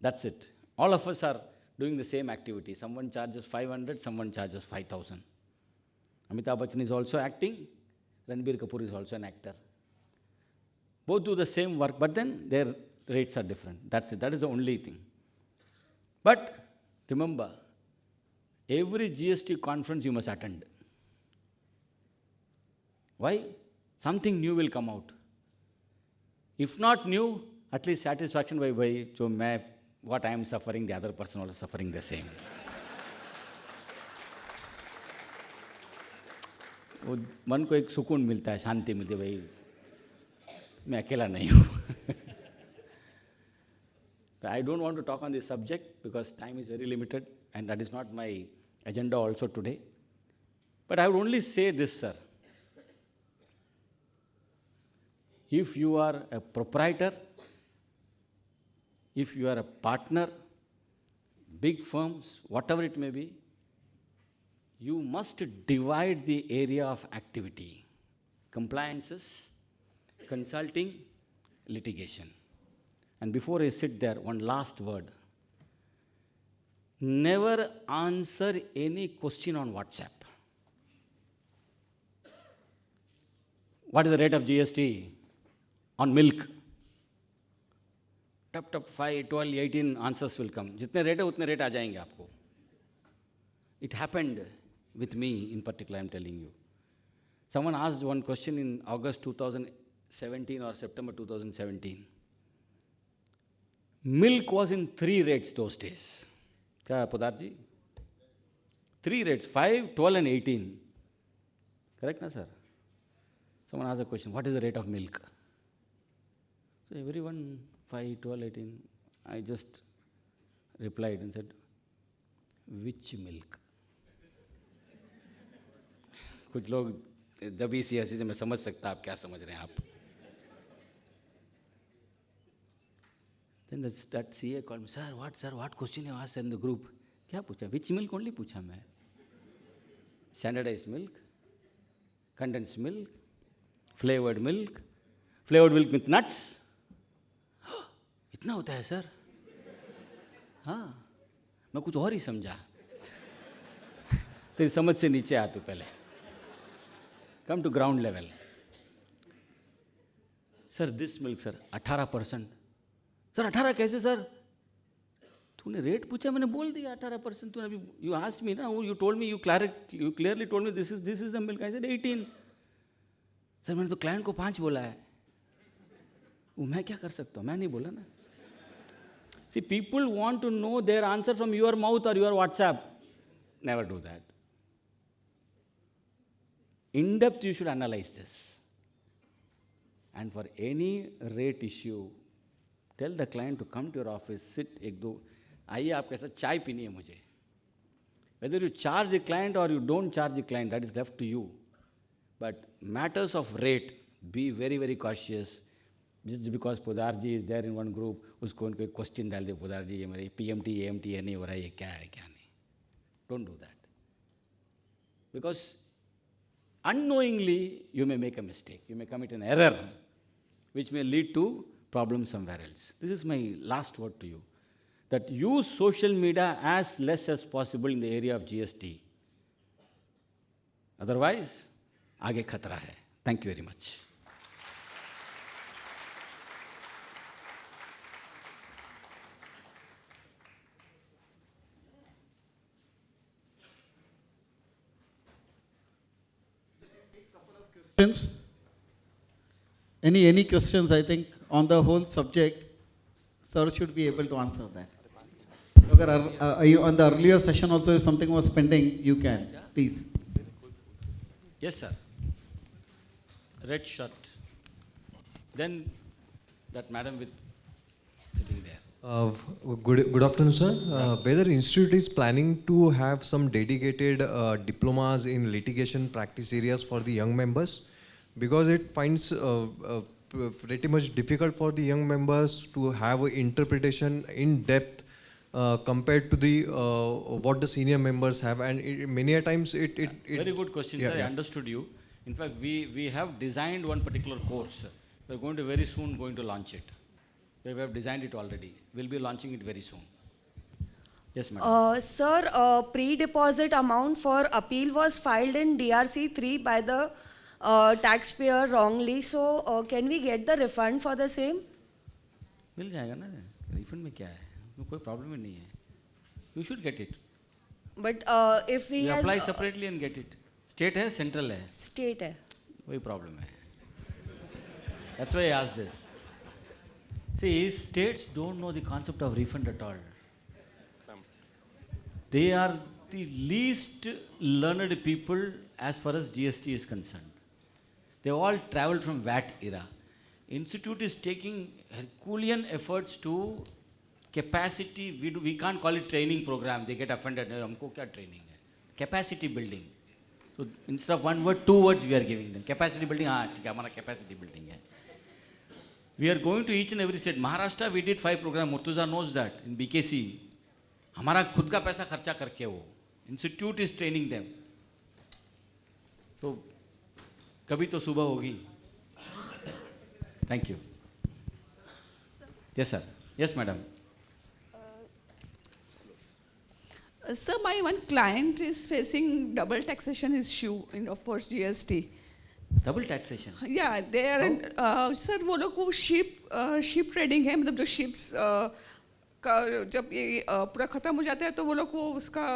That's it. All of us are doing the same activity. Someone charges 500, someone charges 5,000. Amitabh Bachchan is also acting. Ranbir Kapoor is also an actor. Both do the same work, but then their rates are different. That's it. That is the only thing. But remember, every GST conference you must attend. Why? Something new will come out. If not new, at least satisfaction by what I am suffering, the other person also suffering the same. मन को एक सुकून मिलता है, शांति मिलती है, भाई मैं अकेला नहीं हूँ. I don't want to talk on this subject because time is very limited and that is not my agenda also today. But I would only say this, sir. If you are a proprietor, if you are a partner, big firms, whatever it may be, you must divide the area of activity. Compliances, consulting, litigation. And before I sit there, one last word. Never answer any question on WhatsApp. What is the rate of GST on milk? Top 5, 12, 18 answers will come. Jitne rate hai, utne rate aa jayenge aapko. It happened with me in particular, I'm telling you. Someone asked one question in August 2017 or September 2017. Milk was in 3 rates those days. Kya, Poddar ji? 3 rates, 5, 12 and 18. Correct, na sir? Someone asked a question, what is the rate of milk? So everyone, 5, 12, 18, I just replied and said, which milk? कुछ लोग जब इसी हंसी से मैं समझ सकता आप क्या समझ रहे हैं आप. Then that CA called me, sir, what question you asked in the group? क्या पूछा? Which milk only पूछा मैं. Standardized milk, condensed milk, flavored milk with nuts. इतना होता है सर? हाँ, मैं कुछ और ही समझा. तेरी समझ से नीचे आ तू पहले. Come to ground level. Sir, this milk, sir, 18%. Sir, 18 कैसे सर? तूने रेट पूछा, मैंने बोल दिया 18%. तूने अभी, you asked me, ना, you told me, you clearly told me this is the milk. I said 18. Sir, मैंने तो क्लाइंट को 5 बोला है. वो मैं क्या कर सकता हूँ? मैं नहीं बोला ना. See, people want to know their answer from your mouth or your WhatsApp. Never do that. In depth, you should analyze this. And for any rate issue, tell the client to come to your office, sit, आइए आपके साथ चाय पीनी है मुझे. Whether you charge the client or you don't charge the client, that is left to you. But matters of rate, be very, very cautious. Just because Poddar ji is there in one group, उसको उनको एक question डाल दे, Poddar ji ये मेरे PMT, AMT ये नहीं हो रहा है, ये क्या है, क्या नहीं. Don't do that. Because unknowingly, you may make a mistake. You may commit an error, which may lead to problems somewhere else. This is my last word to you. That use social media as less as possible in the area of GST. Otherwise, आगे खतरा है. Thank you very much. Any questions, I think, on the whole subject, sir should be able to answer that. On the earlier session also, if something was pending, you can, please. Yes, sir. Red shirt. Then that madam with sitting there. Good afternoon, sir. Whether institute is planning to have some dedicated diplomas in litigation practice areas for the young members, because it finds pretty much difficult for the young members to have an interpretation in depth compared to the what the senior members have, and many a times it Very good question, sir. I understood you. In fact, we have designed one particular course. We are going to very soon going to launch it. We have designed it already. We'll be launching it very soon. Yes, madam. Sir, pre-deposit amount for appeal was filed in DRC 3 by the taxpayer wrongly. So, can we get the refund for the same? मिल जाएगा ना. Refund में क्या है? कोई problem ही नहीं है. You should get it. But if he You has apply separately and get it. State है, central है. State है. वही problem है. That's why I asked this. See, states don't know the concept of refund at all. They are the least learned people as far as GST is concerned. They all traveled from VAT era. Institute is taking Herculean efforts to capacity. We can't call it training program. They get offended. हमको क्या training है? Capacity building. So instead of one word, 2 words we are giving them. Capacity building. हाँ ठीक है हमारा capacity building है. We are going to each and every state. Maharashtra, we did 5 programs. Murtuza knows that. In BKC, हमारा खुद का पैसा खर्चा करके वो. Institute is training them. So, कभी तो सुबह होगी. Thank you. Yes, sir. Yes, madam. Sir, my one client is facing double taxation issue for GST. Double taxation. Yeah, they are. Sir, वो लोग वो ship trading है, मतलब जो ships का जब ये पूरा खत्म हो जाता है तो वो लोग वो उसका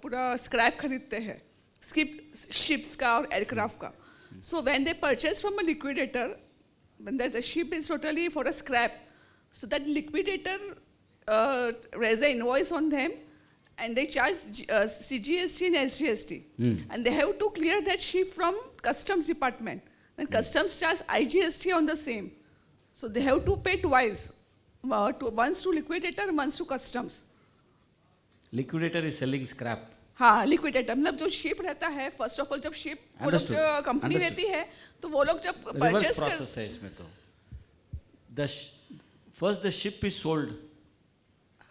पूरा scrap खरीदते हैं, ships का और aircraft का. So when they purchase from a liquidator, when the ship is totally for a scrap, so that liquidator raise an invoice on them, and they charge CGST and SGST. And they have to clear that ship from customs department. And customs charge IGST on the same. So they have to pay twice. Once to liquidator, once to customs. Liquidator is selling scrap. हाँ, liquidator मतलब जो ship रहता है, first of all जब ship वो लोग जो company रहती है, तो वो लोग जब purchase reverse process है इसमें तो. First the ship is sold.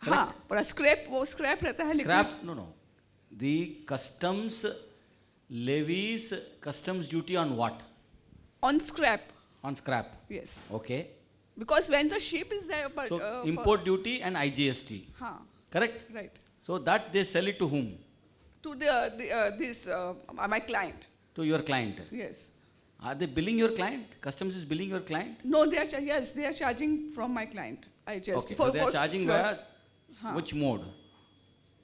हाँ, पर scrap रहता है. Scrap, no. The customs levies customs duty on what? On scrap. On scrap. Yes. Okay. Because when the ship is there, so import duty and IGST. Correct. Right. So that they sell it to whom? To my client. To your client. Yes. Are they billing your client? Customs is billing your client? No, they are they are charging from my client. Okay. So they are charging via which mode?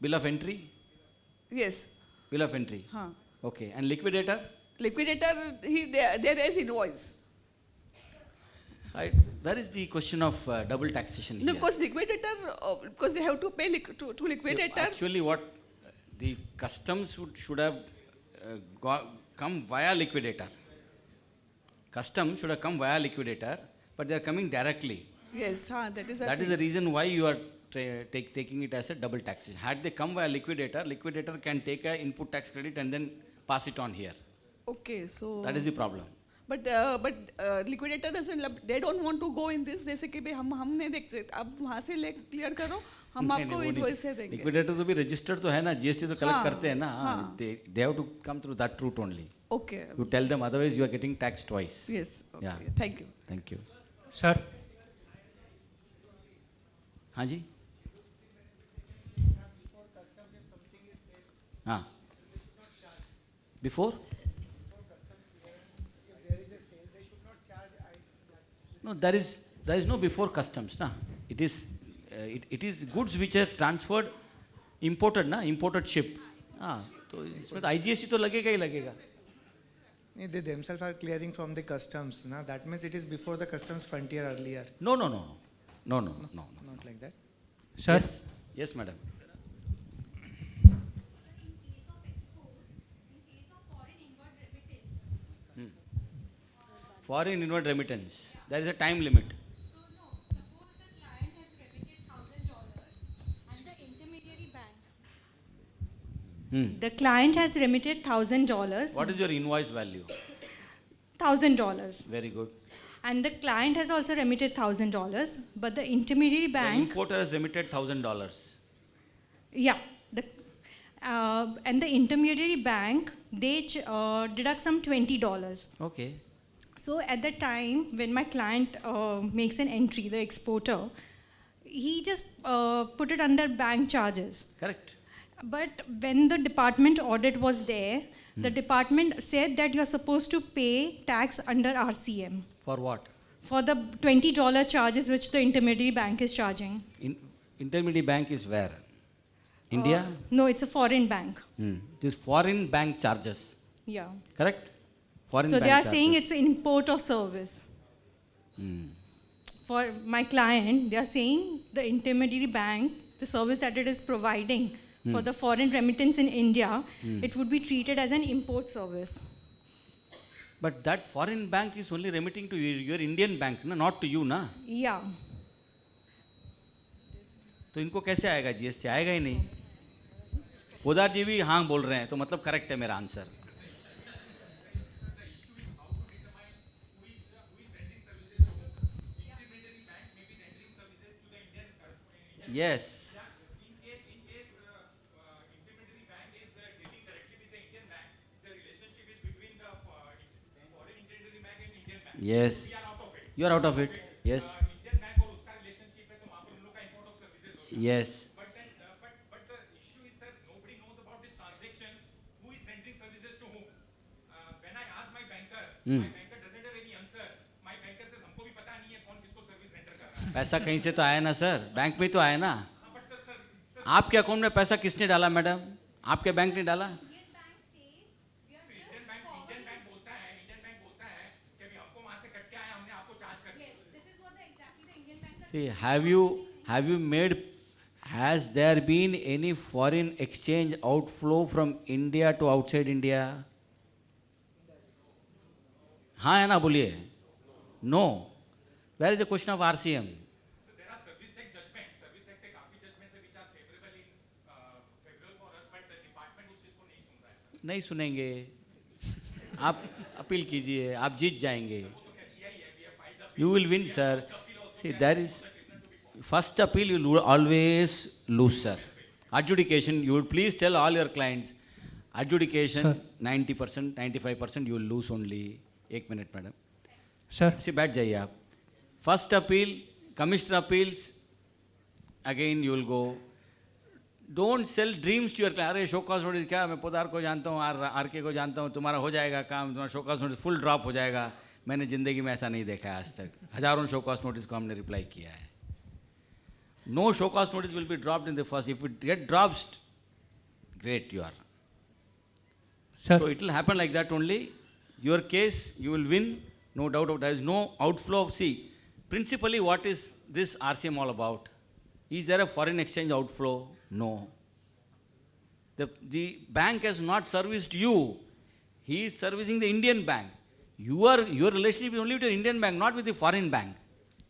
Bill of entry? Yes. Bill of entry. Okay. And liquidator? Liquidator, there is invoice. Where is the question of double taxation here? No, because liquidator, because they have to pay to liquidator. So actually, what the customs should have come via liquidator. Customs should have come via liquidator, but they are coming directly. Yes, that is. That is the reason why you are taking it as a double taxation. Had they come via liquidator, liquidator can take a input tax credit and then pass it on here. Okay, so. That is the problem. But liquidator doesn't. They don't want to go in this. जैसे कि हम नहीं देखते. अब वहाँ से clear करो. हम आपको invoice से देंगे. Liquidator तो भी registered तो है ना, GST तो collect करते हैं ना. They have to come through that route only. Okay. You tell them, otherwise you are getting taxed twice. Yes. Okay. Yeah. Thank you. Thank you. Sir. हाँ जी. हाँ. Before? No, there is no before customs, na. It is goods which are transferred, imported, na, imported ship. हाँ, तो इसमें तो IGST तो लगेगा ही लगेगा. They themselves are clearing from the customs. Na? That means it is before the customs frontier earlier. No. Not like that. Sir? Yes, yes, madam. Foreign inward remittance. There is a time limit. The client has remitted $1,000. What is your invoice value? $1,000. Very good. And the client has also remitted $1,000, but the intermediary The bank, importer has remitted $1,000. yeah, and the intermediary bank, they deduct some $20. Okay. So at the time when my client makes an entry, the exporter, he just put it under bank charges. Correct. But when the department audit was there, the department said that you're supposed to pay tax under RCM. For what? For the $20 charges which the intermediary bank is charging. Intermediary bank is where? India? No, it's a foreign bank. This foreign bank charges. Yeah. Correct? Foreign So bank they are charges. saying it's an import of service. For my client, they are saying the intermediary bank, the service that it is providing for the foreign remittance in India, it would be treated as an import service. But that foreign bank is only remitting to your Indian bank, na? Not to you, na? Yeah. तो इनको कैसे आएगा GST? आएगा ही नहीं. पोदार जी भी हाँ बोल रहे हैं, तो मतलब करेक्ट है मेरा answer. Yes. Yes. You are out of it. Yes. Yes. But the issue is, sir, nobody knows about this transaction. Who is rendering services to whom? When I ask my banker doesn't have any answer. My banker says, हमको भी पता नहीं है कौन किसको service render कर रहा है. पैसा कहीं से तो आया ना सर, बैंक में तो आया ना. आपके अकाउंट में पैसा किसने डाला मैडम? आपके बैंक ने डाला? See, has there been any foreign exchange outflow from India to outside India? हाँ है ना, बोलिए. No. Where is the question of RCM? So there are service tax judgments. Service tax से काफी judgments है which are favorable for us, but the department उस चीज को नहीं सुन रहा है सर. नहीं सुनेंगे. आप अपील कीजिए, आप जीत जाएंगे. You will win, sir. See, there is first appeal you will always lose, sir. Adjudication, you would please tell all your clients, adjudication 90%, 95% you will lose only. 1 minute, madam. Sir. See, बैठ जाइए आप. First appeal, commissioner appeals, again you will go. Don't sell dreams to your client. अरे show cause notice क्या, मैं पोदार को जानता हूँ, are के को जानता हूँ, तुम्हारा हो जाएगा काम, तुम्हारा शोकास नोटिस फुल ड्रॉप हो जाएगा. मैंने ज़िंदगी में ऐसा नहीं देखा है आज तक. हजारों शोकास नोटिस को हमने रिप्लाई किया है. No showcase notice will be dropped in the first. If it get dropped, great you are. Sir. So it will happen like that only. Your case, you will win, no doubt of. There is no outflow of. See, principally, what is this RCM all about? Is there a foreign exchange outflow? No. The bank has not serviced you. He is servicing the Indian bank. Your relationship is only with the Indian bank, not with the foreign bank.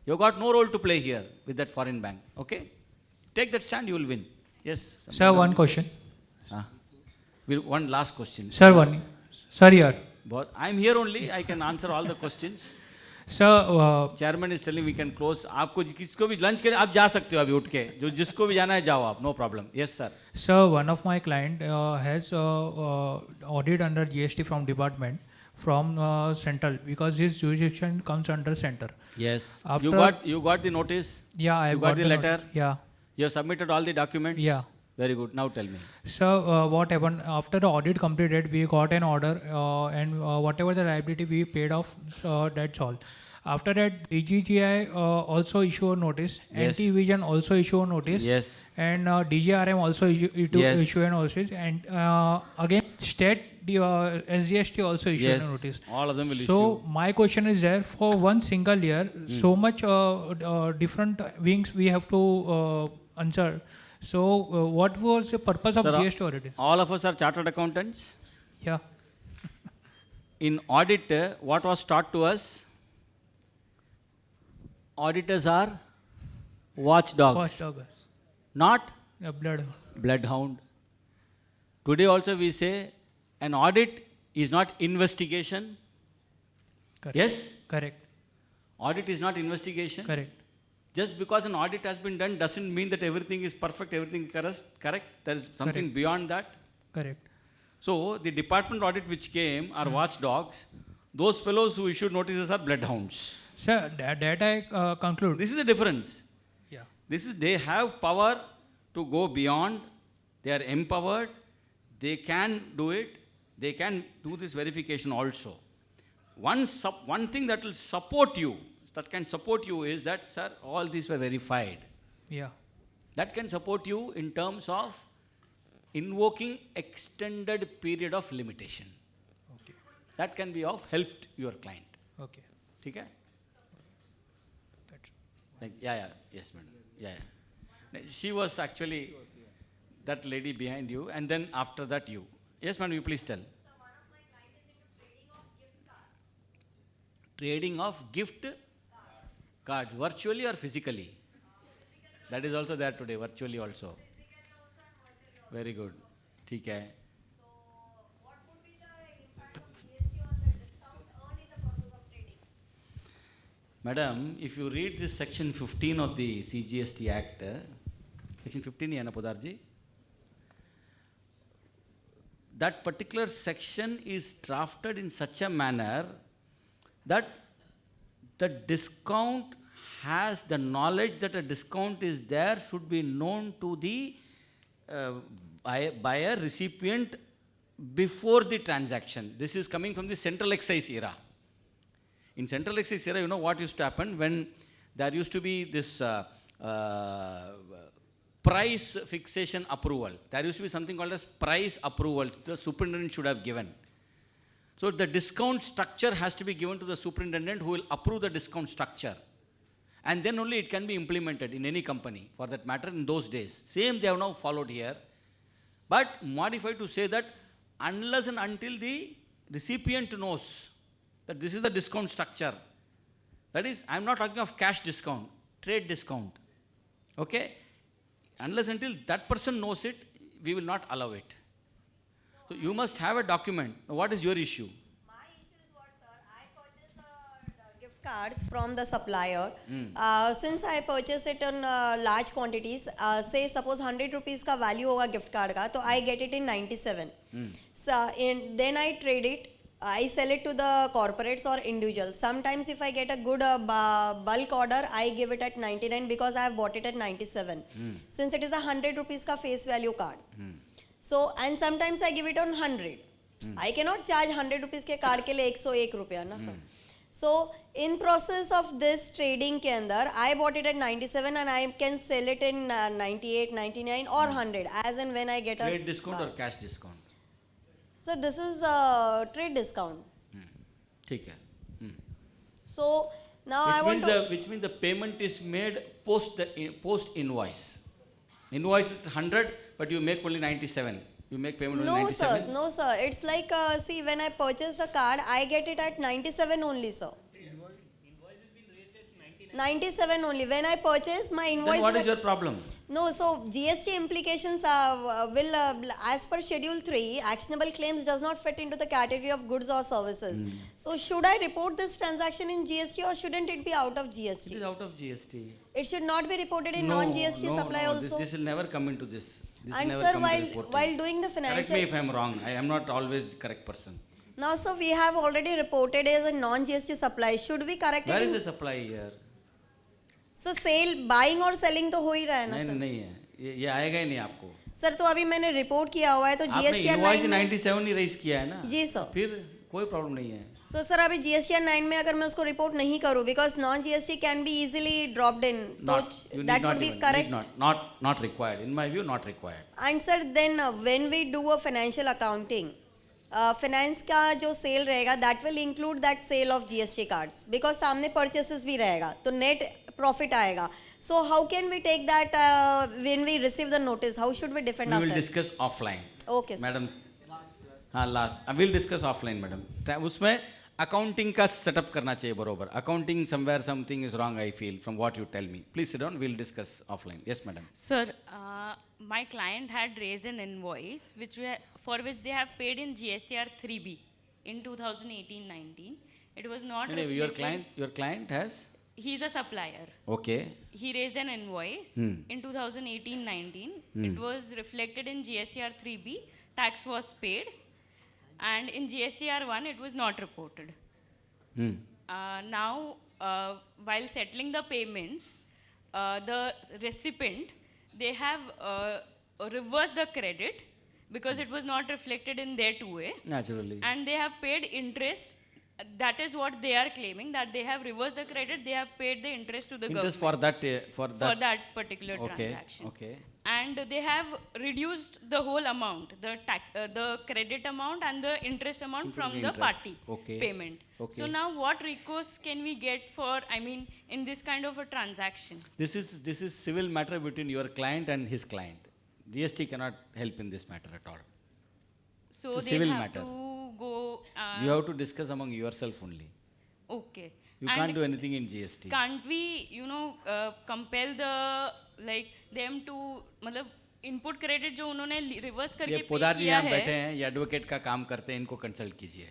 You got no role to play here with that foreign bank. Okay? Take that stand, you will win. Yes. Sir, one question. One last question. Sir, one. Sir, here. But I'm here only. I can answer all the questions. Sir, Chairman is telling we can close. आपको किसको भी lunch के लिए आप जा सकते हो अभी उठ के. जो जिसको भी जाना है जाओ आप. No problem. Yes, sir. Sir, one of my client has audit under GST from department from central because his jurisdiction comes under center. Yes. After You got the notice? Yeah, I got the letter? Yeah. You have submitted all the documents? Yeah. Very good. Now tell me. So what happened after the audit completed, we got an order and whatever the liability we paid off, that's all. After that, DGGI also issue a notice. Yes. Anti-Vision also issue a notice. Yes. And DGRM also Yes. issue a notice. And again, state SGST also issue Yes. a notice. All of them will So issue. my question is there, for one single year, so much different wings we have to answer. So what was the purpose of Sir, GST audit? all of us are chartered accountants. Yeah. In audit, what was taught to us? Auditors are watchdogs. Watchdogs. Not Bloodhound. bloodhound. Today also we say an audit is not investigation. Correct. Yes? Correct. Audit is not investigation. Correct. Just because an audit has been done doesn't mean that everything is perfect, everything is correct. There is something Correct. beyond that. Correct. So the department audit which came are watchdogs. Those fellows who issued notices are bloodhounds. Sir, that I conclude. This is the difference. Yeah. They have power to go beyond. They are empowered. They can do it. They can do this verification also. One thing that will support you, that can support you is that, sir, all these were verified. Yeah. That can support you in terms of invoking extended period of limitation. Okay. That can be of help to your client. Okay. Okay? Like, yes, madam. Yeah. She was actually that lady behind you, and then after that you. Yes, madam, you please tell. Trading of gift cards, virtually or physically? That is also there today, virtually also. Very good. ठीक है. Madam, if you read this section 15 of the CGST Act, section 15 है ना पोदार जी? That particular section is drafted in such a manner that the discount has the knowledge that a discount is there should be known to the buyer recipient before the transaction. This is coming from the central excise era. In central excise era, you know what used to happen when there used to be this price fixation approval. There used to be something called as price approval the superintendent should have given. So the discount structure has to be given to the superintendent who will approve the discount structure. And then only it can be implemented in any company, for that matter, in those days. Same they have now followed here, but modified to say that unless and until the recipient knows that this is the discount structure, that is, I am not talking of cash discount, trade discount, okay? Unless until that person knows it, we will not allow it. So you must have a document. What is your issue? Gift cards from the supplier. Since I purchase it in large quantities, say suppose 100 rupees ka value hoga gift card ka, so I get it in 97. So then I trade it. I sell it to the corporates or individuals. Sometimes if I get a good bulk order, I give it at 99 because I have bought it at 97. Since it is a 100 rupees ka face value card. So, and sometimes I give it on 100. I cannot charge 100 rupees ke card ke liye 101 rupiya, na sir. So, in process of this trading ke andar, I bought it at 97 and I can sell it in 98, 99 or 100 as and when I get a Trade discount or cash discount? So, this is trade discount. ठीक है. So, now I want to... Which means the payment is made post invoice. Invoice is 100, but you make only 97. You make payment only 97? No sir. It's like, see, when I purchase the card, I get it at 97 only, sir. 97 only. When I purchase, my invoice... Then what is your problem? No, so GST implications will, as per Schedule 3, actionable claims does not fit into the category of goods or services. So should I report this transaction in GST or shouldn't it be out of GST? It is out of GST. It should not be reported in non-GST supply also? This will never come into this. And sir, while doing the financial... Correct me if I am wrong. I am not always the correct person. Now, sir, we have already reported as a non-GST supply. Should we correct Where it? Where is the supply here? So, buying और selling तो हो ही रहा है ना sir? नहीं है. ये आएगा ही नहीं आपको. सर तो अभी मैंने रिपोर्ट किया हुआ है तो आपने GST invoice 97 ही raise किया है ना? जी सर. फिर कोई प्रॉब्लम नहीं है. So sir, अभी GST 9 में अगर मैं उसको रिपोर्ट नहीं करूँ, because non GST can be easily dropped in, Not, you need that not would be even, correct. need not required. In my view, not required. And sir, then when we do a financial accounting, finance का जो sale रहेगा, that will include that sale of GST cards, because सामने purchases भी रहेगा, तो net profit आएगा. So how can we take that when we receive the notice? How should we defend We will ourselves? discuss offline. Okay, sir. Madam, हाँ last. We'll discuss offline, madam. उसमें accounting का setup करना चाहिए बरोबर. Accounting somewhere something is wrong, I feel, from what you tell me. Please sit down. We'll discuss offline. Yes, madam. Sir, my client had raised an invoice for which they have paid in GSTR 3B in 2018-19. It was not reflected. Your client has? He's a supplier. Okay. He raised an invoice in 2018-19. It was reflected in GSTR 3B. Tax was paid. And in GSTR 1, it was not reported. Now, while settling the payments, the recipient, they have reversed the credit because it was not reflected in their 2A. Naturally. And they have paid interest. That is what they are claiming, that they have reversed the credit, they have paid the interest to the Interest government. for that Particular transaction. Okay. And they have reduced the whole amount, the credit amount and the interest amount from the interest. party Okay. payment. Okay. So now what recourse can we get for, in this kind of a transaction? This is civil matter between your client and his client. GST cannot help in this matter at all. So it's a they civil have matter. to go... you have to discuss among yourself only. Okay. You And can't do anything in GST. Can't we, compel them to, input credit जो उन्होंने reverse करके ये pay Poddar जी किया यहाँ है, बैठे हैं, ये एडवोकेट का काम करते हैं, इनको कंसल्ट कीजिए.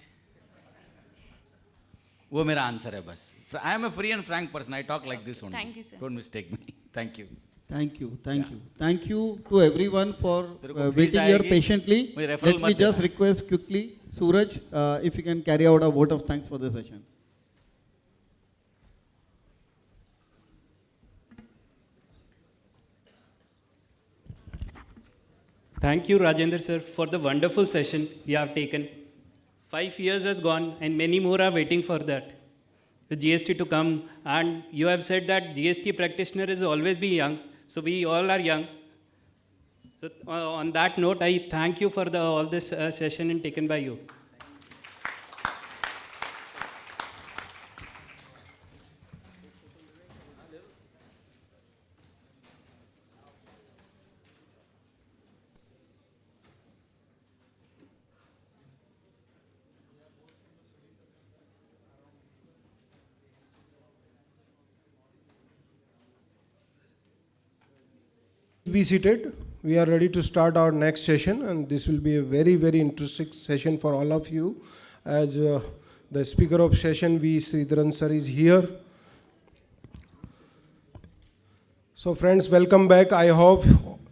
वो मेरा आंसर है बस. I am a free and frank person. I talk like this only. Thank you, sir. Don't mistake me. Thank you. Thank you, thank you. Thank you to everyone for को fees waiting here आएगी? patiently. मुझे referral Let me मत just देना. request quickly, Suraj, if you can carry out a vote of thanks for the session. Thank you, Rajendra sir, for the wonderful session you have taken. 5 years has gone and many more are waiting for that. The GST to come, and you have said that GST practitioner is always be young, so we all are young. So on that note, I thank you for all this session and taken by you. Be seated. We are ready to start our next session, and this will be a very, very interesting session for all of you. As the speaker of session, V. Sridharan sir, is here. So friends, welcome back. I hope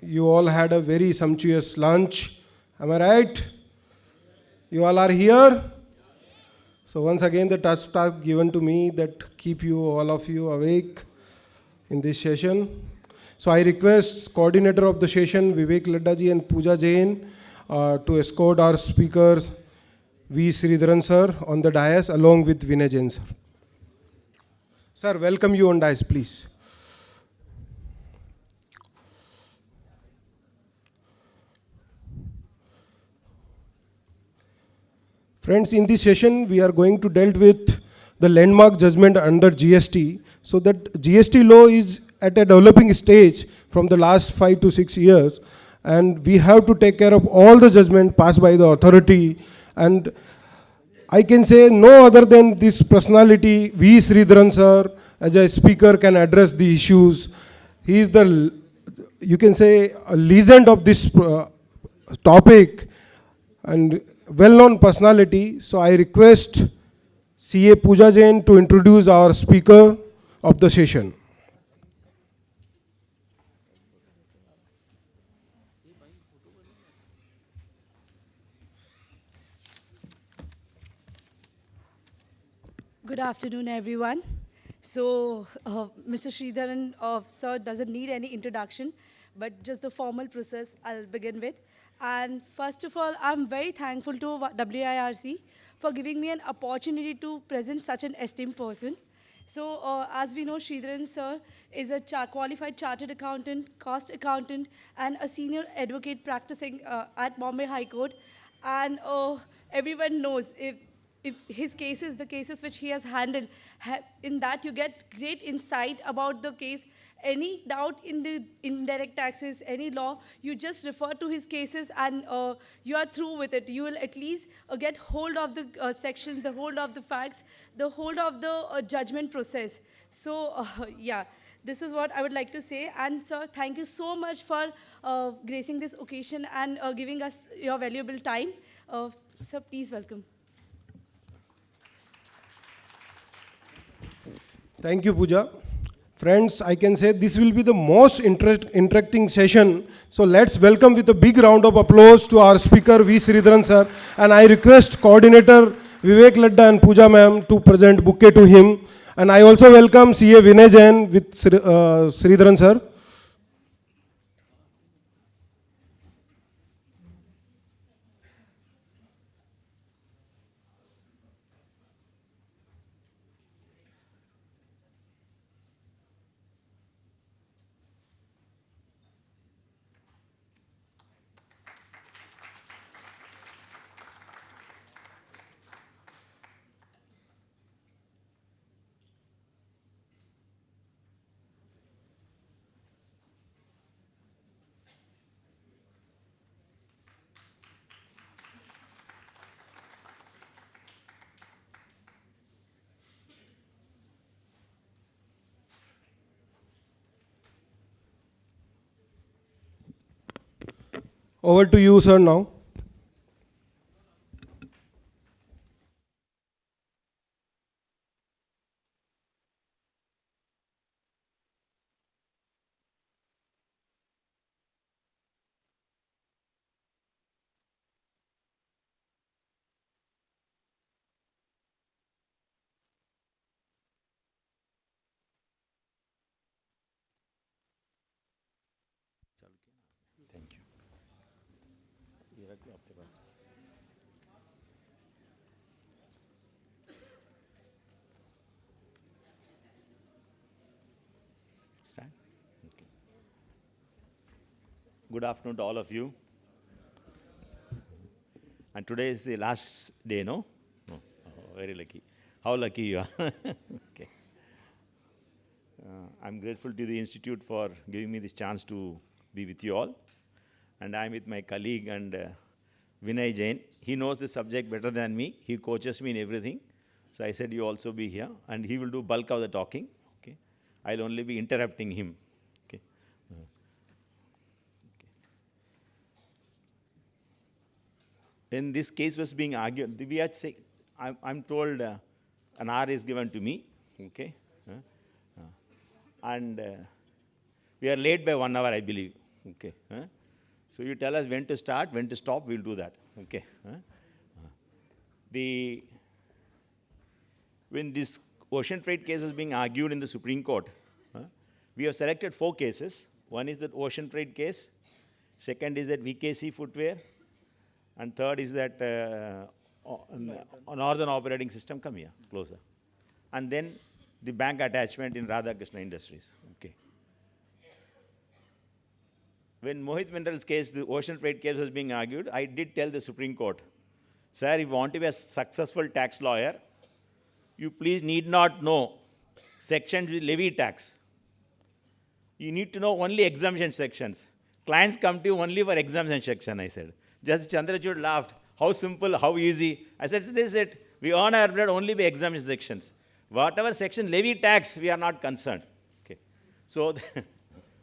you all had a very sumptuous lunch. Am I right? You all are here? So once again, the task given to me that keep you, all of you, awake in this session. So I request coordinator of the session, Vivek Ladda ji and Pooja Jain, to escort our speakers, V. Sridharan sir, on the dais along with Vinay Jain sir. Sir, welcome you on dais, please. Friends, in this session, we are going to deal with the landmark judgment under GST. So that GST law is at a developing stage from the last 5 to 6 years, and we have to take care of all the judgment passed by the authority. And I can say no other than this personality, V. Sridharan sir, as a speaker can address the issues. He is the, you can say, a legend of this topic and well-known personality. So I request CA Pooja Jain to introduce our speaker of the session. Good afternoon, everyone. So, Mr. Sridharan, sir, doesn't need any introduction, but just the formal process I'll begin with. And first of all, I'm very thankful to WIRC for giving me an opportunity to present such an esteemed person. So, as we know, Sridharan sir is a qualified chartered accountant, cost accountant, and a senior advocate practicing at Bombay High Court. And everyone knows if his cases, the cases which he has handled, in that you get great insight about the case. Any doubt in the indirect taxes, any law, you just refer to his cases and you are through with it. You will at least get hold of the sections, the hold of the facts, the hold of the judgment process. So, yeah, this is what I would like to say. And sir, thank you so much for gracing this occasion and giving us your valuable time. Sir, please welcome. Thank you, Pooja. Friends, I can say this will be the most interacting session. So let's welcome with a big round of applause to our speaker, V. Sridharan sir. And I request coordinator Vivek Ladda and Pooja ma'am to present bouquet to him. And I also welcome CA Bimal Jain with Sridharan sir. Over to you, sir, now. Thank you. Stand. Okay. Good afternoon to all of you. And today is the last day, no? No. Oh, very lucky. How lucky you are. Okay. I'm grateful to the Institute for giving me this chance to be with you all. And I'm with my colleague and Vinay Jain. He knows the subject better than me. He coaches me in everything. So I said, you also be here. And he will do bulk of the talking. Okay. I'll only be interrupting him. Okay. When this case was being argued, we had say, I'm told an hour is given to me. Okay. And we are late by 1 hour, I believe. Okay. So you tell us when to start, when to stop, we'll do that. Okay. When this ocean freight case was being argued in the Supreme Court, we have selected 4 cases. One is the ocean freight case. Second is that VKC footwear. And third is that Northern Operating System. Come here, closer. And then the bank attachment in Radhakrishna Industries. Okay. When Mohit Minerals case, the ocean freight case was being argued, I did tell the Supreme Court, sir, if you want to be a successful tax lawyer, you please need not know sections with levy tax. You need to know only exemption sections. Clients come to you only for exemption section, I said. Justice Chandrachud laughed. How simple, how easy. I said, this is it. We earn our bread only by exemption sections. Whatever section levy tax, we are not concerned. Okay. So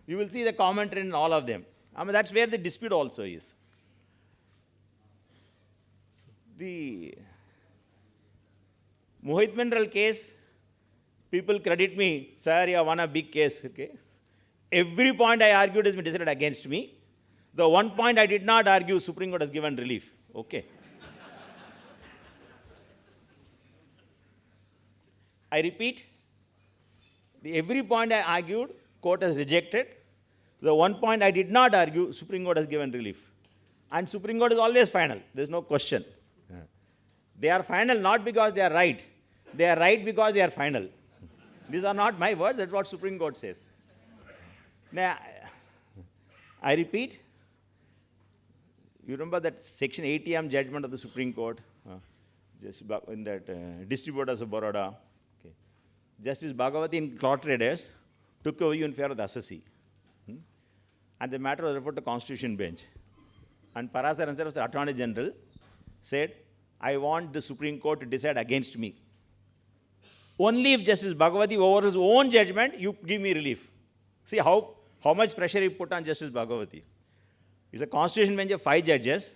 you will see the commentary in all of them. I mean, that's where the dispute also is. The Mohit Mineral case, people credit me, sir, you have won a big case. Okay. Every point I argued has been decided against me. The one point I did not argue, Supreme Court has given relief. Okay. I repeat, every point I argued, court has rejected. The one point I did not argue, Supreme Court has given relief. And Supreme Court is always final. There is no question. They are final not because they are right. They are right because they are final. These are not my words, that's what Supreme Court says. Now, I repeat, you remember that Section 80M judgment of the Supreme Court, just in that Distributors of Baroda. Okay. Justice Bhagawati in Cloth Traders took a view in favor of the assessee. And the matter was referred to Constitution bench. And Parasar Ansar was the Attorney General, said, I want the Supreme Court to decide against me. Only if Justice Bhagawati over his own judgment, you give me relief. See how much pressure you put on Justice Bhagawati. It's a Constitution bench of 5 judges.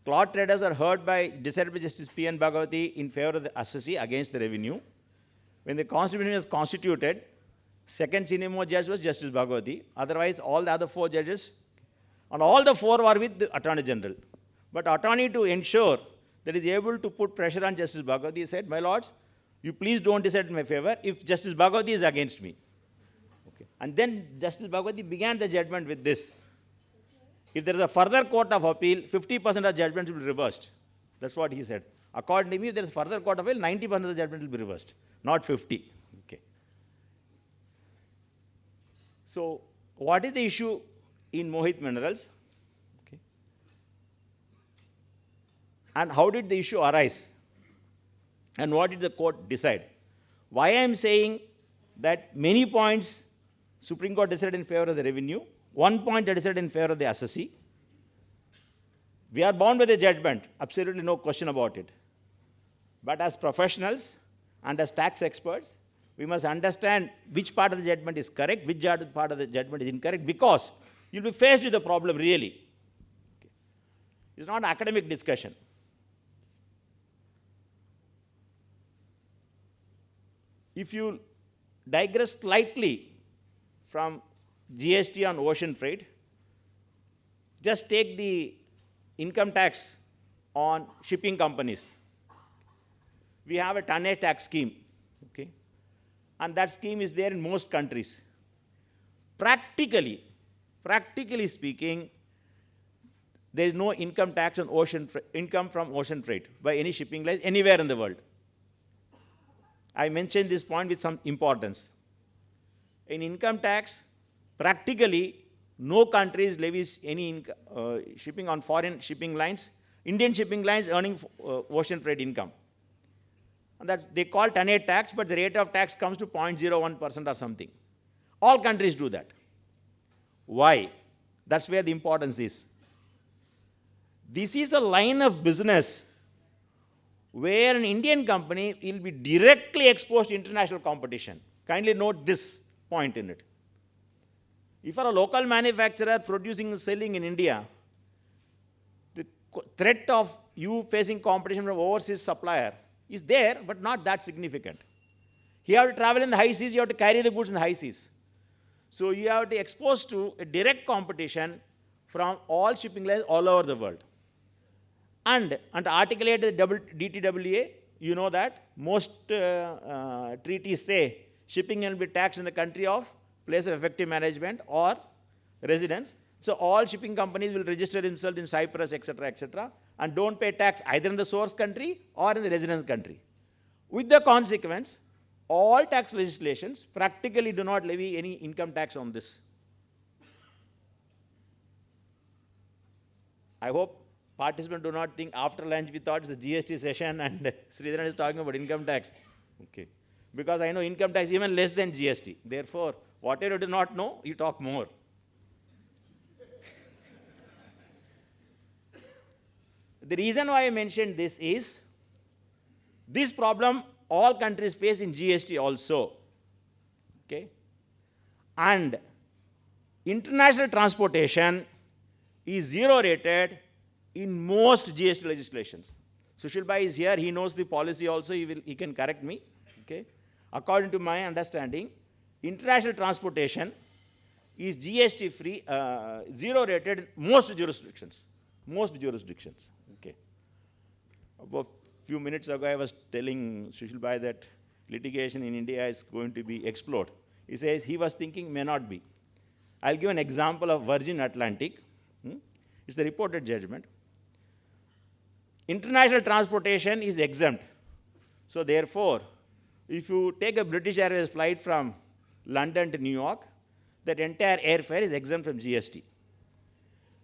Cloth traders are heard decided by Justice P.N. Bhagawati in favor of the assessee against the revenue. When the Constitution was constituted, second senior most judge was Justice Bhagawati. Otherwise, all the other 4 judges, and all the 4 were with the Attorney General. But Attorney, to ensure that he is able to put pressure on Justice Bhagawati, said, my lords, you please don't decide in my favor if Justice Bhagawati is against me. Okay. And then Justice Bhagawati began the judgment with this. If there is a further court of appeal, 50% of judgments will be reversed. That's what he said. According to me, if there is further court of appeal, 90% of the judgment will be reversed, not 50. Okay. So, what is the issue in Mohit Minerals? Okay. And how did the issue arise? And what did the court decide? Why I am saying that many points Supreme Court decided in favor of the revenue, 1 point they decided in favor of the assessee. We are bound by the judgment, absolutely no question about it. But as professionals and as tax experts, we must understand which part of the judgment is correct, which part of the judgment is incorrect, because you'll be faced with the problem really. Okay. It's not an academic discussion. If you digress slightly from GST on ocean freight, just take the income tax on shipping companies. We have a tonnage tax scheme, okay? And that scheme is there in most countries. Practically speaking, there is no income tax on income from ocean freight by any shipping lines anywhere in the world. I mentioned this point with some importance. In income tax, practically no countries levies any shipping on foreign shipping lines, Indian shipping lines earning ocean freight income. And that they call tonnage tax, but the rate of tax comes to 0.01% or something. All countries do that. Why? That's where the importance is. This is the line of business where an Indian company will be directly exposed to international competition. Kindly note this point in it. If you are a local manufacturer producing and selling in India, the threat of you facing competition from overseas supplier is there, but not that significant. You have to travel in the high seas, you have to carry the goods in the high seas. So you have to be exposed to a direct competition from all shipping lines all over the world. And under Article 8 of the DTWA, you know that most treaties say shipping will be taxed in the country of place of effective management or residence. So all shipping companies will register themselves in Cyprus, etc., and don't pay tax either in the source country or in the residence country. With the consequence, all tax legislations practically do not levy any income tax on this. I hope participants do not think after lunch we thought it's a GST session and Sridharan is talking about income tax. Okay. Because I know income tax is even less than GST. Therefore, whatever you do not know, you talk more. The reason why I mentioned this is, this problem all countries face in GST also. Okay? And international transportation is zero rated in most GST legislations. Sushil Bhai is here, he knows the policy also, he can correct me. Okay? According to my understanding, international transportation is GST free, zero rated in most jurisdictions. Most jurisdictions. Okay. About a few minutes ago, I was telling Sushil Bhai that litigation in India is going to be explode. He says he was thinking may not be. I'll give an example of Virgin Atlantic. It's the reported judgment. international transportation is exempt. So therefore, if you take a British Airways flight from London to New York, that entire airfare is exempt from GST.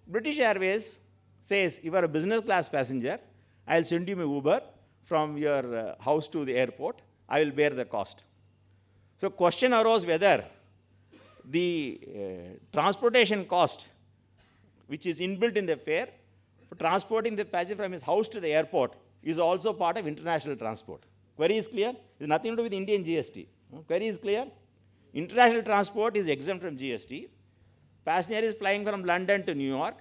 British Airways says, if you are a business class passenger, I'll send you my Uber from your house to the airport. I will bear the cost. So question arose whether the transportation cost, which is inbuilt in the fare, for transporting the passenger from his house to the airport, is also part of international transport. Query is clear? It has nothing to do with Indian GST. Query is clear? International transport is exempt from GST. Passenger is flying from London to New York.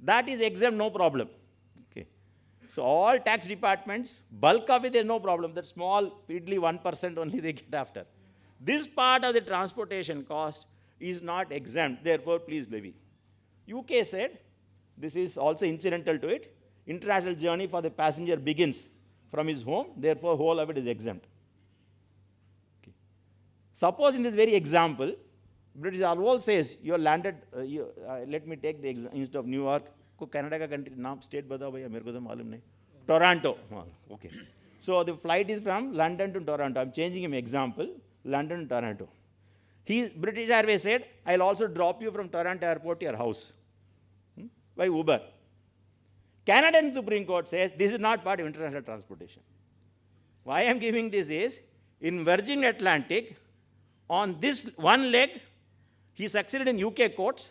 That is exempt, no problem. Okay. So all tax departments, bulk of it, there is no problem. That small, piddly 1% only they get after. This part of the transportation cost is not exempt. Therefore, please levy. UK said, this is also incidental to it. International journey for the passenger begins from his home. Therefore, whole of it is exempt. Okay. Suppose in this very example, British Airways says, you are landed, let me take the example, instead of New York, Canada ka country, naam, state batao bhaiya, mere ko to malum nahi. Toronto. Okay. So the flight is from London to Toronto. I'm changing an example, London to Toronto. British Airways said, I'll also drop you from Toronto airport to your house by Uber. Canadian Supreme Court says this is not part of international transportation. Why I'm giving this is, in Virgin Atlantic, on this one leg, he succeeded in UK courts,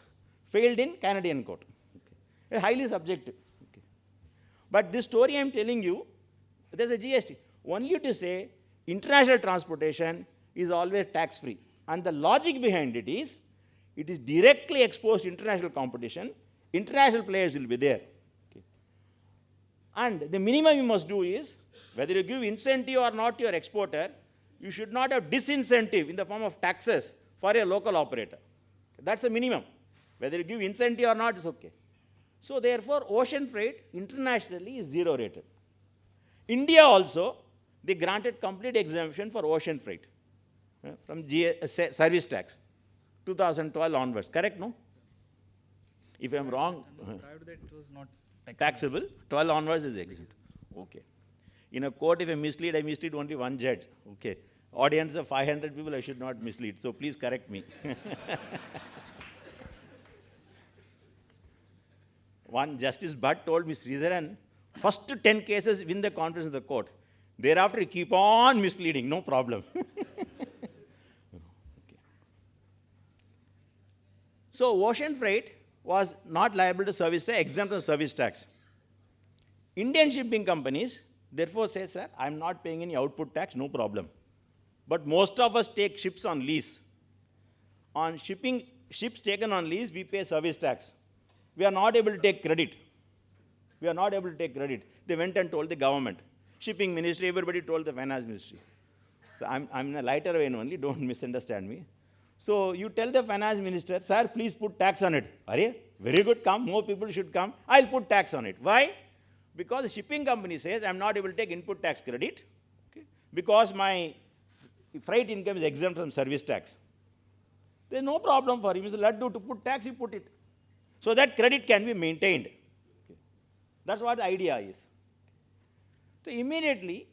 failed in Canadian court. Okay. Highly subjective. Okay. But this story I'm telling you, there's a GST. Only to say international transportation is always tax-free. And the logic behind it is directly exposed to international competition. International players will be there. Okay. And the minimum you must do is, whether you give incentive or not to your exporter, you should not have disincentive in the form of taxes for a local operator. That's the minimum. Whether you give incentive or not, it's okay. So therefore, ocean freight internationally is zero rated. India also, they granted complete exemption for ocean freight from service tax, 2012 onwards. Correct, no? If I'm wrong, Prior to that, it was not taxable. 12 onwards is exempt. Okay. In a court, if I mislead only one judge. Okay. Audience of 500 people, I should not mislead. So please correct me. One Justice Bhatt told me, Sridharan, first 10 cases win the confidence of the court. Thereafter, you keep on misleading, no problem. Okay. So ocean freight was not liable to service tax, exempt from service tax. Indian shipping companies, therefore, say, sir, I'm not paying any output tax, no problem. But most of us take ships on lease. On ships taken on lease, we pay service tax. We are not able to take credit. We are not able to take credit. They went and told the government. Shipping ministry, everybody told the finance ministry. So I'm in a lighter vein only, don't misunderstand me. So you tell the finance minister, sir, please put tax on it. Arey, very good, come, more people should come. I'll put tax on it. Why? Because the shipping company says, I'm not able to take input tax credit, okay, because my freight income is exempt from service tax. There's no problem for him. He's allowed to put tax, he put it. So that credit can be maintained. Okay. That's what the idea is. So immediately,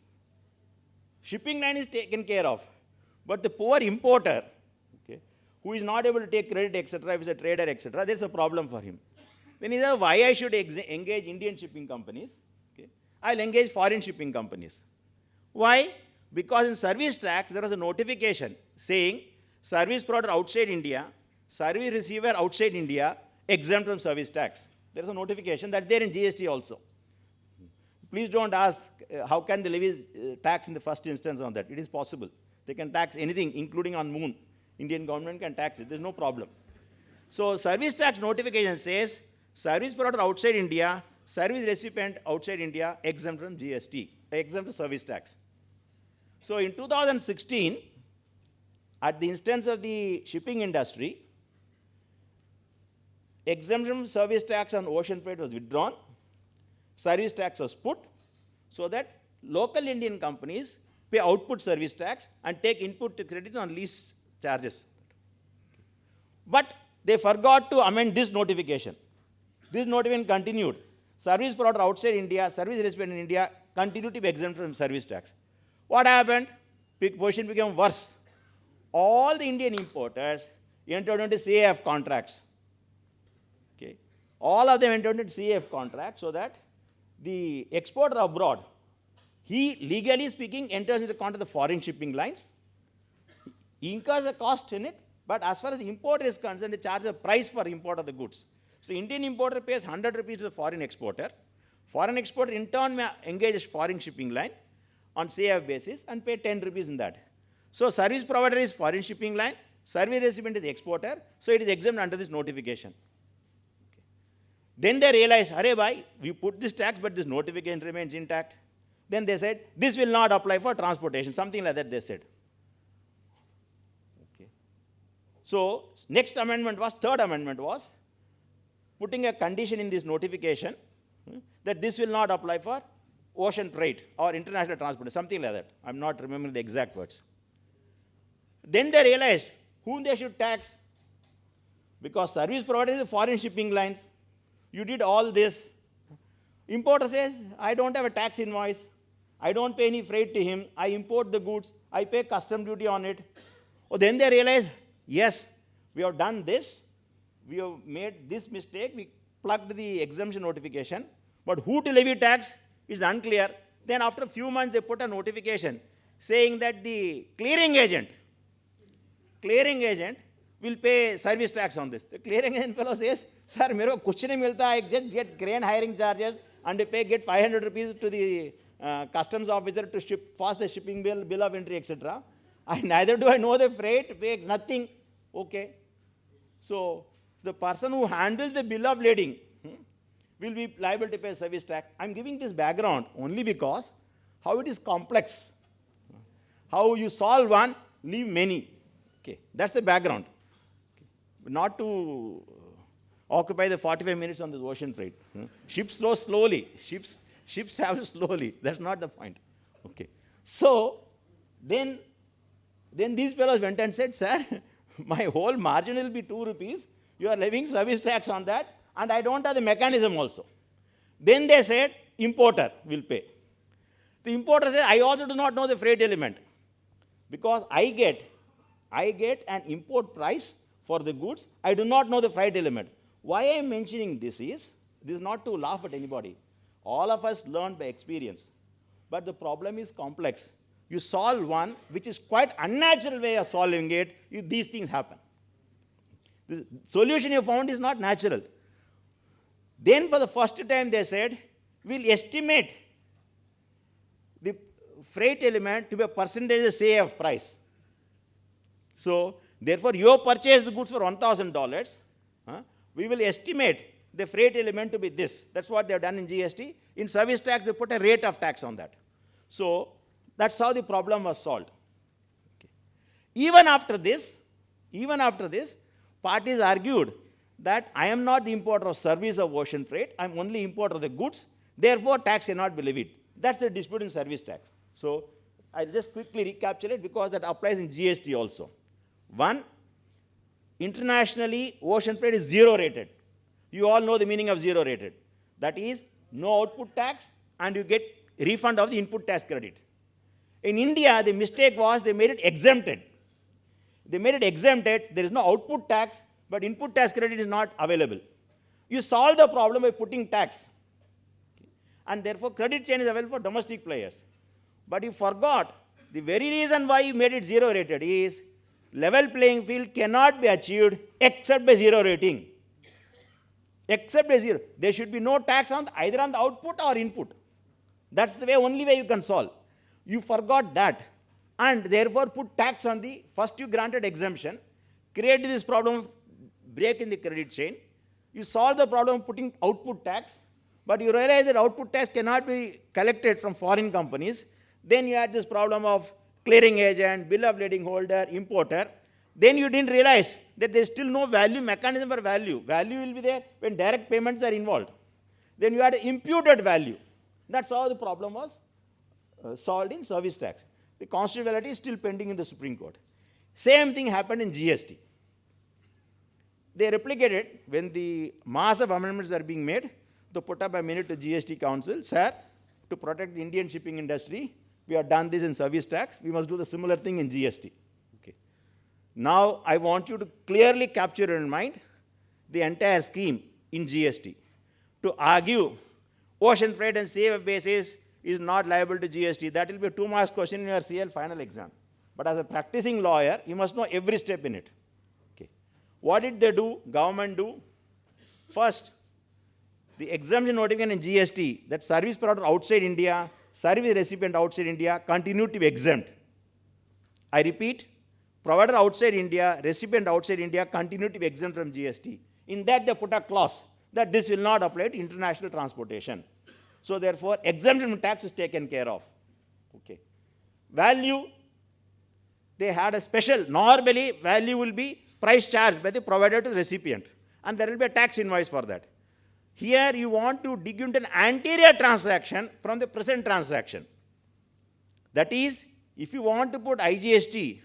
shipping line is taken care of. But the poor importer, okay, who is not able to take credit, etc., if he's a trader, etc., there's a problem for him. Then he says, why I should engage Indian shipping companies? Okay. I'll engage foreign shipping companies. Why? Because in service tax, there was a notification saying service provider outside India, service receiver outside India, exempt from service tax. There is a notification that's there in GST also. Please don't ask how can they levy tax in the first instance on that. It is possible. They can tax anything, including on moon. Indian government can tax it. There's no problem. So service tax notification says service provider outside India, service recipient outside India, exempt from GST, exempt from service tax. So in 2016, at the instance of the shipping industry, exemption from service tax on ocean freight was withdrawn, service tax was put, so that local Indian companies pay output service tax and take input credit on lease charges. But they forgot to amend this notification. This notification continued. service provider outside India, service recipient in India, continue to be exempt from service tax. What happened? Position became worse. All the Indian importers entered into CAF contracts. Okay. All of them entered into CAF contracts so that the exporter abroad, he legally speaking enters into contract with the foreign shipping lines. He incurs a cost in it, but as far as the importer is concerned, they charge a price for import of the goods. So Indian importer pays 100 rupees to the foreign exporter. Foreign exporter in turn may engage a foreign shipping line on CAF basis and pay 10 rupees in that. So service provider is foreign shipping line, service recipient is the exporter, so it is exempt under this notification. Okay. Then they realized, arey bhai, we put this tax, but this notification remains intact. Then they said, this will not apply for transportation, something like that they said. Okay. So next amendment was, third amendment was, putting a condition in this notification that this will not apply for ocean freight or international transport, something like that. I'm not remembering the exact words. Then they realized whom they should tax. Because service provider is the foreign shipping lines. You did all this. Importer says, I don't have a tax invoice. I don't pay any freight to him. I import the goods. I pay custom duty on it. Oh, then they realized, yes, we have done this. We have made this mistake. We plugged the exemption notification. But who to levy tax is unclear. Then after a few months, they put a notification saying that the clearing agent will pay service tax on this. The clearing agent fellow says, sir, mere ko kuch nahi milta, I just get crane hiring charges and get 500 rupees to the customs officer to ship, pass the shipping bill of entry, etc. Neither do I know the freight, pays nothing. Okay. So the person who handles the bill of lading will be liable to pay service tax. I'm giving this background only because how it is complex. How you solve one, leave many. Okay, that's the background. Okay. Not to occupy the 45 minutes on this ocean freight. Ships flow slowly. Ships travel slowly. That's not the point. Okay. So then these fellows went and said, sir, my whole margin will be 2 rupees. You are levying service tax on that, and I don't have the mechanism also. Then they said, importer will pay. The importer says, I also do not know the freight element. Because I get an import price for the goods. I do not know the freight element. Why I am mentioning this is not to laugh at anybody. All of us learn by experience. But the problem is complex. You solve one, which is quite unnatural way of solving it, these things happen. The solution you found is not natural. Then for the first time they said, we'll estimate the freight element to be a percentage of CAF price. So therefore you have purchased the goods for $1,000. We will estimate the freight element to be this. That's what they have done in GST. In service tax, they put a rate of tax on that. So that's how the problem was solved. Okay. Even after this, parties argued that I am not the importer of service of ocean freight. I'm only importer of the goods. Therefore, tax cannot be levied. That's the dispute in service tax. So I'll just quickly recapitulate because that applies in GST also. One, internationally, ocean freight is zero rated. You all know the meaning of zero rated. That is, no output tax and you get refund of the input tax credit. In India, the mistake was they made it exempted. There is no output tax, but input tax credit is not available. You solve the problem by putting tax. And therefore, credit chain is available for domestic players. But you forgot, the very reason why you made it zero rated is level playing field cannot be achieved except by zero rating. Except by zero. There should be no tax on either on the output or input. That's the only way you can solve. You forgot that. And therefore put tax on the first you granted exemption, create this problem of break in the credit chain. You solve the problem of putting output tax, but you realize that output tax cannot be collected from foreign companies. Then you had this problem of clearing agent, bill of lading holder, importer. Then you didn't realize that there is still no value mechanism for value. Value will be there when direct payments are involved. Then you had imputed value. That's how the problem was solved in service tax. The constitutionality is still pending in the Supreme Court. Same thing happened in GST. They replicated when the mass of amendments are being made. to put up a minute to GST Council, sir, to protect the Indian shipping industry, we have done this in service tax, we must do the similar thing in GST. Okay. Now, I want you to clearly capture in mind the entire scheme in GST. To argue ocean freight and CA basis is not liable to GST, that will be a 2 marks question in your CL final exam. But as a practicing lawyer, you must know every step in it. Okay. What did they do? Government do? First, the exemption notification in GST that service provider outside India, service recipient outside India continue to be exempt. I repeat, provider outside India, recipient outside India continue to be exempt from GST. In that they put a clause that this will not apply to international transportation. So therefore, exemption from tax is taken care of. Okay. Value, they had a special, normally value will be price charged by the provider to the recipient, and there will be a tax invoice for that. Here you want to dig into an anterior transaction from the present transaction. That is, if you want to put IGST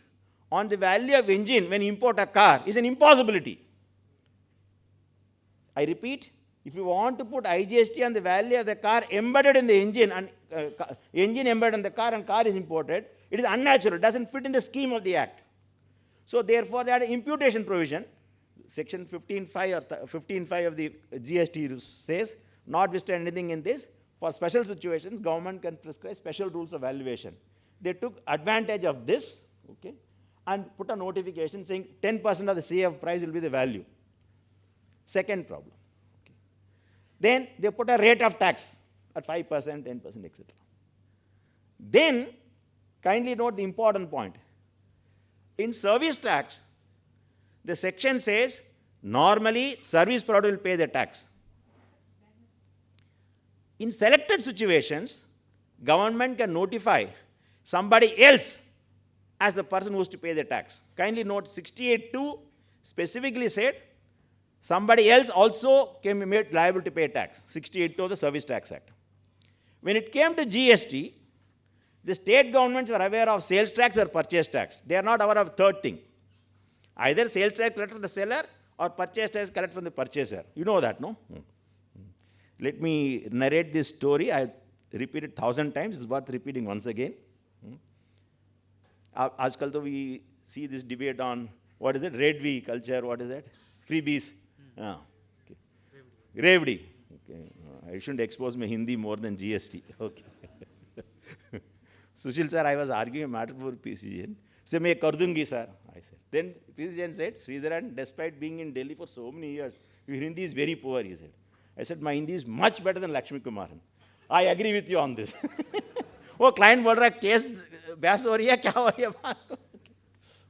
on the value of engine when you import a car, is an impossibility. I repeat, if you want to put IGST on the value of the car embedded in the engine, and engine embedded in the car and car is imported, it is unnatural, it doesn't fit in the scheme of the act. So therefore, they had an imputation provision. Section 15.5 or 15.5 of the GST says, notwithstanding anything in this, for special situations, government can prescribe special rules of valuation. They took advantage of this, okay, and put a notification saying 10% of the CF price will be the value. Second problem. Okay. Then they put a rate of tax at 5%, 10%, etc. Then, kindly note the important point. In service tax, the section says, normally service provider will pay the tax. In selected situations, government can notify somebody else as the person who is to pay the tax. Kindly note 68(2) specifically said, somebody else also can be made liable to pay tax, 68(2) of the Service Tax Act. When it came to GST, the state governments were aware of sales tax or purchase tax. They are not aware of third thing. Either sales tax collected from the seller or purchase tax collected from the purchaser. You know that, no? Let me narrate this story. I repeated 1,000 times. It's worth repeating once again. આજકાલ તો we see this debate on, what is it, Redvi culture, what is that? Freebies. Okay. Revdi. Okay. I shouldn't expose my Hindi more than GST. Okay. Sushil sir, I was arguing a matter for PC Jain. Say, मैं कर दूंगी sir. I said. Then PC Jain said, Sridharan, despite being in Delhi for so many years, your Hindi is very poor, he said. I said, my Hindi is much better than Lakshmi Kumaran. I agree with you on this. वो client बोल रहा है case बहस हो रही है क्या हो रही है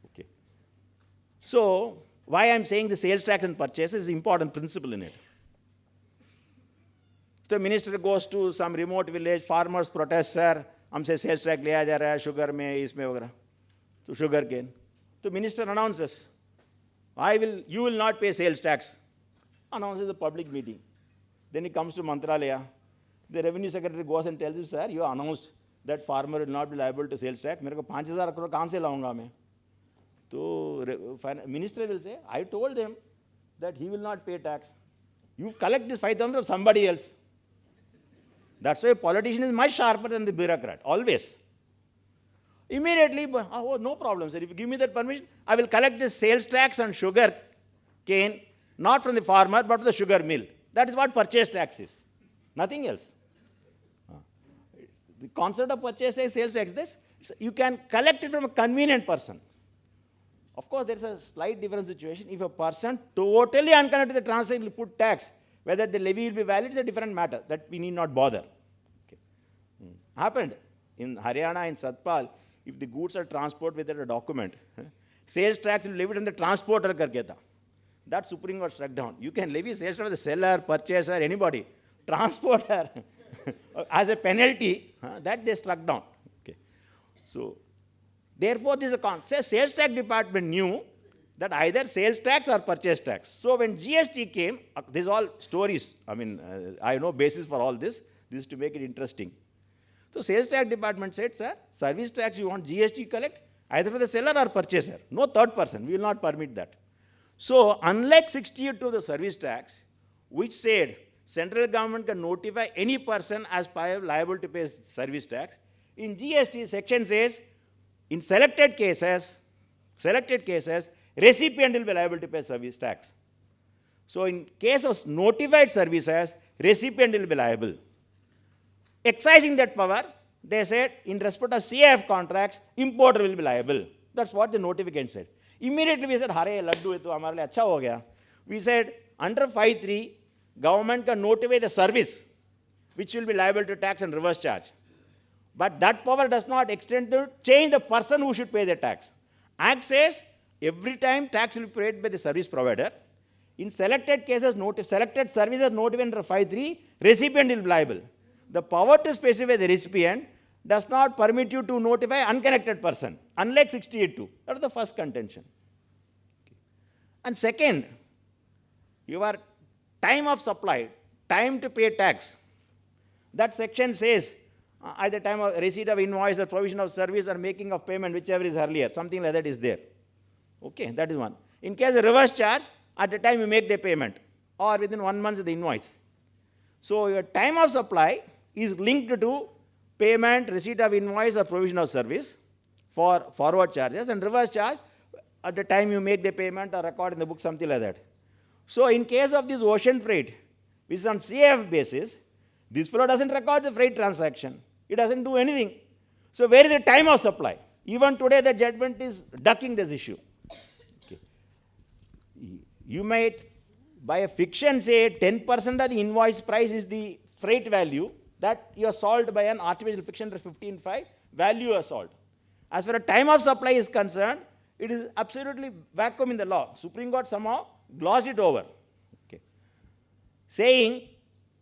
Okay. So why I'm saying the sales tax and purchase is an important principle in it. The minister goes to some remote village, farmers protest, sir, हमसे sales tax लिया जा रहा है sugar में इसमें वगैरह, तो sugar cane. The minister announces, you will not pay sales tax. Announces the public meeting. Then he comes to Mantralaya. The revenue secretary goes and tells him, sir, you announced that farmer will not be liable to sales tax. मेरे को 5,000 करोड़ कहाँ से लाऊंगा मैं? तो minister will say, I told them that he will not pay tax. You collect this 5,000 from somebody else. That's why a politician is much sharper than the bureaucrat, always. Immediately, oh, no problem, sir. If you give me that permission, I will collect this sales tax on sugar cane, not from the farmer, but from the sugar mill. That is what purchase tax is. Nothing else. The concept of purchase tax, sales tax, this, you can collect it from a convenient person. Of course, there is a slight different situation. If a person totally unconnected to the transaction will put tax, whether the levy will be valid is a different matter that we need not bother. Okay. Happened in Haryana, in Satpal, if the goods are transported without a document, sales tax will be levied on the transporter karke tha. That Supreme Court struck down. You can levy sales tax on the seller, purchaser, anybody, transporter, as a penalty, that they struck down. Okay. So, therefore, this is a concept. Sales tax department knew that either sales tax or purchase tax. So when GST came, these all stories, I mean, I know basis for all this. This is to make it interesting. So sales tax department said, sir, service tax you want GST collect, either for the seller or purchaser. No third person, we will not permit that. So unlike 68 of the service tax, which said central government can notify any person as liable to pay service tax. In GST, section says, in selected cases, recipient will be liable to pay service tax. So in case of notified services, recipient will be liable. Excising that power, they said, in respect of CAF contracts, importer will be liable. That's what the notification said. Immediately we said, "Hare, laddu hai to hamare liye acha ho gaya." We said, under 5.3, government can notify the service, which will be liable to tax and reverse charge. But that power does not extend to change the person who should pay the tax. Act says, every time tax will be paid by the service provider. In selected cases, selected services notified under 5.3, recipient will be liable. The power to specify the recipient does not permit you to notify unconnected person, unlike 68.2. That is the first contention. Okay. And second, your time of supply, time to pay tax. That section says, at the time of receipt of invoice or provision of service or making of payment, whichever is earlier, something like that is there. Okay, that is one. In case of reverse charge, at the time you make the payment or within 1 month of the invoice. So your time of supply is linked to payment, receipt of invoice or provision of service for forward charges, and reverse charge at the time you make the payment or record in the book, something like that. So in case of this ocean freight, which is on CAF basis, this fellow doesn't record the freight transaction. It doesn't do anything. So where is the time of supply? Even today the judgment is ducking this issue. Okay. You might, by a fiction, say 10% of the invoice price is the freight value, that you are solved by an artificial fiction for 15.5, value are solved. As far as time of supply is concerned, it is absolutely vacuum in the law. Supreme Court somehow glossed it over. Okay. Saying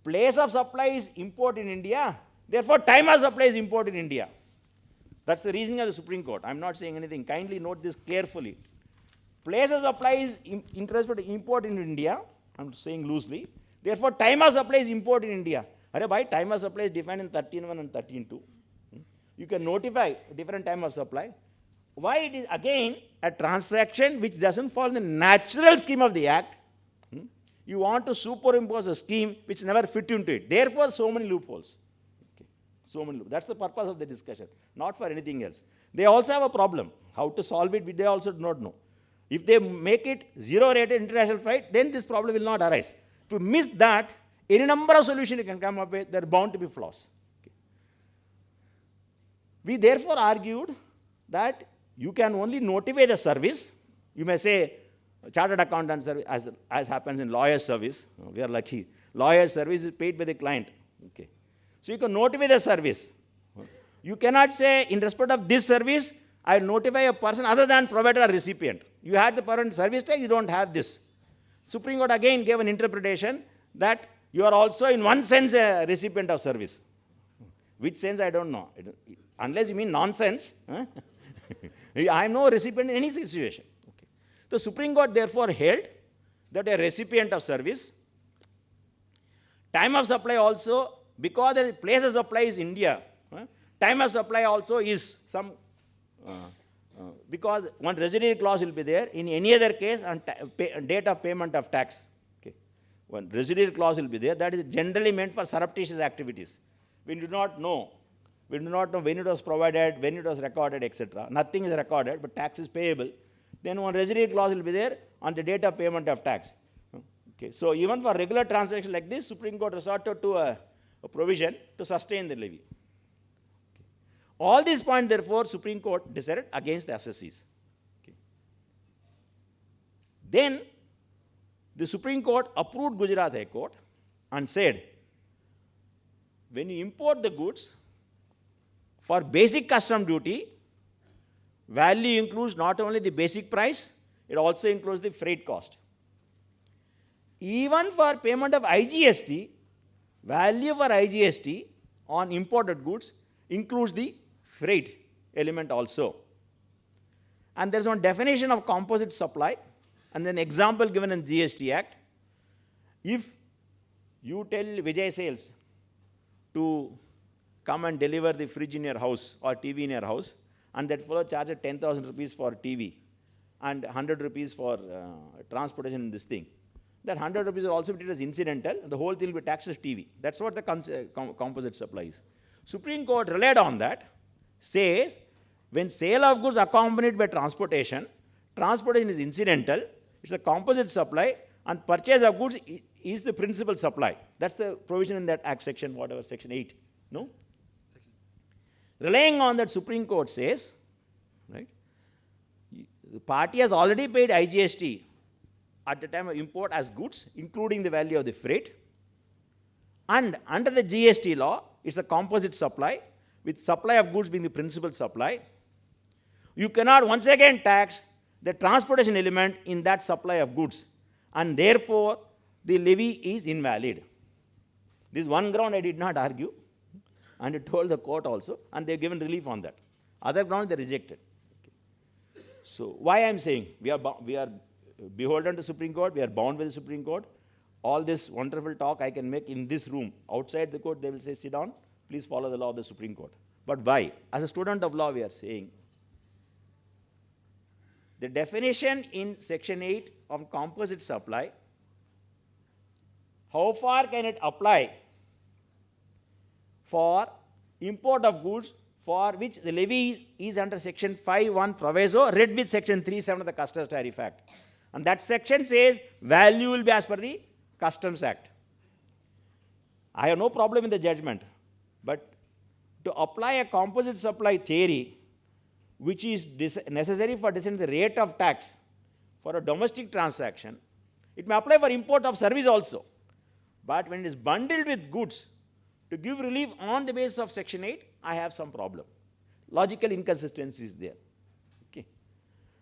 place of supply is import in India, therefore time of supply is import in India. That's the reasoning of the Supreme Court. I'm not saying anything. Kindly note this carefully. Place of supply is in respect to import in India. I'm saying loosely. Therefore, time of supply is import in India. Arey bhai, time of supply is defined in 13.1 and 13.2. You can notify a different time of supply. Why it is again a transaction which doesn't follow the natural scheme of the act. You want to superimpose a scheme which never fit into it. Therefore, so many loopholes. Okay. So many loopholes. That's the purpose of the discussion, not for anything else. They also have a problem. How to solve it, they also do not know. If they make it zero-rated international flight, then this problem will not arise. If you miss that, any number of solutions you can come up with, there are bound to be flaws. Okay. We therefore argued that you can only notify the service. You may say, chartered accountant service, as happens in lawyer service. We are lucky. Lawyer service is paid by the client. Okay. So you can notify the service. You cannot say, in respect of this service, I notify a person other than provider or recipient. You had the parent service tax, you don't have this. Supreme Court again gave an interpretation that you are also in one sense a recipient of service. Which sense, I don't know. Unless you mean nonsense. I am no recipient in any situation. Okay. The Supreme Court therefore held that a recipient of service, time of supply also, because the place of supply is India, time of supply also is some, because one residual clause will be there. In any other case, on date of payment of tax. Okay. One residual clause will be there. That is generally meant for surreptitious activities. We do not know. We do not know when it was provided, when it was recorded, etc. Nothing is recorded, but tax is payable. Then one residual clause will be there on the date of payment of tax. Okay. So even for regular transactions like this, Supreme Court resorted to a provision to sustain the levy. Okay. All these points, therefore, Supreme Court decided against the assessees. Okay. Then the Supreme Court approved Gujarat High Court and said, when you import the goods, for basic custom duty, value includes not only the basic price, it also includes the freight cost. Even for payment of IGST, value for IGST on imported goods includes the freight element also. And there's one definition of composite supply, and then example given in GST Act. If you tell Vijay Sales to come and deliver the fridge in your house or TV in your house, and that fellow charges 10,000 rupees for TV and 100 rupees for transportation in this thing. that 100 rupees will also be treated as incidental, the whole thing will be taxed as TV. That's what the composite supply is. Supreme Court relied on that, says when sale of goods accompanied by transportation, transportation is incidental, it's a composite supply, and purchase of goods is the principal supply. That's the provision in that Act section, whatever, section 8. No? Relying on that, Supreme Court says, right, the party has already paid IGST at the time of import as goods, including the value of the freight. And under the GST law, it's a composite supply, with supply of goods being the principal supply. You cannot once again tax the transportation element in that supply of goods, and therefore the levy is invalid. This is one ground I did not argue, and I told the court also, and they have given relief on that. Other grounds they rejected. Okay. So why I am saying we are beholden to Supreme Court, we are bound with the Supreme Court. All this wonderful talk I can make in this room. Outside the court, they will say, sit down, please follow the law of the Supreme Court. But why? As a student of law, we are saying, the definition in section 8 of composite supply, how far can it apply for import of goods for which the levy is under section 5(1) proviso, read with section 3(7) of the Customs Tariff Act. And that section says value will be as per the Customs Act. I have no problem with the judgment, but to apply a composite supply theory, which is necessary for deciding the rate of tax for a domestic transaction, it may apply for import of service also. But when it is bundled with goods, to give relief on the basis of section 8, I have some problem. Logical inconsistency is there. Okay.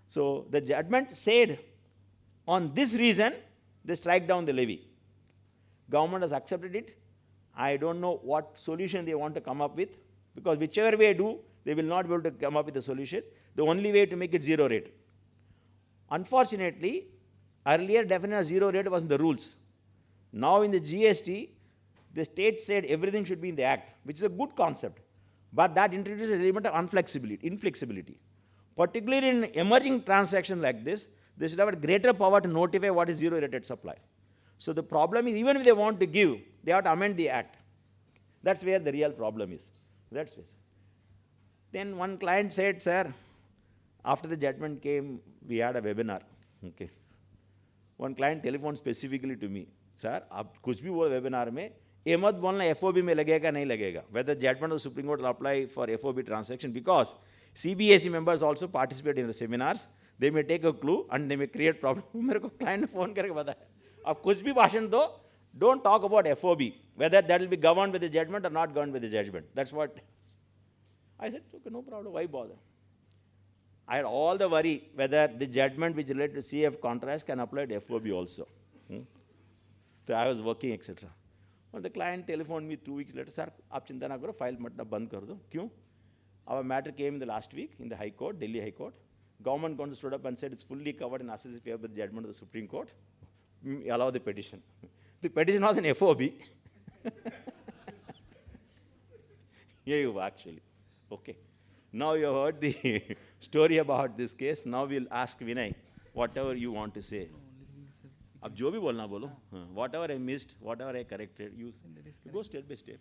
So the judgment said, on this reason, they strike down the levy. Government has accepted it. I don't know what solution they want to come up with, because whichever way I do, they will not be able to come up with a solution. The only way to make it zero rate. Unfortunately, earlier definition of zero rate was in the rules. Now in the GST, the state said everything should be in the act, which is a good concept. But that introduces an element of inflexibility. Particularly in emerging transactions like this, they should have a greater power to notify what is zero rated supply. So the problem is, even if they want to give, they have to amend the act. That's where the real problem is. That's it. Then one client said, sir, after the judgment came, we had a webinar. Okay. One client telephoned specifically to me, sir, आप कुछ भी वो webinar में ये मत बोलना FOB में लगेगा नहीं लगेगा. Whether judgment of the Supreme Court will apply for FOB transaction, because CBSE members also participate in the seminars. They may take a clue and they may create problem. मेरे को client ने phone करके बताया, आप कुछ भी भाषण दो, don't talk about FOB, whether that will be governed by the judgment or not governed by the judgment. That's what I said. Okay, no problem. Why bother? I had all the worry whether the judgment which related to CF contrast can apply to FOB also. So I was working, etc. But the client telephoned me 2 weeks later, sir, आप चिंता ना करो, file मत बंद कर दो. क्यों? Our matter came in the last week in the High Court, Delhi High Court. Government counsel stood up and said it's fully covered in assess if you have the judgment of the Supreme Court. Allow the petition. The petition was an FOB. Yeah, actually. Okay. Now you have heard the story about this case. Now we'll ask Vinay whatever you want to say. अब जो भी बोलना बोलो. Whatever I missed, whatever I corrected, you go step by step.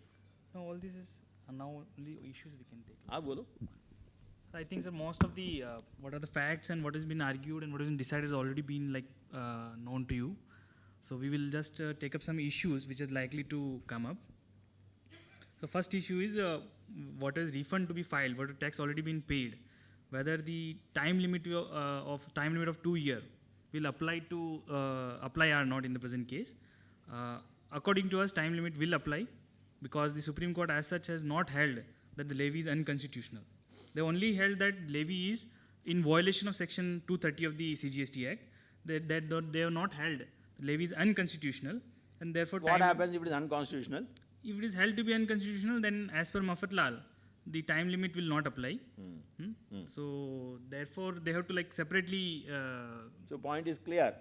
No, all this is now only issues we can take. आप बोलो. So I think, sir, most of the what are the facts and what has been argued and what has been decided has already been known to you. So we will just take up some issues which is likely to come up. The first issue is what is refund to be filed, what tax already been paid, whether the time limit of 2 years will apply or not in the present case. According to us, time limit will apply because the Supreme Court as such has not held that the levy is unconstitutional. They only held that levy is in violation of section 230 of the CGST Act. They have not held the levy is unconstitutional, and therefore what happens if it is unconstitutional? If it is held to be unconstitutional, then as per Mafatlal, the time limit will not apply. So therefore they have to separately. So point is clear.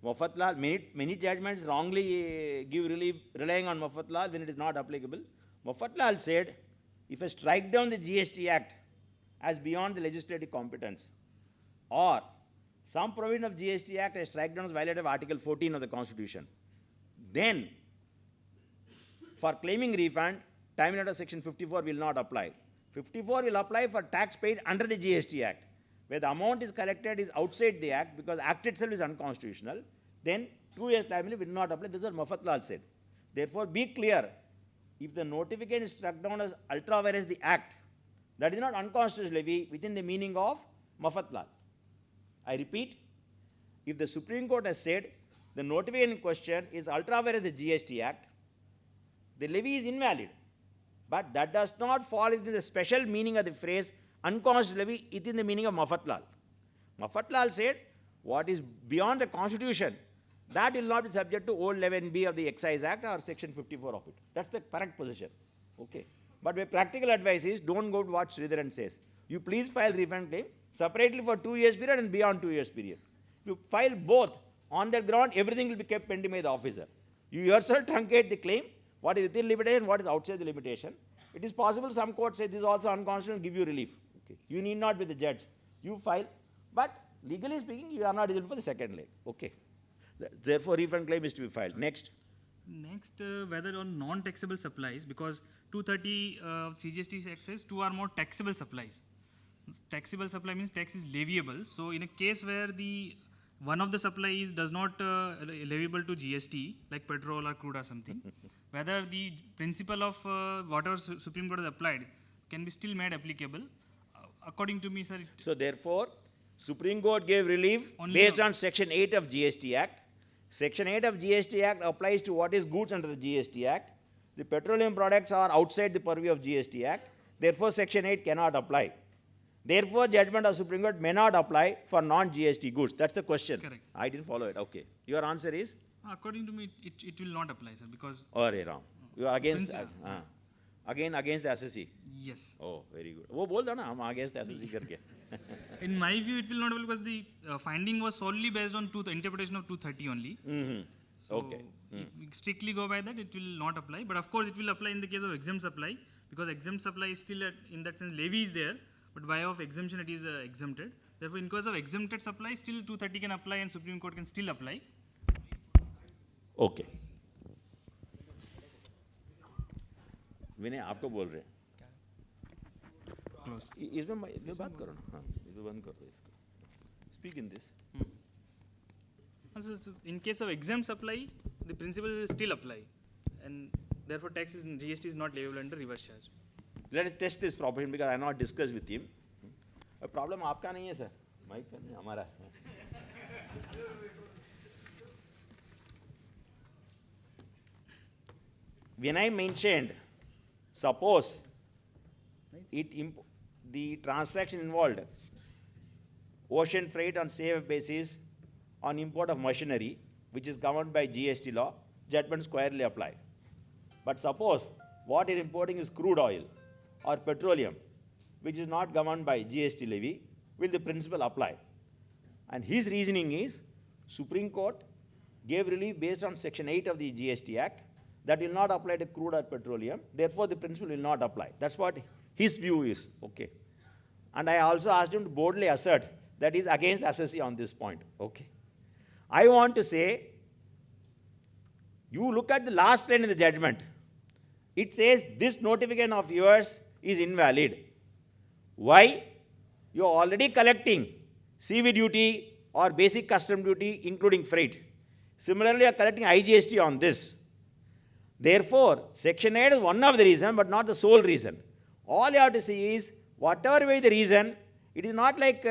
Mafatlal, many judgments wrongly give relief relying on Mafatlal when it is not applicable. Mafatlal said, if I strike down the GST Act as beyond the legislative competence, or some provision of GST Act as strike down as violated of Article 14 of the Constitution, then for claiming refund, time limit of Section 54 will not apply. 54 will apply for tax paid under the GST Act. Where the amount is collected is outside the Act because Act itself is unconstitutional, then 2 years time limit will not apply. This is what Mafatlal said. Therefore, be clear. If the notification is struck down as ultra vires the Act, that is not unconstitutional levy within the meaning of Mafatlal. I repeat, if the Supreme Court has said the notification in question is ultra vires the GST Act, the levy is invalid. But that does not fall within the special meaning of the phrase unconstitutional levy within the meaning of Mafatlal. Mafatlal said what is beyond the Constitution, that will not be subject to old 11B of the Excise Act or Section 54 of it. That's the correct position. Okay. But my practical advice is don't go to what Sridharan says. You please file refund claim separately for 2 years period and beyond 2 years period. If you file both, on that ground, everything will be kept pending by the officer. You yourself truncate the claim, what is within limitation, what is outside the limitation. It is possible some courts say this is also unconstitutional and give you relief. Okay. You need not be the judge. You file, but legally speaking, you are not eligible for the second leg. Okay. Therefore, refund claim is to be filed. Next. Next, whether on non-taxable supplies, because 230 CGST says 2 or more taxable supplies. Taxable supply means tax is leviable. So, in a case where the one of the supplies does not leviable to GST, like petrol or crude or something, whether the principle of whatever Supreme Court has applied can be still made applicable. According to me, sir. So, therefore, Supreme Court gave relief based on Section 8 of GST Act. Section 8 of GST Act applies to what is goods under the GST Act. The petroleum products are outside the purview of GST Act. Therefore, Section 8 cannot apply. Therefore, judgment of Supreme Court may not apply for non-GST goods. That's the question. Correct. I didn't follow it. Okay. Your answer is? According to me, it will not apply, sir, because... Or wrong. You are against... Again, against the SSC? Yes. Oh, very good. वो बोल दो ना हम against the SSC करके. In my view, it will not apply because the finding was solely based on the interpretation of 230 only. So Okay. If we strictly go by that, it will not apply. But of course, it will apply in the case of exempt supply, because exempt supply is still, in that sense, levy is there, but by way of exemption, it is exempted. Therefore, in case of exempted supply, still 230 can apply and Supreme Court can still apply. Okay. विनय आपको बोल रहे Close. इसमें बात करो ना हाँ इसमें बंद कर दो इसको speak in this So in case of exempt supply, the principle will still apply, and therefore tax is GST is not leviable under reverse charge. Let us test this proposition because I have not discussed with him. A problem आपका नहीं है sir, mic का नहीं हमारा है. When I mentioned, suppose the transaction involved ocean freight on safe basis on import of machinery, which is governed by GST law, judgment squarely apply. But suppose what you're importing is crude oil or petroleum, which is not governed by GST levy, will the principle apply? And his reasoning is, Supreme Court gave relief based on Section 8 of the GST Act, that will not apply to crude or petroleum, therefore the principle will not apply. That's what his view is, okay. And I also asked him to boldly assert that he is against SSC on this point, okay. I want to say, you look at the last line in the judgment, it says this notification of yours is invalid. Why? You are already collecting CV duty or basic custom duty including freight. Similarly, you are collecting IGST on this. Therefore, Section 8 is one of the reasons, but not the sole reason. All you have to see is, whatever way the reason, it is not like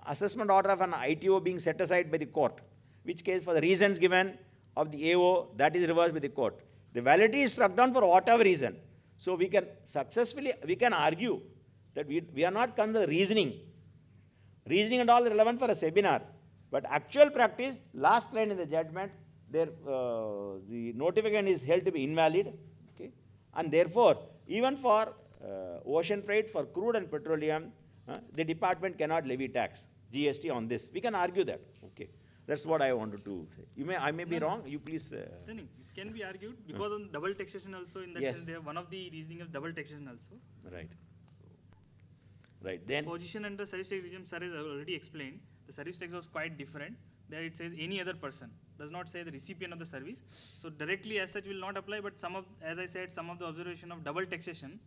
assessment order of an ITO being set aside by the court, which case for the reasons given of the AO, that is reversed by the court. The validity is struck down for whatever reason. So we can successfully, we can argue that we are not come to the reasoning. Reasoning and all is relevant for a seminar. But actual practice, last line in the judgment, there, the notification is held to be invalid, okay? And therefore, even for ocean freight, for crude and petroleum, the department cannot levy tax, GST on this. We can argue that, okay? That's what I wanted to say. I may be wrong, you please. Then it can be argued, because on double taxation also, in that sense, they have one of the reasoning of double taxation also. Right. Right, then. Position under Shailesh Sheth regime, sir has already explained the service tax was quite different. There it says any other person, does not say the recipient of the service. So directly as such will not apply, but some of, as I said, some of the observation of double taxation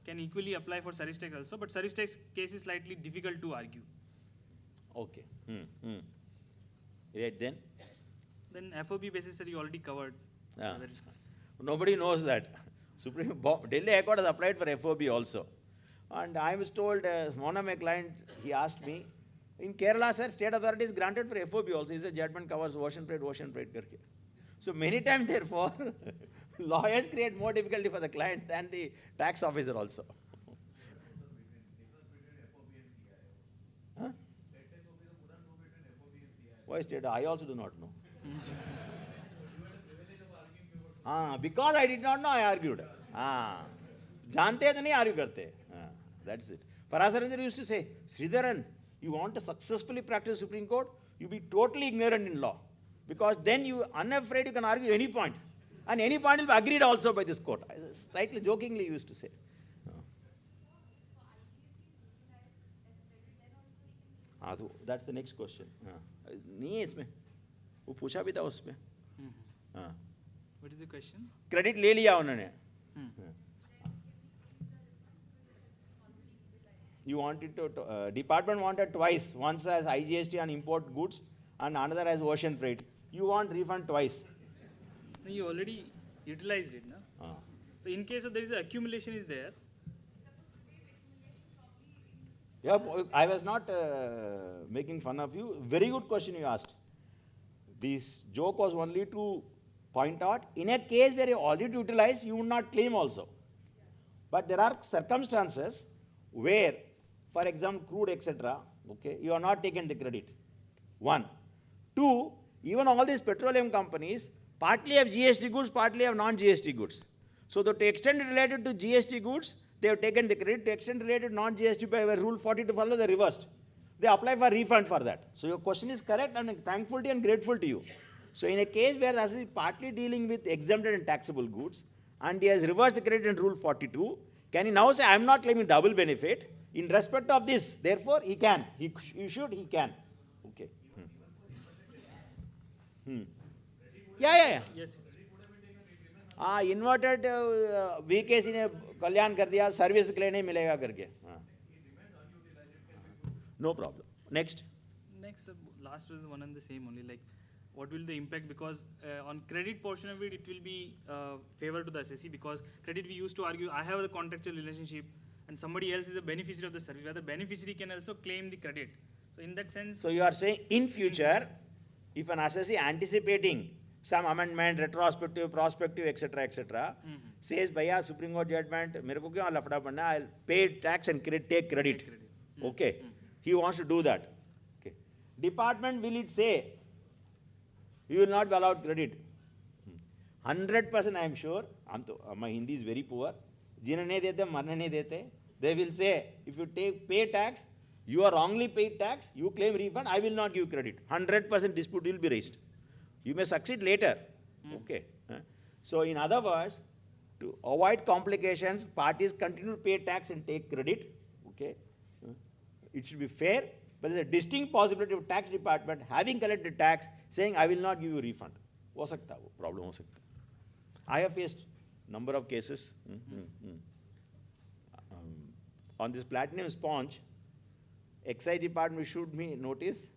can equally apply for service tax also, but service tax case is slightly difficult to argue. Okay. Right then? Then FOB basis, sir, you already covered. Yeah. Nobody knows that. Delhi High Court has applied for FOB also. And I was told, one of my clients, he asked me, in Kerala, sir, state authorities granted for FOB also. He said judgment covers ocean freight. Karke. So many times, therefore, lawyers create more difficulty for the client than the tax officer also. Huh? Why state? I also do not know. Because I did not know, I argued. Jante hai to nahi argue karte. That's it. Parasaranjan used to say, Sridharan, you want to successfully practice Supreme Court, you be totally ignorant in law. Because then you unafraid you can argue any point. And any point will be agreed also by this court. Slightly jokingly used to say. That's the next question. नहीं है इसमें वो पूछा भी था उसमें What is the question? Credit ले लिया उन्होंने You wanted to, department wanted twice, once as IGST on import goods and another as ocean freight. You want refund twice. No, you already utilized it, no? So in case of there is accumulation is there. Yeah, I was not making fun of you. Very good question you asked. This joke was only to point out, in a case where you already utilized, you would not claim also. But there are circumstances where, for example, crude, etc., okay, you are not taken the credit. One. Two, even all these petroleum companies partly have GST goods, partly have non-GST goods. So to the extent related to GST goods, they have taken the credit. To the extent related to non-GST by Rule 40 to follow, they reversed. They apply for refund for that. So your question is correct, and I'm thankful to you and grateful to you. So in a case where this is partly dealing with exempted and taxable goods, and he has reversed the credit in Rule 42, can he now say, I am not claiming double benefit in respect of this? Therefore, he can. He can. Okay. Yeah. Yes. Inverted VKC ने कल्याण कर दिया service के लिए नहीं मिलेगा करके No problem. Next. Next, last was one and the same only. Like, what will the impact? Because on credit portion of it, it will be favor to the assessee, because credit we used to argue, I have the contractual relationship and somebody else is a beneficiary of the service, where the beneficiary can also claim the credit. So in that sense. So you are saying in future, if an assessee anticipating some amendment, retrospective, prospective, etc., says, "Bhaiya, Supreme Court judgment, मेरे को क्यों लफड़ा पड़ना? I'll pay tax and take credit." Okay, he wants to do that. Okay, department will it say, you will not be allowed credit? 100% I am sure. My Hindi is very poor. जिन्हें नहीं देते, मरने नहीं देते. They will say, if you pay tax, you are wrongly paid tax, you claim refund, I will not give credit. 100% dispute will be raised. You may succeed later. Okay. So in other words, to avoid complications, parties continue to pay tax and take credit. Okay. It should be fair, but there is a distinct possibility of tax department having collected tax saying, I will not give you refund. हो सकता है वो problem हो सकता है. I have faced number of cases. On this platinum sponge, excise department issued me notice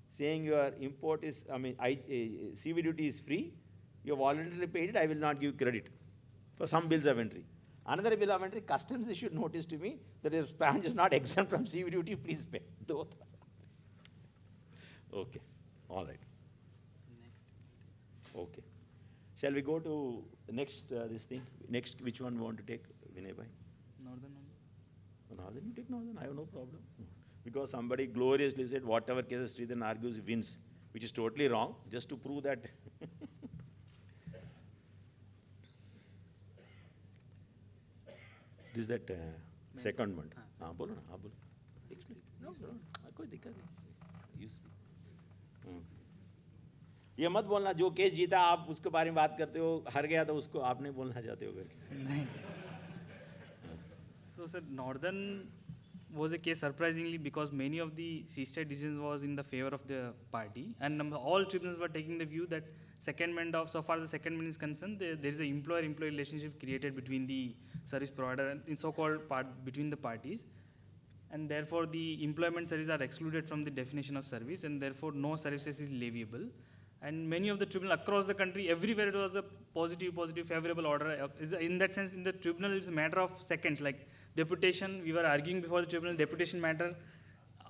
saying your import is, CV duty is free, you have voluntarily paid it, I will not give credit for some bills of entry. Another bill of entry, customs issued notice to me that your sponge is not exempt from CV duty, please pay. Okay, all right. Next. Okay. Shall we go to the next, this thing? Next, which one we want to take, Vinay bhai? Northern. Northern, you take Northern, I have no problem. Because somebody gloriously said, whatever cases Sridharan argues, wins, which is totally wrong, just to prove that. This is that second one. बोलो ना, बोलो. Explain. No, कोई दिक्कत नहीं. ये मत बोलना जो केस जीता आप उसके बारे में बात करते हो, हार गया तो उसको आप नहीं बोलना चाहते हो करके. नहीं. So sir, Northern was a case surprisingly because many of the C-state decisions was in the favor of the party, and all tribunals were taking the view that secondment of, so far the secondment is concerned, there is an employer-employee relationship created between the service provider and in so-called part between the parties, and therefore the employment services are excluded from the definition of service, and therefore no services is leviable. And many of the tribunals across the country, everywhere it was a positive, favorable order. In that sense, in the tribunal, it's a matter of seconds. Like deputation, we were arguing before the tribunal, deputation matter,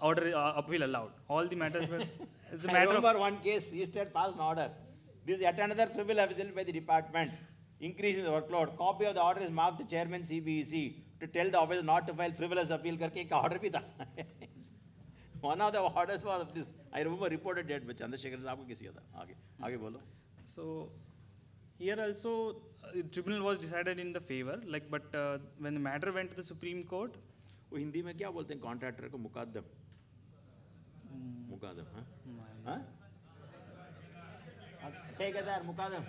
order appeal allowed. All the matters were. It's a matter I remember one case, Eastern passed an order. This is yet another frivolous action by the department, increasing the workload. Copy of the order is marked to Chairman CBEC to tell the officer not to file frivolous appeal. Karke ek order bhi tha. One of the orders was of this. I remember reported that, but Chandrasekhar साहब को किसी था. आगे बोलो. So here also, tribunal was decided in the favor. Like, but when the matter went to the Supreme Court, वो हिंदी में क्या बोलते हैं कॉन्ट्रैक्टर को मुकदम? मुकदम, हाँ? ठेकेदार मुकदम.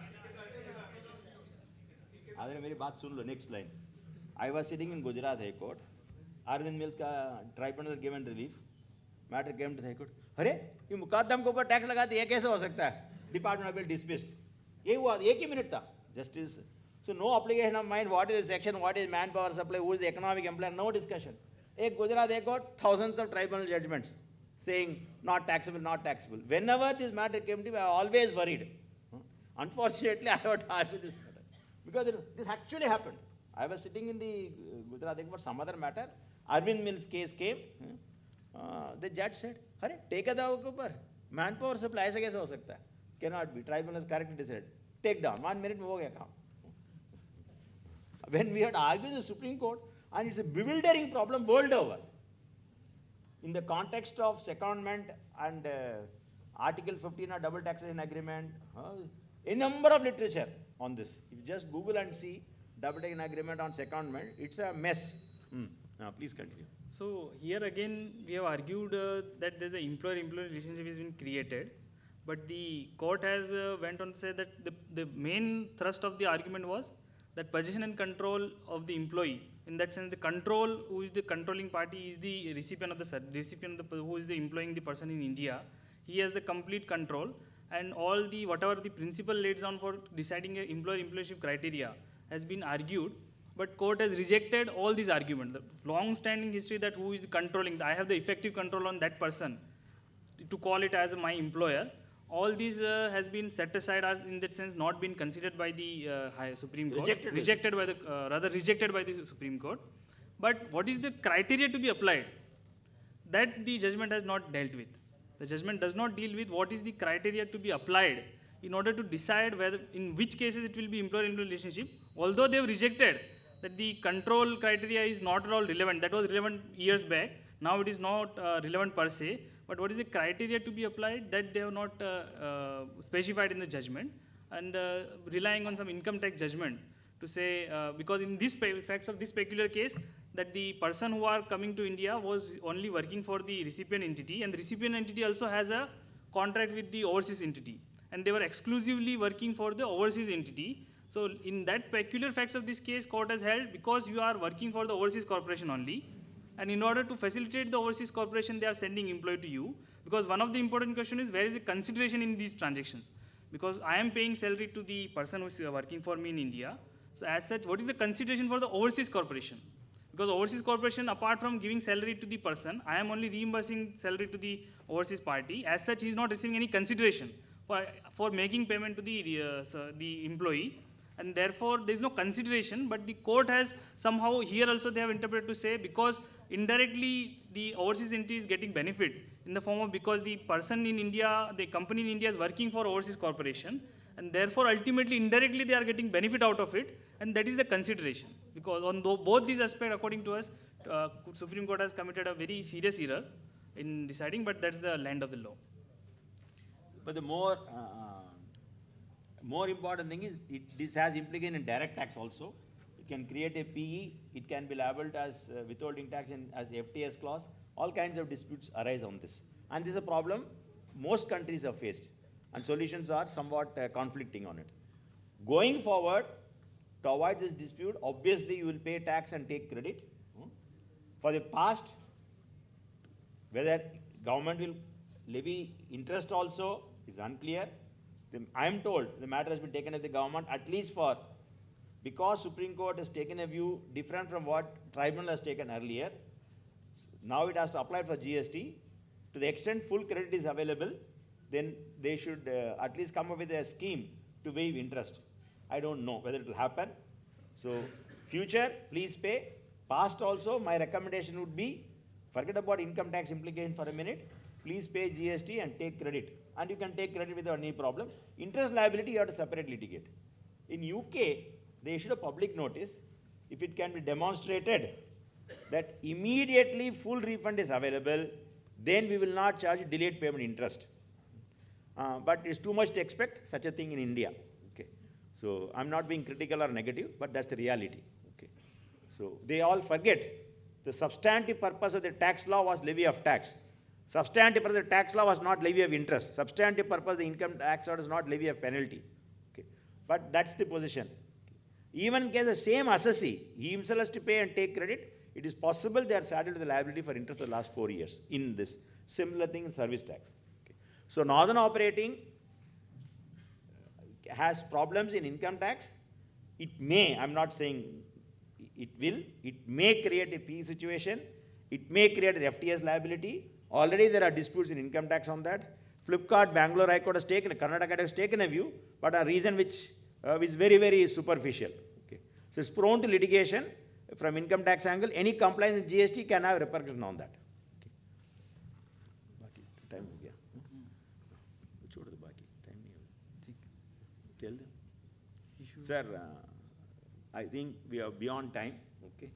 आदर मेरी बात सुन लो. Next line. I was sitting in Gujarat High Court. Arvind Mills का tribunal given relief. Matter came to the High Court. अरे ये मुकदम के ऊपर टैक्स लगा दिया कैसे हो सकता है? Department of Bill dismissed. ये हुआ एक ही मिनट था. Justice. So no application of mind. What is the section? What is manpower supply? Who is the economic employer? No discussion. एक Gujarat High Court, thousands of tribunal judgments saying not taxable, not taxable. Whenever this matter came to me, I always worried. Unfortunately, I have to argue this matter because this actually happened. I was sitting in the Gujarat High Court for some other matter. Arvind Mills case came. The judge said, "अरे ठेकेदारों के ऊपर manpower supply ऐसे कैसे हो सकता है? Cannot be. Tribunal has correctly decided. Take down. 1 minute में हो गया काम." When we had argued in the Supreme Court, and it's a bewildering problem world over. In the context of secondment and Article 15 of double taxation agreement, a number of literature on this. If you just Google and see double taxation agreement on secondment, it's a mess. Now, please continue. so here again we have argued that there's an employer-employee relationship has been created, but the court has went on to say that the main thrust of the argument was that possession and control of the employee. In that sense, the control, who is the controlling party, is the recipient of the who is the employing the person in India. He has the complete control, and all the whatever the principle laid down for deciding a employer-employership criteria has been argued, but court has rejected all these arguments. The long-standing history that who is the controlling, I have the effective control on that person, to call it as my employer. All these has been set aside as in that sense not been considered by the Supreme Court. Rejected by the Supreme Court. But what is the criteria to be applied? That the judgment has not dealt with. The judgment does not deal with what is the criteria to be applied in order to decide whether, in which cases it will be employer-employee relationship. Although they have rejected that the control criteria is not at all relevant. That was relevant years back. Now it is not relevant per se. But what is the criteria to be applied, that they have not specified in the judgment, and relying on some income tax judgment to say, because in this facts of this peculiar case, that the person who are coming to India was only working for the recipient entity, and the recipient entity also has a contract with the overseas entity, and they were exclusively working for the overseas entity. So in that peculiar facts of this case, court has held, because you are working for the overseas corporation only, and in order to facilitate the overseas corporation, they are sending employee to you. Because one of the important question is, where is the consideration in these transactions? Because I am paying salary to the person who is working for me in India. So as such, what is the consideration for the overseas corporation? Because overseas corporation, apart from giving salary to the person, I am only reimbursing salary to the overseas party. As such, he is not receiving any consideration for making payment to the employee. And therefore, there is no consideration, but the court has somehow, here also they have interpreted to say, because indirectly the overseas entity is getting benefit in the form of, because the person in India, the company in India is working for overseas corporation, and therefore ultimately indirectly they are getting benefit out of it, and that is the consideration. Because on both these aspects, according to us, Supreme Court has committed a very serious error in deciding, but that's the land of the law. But the more important thing is, this has implication in direct tax also. You can create a PE, it can be labeled as withholding tax and as FTS clause. All kinds of disputes arise on this. And this is a problem most countries have faced. And solutions are somewhat conflicting on it. Going forward, to avoid this dispute, obviously you will pay tax and take credit. For the past, Whether government will levy interest also is unclear. I am told the matter has been taken at the government at least for, because Supreme Court has taken a view different from what tribunal has taken earlier. Now it has to apply for GST. To the extent full credit is available, then they should at least come up with a scheme to waive interest. I don't know whether it will happen. So future, please pay. Past also, my recommendation would be, forget about income tax implication for a minute. Please pay GST and take credit. And you can take credit without any problem. Interest liability, you have to separate litigate. In UK, they issued a public notice. If it can be demonstrated that immediately full refund is available, then we will not charge delayed payment interest. But it's too much to expect such a thing in India. Okay. So I'm not being critical or negative, but that's the reality. Okay. So they all forget the substantive purpose of the tax law was levy of tax. Substantive purpose of the tax law was not levy of interest. Substantive purpose of the income tax law is not levy of penalty. Okay. But that's the position. Even in case the same assessee, he himself has to pay and take credit, it is possible they are saddled with the liability for interest for the last 4 years in this. Similar thing in service tax. Okay. So Northern Operating has problems in income tax. It may, I'm not saying it will, it may create a P situation. It may create an FTS liability. Already there are disputes in income tax on that. Flipkart, Bangalore High Court has taken, Karnataka has taken a view, but a reason which is very, very superficial. Okay. So it's prone to litigation from income tax angle. Any compliance in GST can have repercussion on that. Okay. Time ho gaya. Chhod do baki. Time nahi hai. Tell them. Sir, I think we are beyond time. Okay.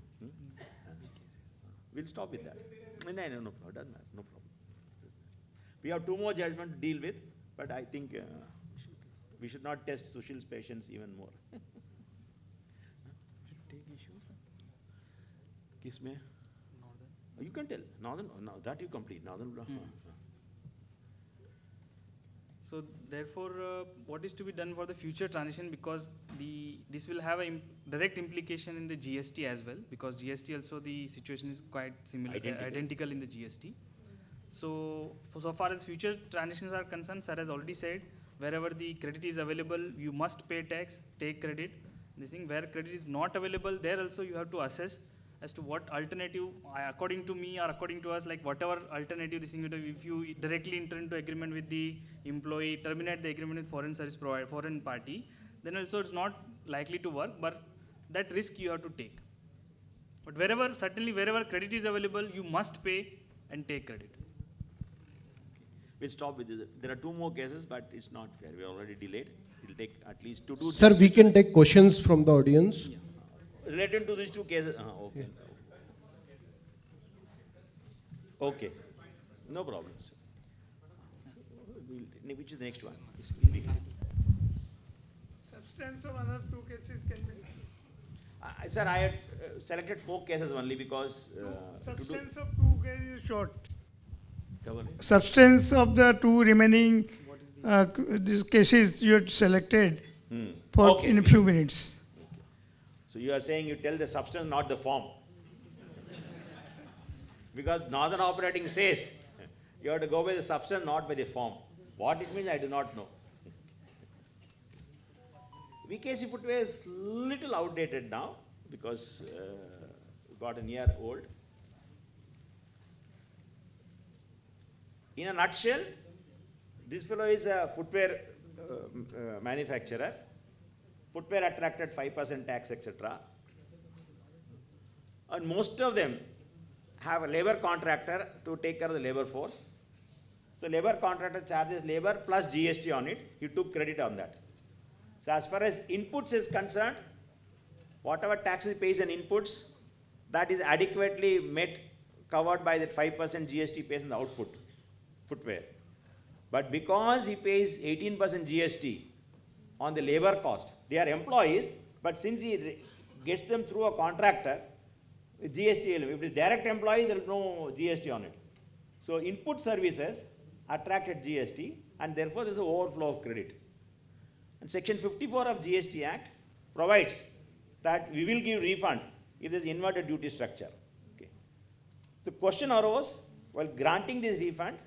We'll stop with that. No, no problem. Doesn't matter. No problem. We have 2 more judgments to deal with, but I think we should not test Sushil's patience even more. Take issue. Kiss me. Northern. You can tell. Northern. No, that you complete. Northern. So therefore, what is to be done for the future transition, because this will have a direct implication in the GST as well, because GST also the situation is quite similar, identical in the GST. So so far as future transitions are concerned, sir has already said, wherever the credit is available, you must pay tax, take credit. This thing where credit is not available, there also you have to assess as to what alternative, according to me or according to us, like whatever alternative this thing, if you directly enter into agreement with the employee, terminate the agreement with foreign service provider, foreign party, then also it's not likely to work, but that risk you have to take. But wherever, certainly wherever credit is available, you must pay and take credit. We'll stop with this. There are 2 more cases, but it's not fair. We are already delayed. It will take at least 2 to... Sir, we can take questions from the audience. Yeah. Related to these 2 cases. Okay. Yeah. Okay. No problem. So which is the next one? Substance of another 2 cases can be... Sir, I had selected 4 cases only because... substance of 2 cases is short. Cover. Substance of the 2 remaining these cases you had selected for in a few minutes. Okay. So you are saying you tell the substance, not the form. Because Northern Operating says you have to go by the substance, not by the form. What it means, I do not know. VKC footwear is little outdated now because got a year old. In a nutshell, this fellow is a footwear manufacturer. Footwear attracted 5% tax, etc. And most of them have a labor contractor to take care of the labor force. So labor contractor charges labor plus GST on it. He took credit on that. So as far as inputs is concerned, whatever taxes he pays on inputs, that is adequately covered by the 5% GST pays on the output, footwear. But because he pays 18% GST on the labor cost, they are employees, but since he gets them through a contractor, GST, if it is direct employees, there is no GST on it. So input services attracted GST, and therefore there is an overflow of credit. And Section 54 of GST Act provides that we will give refund if there is inverted duty structure. Okay. The question arose, while granting this refund,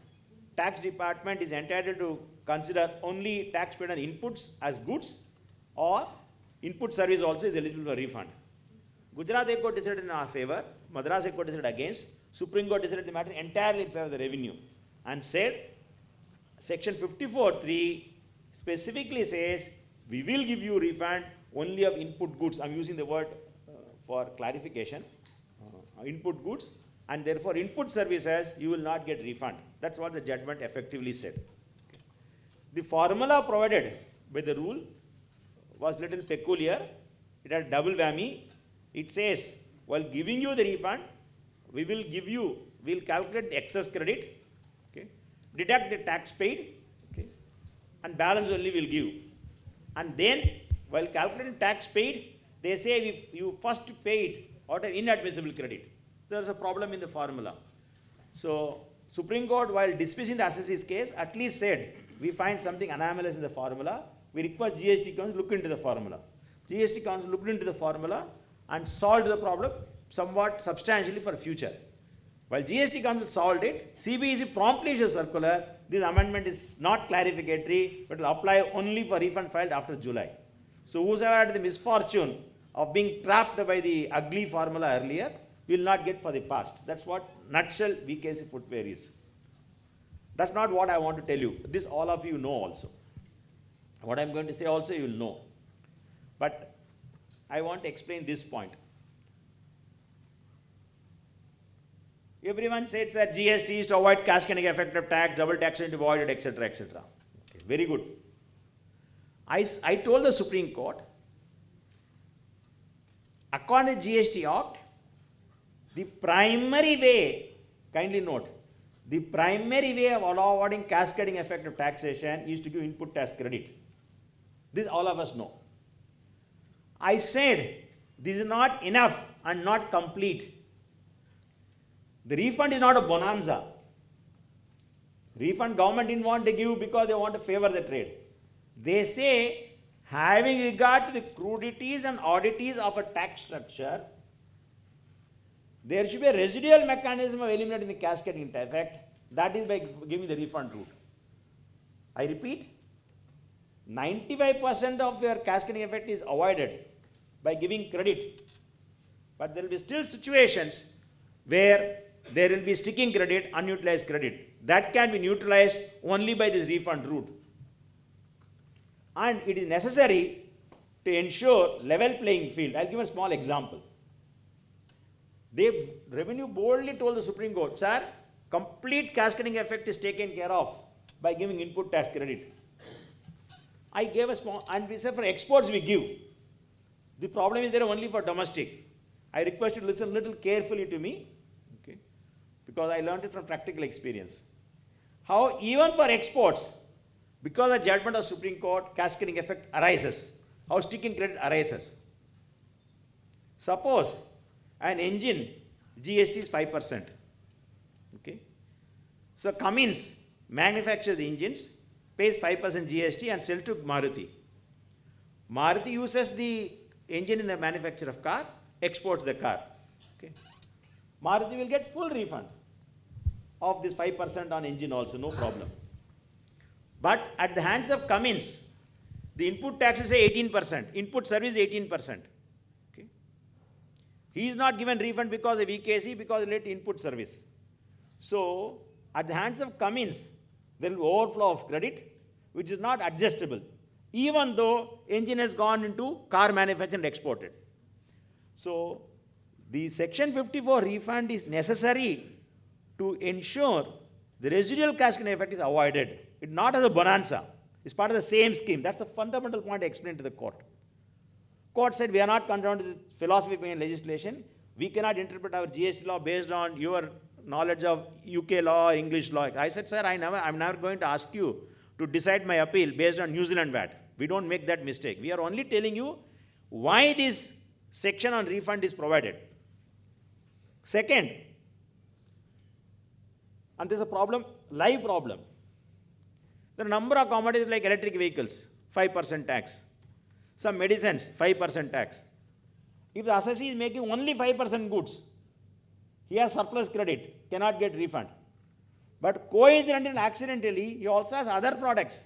tax department is entitled to consider only tax paid on inputs as goods, or input service also is eligible for refund. Gujarat High Court decided in our favor, Madras High Court decided against, Supreme Court decided the matter entirely in favor of the revenue and said section 54(3) specifically says we will give you refund only of input goods. I'm using the word for clarification, input goods, and therefore input services you will not get refund. That's what the judgment effectively said. The formula provided by the rule was little peculiar. It had double whammy. It says, while giving you the refund, we will give you, we'll calculate the excess credit, okay, deduct the tax paid, okay, and balance only we'll give. And then, while calculating tax paid, they say if you first paid out of inadmissible credit. So there's a problem in the formula. So Supreme Court, while dismissing the assessee's case, at least said, we find something anomalous in the formula. We request GST Council to look into the formula. GST Council looked into the formula and solved the problem somewhat substantially for future. While GST Council solved it, CBEC promptly issued circular. This amendment is not clarificatory, but will apply only for refund filed after July. So whosoever had the misfortune of being trapped by the ugly formula earlier will not get for the past. That's what nutshell VKC footwear is. That's not what I want to tell you. This all of you know also. What I'm going to say also you will know. But I want to explain this point. Everyone says that GST is to avoid cascading effect of tax, double taxation to avoid it, etc., etc. Okay, very good. I told the Supreme Court, according to GST Act, the primary way, kindly note, the primary way of avoiding cascading effect of taxation is to give input tax credit. This all of us know. I said this is not enough and not complete. The refund is not a bonanza. Refund government didn't want to give because they want to favor the trade. They say, having regard to the crudities and oddities of a tax structure, there should be a residual mechanism of eliminating the cascading effect. That is by giving the refund route. I repeat, 95% of your cascading effect is avoided by giving credit. But there will be still situations where there will be sticking credit, unutilized credit. That can be neutralized only by this refund route. And it is necessary to ensure level playing field. I'll give a small example. The revenue boldly told the Supreme Court, sir, complete cascading effect is taken care of by giving input tax credit. I gave a small, and we said for exports we give. The problem is there only for domestic. I request you to listen a little carefully to me, okay, because I learned it from practical experience. How even for exports, because of judgment of Supreme Court, cascading effect arises. How sticking credit arises. Suppose an engine GST is 5%. Okay. So Cummins manufactures the engines, pays 5% GST and sells to Maruti. Maruti uses the engine in the manufacture of car, exports the car. Okay. Maruti will get full refund of this 5% on engine also, no problem. But at the hands of Cummins, the input tax is 18%, input service 18%. Okay. He is not given refund because of EKC, because related to input service. So, at the hands of Cummins, there will be overflow of credit, which is not adjustable, even though engine has gone into car manufacture and exported. So, the Section 54 refund is necessary to ensure the residual cascading effect is avoided. It's not as a bonanza. It's part of the same scheme. That's the fundamental point I explained to the court. Court said we are not concerned with the philosophy behind legislation. We cannot interpret our GST law based on your knowledge of UK law or English law. I said, sir, I'm never going to ask you to decide my appeal based on New Zealand VAT. We don't make that mistake. We are only telling you why this section on refund is provided. Second, and there's a problem, live problem. There are a number of commodities like electric vehicles, 5% tax. Some medicines, 5% tax. If the assessee is making only 5% goods, he has surplus credit, cannot get refund. But coincidentally and accidentally, he also has other products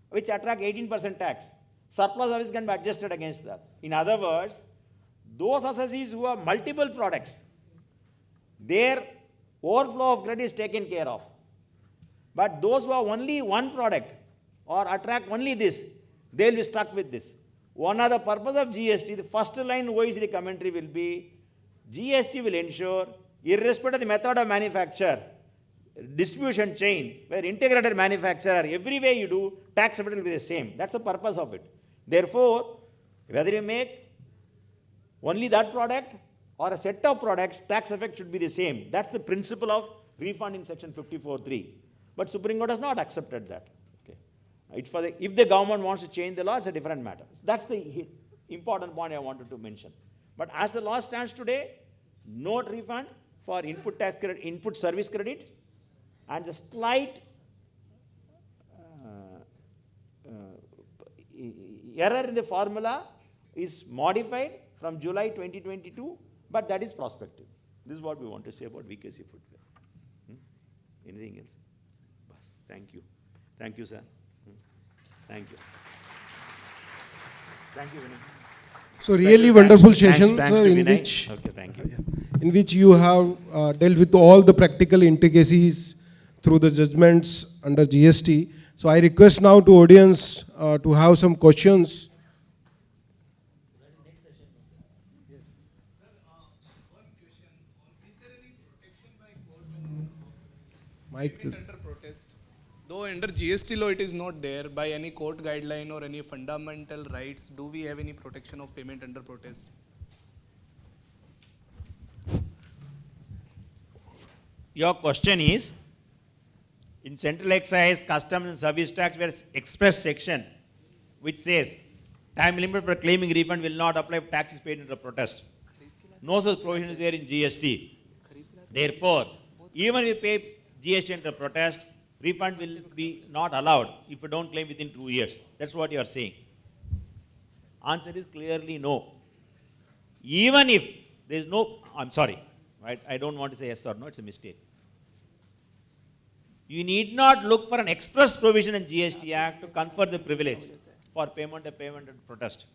which attract 18% tax. Surplus service can be adjusted against that. In other words, those assessees who have multiple products, their overflow of credit is taken care of. But those who have only one product or attract only this, they will be stuck with this. One of the purpose of GST, the first line OECD commentary will be, GST will ensure, irrespective of the method of manufacture, distribution chain, where integrated manufacturer, every way you do, tax rate will be the same. That's the purpose of it. Therefore, whether you make only that product or a set of products, tax effect should be the same. That's the principle of refund in section 54(3). But Supreme Court has not accepted that. Okay. It's for if the government wants to change the law, it's a different matter. That's the important point I wanted to mention. But as the law stands today, no refund for input tax credit, input service credit, and the slight error in the formula is modified from July 2022, but that is prospective. This is what we want to say about VKC footwear. Anything else? Bas. Thank you. Thank you, sir. Thank you. Thank you, Vinay. So really wonderful session, thanks sir, to in Vinay. which, Okay, thank you. in which you have dealt with all the practical intricacies through the judgments under GST. So I request now to audience to have some questions. Mike. Payment under protest. Though under GST law it is not there, by any court guideline or any fundamental rights, do we have any protection of payment under protest? Your question is, in Central Excise, Customs and Service Tax, there is express section which says, time limit for claiming refund will not apply if tax is paid under protest. No such provision is there in GST. Therefore, even if you pay GST under protest, refund will be not allowed if you don't claim within 2 years. That's what you are saying. Answer is clearly no. Even if there is no, I'm sorry, right? I don't want to say yes or no, it's a mistake. You need not look for an express provision in GST Act to confer the privilege for payment and protest.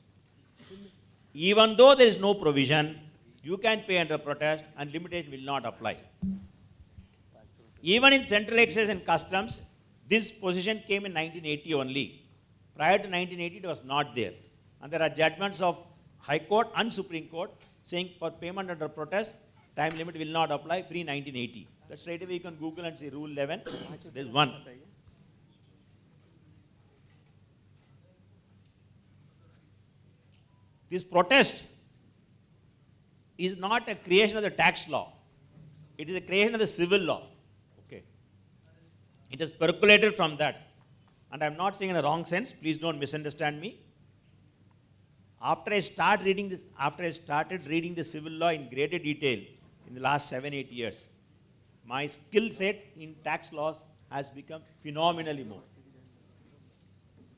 Even though there is no provision, you can pay under protest and limitation will not apply. Even in Central Excise and Customs, this position came in 1980 only. Prior to 1980, it was not there. And there are judgments of High Court and Supreme Court saying for payment under protest, time limit will not apply pre-1980. That straight away you can Google and see Rule 11. There's one. This protest is not a creation of the tax law. It is a creation of the civil law. Okay. It is percolated from that. And I'm not saying in a wrong sense. Please don't misunderstand me. After I started reading the civil law in greater detail in the last 7-8 years, my skill set in tax laws has become phenomenally more.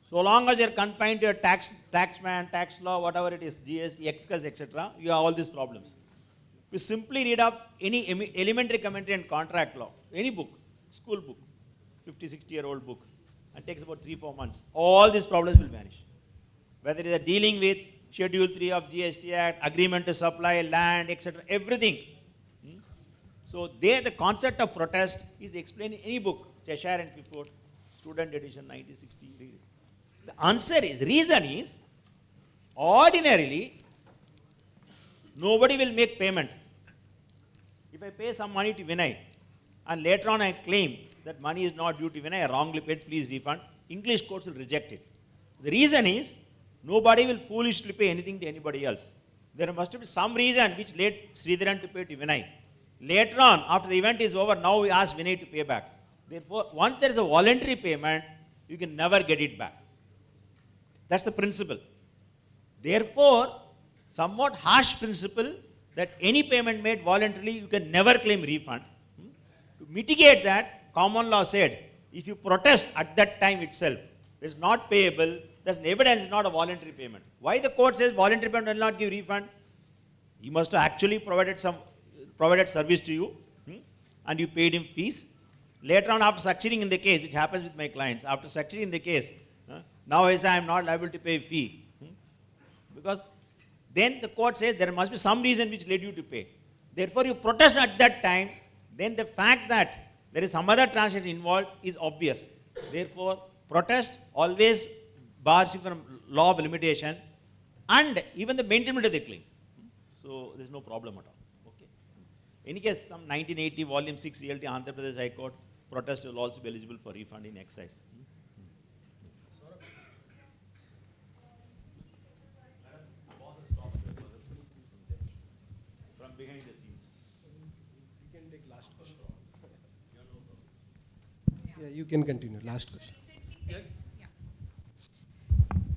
So long as you're confined to your taxman, tax law, whatever it is, GST, excise, etc., you have all these problems. If you simply read up any elementary commentary and contract law, any book, school book, 50, 60-year-old book, and takes about 3-4 months, all these problems will vanish. Whether it is dealing with Schedule 3 of GST Act, agreement to supply land, etc., everything. So there the concept of protest is explained in any book, Cheshire and Clifford, student edition 1960. Read it. The answer is, the reason is, ordinarily, nobody will make payment. If I pay some money to Vinay, and later on I claim that money is not due to Vinay, I wrongly paid, please refund, English courts will reject it. The reason is, nobody will foolishly pay anything to anybody else. There must be some reason which led Sridharan to pay to Vinay. Later on, after the event is over, now we ask Vinay to pay back. Therefore, once there is a voluntary payment, you can never get it back. That's the principle. Therefore, somewhat harsh principle that any payment made voluntarily, you can never claim refund. To mitigate that, common law said, if you protest at that time itself, it is not payable, that's evidence is not a voluntary payment. Why the court says voluntary payment will not give refund? He must have actually provided service to you, and you paid him fees. Later on, after succeeding in the case, which happens with my clients, after succeeding in the case, now I say I am not liable to pay fee. Because then the court says there must be some reason which led you to pay. Therefore, you protest at that time, then the fact that there is some other transaction involved is obvious. Therefore, protest always bars you from law of limitation and even the maintainment of the claim. So, there is no problem at all. Okay. In any case, some 1980 volume 6 CLT Andhra Pradesh High Court protest will also be eligible for refund in excise. From behind the scenes. You can take last question. Yeah, you can continue. Last question.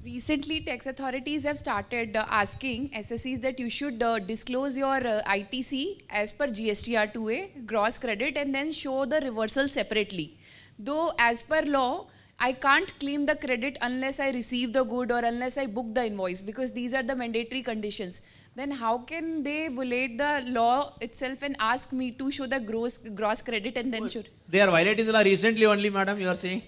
Recently, tax authorities have started asking SSEs that you should disclose your ITC as per GSTR 2A, gross credit, and then show the reversal separately. Though, as per law, I can't claim the credit unless I receive the good or unless I book the invoice, because these are the mandatory conditions. Then how can they violate the law itself and ask me to show the gross credit and then show? They are violating the law recently only, madam, you are saying?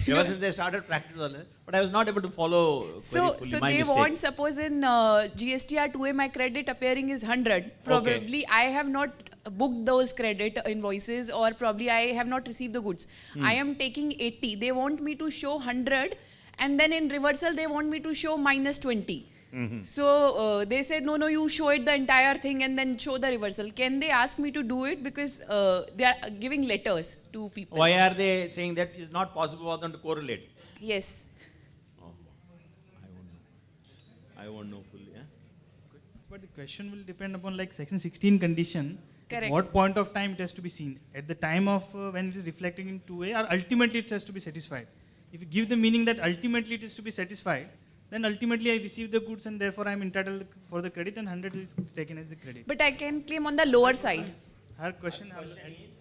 Ever since they started practice, but I was not able to follow So my they mistake. want, suppose in GSTR 2A my credit appearing is 100. Probably I have not booked those credit invoices, or probably I have not received the goods. I am taking 80. They want me to show 100, and then in reversal they want me to show minus 20. So they said, no, you show it the entire thing and then show the reversal. Can they ask me to do it? Because they are giving letters to people. Why are they saying that it's not possible for them to correlate? Yes. Oh, I won't know fully. But the question will depend upon like section 16 condition. Correct. At what point of time it has to be seen? At the time of when it is reflecting in 2A, or ultimately it has to be satisfied. If you give the meaning that ultimately it is to be satisfied, then ultimately I receive the goods and therefore I am entitled for the credit and 100 is taken as the credit. But I can claim on the lower side. Her question is,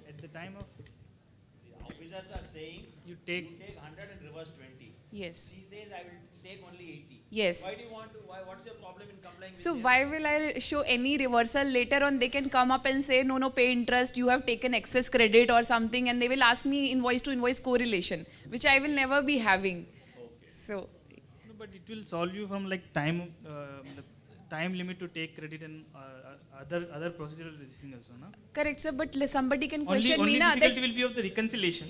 at the time of... The officers are saying you take 100 and reverse 20. Yes. She says I will take only 80. Yes. Why do you want to, what's your problem in complying So with why will I show any reversal? Later on they can come up and say, no, pay interest, you have taken excess credit or something, and they will ask me invoice to invoice correlation, which I will never be having. Okay. So... No, but it will solve you from like time, the time limit to take credit and other procedural thing also, no? Correct, sir, but somebody can Only question me na, difficulty that will be of the reconciliation.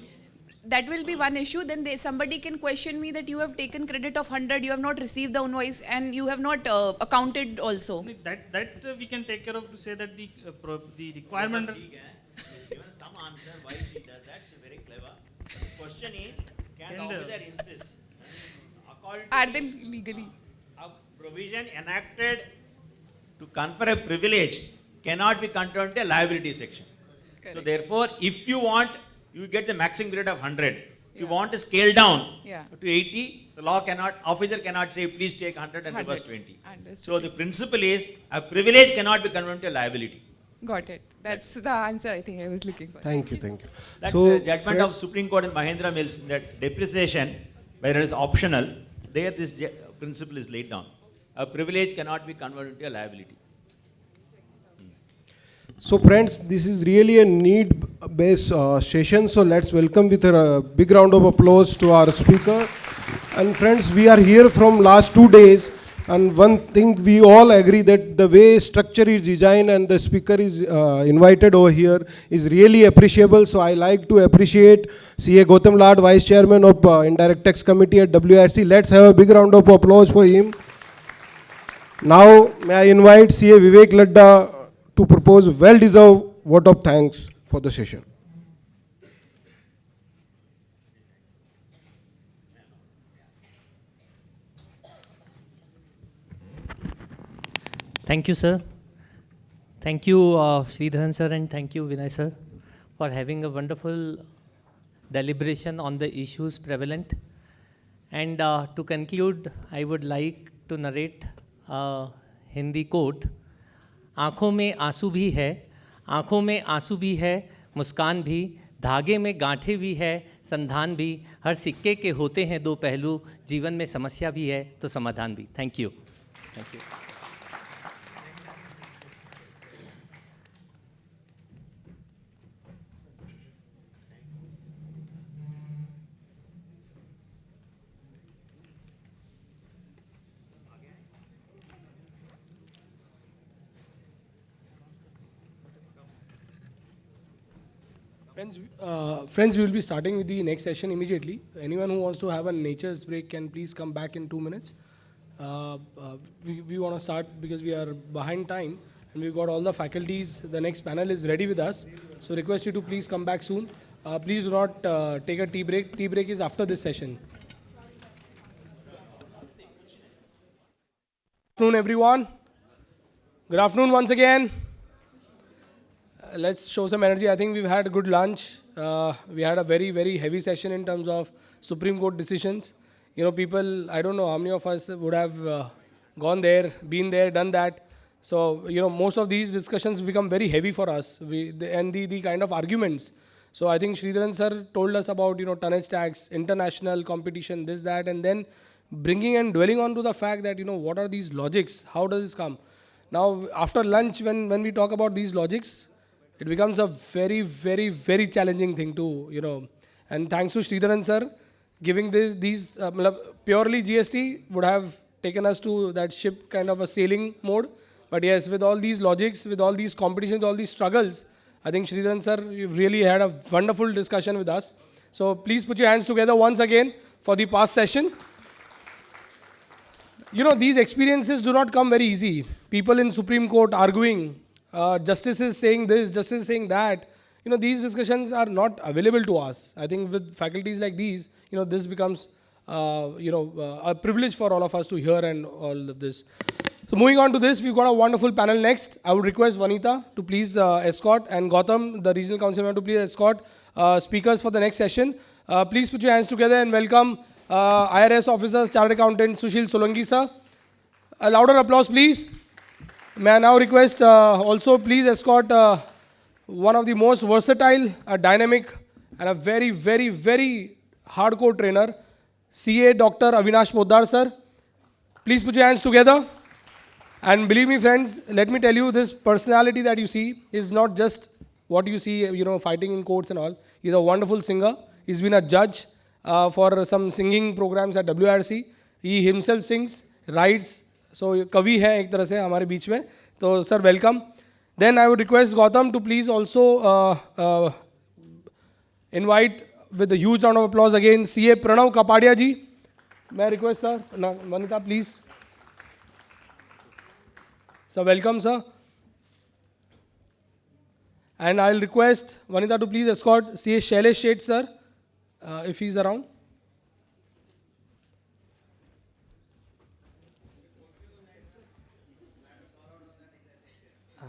that will be one issue. Then somebody can question me that you have taken credit of 100, you have not received the invoice, and you have not accounted also. That we can take care of to say that the requirement... given some answer why she does that, she's very clever. The question is, can the officer insist? Are they legally? A provision enacted to confer a privilege cannot be converted to a liability section. Correct. So therefore, if you want, you get the maximum grade of 100. If you want to scale down to 80, the law cannot, officer cannot say, please take 100 and reverse 20. Understood. So the principle is, a privilege cannot be converted to a liability. Got it. That's the answer I think I was looking for. Thank you. That So, judgment of Supreme Court in Mahindra Mills, that depreciation, whether it is optional, there this principle is laid down. A privilege cannot be converted into a liability. So friends, this is really a need-based session. So let's welcome with a big round of applause to our speaker. And friends, we are here from last 2 days. And one thing we all agree that the way structure is designed and the speaker is invited over here is really appreciable. So I like to appreciate CA Gautam Lad, Vice Chairman of Indirect Tax Committee at WIRC. Let's have a big round of applause for him. Now may I invite CA Vivek Ladda to propose well-deserved vote of thanks for the session. Thank you, sir. Thank you, Sridharan sir, and thank you, Vinay sir, for having a wonderful deliberation on the issues prevalent. And to conclude, I would like to narrate a Hindi quote. आँखों में आंसू भी है, आँखों में आंसू भी है, मुस्कान भी, धागे में गांठे भी है, संधान भी, हर सिक्के के होते हैं दो पहलू, जीवन में समस्या भी है तो समाधान भी. Thank you. Thank you. Friends, we will be starting with the next session immediately. Anyone who wants to have a nature's break can please come back in 2 minutes. We want to start because we are behind time and we've got all the faculties. The next panel is ready with us. So request you to please come back soon. Please do not take a tea break. Tea break is after this session. Good afternoon, everyone. Good afternoon once again. Let's show some energy. I think we've had a good lunch. We had a very, very heavy session in terms of Supreme Court decisions. You know, people, I don't know how many of us would have gone there, been there, done that. So, you know, most of these discussions become very heavy for us the kind of arguments. So I think Sridharan sir told us about, you know, tonnage tax, international competition, this, that, and then bringing and dwelling on to the fact that, you know, what are these logics? How does this come? Now, after lunch, when we talk about these logics, it becomes a very, very, very challenging thing to, you know, and thanks to Sridharan sir, giving these purely GST would have taken us to that ship kind of a sailing mode. But yes, with all these logics, with all these competitions, all these struggles, I think Sridharan sir, you've really had a wonderful discussion with us. So please put your hands together once again for the past session. You know, these experiences do not come very easy. People in Supreme Court arguing, justices saying this, justices saying that. You know, these discussions are not available to us. I think with faculties like these, you know, this becomes, a privilege for all of us to hear and all of this. So moving on to this, we've got a wonderful panel next. I would request Vanita to please escort and Gautam, the regional council member, to please escort speakers for the next session. Please put your hands together and welcome IRS officers, Chartered Accountant Sushil Solanki sir. A louder applause, please. May I now request also please escort one of the most versatile, dynamic, and a very, very, very hardcore trainer, CA Dr. Avinash Poddar sir. Please put your hands together. And believe me, friends, let me tell you, this personality that you see is not just what you see, you know, fighting in courts and all. He's a wonderful singer. He's been a judge for some singing programs at WRC. He himself sings, writes. So, kavi hai ek tarah se hamare beech mein. So, sir, welcome. Then I would request Gautam to please also invite with a huge round of applause again CA Pranav Kapadia ji. May I request, sir? Vanita, please. So, welcome, sir. And I'll request Vanita to please escort CA Shailesh Sheth, sir, if he's around.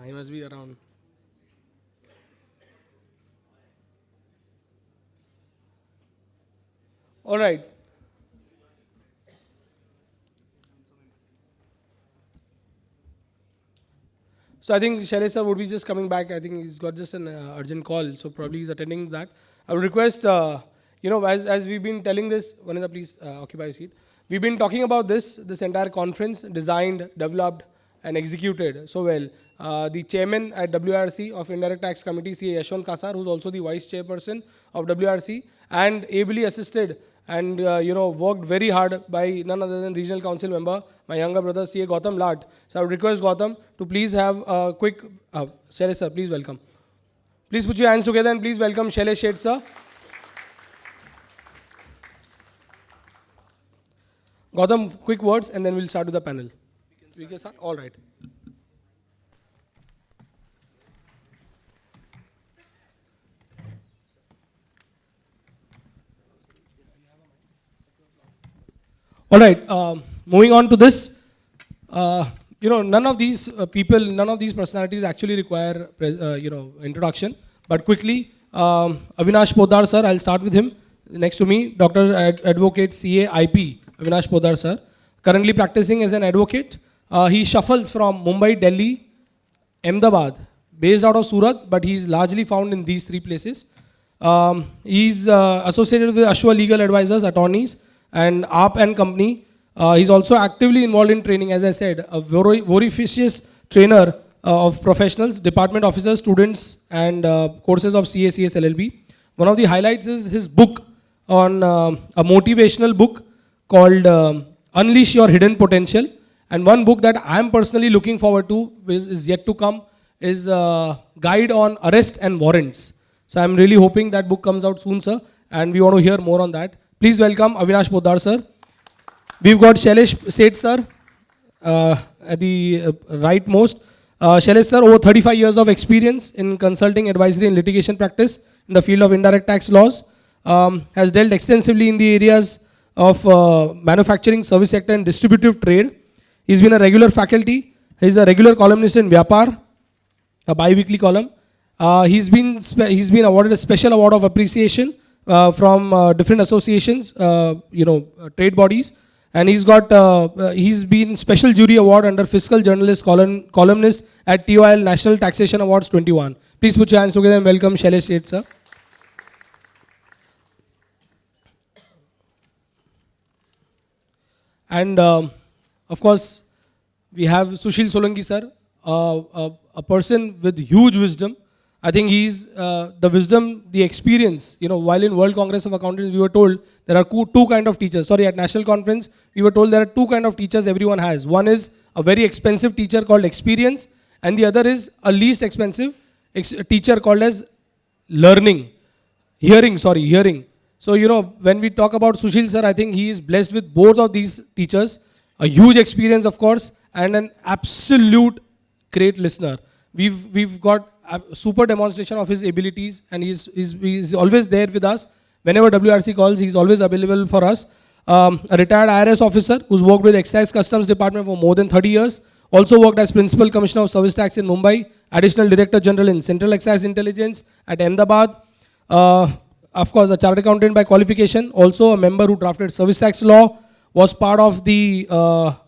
He must be around. All right. So I think Shailesh sir would be just coming back. I think he's got just an urgent call, so probably he's attending that. I would request, as we've been telling this, Vanita, please occupy a seat. We've been talking about this entire conference, designed, developed, and executed so well. The chairman at WRC of Indirect Tax Committee, CA Yashwant Kasar, who's also the vice chairperson of WRC, and ably assisted and worked very hard by none other than regional council member, my younger brother, CA Gautam Lat. So I would request Gautam to please have a quick, Shailesh sir, please welcome. Please put your hands together and please welcome Shailesh Sheth sir. Gautam, quick words and then we'll start with the panel. We can start? All right. All right, moving on to this, none of these people, none of these personalities actually require, introduction. But quickly, Avinash Poddar sir, I'll start with him. Next to me, Dr. Advocate CA IP, Avinash Poddar sir. Currently practicing as an advocate. He shuffles from Mumbai, Delhi, Ahmedabad, based out of Surat, but he's largely found in these three places. He's associated with Ashwa Legal Advisors, attorneys, and ARP and company. He's also actively involved in training, as I said, a voracious trainer of professionals, department officers, students, and courses of CA, CS, LLB. One of the highlights is his book on a motivational book called Unleash Your Hidden Potential. And one book that I'm personally looking forward to is yet to come is Guide on Arrest and Warrants. So I'm really hoping that book comes out soon, sir, and we want to hear more on that. Please welcome Avinash Poddar, sir. We've got Shailesh Sheth, sir, at the rightmost. Shailesh, sir, over 35 years of experience in consulting, advisory, and litigation practice in the field of indirect tax laws. Has dealt extensively in the areas of manufacturing, service sector, and distributive trade. He's been a regular faculty. He's a regular columnist in Vyapar, a bi-weekly column. He's been awarded a special award of appreciation from different associations, trade bodies, and he's been special jury award under fiscal journalist columnist at TOIL National Taxation Awards 21. Please put your hands together and welcome Shailesh Sheth, sir. And of course, we have Sushil Solanki, sir, a person with huge wisdom. I think he's the wisdom, the experience. While in World Congress of Accountants, we were told there are two kind of teachers. Sorry, at National Conference, we were told there are two kind of teachers everyone has. One is a very expensive teacher called experience, and the other is a least expensive teacher called as hearing. So, when we talk about Sushil, sir, I think he is blessed with both of these teachers. A huge experience, of course, and an absolute great listener. We've got a super demonstration of his abilities, and he's always there with us. Whenever WRC calls, he's always available for us. A retired IRS officer who's worked with Excise Customs Department for more than 30 years. Also worked as Principal Commissioner of Service Tax in Mumbai, Additional Director General in Central Excise Intelligence at Ahmedabad. Of course, a chartered accountant by qualification. Also a member who drafted service tax law. Was part of the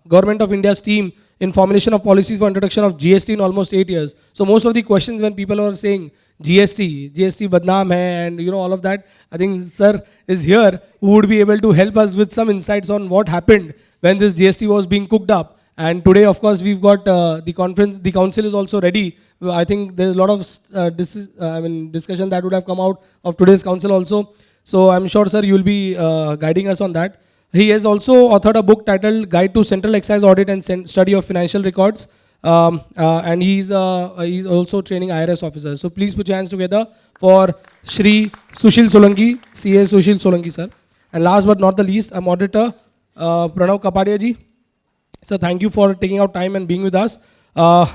Government of India's team in formulation of policies for introduction of GST in almost 8 years. So most of the questions when people are saying GST badnaam hai, and all of that, I think sir is here who would be able to help us with some insights on what happened when this GST was being cooked up. And today, of course, we've got the council is also ready. I think there's a lot of discussion that would have come out of today's council also. So I'm sure, sir, you'll be guiding us on that. He has also authored a book titled Guide to Central Excise Audit and Study of Financial Records. And he's also training IRS officers. So please put your hands together for Shri Sushil Solanki, CA Sushil Solanki, sir. And last but not the least, a moderator, Pranav Kapadia ji. So thank you for taking out time and being with us.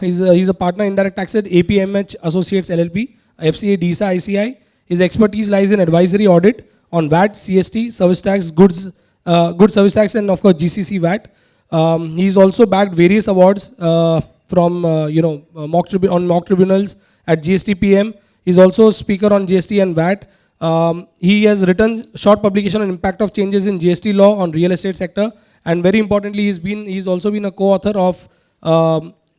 He's a partner in indirect tax at APMH Associates LLP, FCA, DISA, ICAI. His expertise lies in advisory audit on VAT, CST, service tax, goods service tax, and of course GCC VAT. He's also bagged various awards from mock tribunals at GST PM. He's also a speaker on GST and VAT. He has written short publication on impact of changes in GST law on real estate sector, and very importantly, he's also been a co-author of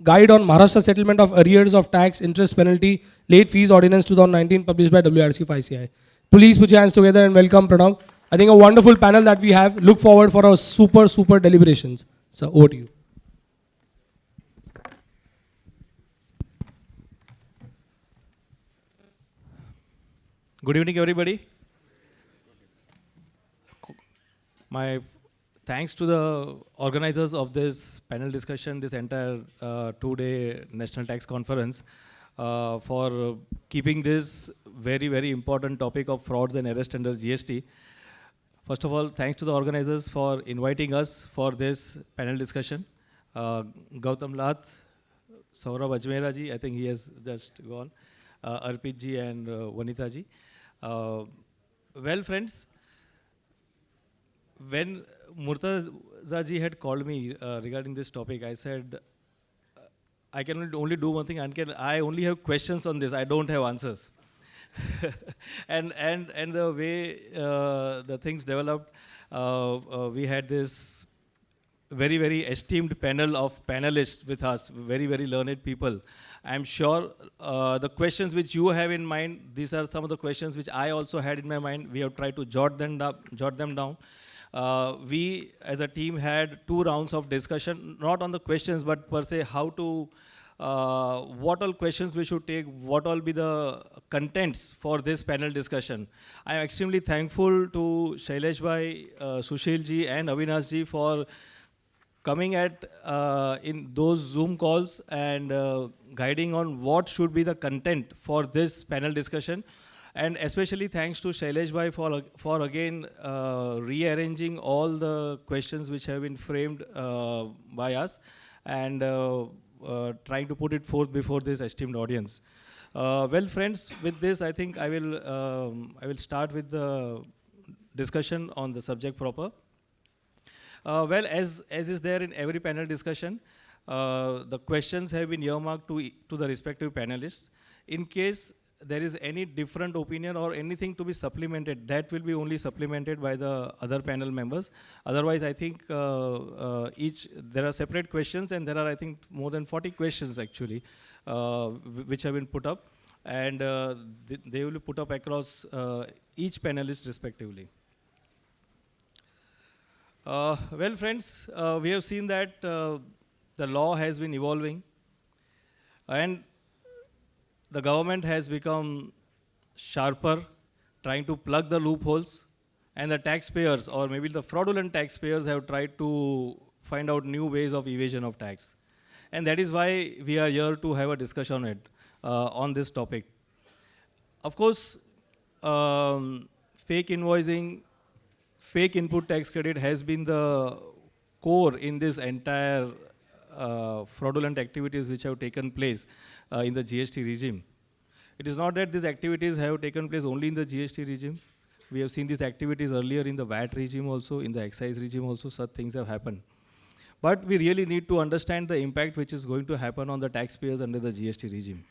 Guide on Maharashtra Settlement of Arrears of Tax, Interest, Penalty, Late Fees Ordinance 2019, published by WRC of ICAI. Please put your hands together and welcome Pranav. I think a wonderful panel that we have. Look forward for our super deliberations. So over to you. Good evening, everybody. My thanks to the organizers of this panel discussion, this entire 2-day National Tax Conference, for keeping this very important topic of frauds and arrest under GST. First of all, thanks to the organizers for inviting us for this panel discussion. Gautam Lath, Saurabh Ajmera ji, I think he has just gone, Arpit ji and Vanita ji. Well, friends, when Murtaza ji had called me regarding this topic, I said, I can only do one thing, I only have questions on this, I don't have answers. and the way the things developed, we had this very esteemed panel of panelists with us, very learned people. I'm sure the questions which you have in mind, these are some of the questions which I also had in my mind. We have tried to jot them down. We as a team had 2 rounds of discussion, not on the questions, but per se how to, what all questions we should take, what all be the contents for this panel discussion. I am extremely thankful to Shailesh bhai, Sushil ji and Avinash ji for coming at in those Zoom calls and guiding on what should be the content for this panel discussion. And especially thanks to Shailesh bhai for again rearranging all the questions which have been framed by us and trying to put it forth before this esteemed audience. Well, friends, with this, I think I will start with the discussion on the subject proper. Well, as is there in every panel discussion, the questions have been earmarked to the respective panelists. In case there is any different opinion or anything to be supplemented, that will be only supplemented by the other panel members. Otherwise, I think there are separate questions, and there are, I think, more than 40 questions actually, which have been put up, and they will be put up across each panelist respectively. Well, friends, we have seen that the law has been evolving, and the government has become sharper, trying to plug the loopholes, and the taxpayers, or maybe the fraudulent taxpayers, have tried to find out new ways of evasion of tax. And that is why we are here to have a discussion on this topic. Of course, fake invoicing, fake input tax credit has been the core in this entire fraudulent activities which have taken place in the GST regime. It is not that these activities have taken place only in the GST regime. We have seen these activities earlier in the VAT regime also, in the excise regime also, such things have happened. But we really need to understand the impact which is going to happen on the taxpayers under the GST regime.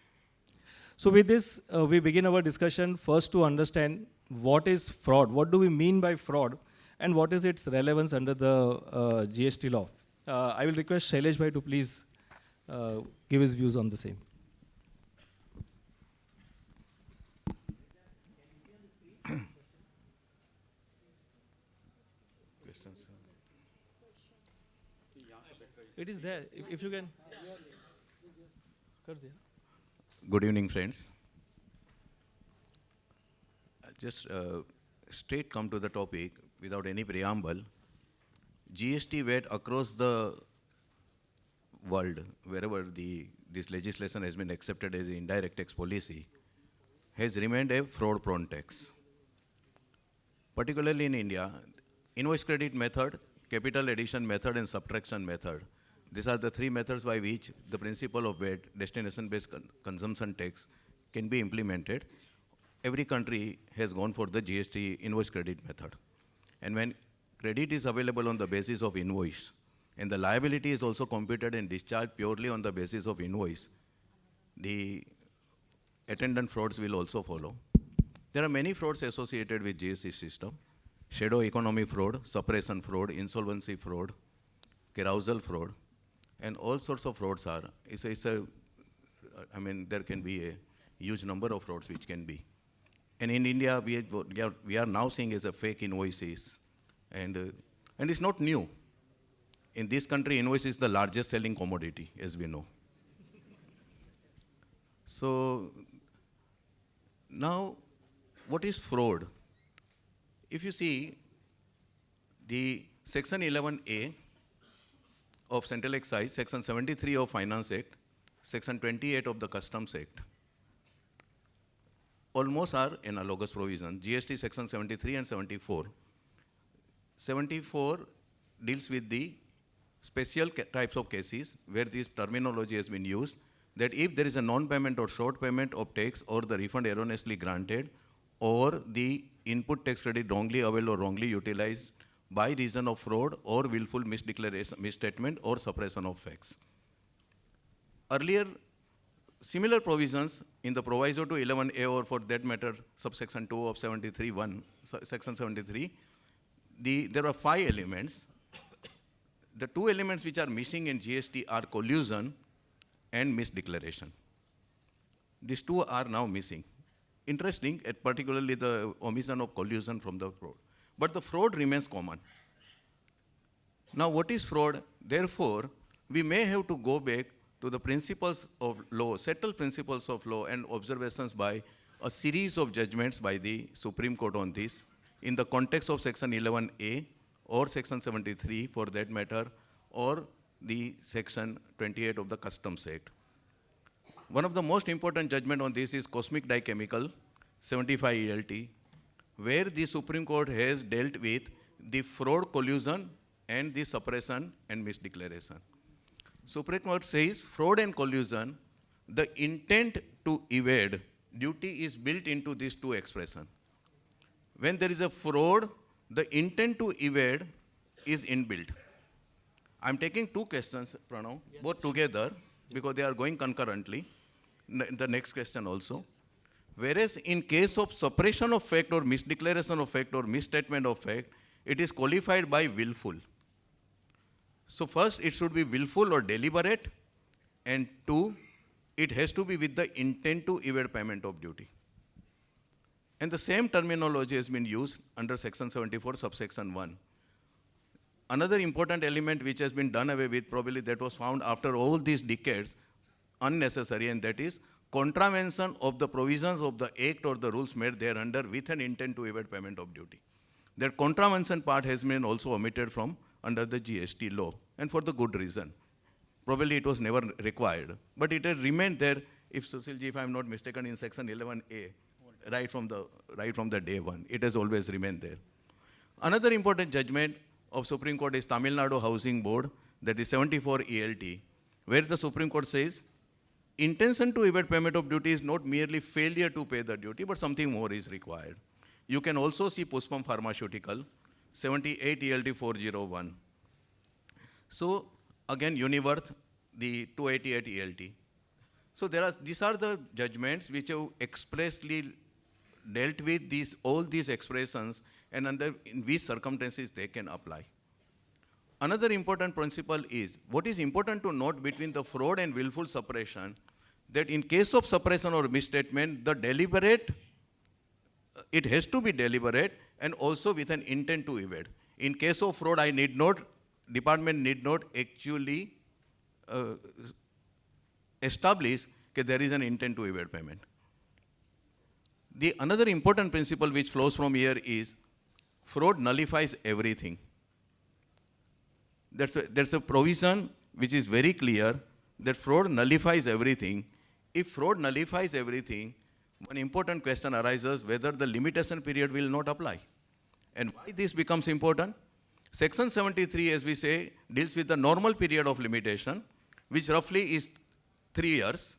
So with this, we begin our discussion first to understand what is fraud, what do we mean by fraud, and what is its relevance under the GST law. I will request Shailesh bhai to please give his views on the same. It is there, if you can. Good evening, friends. Just straight come to the topic without any preamble. GST VAT across the world, wherever this legislation has been accepted as an indirect tax policy, has remained a fraud-prone tax. Particularly in India, invoice credit method, capital addition method, and subtraction method. These are the three methods by which the principle of VAT, destination-based consumption tax, can be implemented. Every country has gone for the GST invoice credit method. And when credit is available on the basis of invoice, and the liability is also computed and discharged purely on the basis of invoice, the attendant frauds will also follow. There are many frauds associated with GST system: shadow economy fraud, suppression fraud, insolvency fraud, carousel fraud, and all sorts of frauds are. I mean, there can be a huge number of frauds which can be. And in India, we are now seeing as a fake invoices, and it's not new. In this country, invoice is the largest selling commodity, as we know. So now, what is fraud? If you see the Section 11A of Central Excise, Section 73 of Finance Act, Section 28 of the Customs Act, almost are analogous provisions. GST Section 73 and 74. 74 deals with the special types of cases where this terminology has been used, that if there is a non-payment or short payment of tax, or the refund erroneously granted, or the input tax credit wrongly availed or wrongly utilized by reason of fraud or willful misdeclaration, misstatement, or suppression of facts. Earlier, similar provisions in the proviso to 11A, or for that matter, subsection 2 of 73(1), section 73, there are 5 elements. The 2 elements which are missing in GST are collusion and misdeclaration. These 2 are now missing. Interesting, particularly the omission of collusion from the fraud. But the fraud remains common. Now, what is fraud? Therefore, we may have to go back to the principles of law, settled principles of law, and observations by a series of judgments by the Supreme Court on this, in the context of Section 11A, or Section 73 for that matter, or the Section 28 of the Customs Act. One of the most important judgment on this is Cosmic Dye Chemical, 75 ELT, where the Supreme Court has dealt with the fraud, collusion, and the suppression and misdeclaration. Supreme Court says fraud and collusion, the intent to evade duty is built into these two expressions. When there is a fraud, the intent to evade is inbuilt. I'm taking two questions, Pranav, both together, because they are going concurrently. The next question also. Whereas in case of suppression of fact or misdeclaration of fact or misstatement of fact, it is qualified by willful. So first, it should be willful or deliberate, and two, it has to be with the intent to evade payment of duty. And the same terminology has been used under Section 74, subsection 1. Another important element which has been done away with, probably that was found after all these decades, unnecessary, and that is contravention of the provisions of the act or the rules made thereunder with an intent to evade payment of duty. That contravention part has been also omitted from under the GST law, and for the good reason. Probably it was never required, but it has remained there, if Sushil ji, if I'm not mistaken, in section 11A, right from the day one. It has always remained there. Another important judgment of Supreme Court is Tamil Nadu Housing Board, that is 74 ELT, where the Supreme Court says, intention to evade payment of duty is not merely failure to pay the duty, but something more is required. You can also see Puspam Pharmaceutical, 78 ELT 401. So again, Uniworth, the 288 ELT. So these are the judgments which have expressly dealt with all these expressions and in which circumstances they can apply. Another important principle is, what is important to note between the fraud and willful suppression, that in case of suppression or misstatement, the deliberate, it has to be deliberate and also with an intent to evade. In case of fraud, department need not actually establish that there is an intent to evade payment. Another important principle which flows from here is, fraud nullifies everything. There's a provision which is very clear that fraud nullifies everything. If fraud nullifies everything, one important question arises whether the limitation period will not apply. And why this becomes important? Section 73, as we say, deals with the normal period of limitation, which roughly is 3 years.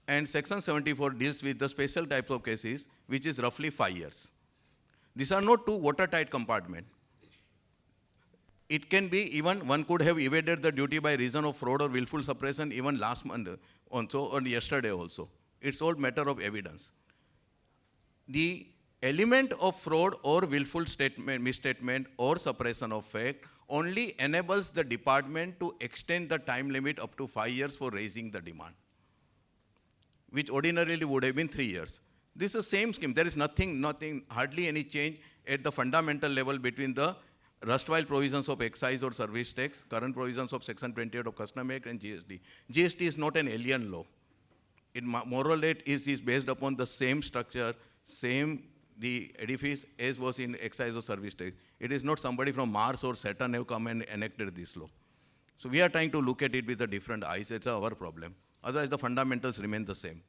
And Section 74 deals with the special types of cases, which is roughly 5 years. These are not two watertight compartments. It can be even one could have evaded the duty by reason of fraud or willful suppression even last month also, or yesterday also. It's all matter of evidence. The element of fraud or willful misstatement or suppression of fact only enables the department to extend the time limit up to 5 years for raising the demand, which ordinarily would have been 3 years. This is the same scheme. There is nothing, hardly any change at the fundamental level between the erstwhile provisions of excise or service tax, current provisions of Section 28 of Custom Act, and GST. GST is not an alien law. It more or less is based upon the same structure, the edifice as was in excise or service tax. It is not somebody from Mars or Saturn have come and enacted this law. So we are trying to look at it with a different eyes. It's our problem. Otherwise, the fundamentals remain the same.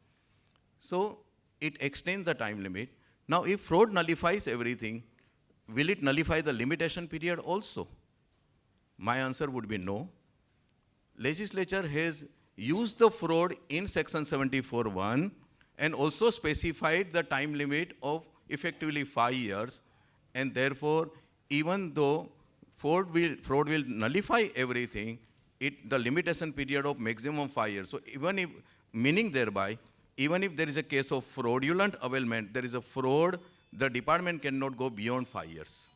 So it extends the time limit. Now, if fraud nullifies everything, will it nullify the limitation period also? My answer would be no. Legislature has used the fraud in Section 74(1) and also specified the time limit of effectively 5 years. And therefore, even though fraud will nullify everything, the limitation period of maximum 5 years. So even if, meaning thereby, even if there is a case of fraudulent availment, there is a fraud, the department cannot go beyond 5 years.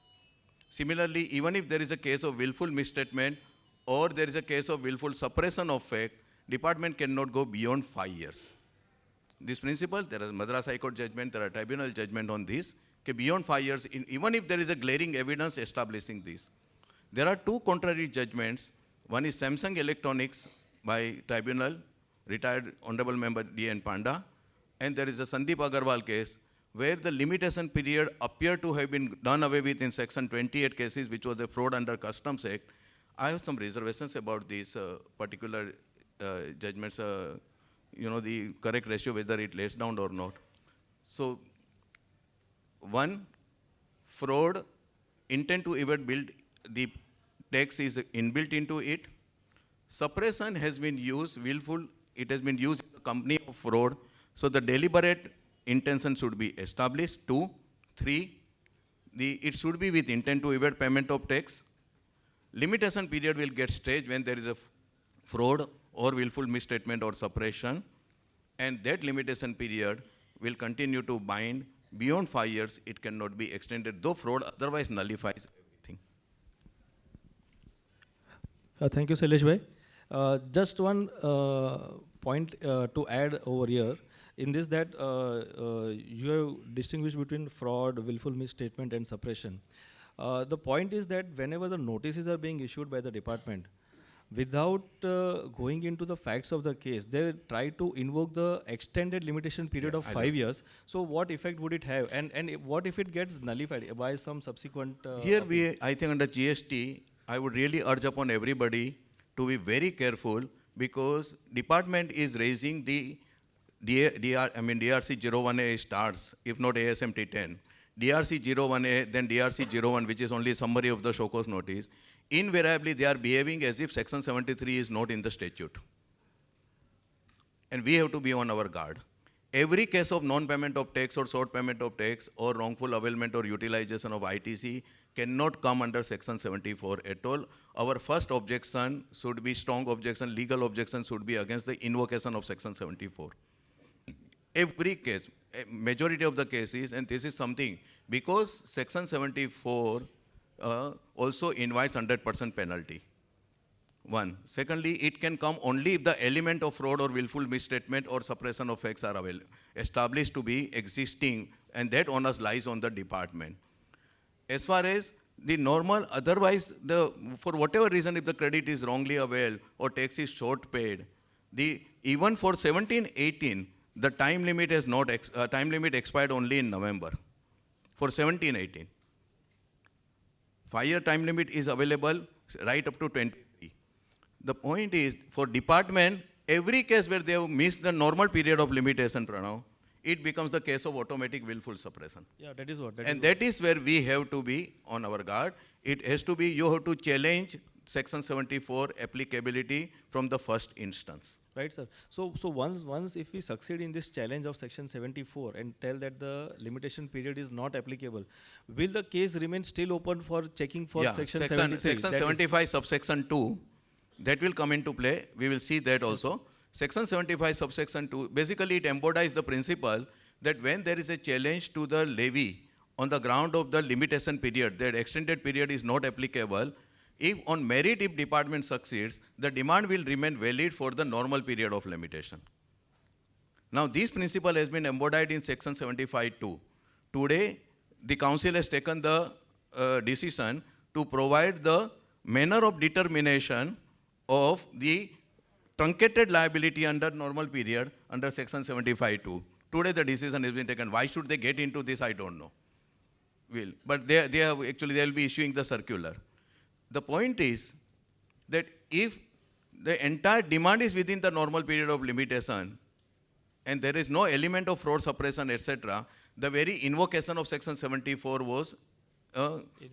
Similarly, even if there is a case of willful misstatement or there is a case of willful suppression of fact, department cannot go beyond 5 years. This principle, there is Madras High Court judgment, there are tribunal judgment on this, beyond 5 years, even if there is a glaring evidence establishing this. There are two contrary judgments. One is Samsung Electronics by tribunal, retired Honorable Member D.N. Panda, and there is a Sandeep Agarwal case where the limitation period appeared to have been done away with in Section 28 cases, which was a fraud under Customs Act. I have some reservations about these particular judgments, the correct ratio, whether it lays down or not. So one, fraud, intent to evade build, the tax is inbuilt into it. Suppression has been used, willful, it has been used in the company of fraud, so the deliberate intention should be established. 2, 3, it should be with intent to evade payment of tax. Limitation period will get stretched when there is a fraud or willful misstatement or suppression, and that limitation period will continue to bind. Beyond 5 years, it cannot be extended, though fraud otherwise nullifies everything. Thank you, Shailesh bhai. Just one point to add over here. In this, that you have distinguished between fraud, willful misstatement, and suppression. The point is that whenever the notices are being issued by the department, without going into the facts of the case, they try to invoke the extended limitation period of 5 years. So what effect would it have? And what if it gets nullified by some subsequent... Here I think under GST, I would really urge upon everybody to be very careful, because department is raising the DRC 01A starts, if not ASMT 10. DRC 01A, then DRC 01, which is only summary of the show cause notice. Invariably, they are behaving as if Section 73 is not in the statute. And we have to be on our guard. Every case of non-payment of tax or short payment of tax or wrongful availment or utilization of ITC cannot come under Section 74 at all. Our first objection should be strong objection, legal objection should be against the invocation of Section 74. Every case, majority of the cases, and this is something, because Section 74 also invites 100% penalty. One. Secondly, it can come only if the element of fraud or willful misstatement or suppression of facts are established to be existing, and that onus lies on the department. As far as the normal, otherwise, for whatever reason, if the credit is wrongly availed or tax is short paid, even for 17-18, the time limit has not time limit expired only in November. For 17-18, 5-year time limit is available right up to 23. The point is, for department, every case where they have missed the normal period of limitation, Pranav, it becomes the case of automatic willful suppression. Yeah, that is what. That is where we have to be on our guard. It has to be, you have to challenge Section 74 applicability from the first instance. Right, sir. So once if we succeed in this challenge of Section 74 and tell that the limitation period is not applicable, will the case remain still open for checking for Section 73? Section 75 subsection 2, that will come into play. We will see that also. Section 75 subsection 2, basically it embodies the principle that when there is a challenge to the levy on the ground of the limitation period, that extended period is not applicable, if on merit, if department succeeds, the demand will remain valid for the normal period of limitation. Now, this principle has been embodied in Section 75(2). Today, the council has taken the decision to provide the manner of determination of the truncated liability under normal period under Section 75(2). Today, the decision has been taken. Why should they get into this? I don't know. But they will be issuing the circular. The point is that if the entire demand is within the normal period of limitation and there is no element of fraud, suppression, etc., the very invocation of Section 74 was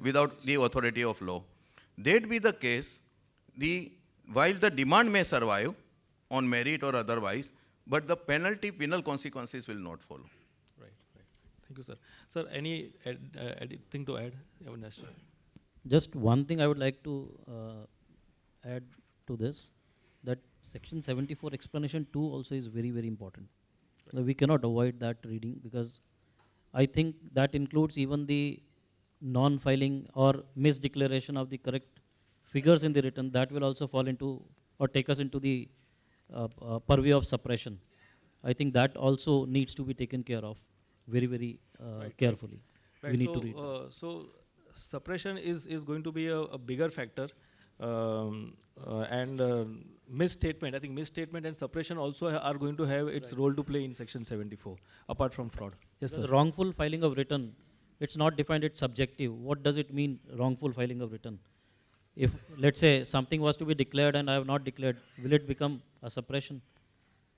without the authority of law. That be the case, while the demand may survive on merit or otherwise, but the penal consequences will not follow. Right. Thank you, sir. Sir, any anything to add? Avinash? Just one thing I would like to add to this, that Section 74 explanation 2 also is very, very important. Right. We cannot avoid that reading, because I think that includes even the non-filing or misdeclaration of the correct figures in the return. That will also fall into or take us into the purview of suppression. I think that also needs to be taken care of very, very carefully. Right. We need to read. So suppression is going to be a bigger factor, and misstatement. I think misstatement and suppression also are going to have its role to play in Section 74, apart from fraud. Yes, Because sir. wrongful filing of return, it's not defined, it's subjective. What does it mean, wrongful filing of return? If, let's say, something was to be declared and I have not declared, will it become a suppression?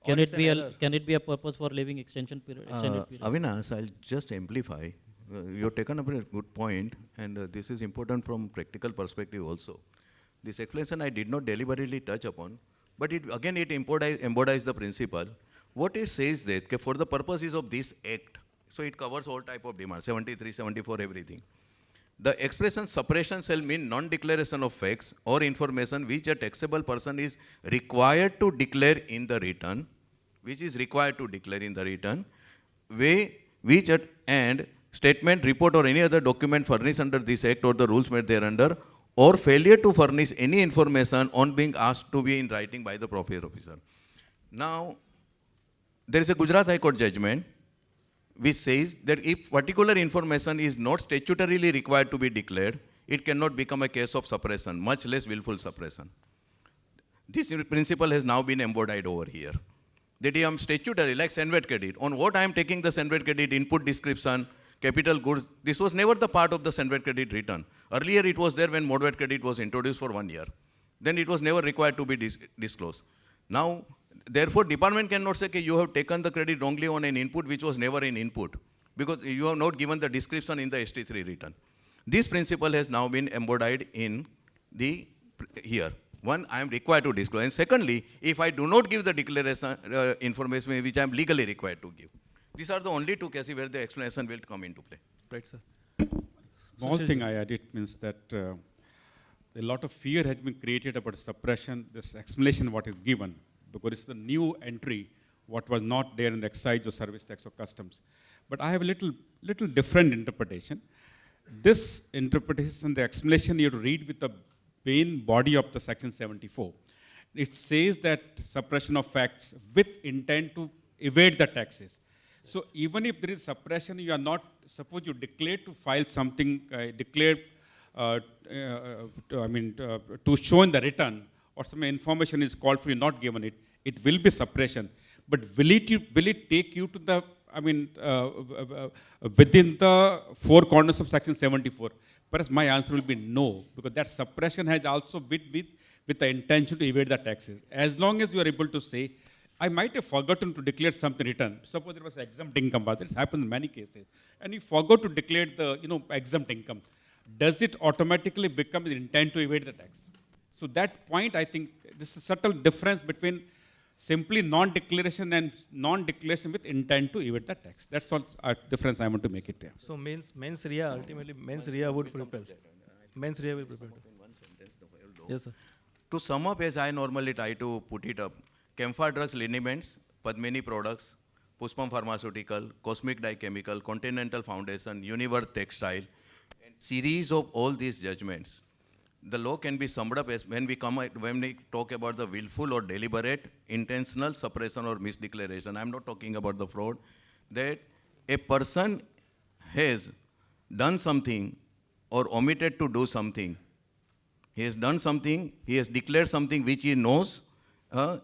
Can it be a purpose for leaving extended period? Avinash, I'll just amplify. you have taken up a good point, and this is important from practical perspective also. This explanation I did not deliberately touch upon, but it embodies the principle. What it says that okay, for the purposes of this act, so it covers all type of demand, 73, 74, everything. The expression suppression shall mean non-declaration of facts or information which a taxable person is required to declare in the return, and statement, report or any other document furnished under this act or the rules made thereunder, or failure to furnish any information on being asked to be in writing by the professor officer. Now, there is a Gujarat High Court judgment which says that if particular information is not statutorily required to be declared, it cannot become a case of suppression, much less willful suppression. This principle has now been embodied over here. That I am statutory, like Senvet credit. On what I am taking the Senvet credit, input description, capital goods, this was never the part of the Senvet credit return. Earlier it was there when Moderator credit was introduced for 1 year. Then it was never required to be disclosed. Now, therefore, department cannot say that you have taken the credit wrongly on an input which was never an input, because you have not given the description in the ST3 return. This principle has now been embodied in the here. One, I am required to disclose. And secondly, if I do not give the declaration information which I am legally required to give. These are the only two cases where the explanation will come into play. Right, sir. Small thing I added means that a lot of fear has been created about suppression, this explanation what is given, because it's the new entry, what was not there in the excise or service tax or customs. But I have a little different interpretation. This interpretation, the explanation you have to read with the main body of the section 74. It says that suppression of facts with intent to evade the taxes. So even if there is suppression, you are not, suppose you declare to file something, to show in the return, or some information is called for, you not given it, it will be suppression. But will it take you to the, within the four corners of section 74? Perhaps my answer will be no, because that suppression has also with the intention to evade the taxes. As long as you are able to say, I might have forgotten to declare something return. Suppose there was exempt income, but this happens in many cases. And you forgot to declare the exempt income. Does it automatically become the intent to evade the tax? So that point, I think, this is a subtle difference between simply non-declaration and non-declaration with intent to evade the tax. That's all difference I want to make it there. So mens rea, ultimately, mens rea would propel. Mens rea will propel. Yes, sir. To sum up, as I normally try to put it up, Camphor Drugs Liniments, Padmini Products, Pushpam Pharmaceutical, Cosmic Dye Chemical, Continental Foundation, Universe Textile, and series of all these judgments. The law can be summed up as when we talk about the willful or deliberate, intentional suppression or misdeclaration. I'm not talking about the fraud. That a person has done something or omitted to do something. He has done something, he has declared something which he knows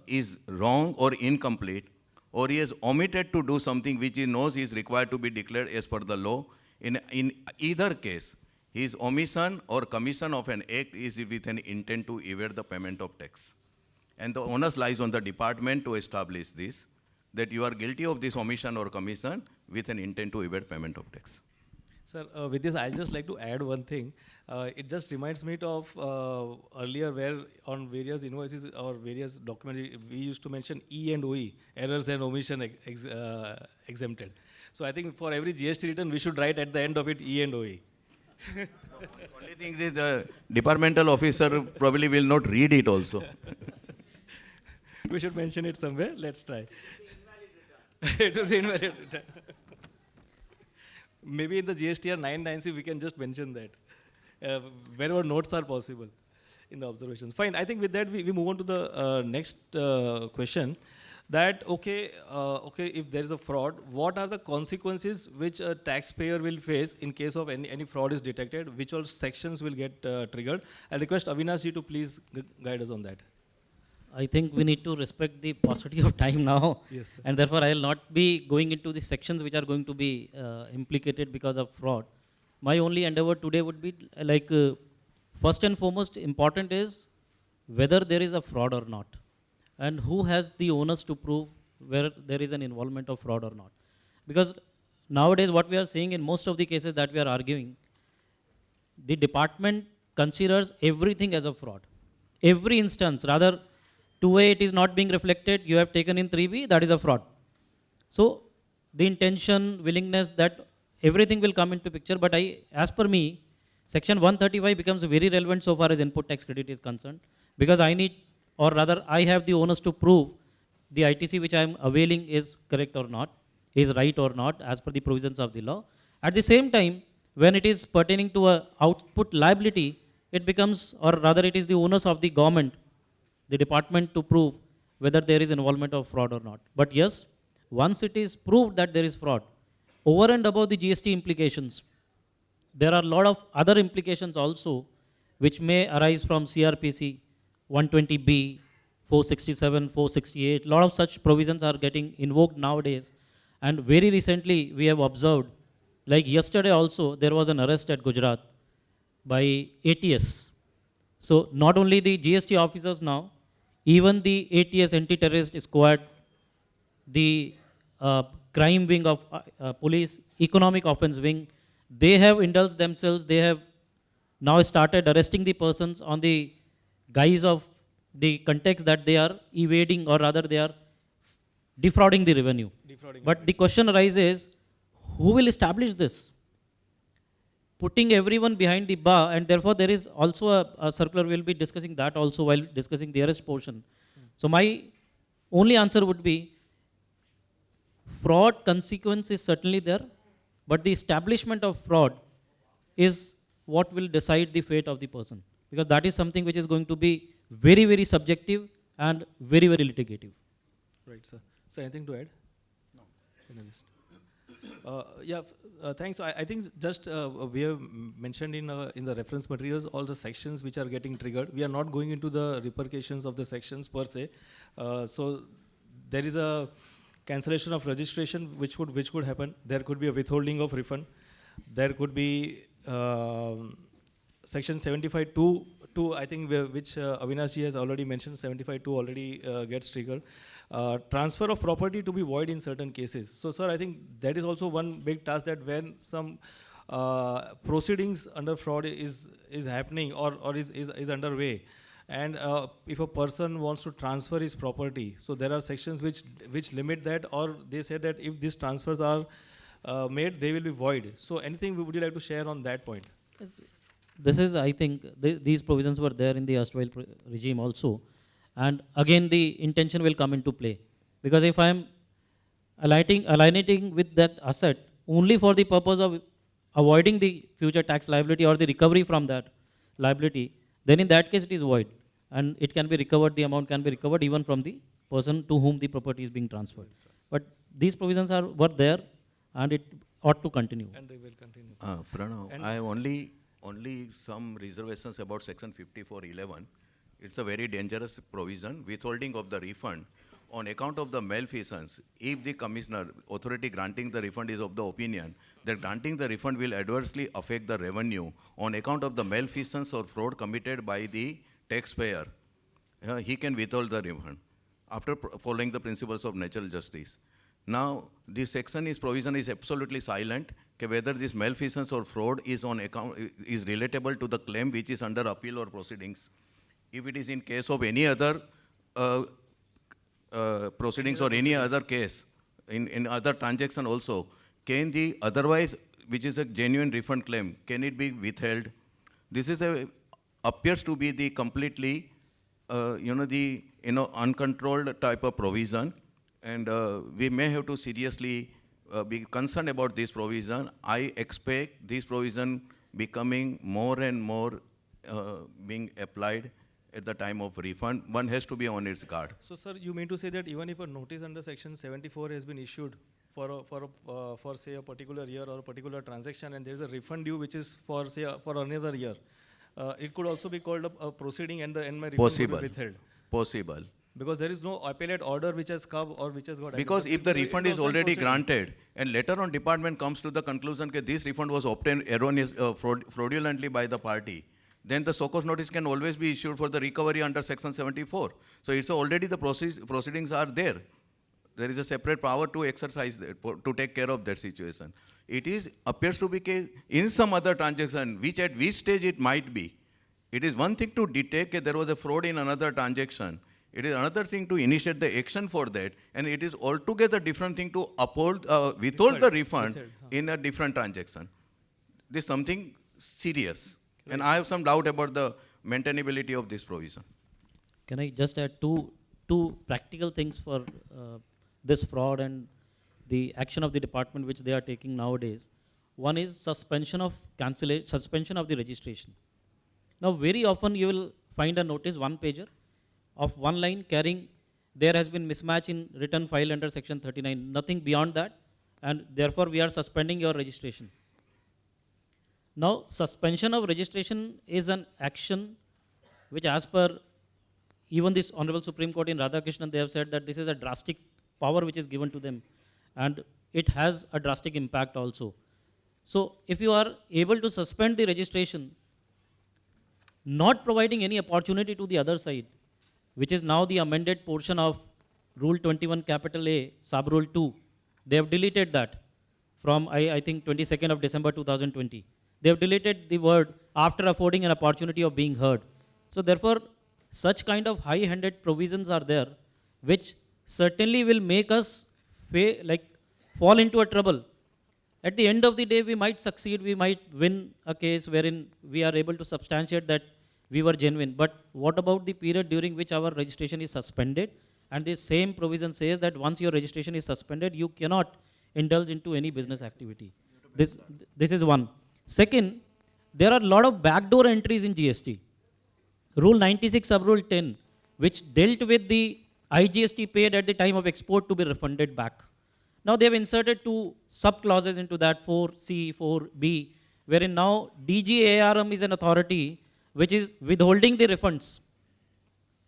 is wrong or incomplete, or he has omitted to do something which he knows is required to be declared as per the law. In either case, his omission or commission of an act is with an intent to evade the payment of tax. And the onus lies on the department to establish this, that you are guilty of this omission or commission with an intent to evade payment of tax. Sir, with this, I'll just like to add one thing. It just reminds me of earlier where on various invoices or various documents, we used to mention E and OE, errors and omission exempted. So I think for every GST return, we should write at the end of it E and OE. Only thing is the departmental officer probably will not read it also. We should mention it somewhere. Let's try. It will be invalid return. Maybe in the GSTR 990 we can just mention that. Wherever notes are possible in the observations. Fine, I think with that we move on to the next question. That, if there is a fraud, what are the consequences which a taxpayer will face in case of any fraud is detected? Which all sections will get triggered? I'll request Avinash ji to please guide us on that. I think we need to respect the paucity of time now. Yes, sir. And therefore I will not be going into the sections which are going to be implicated because of fraud. My only endeavor today would be first and foremost important is whether there is a fraud or not, and who has the onus to prove where there is an involvement of fraud or not. Because nowadays what we are seeing in most of the cases that we are arguing, the department considers everything as a fraud. Every instance, rather 2A it is not being reflected, you have taken in 3B, that is a fraud. So the intention, willingness that everything will come into picture, but as per me, section 135 becomes very relevant so far as input tax credit is concerned, because I need, or rather I have the onus to prove the ITC which I am availing is correct or not, is right or not as per the provisions of the law. At the same time, when it is pertaining to a output liability, it becomes, or rather it is the onus of the government, the department to prove whether there is involvement of fraud or not. But yes, once it is proved that there is fraud, over and above the GST implications, there are a lot of other implications also which may arise from CRPC, 120B, 467, 468. A lot of such provisions are getting invoked nowadays. And very recently we have observed, like yesterday also, there was an arrest at Gujarat by ATS. So not only the GST officers now, even the ATS anti-terrorist squad, the crime wing of police, economic offense wing, they have indulged themselves, they have now started arresting the persons on the guise of the context that they are evading, or rather they are defrauding the revenue. But the question arises, who will establish this? Putting everyone behind the bar, and therefore there is also a circular, we'll be discussing that also while discussing the arrest portion. So my only answer would be, fraud consequence is certainly there, but the establishment of fraud is what will decide the fate of the person. Because that is something which is going to be very, very subjective and very, very litigative. Right, sir. So anything to add? No. Thanks. So I think just we have mentioned in the reference materials all the sections which are getting triggered. We are not going into the repercussions of the sections per se. So there is a cancellation of registration which could happen. There could be a withholding of refund. There could be section 75(2), I think, which Avinash ji has already mentioned. 75(2) already gets triggered. Transfer of property to be void in certain cases. So, sir, I think that is also one big task, that when some proceedings under fraud is happening or is underway, and if a person wants to transfer his property, so there are sections which limit that, or they say that if these transfers are made, they will be void. So anything would you like to share on that point? This is, I think, these provisions were there in the erstwhile regime also. And again, the intention will come into play. Because if I am aligning with that asset only for the purpose of avoiding the future tax liability or the recovery from that liability, then in that case it is void. And it can be recovered, the amount can be recovered even from the person to whom the property is being transferred. But these provisions were there, and it ought to continue. And they will continue. Pranav, I have only some reservations about section 5411. It's a very dangerous provision, withholding of the refund on account of the malfeasance. If the commissioner, authority granting the refund, is of the opinion that granting the refund will adversely affect the revenue on account of the malfeasance or fraud committed by the taxpayer, he can withhold the refund after following the principles of natural justice. Now, this section provision is absolutely silent whether this malfeasance or fraud is on account, is relatable to the claim which is under appeal or proceedings. If it is in case of any other proceedings or any other case, in other transaction also, can the otherwise, which is a genuine refund claim, can it be withheld? This is appears to be the completely, uncontrolled type of provision, and we may have to seriously be concerned about this provision. I expect this provision becoming more and more being applied at the time of refund. One has to be on its guard. So, sir, you mean to say that even if a notice under section 74 has been issued for say a particular year or a particular transaction, and there is a refund due which is for another year, it could also be called a proceeding, and my refund will be withheld? Possible. Because there is no appellate order which has come or which has got... Because if the refund is already granted, and later on department comes to the conclusion that this refund was obtained erroneous, fraudulently by the party, then the so-cause notice can always be issued for the recovery under section 74. So it's already the proceedings are there. there is a separate power to exercise that, to take care of that situation. It is appears to be case in some other transaction, which at which stage it might be. It is one thing to detect that there was a fraud in another transaction. It is another thing to initiate the action for that, and it is altogether different thing to withhold the refund in a different transaction. This is something serious, and I have some doubt about the maintainability of this provision. Can I just add two practical things for this fraud and the action of the department which they are taking nowadays? One is suspension of the registration. Now, very often you will find a notice, one pager, of one line carrying, there has been mismatch in return file under section 39, nothing beyond that, and therefore we are suspending your registration. Now, suspension of registration is an action which, as per even this Honorable Supreme Court in Radhakrishnan, they have said that this is a drastic power which is given to them, and it has a drastic impact also. So, if you are able to suspend the registration, not providing any opportunity to the other side, which is now the amended portion of Rule 21 capital A, Sub Rule 2, they have deleted that from, I think, 22nd of December 2020. They have deleted the word after affording an opportunity of being heard. So therefore, such kind of high-handed provisions are there, which certainly will make us fall into a trouble. At the end of the day, we might succeed, we might win a case wherein we are able to substantiate that we were genuine. But what about the period during which our registration is suspended? And the same provision says that once your registration is suspended, you cannot indulge into any business activity. This is one. Second, there are a lot of backdoor entries in GST. Rule 96 sub rule 10, which dealt with the IGST paid at the time of export to be refunded back. Now they have inserted two sub-clauses into that, 4C, 4B, wherein now DGARM is an authority which is withholding the refunds.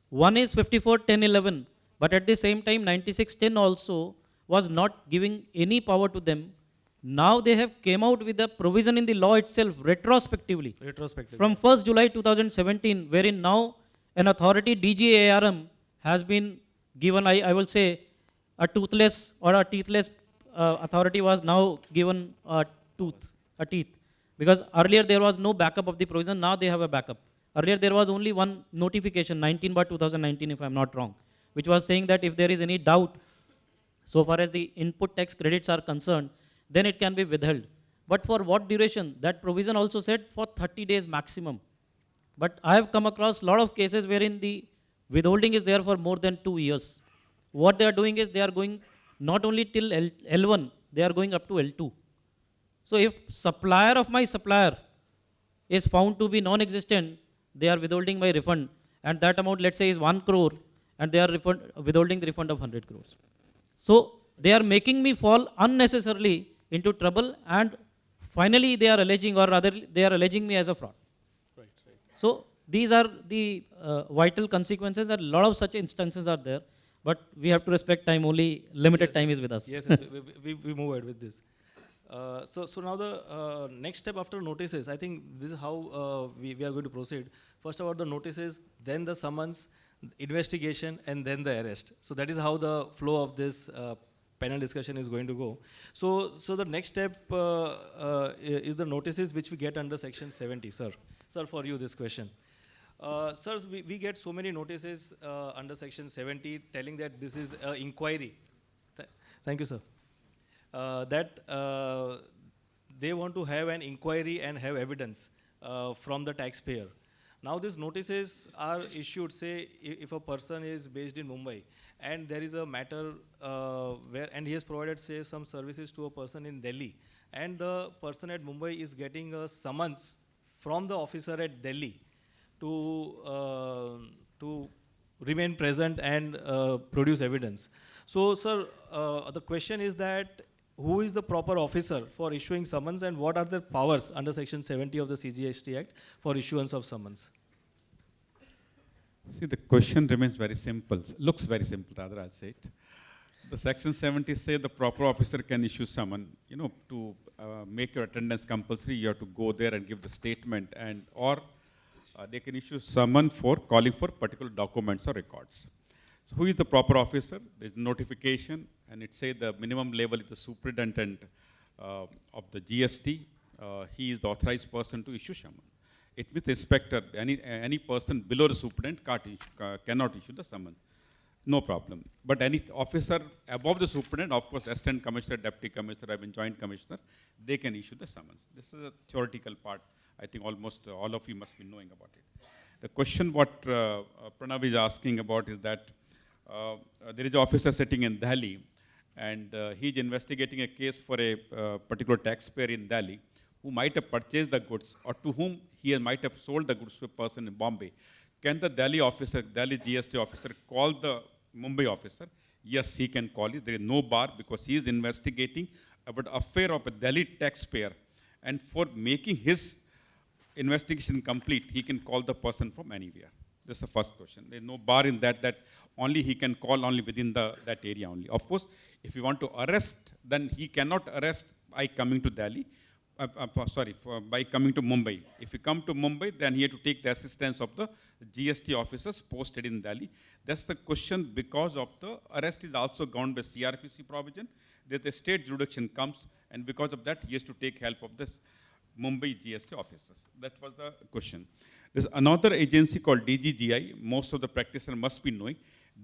One is 541011, but at the same time 9610 also was not giving any power to them. Now they have came out with a provision in the law itself retrospectively. From 1st July 2017, wherein now an authority, DGARM, has been given, I will say, a toothless or a teethless authority was now given a teeth. Because earlier there was no backup of the provision, now they have a backup. Earlier there was only one notification, 19/2019 if I am not wrong, which was saying that if there is any doubt, so far as the input tax credits are concerned, then it can be withheld. But for what duration? That provision also said for 30 days maximum. But I have come across a lot of cases wherein the withholding is there for more than 2 years. What they are doing is they are going not only till L1, they are going up to L2. So if supplier of my supplier is found to be non-existent, they are withholding my refund, and that amount, let's say, is 1 crore, and they are withholding the refund of 100 crores. So they are making me fall unnecessarily into trouble, and finally they are alleging, or rather they are alleging me as a fraud. So these are the vital consequences, that a lot of such instances are there, but we have to respect time, only limited time is with us. Yes, we move ahead with this. So now the next step after notices, I think this is how we are going to proceed. First about the notices, then the summons, investigation, and then the arrest. So that is how the flow of this panel discussion is going to go. So the next step is the notices which we get under section 70, sir. Sir, for you this question. Sirs, we get so many notices under section 70 telling that this is an inquiry. Thank you, sir. That they want to have an inquiry and have evidence from the taxpayer. Now these notices are issued, say, if a person is based in Mumbai and there is a matter and he has provided, say, some services to a person in Delhi, and the person at Mumbai is getting a summons from the officer at Delhi to remain present and produce evidence. So, sir, the question is that who is the proper officer for issuing summons, and what are the powers under section 70 of the CGST Act for issuance of summons? See, the question remains very simple, looks very simple rather, I'll say it. The section 70 say the proper officer can issue summon, to make your attendance compulsory, you have to go there and give the statement, and or they can issue summon for calling for particular documents or records. So who is the proper officer? There's notification, and it says the minimum level is the superintendent of the GST. He is the authorized person to issue summons. It with inspector, any person below the superintendent cannot issue the summons. No problem. But any officer above the superintendent, of course, assistant commissioner, deputy commissioner, joint commissioner, they can issue the summons. This is a theoretical part. I think almost all of you must be knowing about it. The question what Pranav is asking about is that there is an officer sitting in Delhi, and he is investigating a case for a particular taxpayer in Delhi who might have purchased the goods, or to whom he might have sold the goods to a person in Bombay. Can the Delhi officer, Delhi GST officer, call the Mumbai officer? Yes, he can call it. There is no bar because he is investigating about the affair of a Delhi taxpayer. And for making his investigation complete, he can call the person from anywhere. This is the first question. There is no bar in that only he can call only within that area only. Of course, if you want to arrest, then he cannot arrest by coming to Delhi. By coming to Mumbai. If you come to Mumbai, then he had to take the assistance of the GST officers posted in Delhi. That's the question because of the arrest is also governed by CRPC provision, that the state jurisdiction comes, and because of that, he has to take help of this Mumbai GST officers. That was the question. There's another agency called DGGI. Most of the practitioners must be knowing.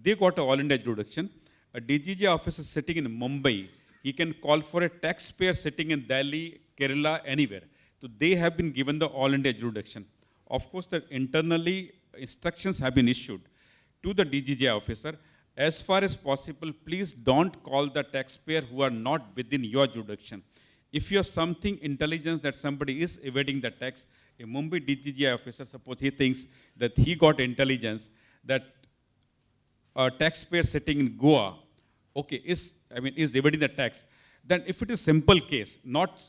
They got a all India jurisdiction. A DGGI officer sitting in Mumbai, he can call for a taxpayer sitting in Delhi, Kerala, anywhere. So they have been given the all India jurisdiction. Of course, the internally instructions have been issued to the DGGI officer. As far as possible, please don't call the taxpayer who are not within your jurisdiction. If you have something intelligence that somebody is evading the tax, a Mumbai DGGI officer, suppose he thinks that he got intelligence that a taxpayer sitting in Goa, is evading the tax, then if it is simple case, not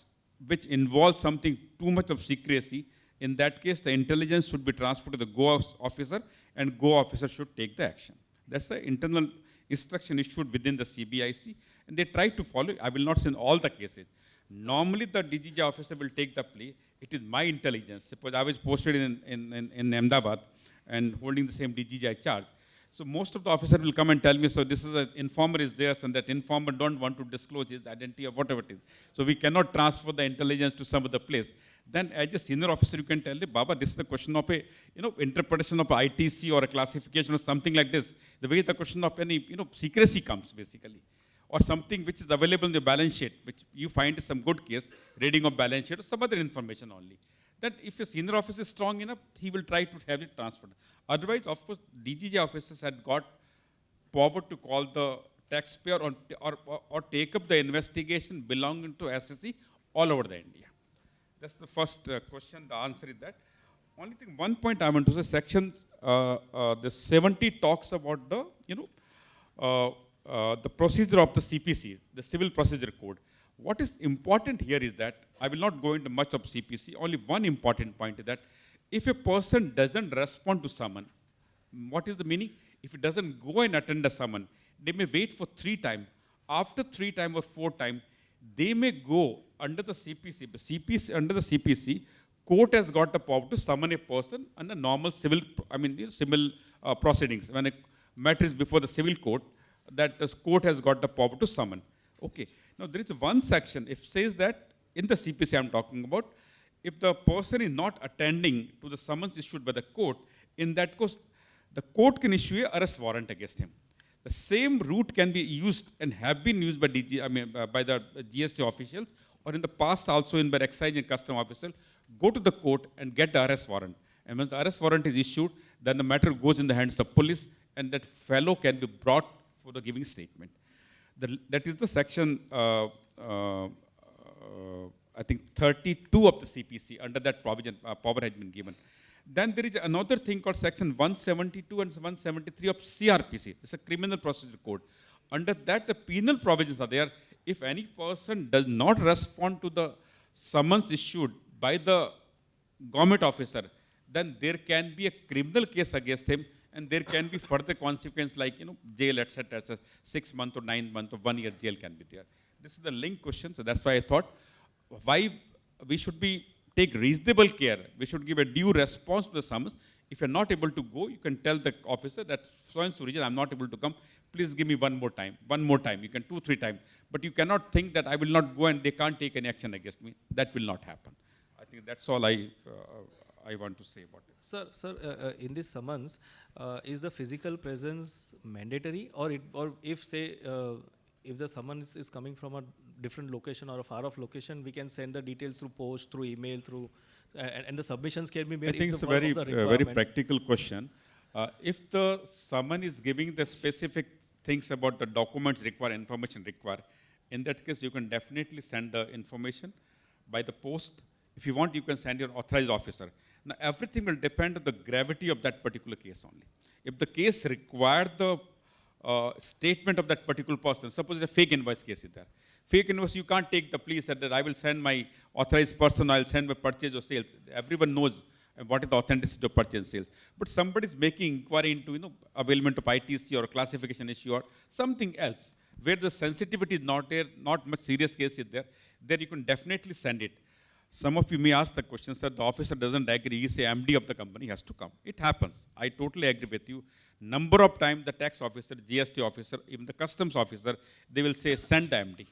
which involves something too much of secrecy, in that case, the intelligence should be transferred to the Goa officer, and Goa officer should take the action. That's the internal instruction issued within the CBIC, and they try to follow. I will not say in all the cases. Normally, the DGGI officer will take the play. It is my intelligence. Suppose I was posted in Ahmedabad and holding the same DGGI charge. So most of the officers will come and tell me, so this is an informer is there, and that informer don't want to disclose his identity or whatever it is. So we cannot transfer the intelligence to some other place. Then as a senior officer, you can tell them, Baba, this is the question of a interpretation of ITC or a classification or something like this. The way the question of any secrecy comes basically. Or something which is available in the balance sheet, which you find is some good case, reading of balance sheet or some other information only. That if a senior officer is strong enough, he will try to have it transferred. Otherwise, of course, DGGI officers had got power to call the taxpayer or take up the investigation belonging to SSC all over the India. That's the first question. The answer is that. Only thing, one point I want to say, sections, the 70 talks about the, the procedure of the CPC, the Civil Procedure Code. What is important here is that, I will not go into much of CPC, only one important point is that, if a person doesn't respond to summon, what is the meaning? If he doesn't go and attend a summon, they may wait for 3 times. After 3 times or 4 times, they may go under the CPC. Under the CPC, court has got the power to summon a person under normal civil, civil proceedings. When a matter is before the civil court, that the court has got the power to summon. Okay. Now there is one section, if says that in the CPC I'm talking about, if the person is not attending to the summons issued by the court, in that case, the court can issue an arrest warrant against him. The same route can be used and have been used by by the GST officials, or in the past also by excise and custom officials. Go to the court and get the arrest warrant. And when the arrest warrant is issued, then the matter goes in the hands of the police, and that fellow can be brought for the giving statement. That is the section, I think 32 of the CPC. Under that provision, power has been given. Then there is another thing called section 172 and 173 of CRPC. It's a criminal procedure code. Under that, the penal provisions are there. If any person does not respond to the summons issued by the government officer, then there can be a criminal case against him, and there can be further consequence like jail, etc. 6 months or 9 months or 1 year jail can be there. This is the link question. So that's why I thought why we should take reasonable care. We should give a due response to the summons. If you're not able to go, you can tell the officer that so and so reason I'm not able to come. Please give me one more time. One more time. You can 2-3 times. But you cannot think that I will not go and they can't take any action against me. That will not happen. I think that's all I want to say about it. Sir, in this summons, is the physical presence mandatory, or if say if the summons is coming from a different location or a far off location, we can send the details through post, through email, through and the submissions can be made. I think it's a very practical question. If the summon is giving the specific things about the documents required, information required, in that case you can definitely send the information by the post. If you want, you can send your authorized officer. Now everything will depend on the gravity of that particular case only. If the case required the statement of that particular person, suppose a fake invoice case is there. Fake invoice, you can't take the plea that I will send my authorized person, I'll send my purchase or sales. Everyone knows what is the authenticity of purchase and sales. But somebody is making inquiry into availment of ITC or a classification issue or something else, where the sensitivity is not there, not much serious case is there you can definitely send it. Some of you may ask the question, sir, the officer doesn't agree, he say MD of the company has to come. It happens. I totally agree with you. Number of times the tax officer, GST officer, even the customs officer, they will say send the MD.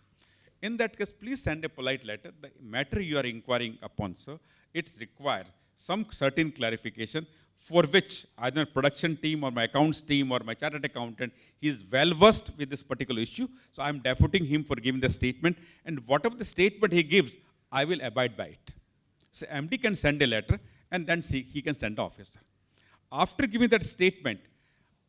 In that case, please send a polite letter. The matter you are inquiring upon, sir, it's required some certain clarification for which either production team or my accounts team or my chartered accountant, he is well versed with this particular issue. So I'm deputing him for giving the statement, and whatever the statement he gives, I will abide by it. So MD can send a letter and then he can send the officer. After giving that statement,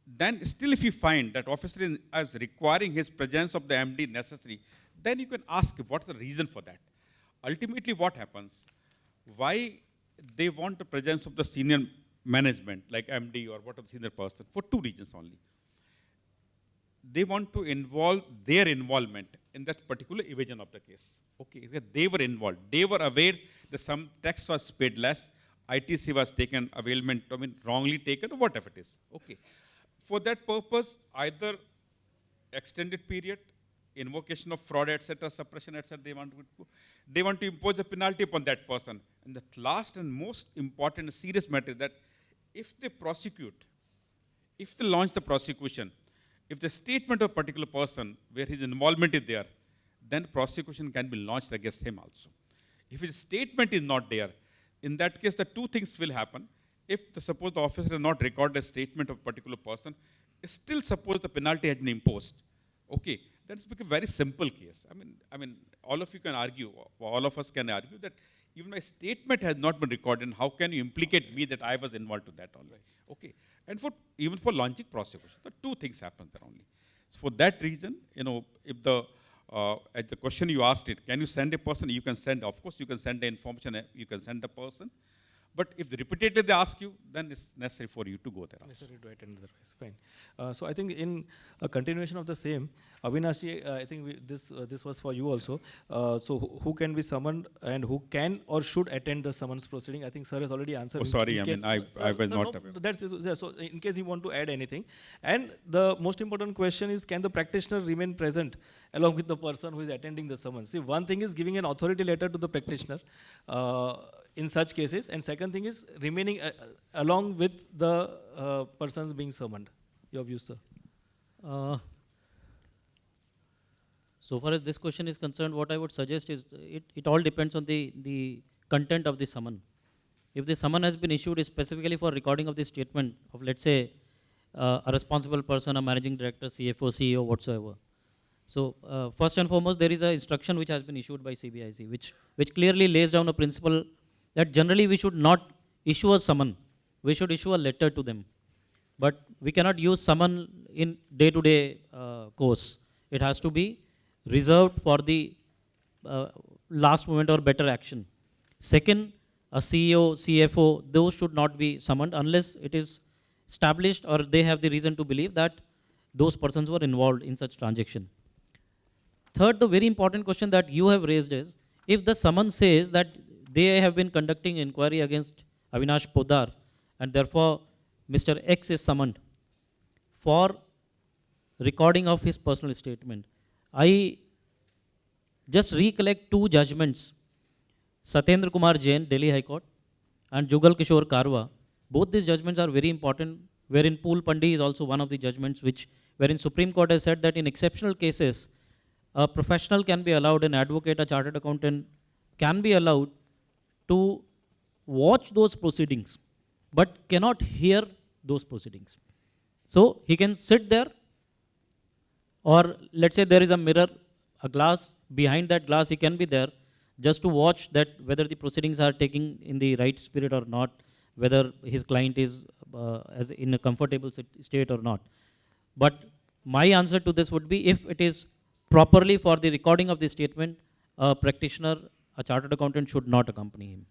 then still if you find that officer is as requiring his presence of the MD necessary, then you can ask what's the reason for that. Ultimately what happens, why they want the presence of the senior management like MD or whatever senior person, for two reasons only. They want to involve their involvement in that particular evasion of the case. Okay, they were involved. They were aware that some tax was paid less, ITC was taken, availment, wrongly taken, or whatever it is. Okay. For that purpose, either extended period, invocation of fraud, etc., suppression, etc., they want to impose a penalty upon that person. And the last and most important serious matter is that if they prosecute, if they launch the prosecution, if the statement of a particular person where his involvement is there, then prosecution can be launched against him also. If his statement is not there, in that case, the two things will happen. If suppose the officer has not recorded a statement of a particular person, still suppose the penalty has been imposed. Okay, that's a very simple case. I mean, all of you can argue, all of us can argue that even my statement has not been recorded, how can you implicate me that I was involved to that already? Okay, and even for launching prosecution, the two things happen there only. So for that reason, if at the question you asked it, can you send a person? You can send, of course, you can send the information, you can send the person. But if repeatedly they ask you, then it's necessary for you to go there. Necessary to attend the rest. Fine. So I think in a continuation of the same, Avinash ji, I think this was for you also. So who can be summoned and who can or should attend the summons proceeding? I think sir has already answered. Oh, sorry, I was not aware. That's so in case you want to add anything. And the most important question is, can the practitioner remain present along with the person who is attending the summons? See, one thing is giving an authority letter to the practitioner in such cases, and second thing is remaining along with the persons being summoned. Your views, sir? So far as this question is concerned, what I would suggest is it all depends on the content of the summon. If the summon has been issued specifically for recording of the statement of, let's say, a responsible person, a managing director, CFO, CEO, whatsoever. So first and foremost, there is an instruction which has been issued by CBIC, which clearly lays down a principle that generally we should not issue a summon. We should issue a letter to them. But we cannot use summon in day-to-day course. It has to be reserved for the last moment or better action. Second, a CEO, CFO, those should not be summoned unless it is established or they have the reason to believe that those persons were involved in such transaction. Third, the very important question that you have raised is, if the summons says that they have been conducting inquiry against Avinash Poddar and therefore Mr. X is summoned for recording of his personal statement. I just recollect two judgments, Rajendra Kumar Jain, Delhi High Court, and Jugal Kishore Karwa, Both these judgments are very important, wherein Pool Pandi is also one of the judgments wherein Supreme Court has said that in exceptional cases, a professional can be allowed, an advocate, a chartered accountant can be allowed to watch those proceedings, but cannot hear those proceedings. So he can sit there, or let's say there is a mirror, a glass, behind that glass he can be there just to watch that whether the proceedings are taking in the right spirit or not, whether his client is as in a comfortable state or not. But my answer to this would be, if it is properly for the recording of the statement, a practitioner, a chartered accountant should not accompany him.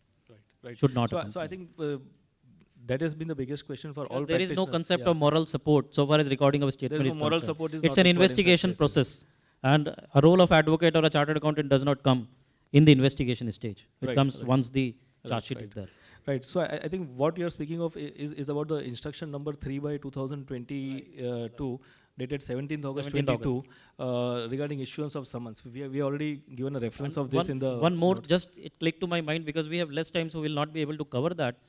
Right. Should not So, accompany. so I think that has been the biggest question for all There is no practitioners. concept Yeah. of moral support so far as recording of a statement There is is no moral concerned. support is It's not an required in such investigation cases. process, and a role of advocate or a chartered accountant does not come in the investigation stage. It Right, comes right. once the Right, charge sheet right. is there. Right. So I think what you are speaking of is about the instruction number 3/2022, dated 17th August 17th 22, regarding issuance of summons. We already given a reference of this one, in the one more, notes. just it clicked to my mind because we have less time, so we'll not be able to cover that.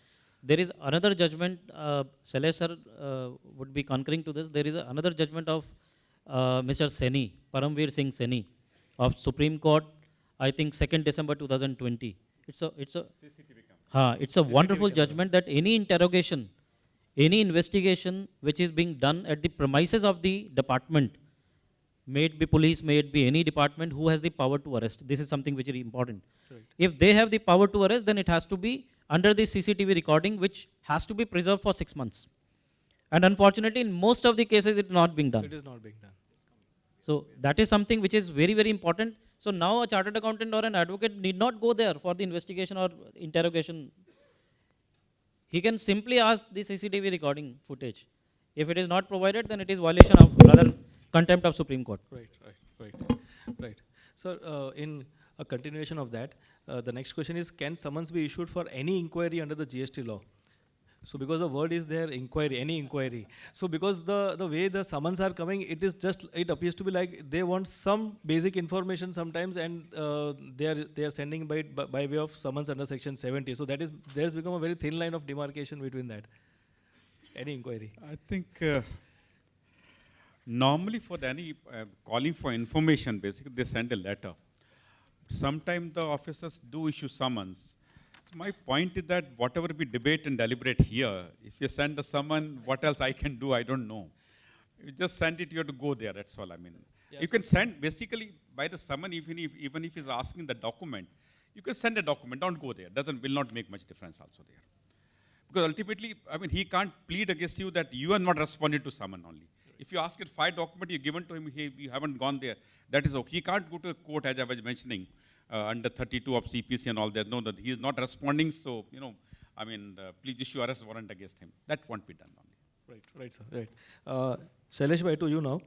There is another judgment, Shailesh sir would be concurring to this. There is another judgment of Mr. Seni, Paramveer Singh Seni, of Supreme Court, I think 2nd December 2020. It's a wonderful judgment that any interrogation, any investigation which is being done at the premises of the department, may it be police, may it be any department who has the power to arrest. This is something which is important. Right. If they have the power to arrest, then it has to be under the CCTV recording, which has to be preserved for 6 months. And unfortunately, in most of the cases, it is not being done. It is not being done. So that is something which is very, very important. So now a chartered accountant or an advocate need not go there for the investigation or interrogation. He can simply ask the CCTV recording footage. If it is not provided, then it is violation of rather contempt of Supreme Court. Right. So in a continuation of that, the next question is, can summons be issued for any inquiry under the GST law? So because the word is there, inquiry, any inquiry. So because the way the summons are coming, it appears to be like they want some basic information sometimes, and they are sending by way of summons under section 70. So there's become a very thin line of demarcation between that. Any inquiry? I think normally for any calling for information, basically they send a letter. Sometimes the officers do issue summons. So my point is that whatever we debate and deliberate here, if you send a summon, what else I can do, I don't know. You just send it, you have to go there, that's all I mean. Yeah, you can send, basically, by the summon, even if he's asking the document, you can send a document, don't go there. Will not make much difference also there. Because ultimately, I mean, he can't plead against you that you are not responding to summon only. If you ask it 5 documents you given to him, you haven't gone there, that is okay. He can't go to the court, as I was mentioning, under 32 of CPC and all that. No, that he is not responding, so, I mean, please issue arrest warrant against him. That won't be done only. Right, sir, right. Shailesh bhai, to you now.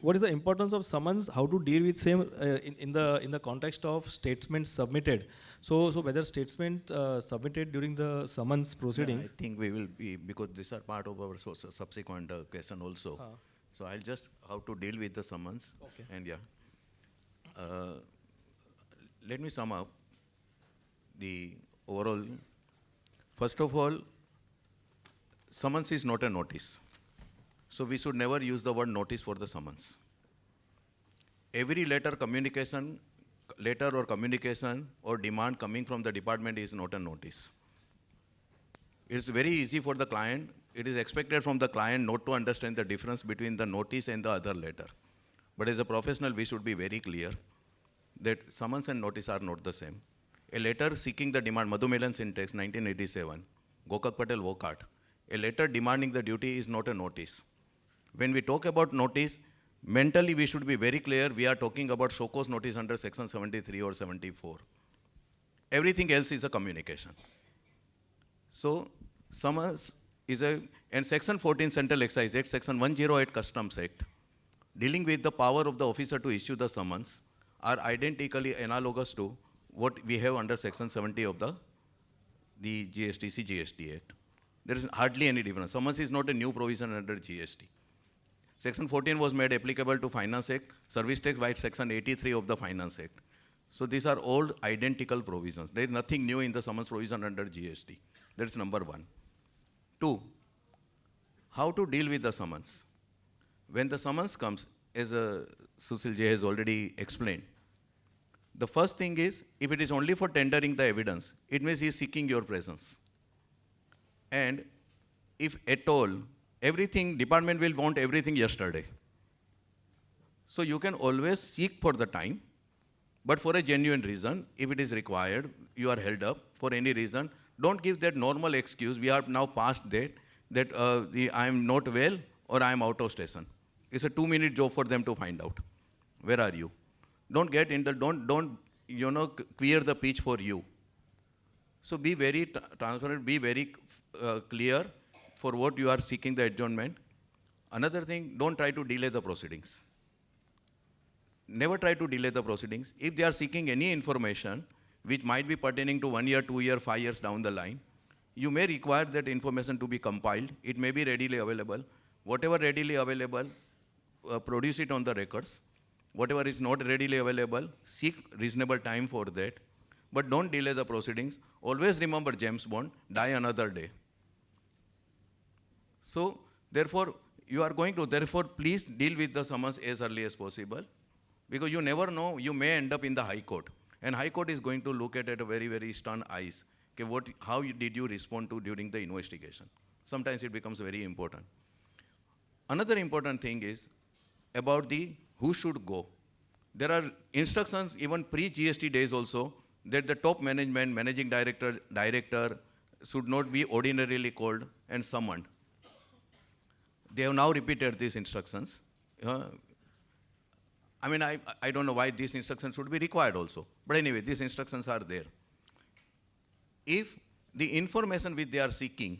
What is the importance of summons? How to deal with same in the context of statements submitted? So whether statement submitted during the summons proceedings. Yeah, I think we will be, because these are part of our subsequent question also. So I'll just how to deal with the summons. Okay. And yeah. Let me sum up the overall. First of all, summons is not a notice. So we should never use the word notice for the summons. Every letter or communication or demand coming from the department is not a notice. It's very easy for the client. It is expected from the client not to understand the difference between the notice and the other letter. But as a professional, we should be very clear that summons and notice are not the same. A letter seeking the demand, Madhumelan Syntax, 1987, Gokak Patel Wokat, a letter demanding the duty is not a notice. When we talk about notice, mentally we should be very clear, we are talking about show cause notice under section 73 or 74. Everything else is a communication. So, summons is and section 14 Central Excise Act, section 108 Customs Act, dealing with the power of the officer to issue the summons, are identically analogous to what we have under section 70 of the GST GST Act. There is hardly any difference. Summons is not a new provision under GST. Section 14 was made applicable to Finance Act, Service Tax by section 83 of the Finance Act. So these are all identical provisions. There is nothing new in the summons provision under GST. That's number one. Two, how to deal with the summons. When the summons comes, as Sushil J has already explained, the first thing is, if it is only for tendering the evidence, it means he is seeking your presence. And if at all, everything, department will want everything yesterday. So you can always seek for the time, but for a genuine reason, if it is required, you are held up for any reason, don't give that normal excuse, we are now past that I am not well or I am out of station. It's a 2-minute job for them to find out. Where are you? Don't get into, don't clear the pitch for you. So be very transparent, be very clear for what you are seeking the adjournment. Another thing, don't try to delay the proceedings. Never try to delay the proceedings. If they are seeking any information which might be pertaining to 1 year, 2 year, 5 years down the line, you may require that information to be compiled. It may be readily available. Whatever readily available, produce it on the records. Whatever is not readily available, seek reasonable time for that. But don't delay the proceedings. Always remember James Bond, die another day. So, therefore, please deal with the summons as early as possible. Because you never know, you may end up in the High Court. And High Court is going to look at it a very, very stern eyes. Okay, how did you respond to during the investigation? Sometimes it becomes very important. Another important thing is about who should go. There are instructions even pre-GST days also that the top management, managing director should not be ordinarily called and summoned. They have now repeated these instructions. I don't know why these instructions should be required also. But anyway, these instructions are there. If the information which they are seeking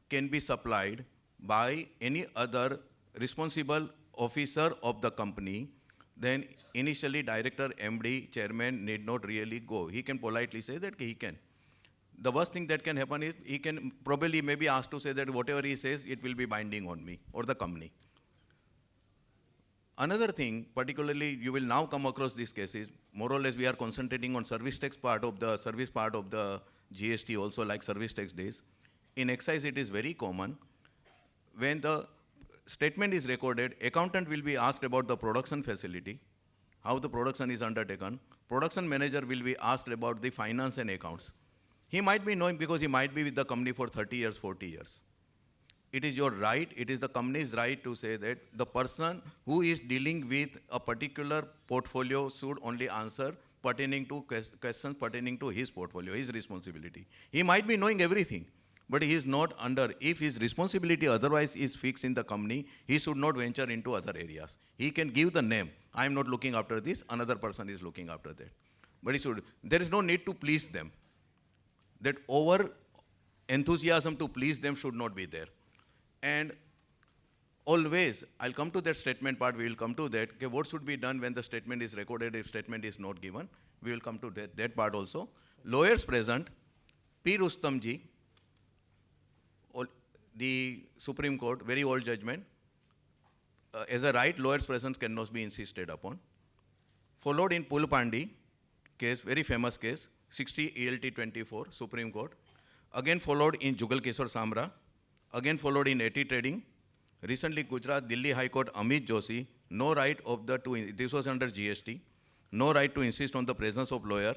can be supplied by any other responsible officer of the company, then initially director, MD, chairman need not really go. He can politely say that he can. The worst thing that can happen is he can probably maybe asked to say that whatever he says, it will be binding on me or the company. Another thing, particularly you will now come across these cases, more or less we are concentrating on service tax part of the service part of the GST also, like service tax days. In excise it is very common. When the statement is recorded, accountant will be asked about the production facility, how the production is undertaken. Production manager will be asked about the finance and accounts. He might be knowing because he might be with the company for 30 years, 40 years. It is your right, it is the company's right to say that the person who is dealing with a particular portfolio should only answer pertaining to questions pertaining to his portfolio, his responsibility. He might be knowing everything, but he is not under, if his responsibility otherwise is fixed in the company, he should not venture into other areas. He can give the name, I am not looking after this, another person is looking after that. But he should, there is no need to please them. That over enthusiasm to please them should not be there. And always, I'll come to that statement part, we will come to that, okay, what should be done when the statement is recorded, if statement is not given, we will come to that part also. Lawyers present, P. Rustamji, the Supreme Court, very old judgment, as a right, lawyers presence cannot be insisted upon. Followed in Pulpandi case, very famous case, 60 ALT 24, Supreme Court. Again followed in Jugal Kishore Samra. Again followed in AT Trading. Recently Gujarat, Delhi High Court, Amit Joshi, no right of this was under GST, no right to insist on the presence of lawyer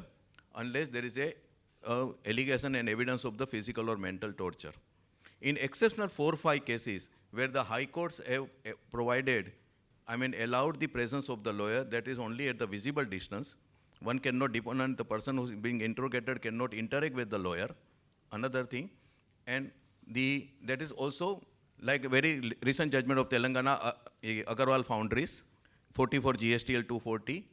unless there is a allegation and evidence of the physical or mental torture. In exceptional 4-5 cases where the high courts have provided, allowed the presence of the lawyer, that is only at the visible distance. One cannot depend on the person who is being interrogated cannot interact with the lawyer. Another thing, and that is also like a very recent judgment of Telangana, Agarwal Foundries, 44 GSTL 240,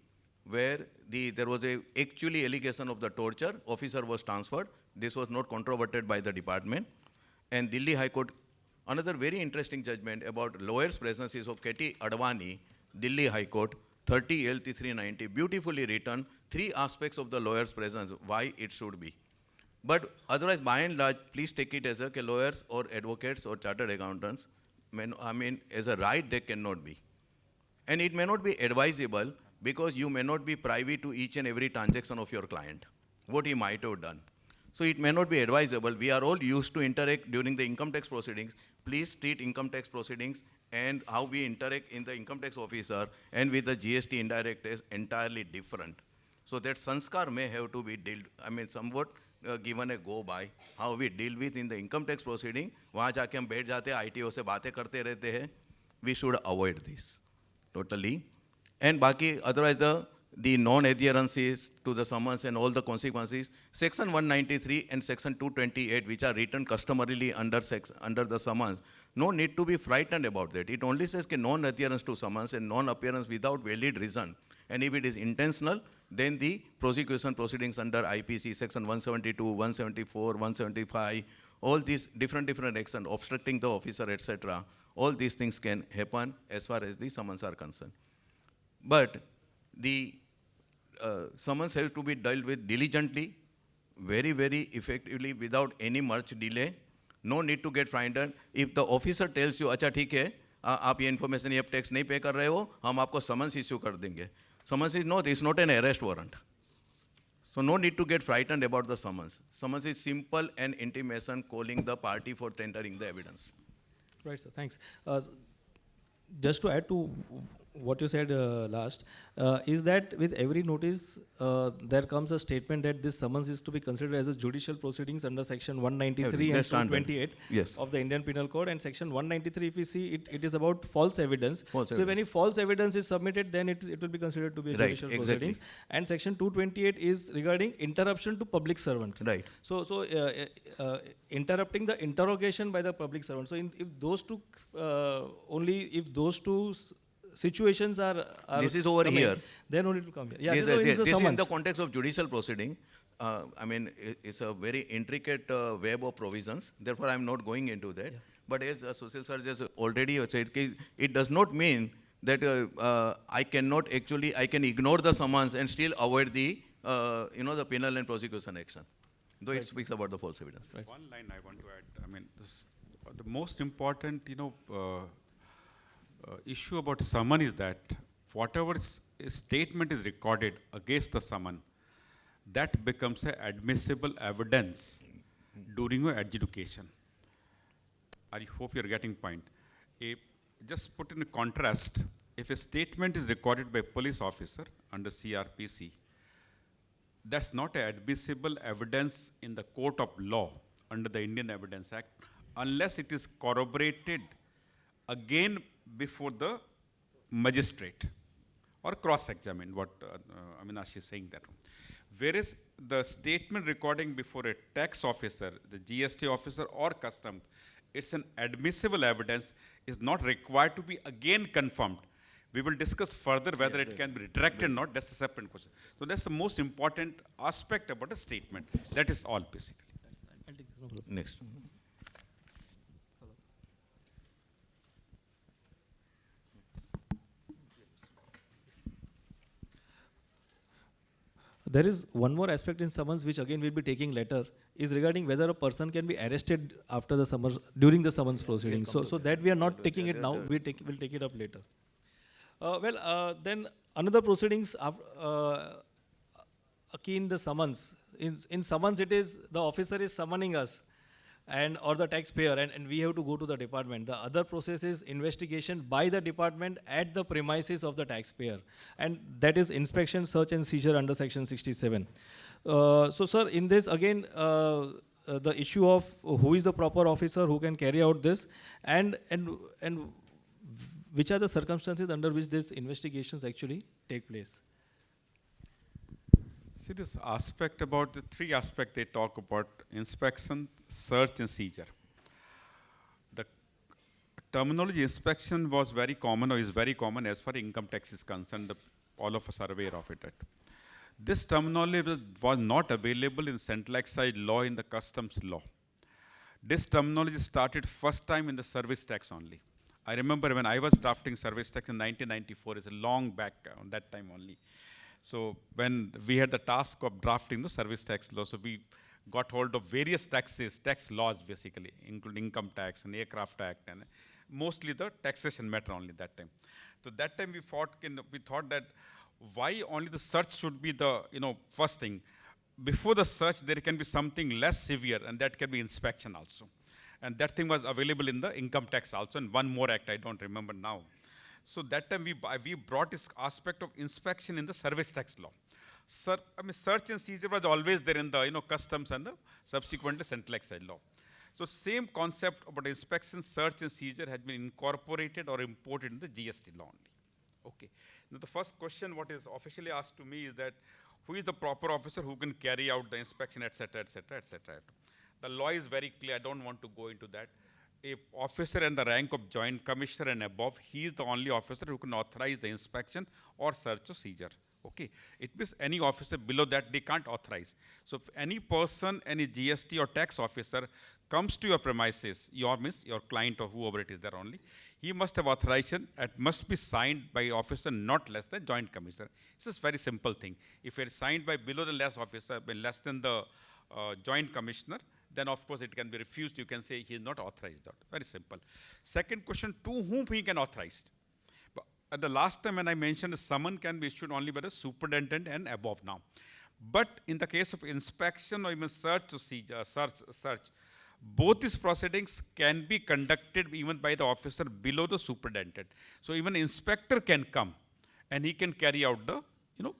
where there was actually allegation of the torture, officer was transferred, this was not controverted by the department. And Delhi High Court, another very interesting judgment about lawyers' presence is of K.T. Advani, Delhi High Court, 30 LT 390, beautifully written, 3 aspects of the lawyer's presence, why it should be. But otherwise, by and large, please take it as lawyers or advocates or chartered accountants, as a right, they cannot be. And it may not be advisable because you may not be privy to each and every transaction of your client, what he might have done. So it may not be advisable. We are all used to interact during the income tax proceedings. Please treat income tax proceedings and how we interact in the income tax officer and with the GST indirect is entirely different. So that sanskar may have to be somewhat given a go by, how we deal with in the income tax proceeding. वहाँ जाके हम बैठ जाते हैं, ITO से बातें करते रहते हैं. We should avoid this totally. And बाकी otherwise the non-adherences to the summons and all the consequences, Section 193 and Section 228, which are written customarily under the summons, no need to be frightened about that. It only says that non-adherence to summons and non-appearance without valid reason. And if it is intentional, then the prosecution proceedings under IPC, Section 172, 174, 175, all these different actions, obstructing the officer, etc., all these things can happen as far as the summons are concerned. But the summons has to be dealt with diligently, very, very effectively, without any much delay. No need to get frightened. If the officer tells you, अच्छा ठीक है, आप ये information ये tax नहीं पे कर रहे हो, हम आपको summons issue कर देंगे. Summons is it's not an arrest warrant. So no need to get frightened about the summons. Summons is simple and intimation calling the party for tendering the evidence. Right, sir. Thanks. Just to add to what you said last, is that with every notice, there comes a statement that this summons is to be considered as a judicial proceedings under Section 193 and 228 yes. of the Indian Penal Code. And Section 193, if we see, it is about false evidence. So evidence. if any false evidence is submitted, then it will be considered to be a Right, judicial exactly. proceedings. And Section 228 is regarding interruption to public servant. Right. So interrupting the interrogation by the public servant. So if those two, only if those two situations are this is over coming, here. then only to come here. Yeah, Yes, this is the this is in summons. the context of judicial proceeding. It's a very intricate web of provisions. Therefore, I'm not going into that. Yeah. But as Sushil sir just already said, it does not mean that I can ignore the summons and still avoid the the penal and prosecution action. Though it speaks about the false evidence. Right. One line I want to add. The most important, issue about summon is that whatever statement is recorded against the summon, that becomes an admissible evidence during your adjudication. I hope you're getting point. Just put in a contrast, if a statement is recorded by a police officer under CRPC, that's not an admissible evidence in the court of law under the Indian Evidence Act, unless it is corroborated again before the magistrate or cross-examined, what Avinash is saying that. Whereas the statement recording before a tax officer, the GST officer or customs, it's an admissible evidence, is not required to be again confirmed. We will discuss further whether it can be retracted or not. That's a separate question. So that's the most important aspect about a statement. That is all basically. Next. There is one more aspect in summons which again we'll be taking later, is regarding whether a person can be arrested after the summons, during the summons proceedings. So that we are not taking it now, we'll take it up later. Then another proceedings akin the summons. In summons it is the officer is summoning us or the taxpayer and we have to go to the department. The other process is investigation by the department at the premises of the taxpayer, and that is inspection, search and seizure under Section 67. So sir, in this again the issue of who is the proper officer who can carry out this and which are the circumstances under which these investigations actually take place? See this aspect about the three aspects they talk about: inspection, search and seizure. The terminology inspection was very common or is very common as far as income tax is concerned. All of us are aware of it. This terminology was not available in central excise law, in the customs law. This terminology started first time in the service tax only. I remember when I was drafting service tax in 1994, it's a long back on that time only. So when we had the task of drafting the service tax law, so we got hold of various taxes, tax laws basically, including income tax and aircraft act, and mostly the taxation matter only that time. So that time we thought that why only the search should be the first thing. before the search, there can be something less severe, and that can be inspection also. And that thing was available in the income tax also, and one more act, I don't remember now. So that time we brought this aspect of inspection in the service tax law. Search and seizure was always there in the customs and the subsequently central excise law. So same concept about inspection, search and seizure has been incorporated or imported in the GST law only. Okay. Now the first question what is officially asked to me is that who is the proper officer who can carry out the inspection, etc., etc., etc. The law is very clear. I don't want to go into that. A officer in the rank of joint commissioner and above, he is the only officer who can authorize the inspection or search or seizure. Okay, it means any officer below that they can't authorize. So if any person, any GST or tax officer comes to your premises, your client or whoever it is there only, he must have authorization. It must be signed by officer not less than joint commissioner. It's a very simple thing. If it is signed by below the less officer, by less than the joint commissioner, then of course it can be refused. You can say he is not authorized. Very simple. Second question, to whom he can authorize? At the last time when I mentioned, a summon can be issued only by the superintendent and above now. But in the case of inspection or even search or search, both these proceedings can be conducted even by the officer below the superintendent. So even inspector can come and he can carry out the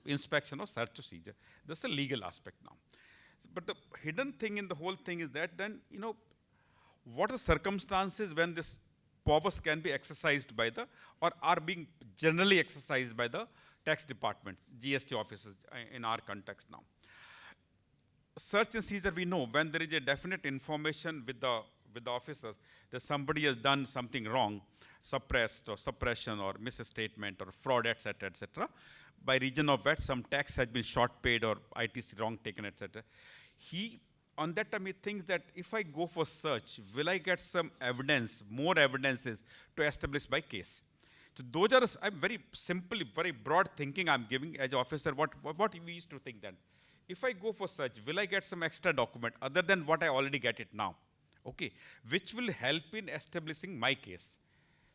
inspection or search or seizure. That's the legal aspect now. But the hidden thing in the whole thing is that then, what are the circumstances when this powers can be exercised by the, or are being generally exercised by the tax department, GST officers in our context now. Search and seizure, we know when there is a definite information with the officers that somebody has done something wrong, suppressed or suppression or misstatement or fraud, etc., etc. By reason of that, some tax has been short paid or ITC wrong taken, etc. On that time, he thinks that if I go for search, will I get some evidence, more evidences to establish my case? So those are, I'm very simply, very broad thinking I'm giving as an officer, what we used to think then. If I go for search, will I get some extra document other than what I already get it now? Okay, which will help in establishing my case.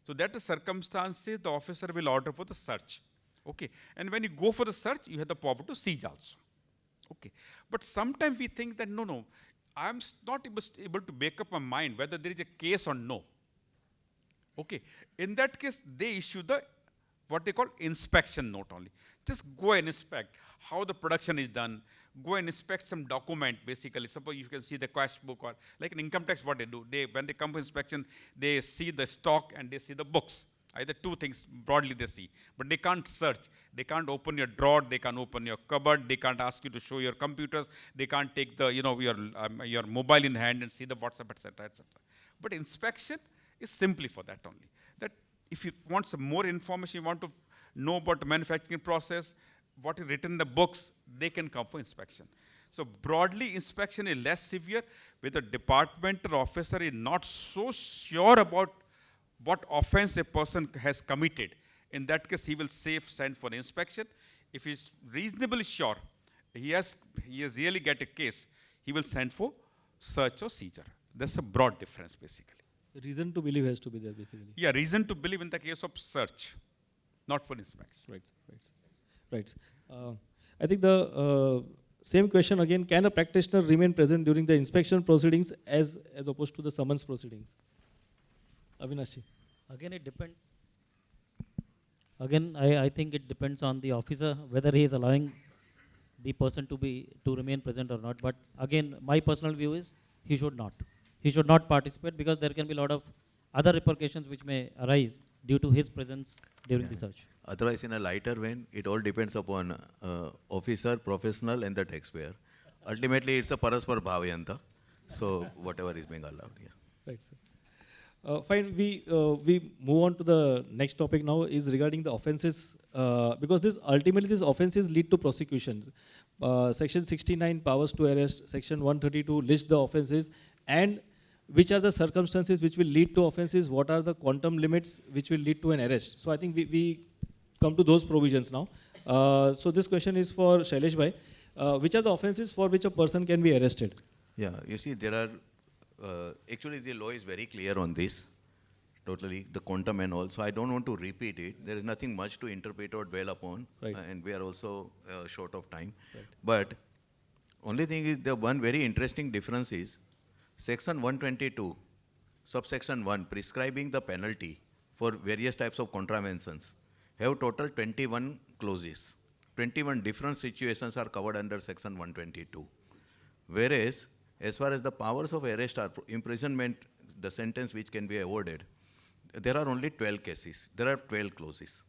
So that the circumstances, the officer will order for the search. Okay, and when you go for the search, you have the power to seize also. Okay, but sometimes we think that no, I'm not able to make up my mind whether there is a case or no. Okay, in that case, they issue the what they call inspection note only. Just go and inspect how the production is done. Go and inspect some document basically. Suppose you can see the cash book or like an income tax. What they do, when they come for inspection, they see the stock and they see the books. Either two things broadly they see, but they can't search. They can't open your drawer. They can't open your cupboard. They can't ask you to show your computers. They can't take the your mobile in hand and see the WhatsApp, etc., etc. But inspection is simply for that only. That if you want some more information, you want to know about the manufacturing process, what is written in the books, they can come for inspection. So broadly, inspection is less severe where the departmental officer is not so sure about what offense a person has committed. In that case, he will send for inspection. If he's reasonably sure he has really get a case, he will send for search or seizure. That's a broad difference basically. Reason to believe has to be there basically. Yeah, reason to believe in the case of search, not for inspection. Right. I think the same question again, can a practitioner remain present during the inspection proceedings as opposed to the summons proceedings? Avinash. Again, it depends. Again, I think it depends on the officer whether he is allowing the person to remain present or not. But again, my personal view is he should not. He should not participate because there can be a lot of other repercussions which may arise due to his presence during the search. Otherwise, in a lighter vein, it all depends upon officer, professional, and the taxpayer. Ultimately, it's a paraspar bhavyanta. So whatever is being allowed. Yeah. Right, sir. Fine, we move on to the next topic now is regarding the offences because ultimately these offences lead to prosecution. Section 69 powers to arrest, section 132 lists the offences and which are the circumstances which will lead to offences, what are the quantum limits which will lead to an arrest. So I think we come to those provisions now. So this question is for Shailesh Bhai. Which are the offences for which a person can be arrested? Yeah, you see there are actually, the law is very clear on this, totally, the quantum and all. So I don't want to repeat it. There is nothing much to interpret or dwell upon, and we are also short of time. Right. But Only thing is the one very interesting difference is section 122, subsection 1, prescribing the penalty for various types of contraventions, have total 21 clauses. 21 different situations are covered under section 122. Whereas, as far as the powers of arrest or imprisonment, the sentence which can be awarded, there are only 12 cases. There are 12 clauses.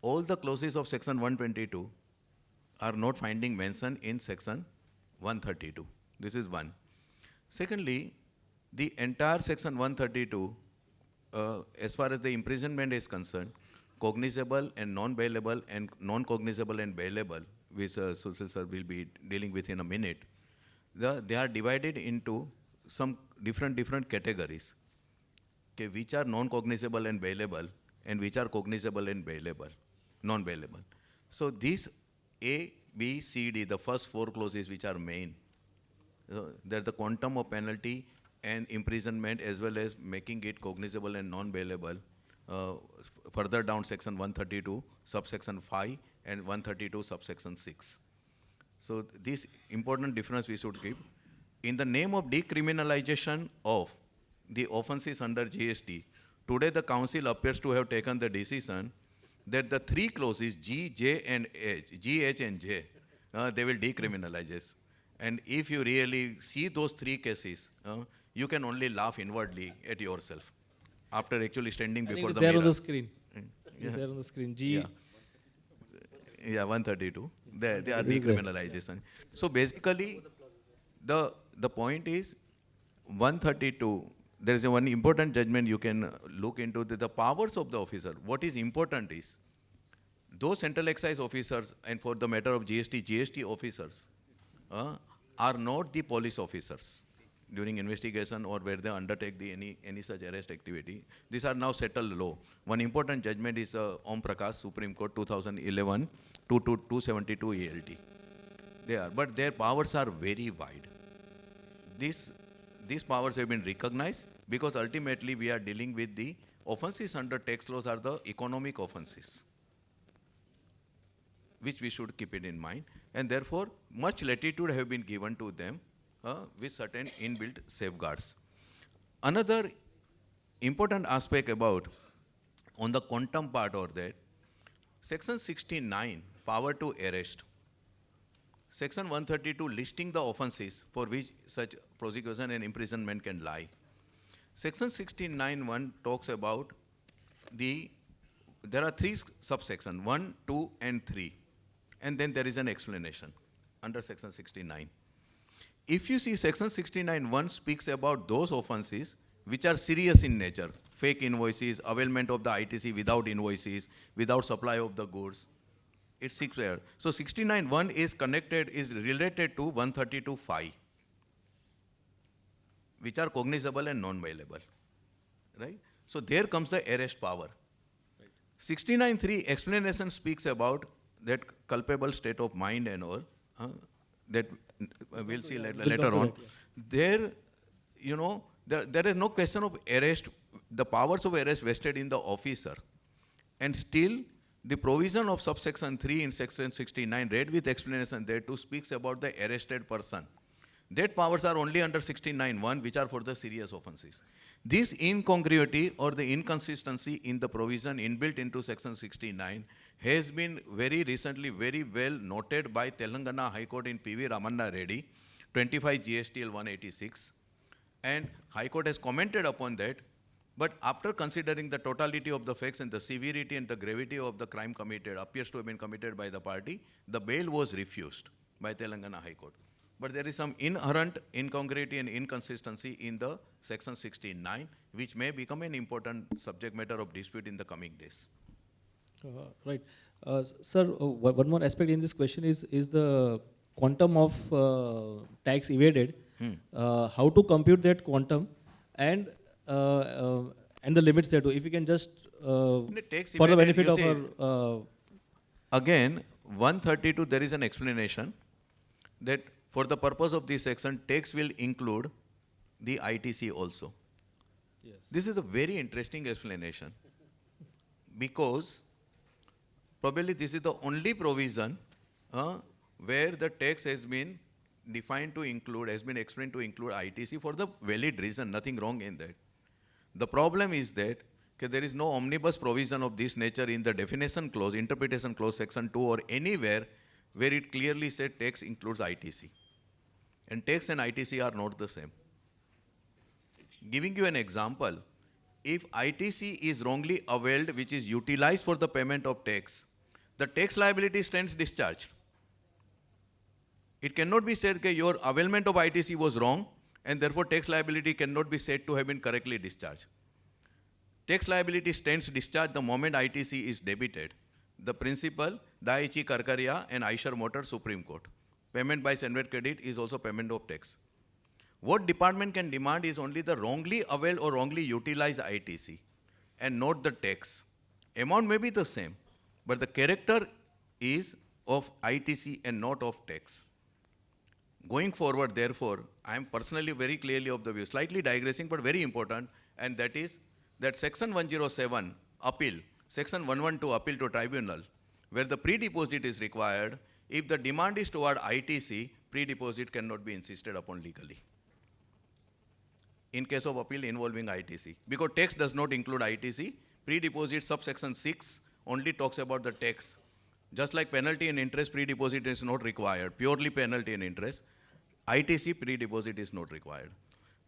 All the clauses of section 122 are not finding mention in section 132. This is one. Secondly, the entire section 132, as far as the imprisonment is concerned, cognizable and non-bailable and non-cognizable and bailable, which Sushil sir will be dealing with in a minute, they are divided into some different categories, okay, which are non-cognizable and bailable, and which are cognizable and bailable, non-bailable. So these A, B, C, D, the first 4 clauses which are main, they're the quantum of penalty and imprisonment as well as making it cognizable and non-bailable. Further down section 132, subsection 5 and 132, subsection 6. So this important difference we should keep. In the name of decriminalization of the offenses under GST, today the council appears to have taken the decision that the 3 clauses G, J and H, G, H and J, they will decriminalize. And if you really see those 3 cases, you can only laugh inwardly at yourself after actually standing before the mirror. There on the screen. It's there on the screen. G. Yeah, 132. They are decriminalization. So basically, the point is 132. There is one important judgment you can look into the powers of the officer. What is important is those central excise officers, and for the matter of GST officers, are not the police officers during investigation or where they undertake any such arrest activity. These are now settled law. One important judgment is Om Prakash, Supreme Court, 2011, 272 ELT. They are, but their powers are very wide. These powers have been recognized because ultimately we are dealing with the offenses under tax laws are the economic offenses, which we should keep it in mind. And therefore, much latitude have been given to them with certain inbuilt safeguards. Another important aspect about on the quantum part or that, section 69, power to arrest. Section 132, listing the offenses for which such prosecution and imprisonment can lie. Section 69(1) talks about there are 3 subsections, 1, 2, and 3. And then there is an explanation under section 69. If you see section 69(1) speaks about those offenses which are serious in nature, fake invoices, availment of the ITC without invoices, without supply of the goods. It's 6 there. So 69(1) is related to 132(5), which are cognizable and non-bailable, right? So there comes the arrest power. Right. 69(3) explanation speaks about that culpable state of mind and all, that we'll see later on. There, you know, there is no question of arrest. The powers of arrest vested in the officer. And still, the provision of subsection 3 in section 69, read with explanation there too, speaks about the arrested person. That powers are only under 69(1), which are for the serious offenses. This incongruity or the inconsistency in the provision inbuilt into section 69 has been very recently very well noted by Telangana High Court in P.V. Ramanna Reddy, 25 GSTL 186. And High Court has commented upon that. But after considering the totality of the facts and the severity and the gravity of the crime committed, appears to have been committed by the party, the bail was refused by Telangana High Court. But there is some inherent incongruity and inconsistency in the section 69, which may become an important subject matter of dispute in the coming days. Right. Sir, one more aspect in this question is the quantum of tax evaded. How to compute that quantum and the limits there too. If you can just, for the benefit of our... Again, 132, there is an explanation that for the purpose of this section, tax will include the ITC also. Yes. This is a very interesting explanation because probably this is the only provision where the tax has been defined to include, has been explained to include ITC for the valid reason, nothing wrong in that. The problem is that there is no omnibus provision of this nature in the definition clause, interpretation clause section 2 or anywhere where it clearly said tax includes ITC. And tax and ITC are not the same. Giving you an example, if ITC is wrongly availed, which is utilized for the payment of tax, the tax liability stands discharged. It cannot be said that your availment of ITC was wrong and therefore tax liability cannot be said to have been correctly discharged. Tax liability stands discharged the moment ITC is debited. The principle, Daiichi Karkaria and Eicher Motor Supreme Court. Payment by Senvet credit is also payment of tax. What department can demand is only the wrongly availed or wrongly utilized ITC and not the tax. Amount may be the same, but the character is of ITC and not of tax. Going forward, therefore, I am personally very clearly of the view, slightly digressing but very important, and that is that section 107 appeal, section 112 appeal to tribunal, where the pre-deposit is required, if the demand is toward ITC, pre-deposit cannot be insisted upon legally. In case of appeal involving ITC. Because tax does not include ITC, pre-deposit subsection 6 only talks about the tax. Just like penalty and interest, pre-deposit is not required, purely penalty and interest. ITC pre-deposit is not required.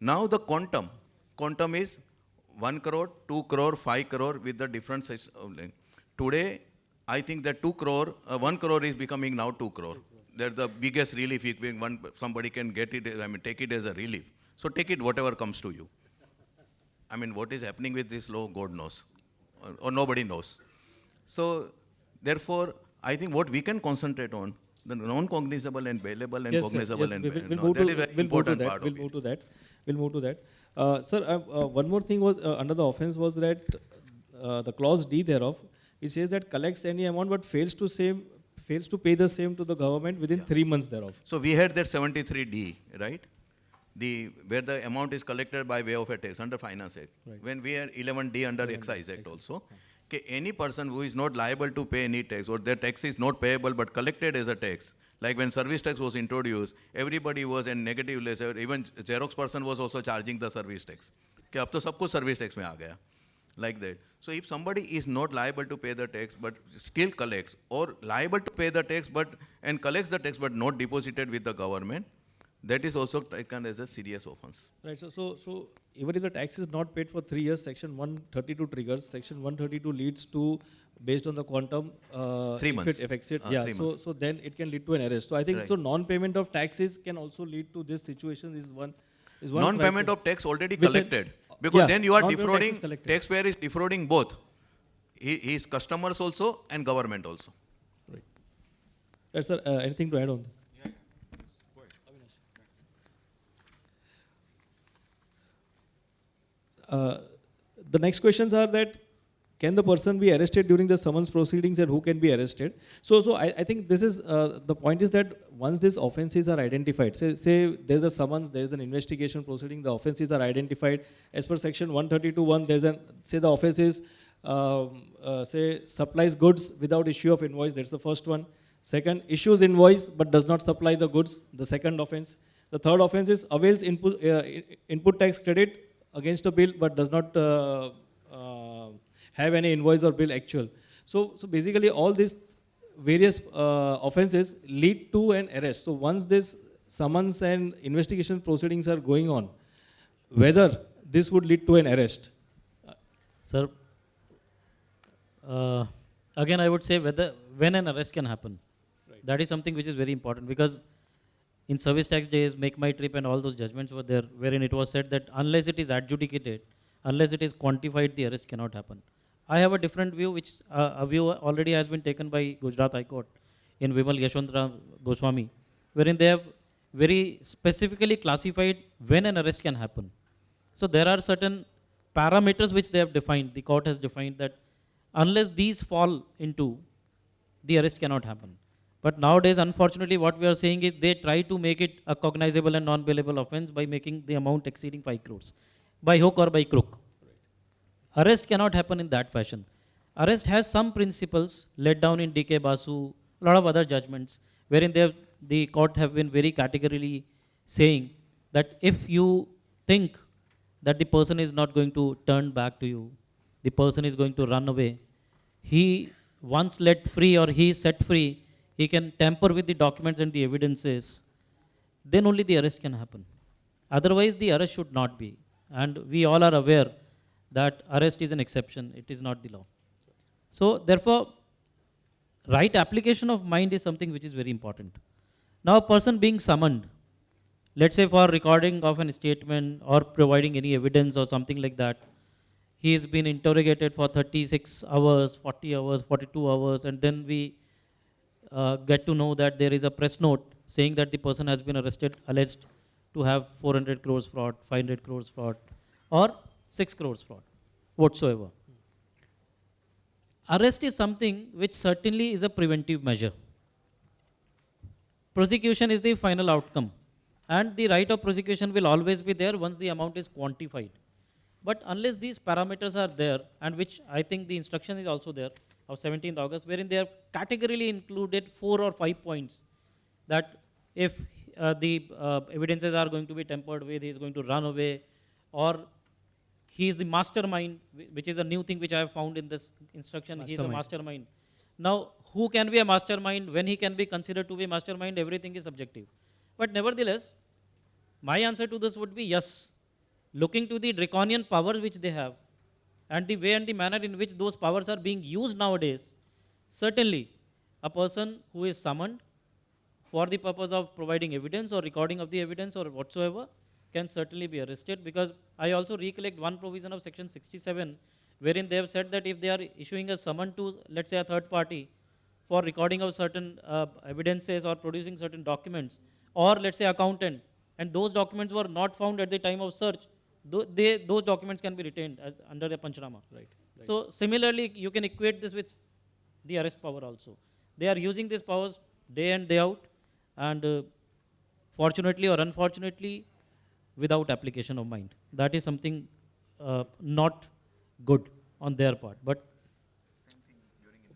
Now the quantum is 1 crore, 2 crore, 5 crore with the different size of length. Today, I think that 1 crore is becoming now 2 crore. They're the biggest relief if somebody can get it, take it as a relief. So take it whatever comes to you. What is happening with this law, God knows, or nobody knows. So therefore, I think what we can concentrate on, the non-cognizable and bailable and cognizable and bailable. That is a very important part of it. We'll move to that. Sir, one more thing was under the offense was that the clause D thereof, it says that collects any amount but fails to pay the same to the government within 3 months thereof. So we had that 73D, right? Where the amount is collected by way of a tax under Finance Act. Right. When we had 11D under Excise Act also. Okay, any person who is not liable to pay any tax or their tax is not payable but collected as a tax, like when service tax was introduced, everybody was in negative less, even Xerox person was also charging the service tax. Okay, ab to sab kuch service tax mein aa gaya. Like that. So if somebody is not liable to pay the tax but still collects, or liable to pay the tax and collects the tax but not deposited with the government, that is also taken as a serious offense. Right. So even if the tax is not paid for 3 years, section 132 triggers. Section 132 leads to, based on the quantum, 3 months. If it affects it, yeah. So then it can lead to an arrest. So I think so. Non-payment of taxes can also lead to this situation. Is one non-payment of tax already collected, because then you are defrauding. Taxpayer is defrauding both his customers also and government also. Right. Right, sir. Anything to add on this? The next questions are that, can the person be arrested during the summons proceedings and who can be arrested? So I think this is, the point is that once these offenses are identified, say there's a summons, there's an investigation proceeding, the offenses are identified. As per section 132(1), there's say the offense is, say supplies goods without issue of invoice, that's the first one. Second, issues invoice but does not supply the goods, the second offense. The third offense is avails input tax credit against a bill but does not have any invoice or bill actual. So basically all these various offenses lead to an arrest. So once this summons and investigation proceedings are going on, whether this would lead to an arrest? Sir, again I would say when an arrest can happen. Right. That is something which is very important, because in service tax days, Make My Trip and all those judgments were there, wherein it was said that unless it is adjudicated, unless it is quantified, the arrest cannot happen. I have a different view, which a view already has been taken by Gujarat High Court in Bimal Jain Goswami, wherein they have very specifically classified when an arrest can happen. So there are certain parameters which they have defined. The court has defined that unless these fall into, the arrest cannot happen. But nowadays, unfortunately, what we are saying is they try to make it a cognizable and non-bailable offense by making the amount exceeding 5 crores, by hook or by crook. Right. Arrest cannot happen in that fashion. Arrest has some principles laid down in DK Basu, a lot of other judgments, wherein they have the court have been very categorically saying that if you think that the person is not going to turn back to you, the person is going to run away, he once let free or he is set free, he can tamper with the documents and the evidences, then only the arrest can happen. Otherwise, the arrest should not be. And we all are aware that arrest is an exception, it is not the law. So, therefore, right application of mind is something which is very important. Now, a person being summoned, let's say for recording of an statement or providing any evidence or something like that, he has been interrogated for 36 hours, 40 hours, 42 hours, and then we get to know that there is a press note saying that the person has been arrested, alleged to have 400 crores fraud, 500 crores fraud, or 6 crores fraud, whatsoever. Arrest is something which certainly is a preventive measure. Prosecution is the final outcome. And the right of prosecution will always be there once the amount is quantified. But unless these parameters are there, and which I think the instruction is also there, of 17th August, wherein they have categorically included 4 or 5 points, that if the evidences are going to be tampered with, he is going to run away, or he is the mastermind, which is a new thing which I have found in this instruction, he is a mastermind. Now, who can be a mastermind, when he can be considered to be a mastermind, everything is subjective. But nevertheless, my answer to this would be yes. Looking to the draconian powers which they have, and the way and the manner in which those powers are being used nowadays, certainly a person who is summoned for the purpose of providing evidence or recording of the evidence or whatsoever can certainly be arrested, because I also recollect one provision of section 67 wherein they have said that if they are issuing a summon to, let's say, a third party for recording of certain evidences or producing certain documents, or let's say accountant, and those documents were not found at the time of search, those documents can be retained as under a panchnama. Right. So similarly, you can equate this with the arrest power also. They are using these powers day in, day out, and fortunately or unfortunately, without application of mind. That is something not good on their part. But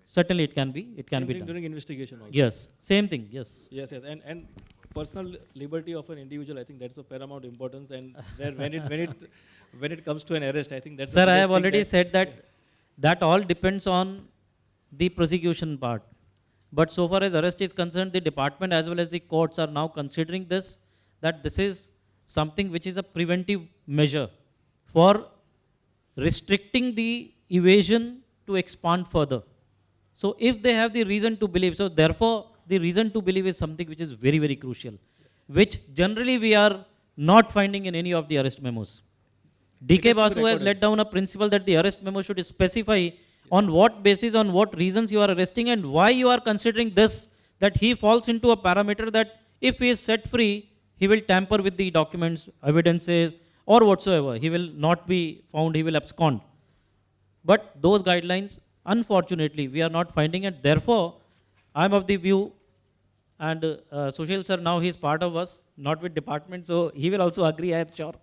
certainly it can be. It can be done. During investigation also. Yes. Same thing. Yes. Yes. Yes. And personal liberty of an individual, I think that's of paramount importance. And when it comes to an arrest, I think that's. Sir, I have already said that all depends on the prosecution part. But so far as arrest is concerned, the department as well as the courts are now considering this, that this is something which is a preventive measure for restricting the evasion to expand further. So if they have the reason to believe, so therefore the reason to believe is something which is very, very crucial, which generally we are not finding in any of the arrest memos. DK Basu has laid down a principle that the arrest memo should specify on what basis, on what reasons you are arresting and why you are considering this, that he falls into a parameter that if he is set free, he will tamper with the documents, evidences, or whatsoever. He will not be found, he will abscond. But those guidelines, unfortunately, we are not finding it. Therefore, I am of the view, and Sushil sir, now he is part of us, not with department, so he will also agree, I am sure,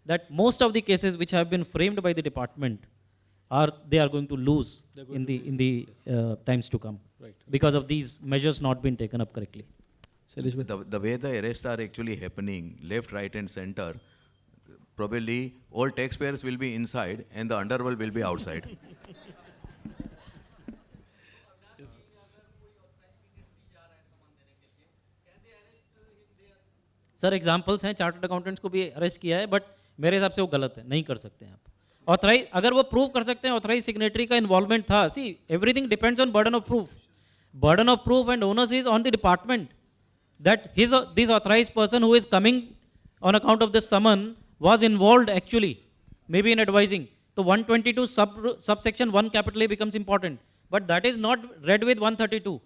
that most of the cases which have been framed by the department, they are going to lose in the times to come, right, because of these measures not being taken up correctly. The way the arrests are actually happening, left, right and center, probably all taxpayers will be inside and the underworld will be outside. Sir examples हैं, chartered accountants को भी arrest किया है, but मेरे हिसाब से वो गलत है, नहीं कर सकते हैं आप। ऑथराइज अगर वो प्रूव कर सकते हैं ऑथराइज सिग्नेटरी का इन्वॉल्वमेंट था, see everything depends on burden of proof. Burden of proof and owners is on the department that this authorized person who is coming on account of this summon was involved actually, maybe in advising. So 122 subsection 1 capital A becomes important, but that is not read with 132.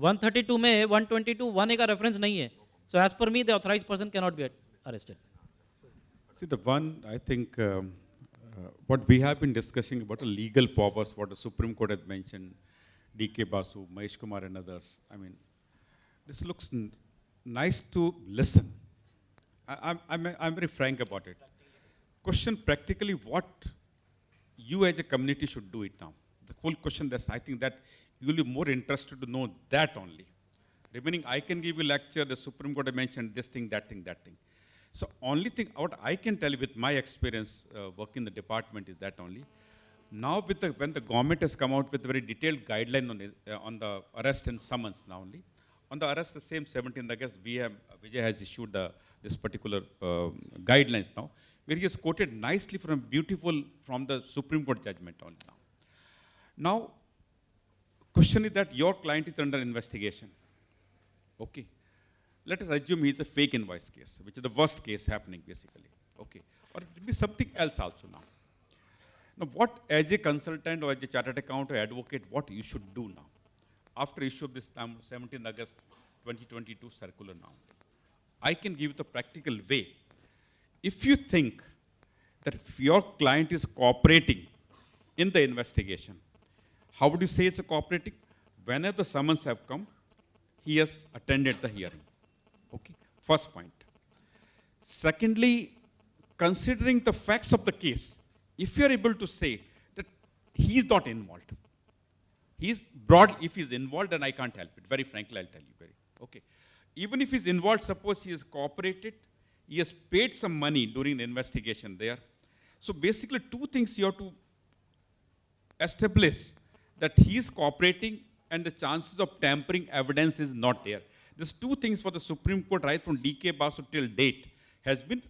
132 में 122 1A का reference नहीं है. So as per me, the authorized person cannot be arrested. See, the one, I think, what we have been discussing about the legal powers, what the Supreme Court has mentioned, DK Basu, Mahesh Kumar and others, I mean, this looks nice to listen. I'm very frank about it. Question practically what you as a community should do it now. The whole question, I think that you will be more interested to know that only. Remaining, I can give you lecture, the Supreme Court mentioned this thing, that thing, that thing. So only thing, what I can tell you with my experience working in the department is that only. Now with when the government has come out with a very detailed guideline on the arrest and summons now only. On the arrest, the same 17th August, Vijay has issued this particular guidelines now, where he has quoted nicely from the Supreme Court judgment only now. Now, question is that your client is under investigation. Okay. Let us assume he is a fake invoice case, which is the worst case happening basically. Okay. Or it will be something else also now. Now, what as a consultant or as a chartered accountant or advocate, what you should do now? After issue of this 17th August 2022 circular now, I can give you the practical way. If you think that if your client is cooperating in the investigation, how would you say it's a cooperating? Whenever the summons have come, he has attended the hearing. Okay, first point. Secondly, considering the facts of the case, if you are able to say that he is not involved, if he's involved, then I can't help it. Very frankly, I'll tell you. Okay. Even if he's involved, suppose he has cooperated, he has paid some money during the investigation there. So basically, two things you have to establish, that he is cooperating and the chances of tampering evidence is not there. These two things for the Supreme Court, right from D.K. Basu till date, has been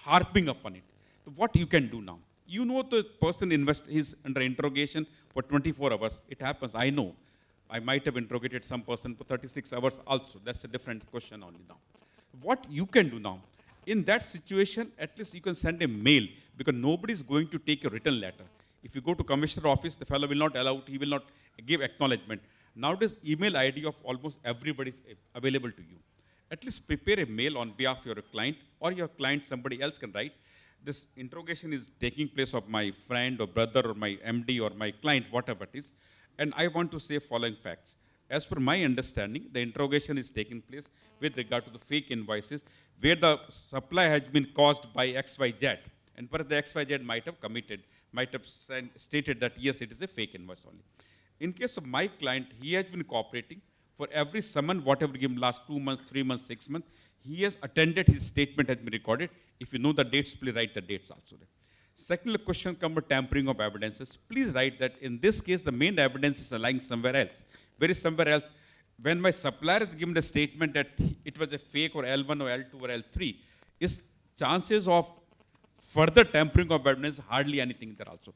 harping upon it. So what you can do now? You know the person is under interrogation for 24 hours. It happens, I know. I might have interrogated some person for 36 hours also. That's a different question only now. What you can do now? In that situation, at least you can send a mail, because nobody is going to take a written letter. If you go to commissioner office, the fellow will not allow it, he will not give acknowledgement. Nowadays, email ID of almost everybody is available to you. At least prepare a mail on behalf of your client, or your client, somebody else can write. This interrogation is taking place of my friend or brother or my MD or my client, whatever it is. And I want to say following facts. As per my understanding, the interrogation is taking place with regard to the fake invoices, where the supply has been caused by XYZ. And perhaps the XYZ might have stated that yes, it is a fake invoice only. In case of my client, he has been cooperating. For every summon, whatever given last 2 months, 3 months, 6 months, he has attended, his statement has been recorded. If you know the dates, please write the dates also. Second question comes with tampering of evidences. Please write that in this case, the main evidence is lying somewhere else. Where is somewhere else? When my supplier is given a statement that it was a fake or L1 or L2 or L3, is chances of further tampering of evidence hardly anything there also.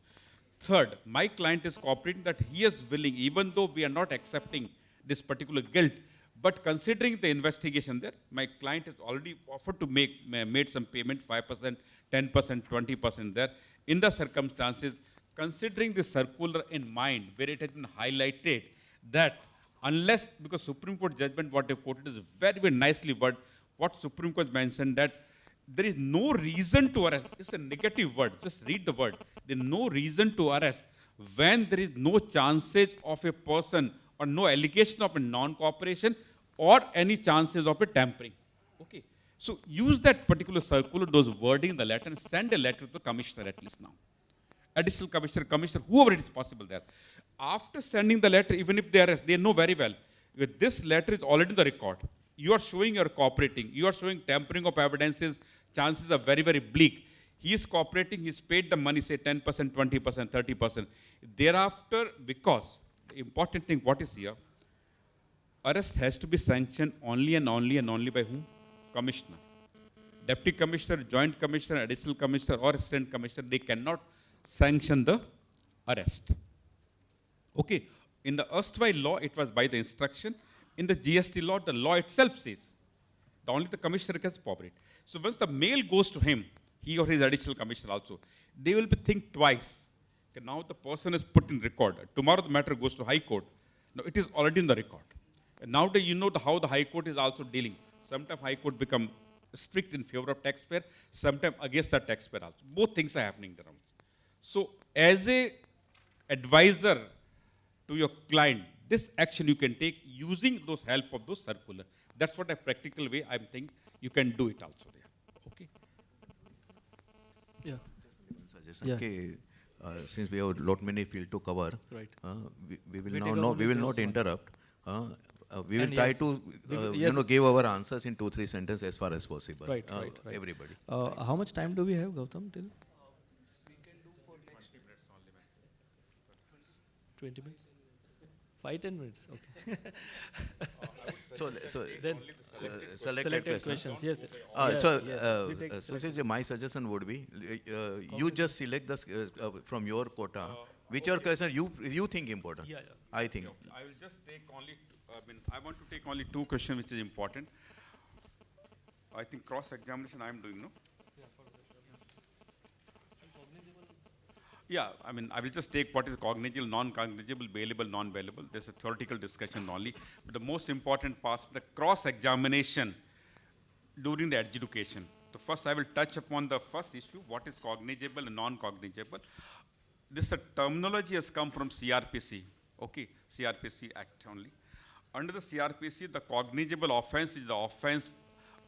Third, my client is cooperating that he is willing, even though we are not accepting this particular guilt, but considering the investigation there, my client has already offered to made some payment, 5%, 10%, 20% there. In the circumstances, considering the circular in mind, where it has been highlighted that unless, because Supreme Court judgment, what they quoted is very, very nicely worded, what Supreme Court mentioned that there is no reason to arrest. It's a negative word. Just read the word. There is no reason to arrest when there is no chances of a person or no allegation of a non-cooperation or any chances of a tampering. Okay. So use that particular circular, those wording in the letter, and send a letter to the commissioner at least now. Additional commissioner, whoever it is possible there. After sending the letter, even if they arrest, they know very well, if this letter is already in the record, you are showing you are cooperating, you are showing tampering of evidences, chances are very, very bleak. He is cooperating, he's paid the money, say 10%, 20%, 30%. Thereafter, because the important thing, what is here, arrest has to be sanctioned only and only by whom? Commissioner. Deputy Commissioner, Joint Commissioner, Additional Commissioner or Assistant Commissioner, they cannot sanction the arrest. Okay. In the erstwhile law, it was by the instruction. In the GST law, the law itself says only the commissioner can cooperate. So once the mail goes to him, he or his additional commissioner also, they will be think twice. Okay, now the person is put in record. Tomorrow the matter goes to High Court. Now it is already in the record. And nowadays you know how the High Court is also dealing. Sometimes High Court become strict in favor of taxpayer, sometimes against the taxpayer also. Both things are happening there. So as a advisor to your client, this action you can take using those help of those circular. That's what a practical way I think you can do it also there. Okay. Yeah. Suggestion. Okay. Since we have lot many field to cover, right. We will not interrupt. we will And try yes, to, yes. give our answers in 2-3 sentences as far as possible. Right. Everybody. How much time do we have, Gautam, till? 20 minutes? 5-10 minutes, okay. So then selected questions, yes. So my suggestion would be, you just select from your quota, whichever question you think important. I think. I will just take only, I want to take only 2 questions which is important. I think cross-examination I am doing, no? Yeah, I will just take what is cognizable, non-cognizable, bailable, non-bailable. There's a theoretical discussion only. But the most important part, the cross-examination during the adjudication. So first I will touch upon the first issue, what is cognizable and non-cognizable. This terminology has come from CRPC, okay, CRPC Act only. Under the CRPC, the cognizable offense is the offense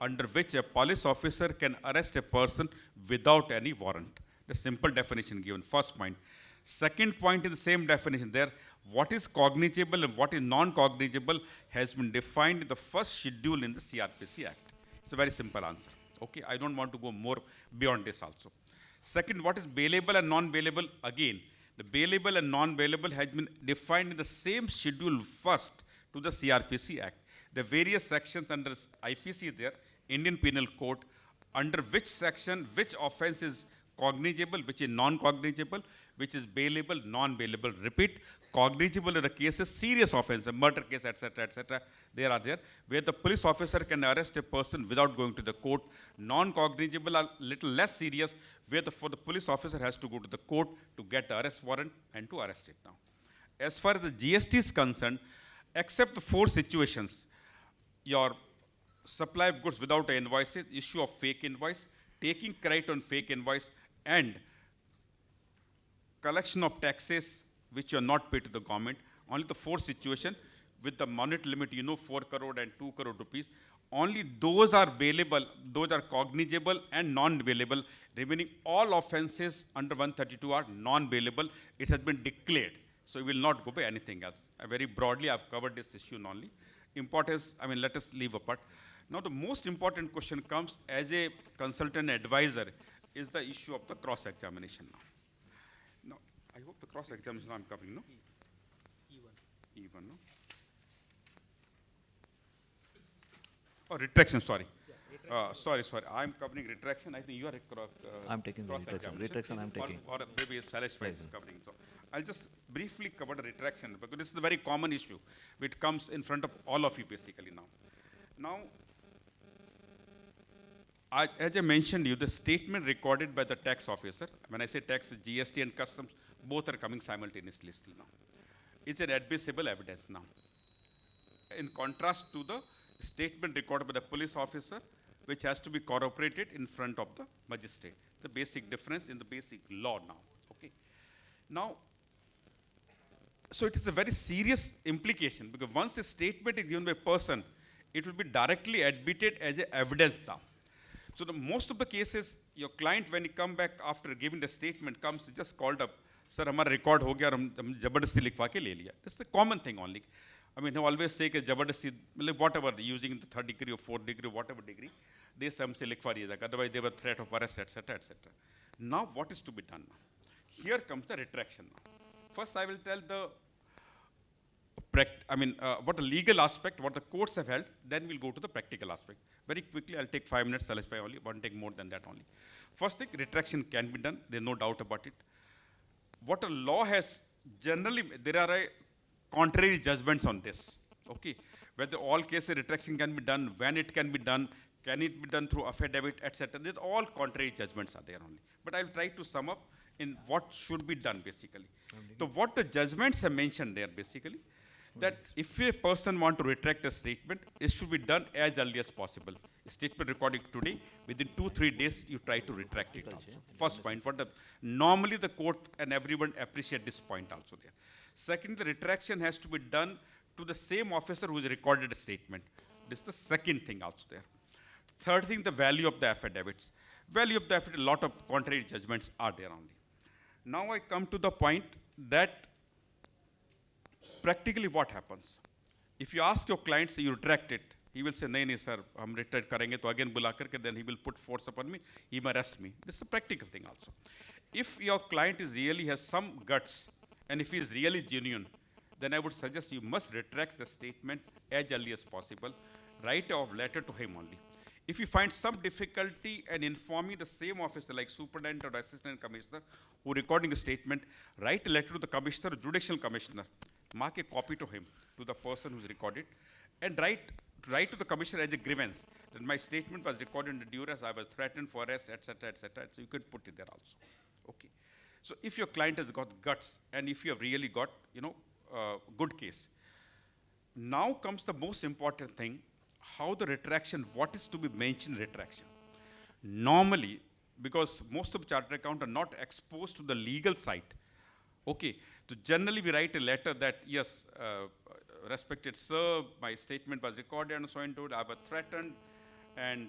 under which a police officer can arrest a person without any warrant. The simple definition given, first point. Second point in the same definition there, what is cognizable and what is non-cognizable has been defined in the first schedule in the CRPC Act. It's a very simple answer. Okay, I don't want to go more beyond this also. Second, what is bailable and non-bailable? Again, the bailable and non-bailable has been defined in the same schedule first to the CRPC Act. The various sections under IPC there, Indian Penal Code, under which section, which offense is cognizable, which is non-cognizable, which is bailable, non-bailable. Repeat, cognizable in the cases, serious offense, a murder case, etc., there, where the police officer can arrest a person without going to the court. Non-cognizable are little less serious, where the police officer has to go to the court to get the arrest warrant and to arrest it now. As far as the GST is concerned, except the 4 situations, your supply of goods without invoices, issue of fake invoice, taking credit on fake invoice, and collection of taxes which are not paid to the government, only the 4 situations with the monetary limit, 4 crore and 2 crore rupees, only those are bailable, those are cognizable and non-bailable. Remaining all offenses under 132 are non-bailable. It has been declared, so we will not go by anything else. Very broadly, I've covered this issue only. Importance, let us leave apart. Now the most important question comes as a consultant advisor is the issue of the cross-examination now. Now, I hope the cross-examination I'm covering, no? E1, no? Oh, retraction, sorry. Sorry, I'm covering retraction. I think you are I'm taking the retraction I'm taking. Or maybe Shailesh Sheth is covering. So I'll just briefly cover the retraction because this is a very common issue which comes in front of all of you basically now. Now, as I mentioned you, the statement recorded by the tax officer, when I say tax, GST and customs, both are coming simultaneously still now. It's an admissible evidence now. In contrast to the statement recorded by the police officer, which has to be corroborated in front of the magistrate. The basic difference in the basic law now, okay. Now, so it is a very serious implication because once a statement is given by a person, it will be directly admitted as a evidence now. So most of the cases, your client, when he come back after giving the statement, comes just called up, sir, हमारा record हो गया और हम जबरदस्ती लिखवा के ले लिया. That's the common thing only. He always say कि जबरदस्ती, whatever, using the 3rd degree or 4th degree, whatever degree, they say हमसे लिखवा दिया जाएगा. Otherwise, they were threat of arrest, etc., etc. Now, what is to be done now? Here comes the retraction now. First, I will tell the what the legal aspect, what the courts have held, then we'll go to the practical aspect. Very quickly, I'll take 5 minutes, Shailesh bhai only, won't take more than that only. First thing, retraction can be done, there's no doubt about it. What a law has, generally, there are contrary judgments on this, okay? Whether all cases retraction can be done, when it can be done, can it be done through affidavit, etc. There's all contrary judgments are there only. But I'll try to sum up in what should be done basically. So what the judgments have mentioned there basically, that if a person want to retract a statement, it should be done as early as possible. A statement recorded today, within 2-3 days, you try to retract it also. First point, normally the court and everyone appreciate this point also there. Second, the retraction has to be done to the same officer who has recorded a statement. This is the second thing also there. Third thing, the value of the affidavits. Value of the affidavit, a lot of contrary judgments are there only. Now I come to the point that practically what happens? If you ask your client, say you retract it, he will say, nahi sir, hum retract karenge, to again bula karke, then he will put force upon me, he may arrest me. This is a practical thing also. If your client is really has some guts, and if he is really genuine, then I would suggest you must retract the statement as early as possible. Write a letter to him only. If you find some difficulty in informing the same officer like superintendent or assistant commissioner who recording a statement, write a letter to the commissioner, judicial commissioner, mark a copy to him, to the person who's recorded, and write to the commissioner as a grievance that my statement was recorded in the duress, I was threatened for arrest, etc., etc. So you can put it there also. Okay. So if your client has got guts and if you have really got, good case, now comes the most important thing, how the retraction, what is to be mentioned in retraction. Normally, because most of the chartered accountants are not exposed to the legal side, okay, so generally we write a letter that, yes, respected sir, my statement was recorded and so on, I was threatened, and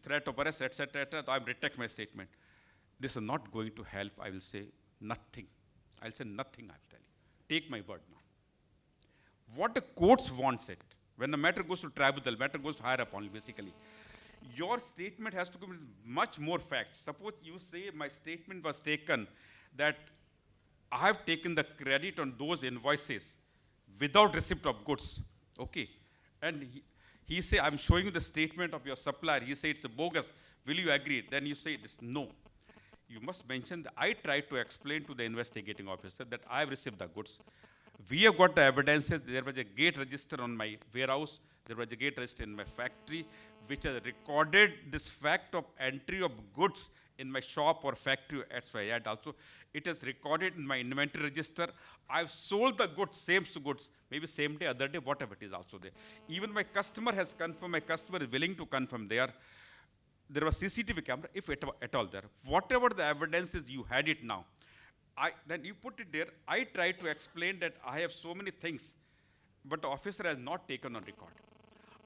threat of arrest, etc., I retract my statement. This is not going to help, I will say nothing. I'll say nothing, I'll tell you. Take my word now. What the courts wants it, when the matter goes to tribunal, matter goes to higher up only, basically. Your statement has to come with much more facts. Suppose you say my statement was taken that I have taken the credit on those invoices without receipt of goods, okay? And he say, I'm showing you the statement of your supplier. He say it's a bogus. Will you agree? Then you say this, no. You must mention that I tried to explain to the investigating officer that I have received the goods. We have got the evidences. There was a gate register on my warehouse. There was a gate register in my factory, which has recorded this fact of entry of goods in my shop or factory at Swayad also. It is recorded in my inventory register. I've sold the goods, same goods, maybe same day, other day, whatever it is also there. Even my customer has confirmed, my customer is willing to confirm there was CCTV camera, if at all there. Whatever the evidences you had it now, then you put it there. I tried to explain that I have so many things, but the officer has not taken on record.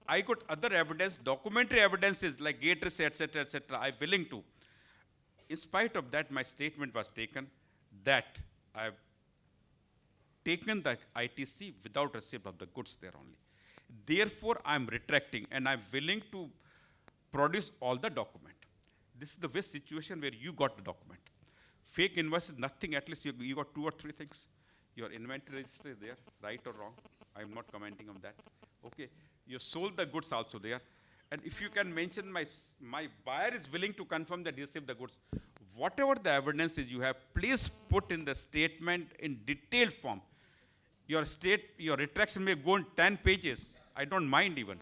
I got other evidence, documentary evidences like gate receipt, etc., etc. I'm willing to. In spite of that, my statement was taken that I have taken the ITC without receipt of the goods there only. Therefore, I'm retracting and I'm willing to produce all the document. This is the best situation where you got the document. Fake invoice is nothing, at least you got 2 or 3 things. Your inventory register is there, right or wrong. I'm not commenting on that. Okay, you sold the goods also there. And if you can mention my buyer is willing to confirm that he received the goods. Whatever the evidences you have, please put in the statement in detailed form. Your retraction may go on 10 pages. I don't mind even.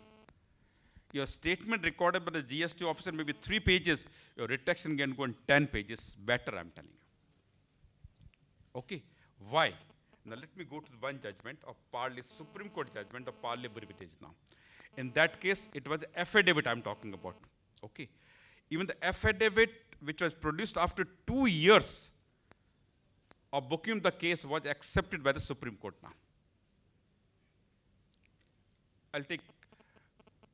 Your statement recorded by the GST officer may be 3 pages. Your retraction can go on 10 pages. Better, I'm telling you. Okay. Why? Now let me go to one judgment of Parley, Supreme Court judgment of Parley Brevetage now. In that case, it was affidavit I'm talking about. Okay. Even the affidavit which was produced after 2 years of booking the case was accepted by the Supreme Court now.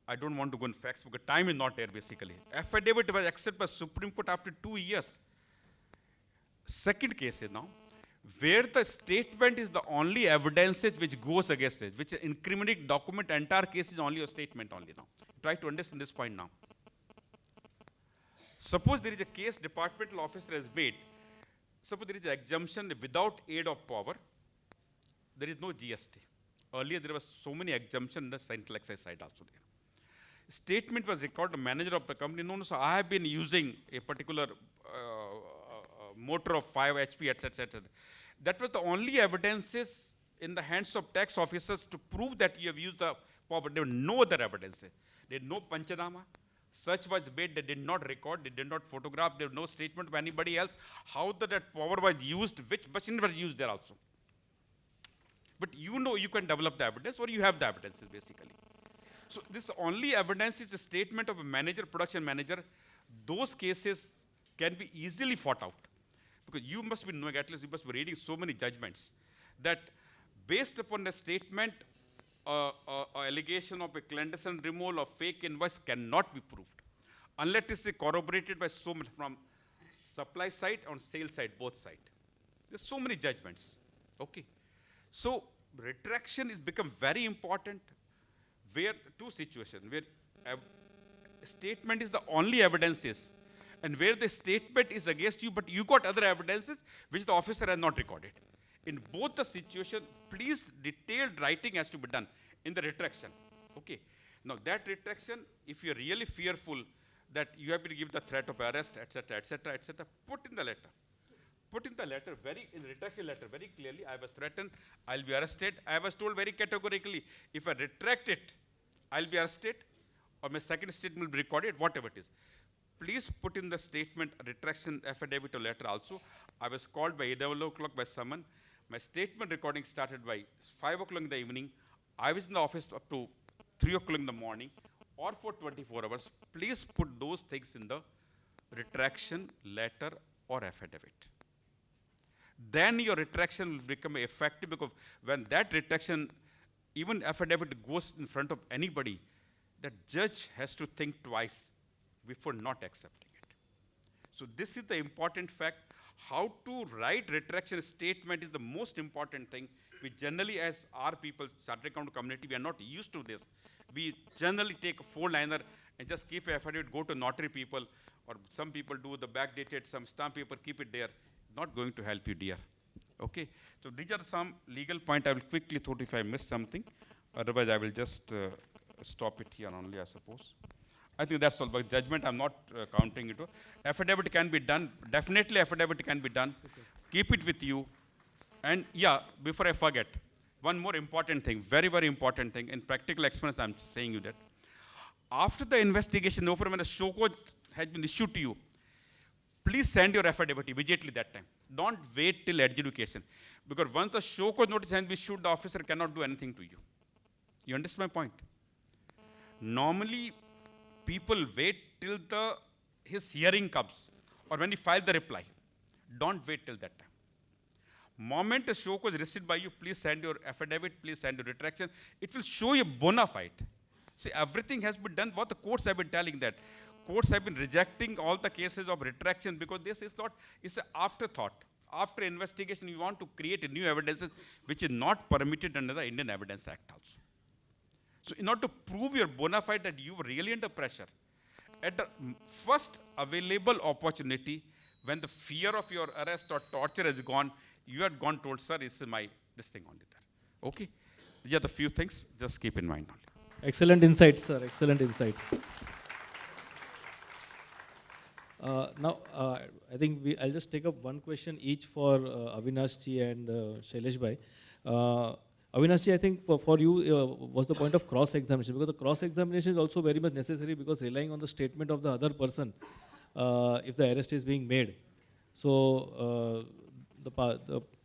I don't want to go in facts because time is not there basically. Affidavit was accepted by Supreme Court after 2 years. Second case is now, where the statement is the only evidence which goes against it, which is incriminating document, entire case is only a statement only now. Try to understand this point now. Suppose there is a case departmental officer has made, suppose there is an exemption without aid of power, there is no GST. Earlier there was so many exemptions in the central excise side also there. Statement was recorded, the manager of the company, no, so I have been using a particular motor of 5 HP, etc. That was the only evidences in the hands of tax officers to prove that you have used the power. There were no other evidences. There was no Panchanama. Search was made, they did not record, they did not photograph, there was no statement of anybody else, how that power was used, which machine was used there also. But you know you can develop the evidence or you have the evidences basically. So this only evidence is a statement of a manager, production manager. Those cases can be easily fought out. Because you must be knowing, at least you must be reading so many judgments, that based upon the statement, allegation of a clandestine removal of fake invoice cannot be proved unless it is corroborated by so much from supply side and sale side, both sides. There's so many judgments. Okay. So retraction is become very important where two situations, where statement is the only evidences and where the statement is against you, but you got other evidences which the officer has not recorded. In both the situation, please detailed writing has to be done in the retraction. Okay. Now that retraction, if you're really fearful that you have to give the threat of arrest, etc., etc., etc., put in the letter. Put in the letter in retraction letter very clearly, I was threatened, I'll be arrested. I was told very categorically, if I retract it, I'll be arrested, or my second statement will be recorded, whatever it is. Please put in the statement, retraction affidavit or letter also. I was called by 11 o'clock by someone. My statement recording started by 5 o'clock in the evening. I was in the office up to 3 o'clock in the morning or for 24 hours. Please put those things in the retraction letter or affidavit. Then your retraction will become effective, because when that retraction, even affidavit goes in front of anybody, the judge has to think twice before not accepting it. So this is the important fact. How to write retraction statement is the most important thing. We generally, as our people, chartered accountant community, we are not used to this. We generally take a 4-liner and just keep an affidavit, go to notary people, or some people do the backdated, some stamp paper, keep it there. Not going to help you, dear. Okay. So these are some legal points. I will quickly thought if I missed something. Otherwise, I will just stop it here only, I suppose. I think that's all. But judgment, I'm not counting it. Affidavit can be done. Definitely affidavit can be done. Okay. Keep it with you. And yeah, before I forget, one more important thing, very, very important thing. In practical experience, I'm saying you that. After the investigation over, when a show cause has been issued to you, please send your affidavit immediately that time. Don't wait till adjudication. Because once the show cause notice has been issued, the officer cannot do anything to you. You understand my point? Normally, people wait till his hearing comes, or when he files the reply. Don't wait till that time. Moment a show cause received by you, please send your affidavit, please send your retraction. It will show you bona fide. See, everything has been done. What the courts have been telling that. Courts have been rejecting all the cases of retraction because this is not, it's an afterthought. After investigation, we want to create a new evidence which is not permitted under the Indian Evidence Act also. So in order to prove your bona fide that you were really under pressure, at the first available opportunity, when the fear of your arrest or torture has gone, you had gone told, sir, this thing only there. Okay? These are the few things, just keep in mind only. Excellent insights, sir, excellent insights. Now, I think I'll just take up one question each for Avinash ji and Shailesh bhai. Avinash ji, I think for you was the point of cross-examination, because the cross-examination is also very much necessary, because relying on the statement of the other person if the arrest is being made. So the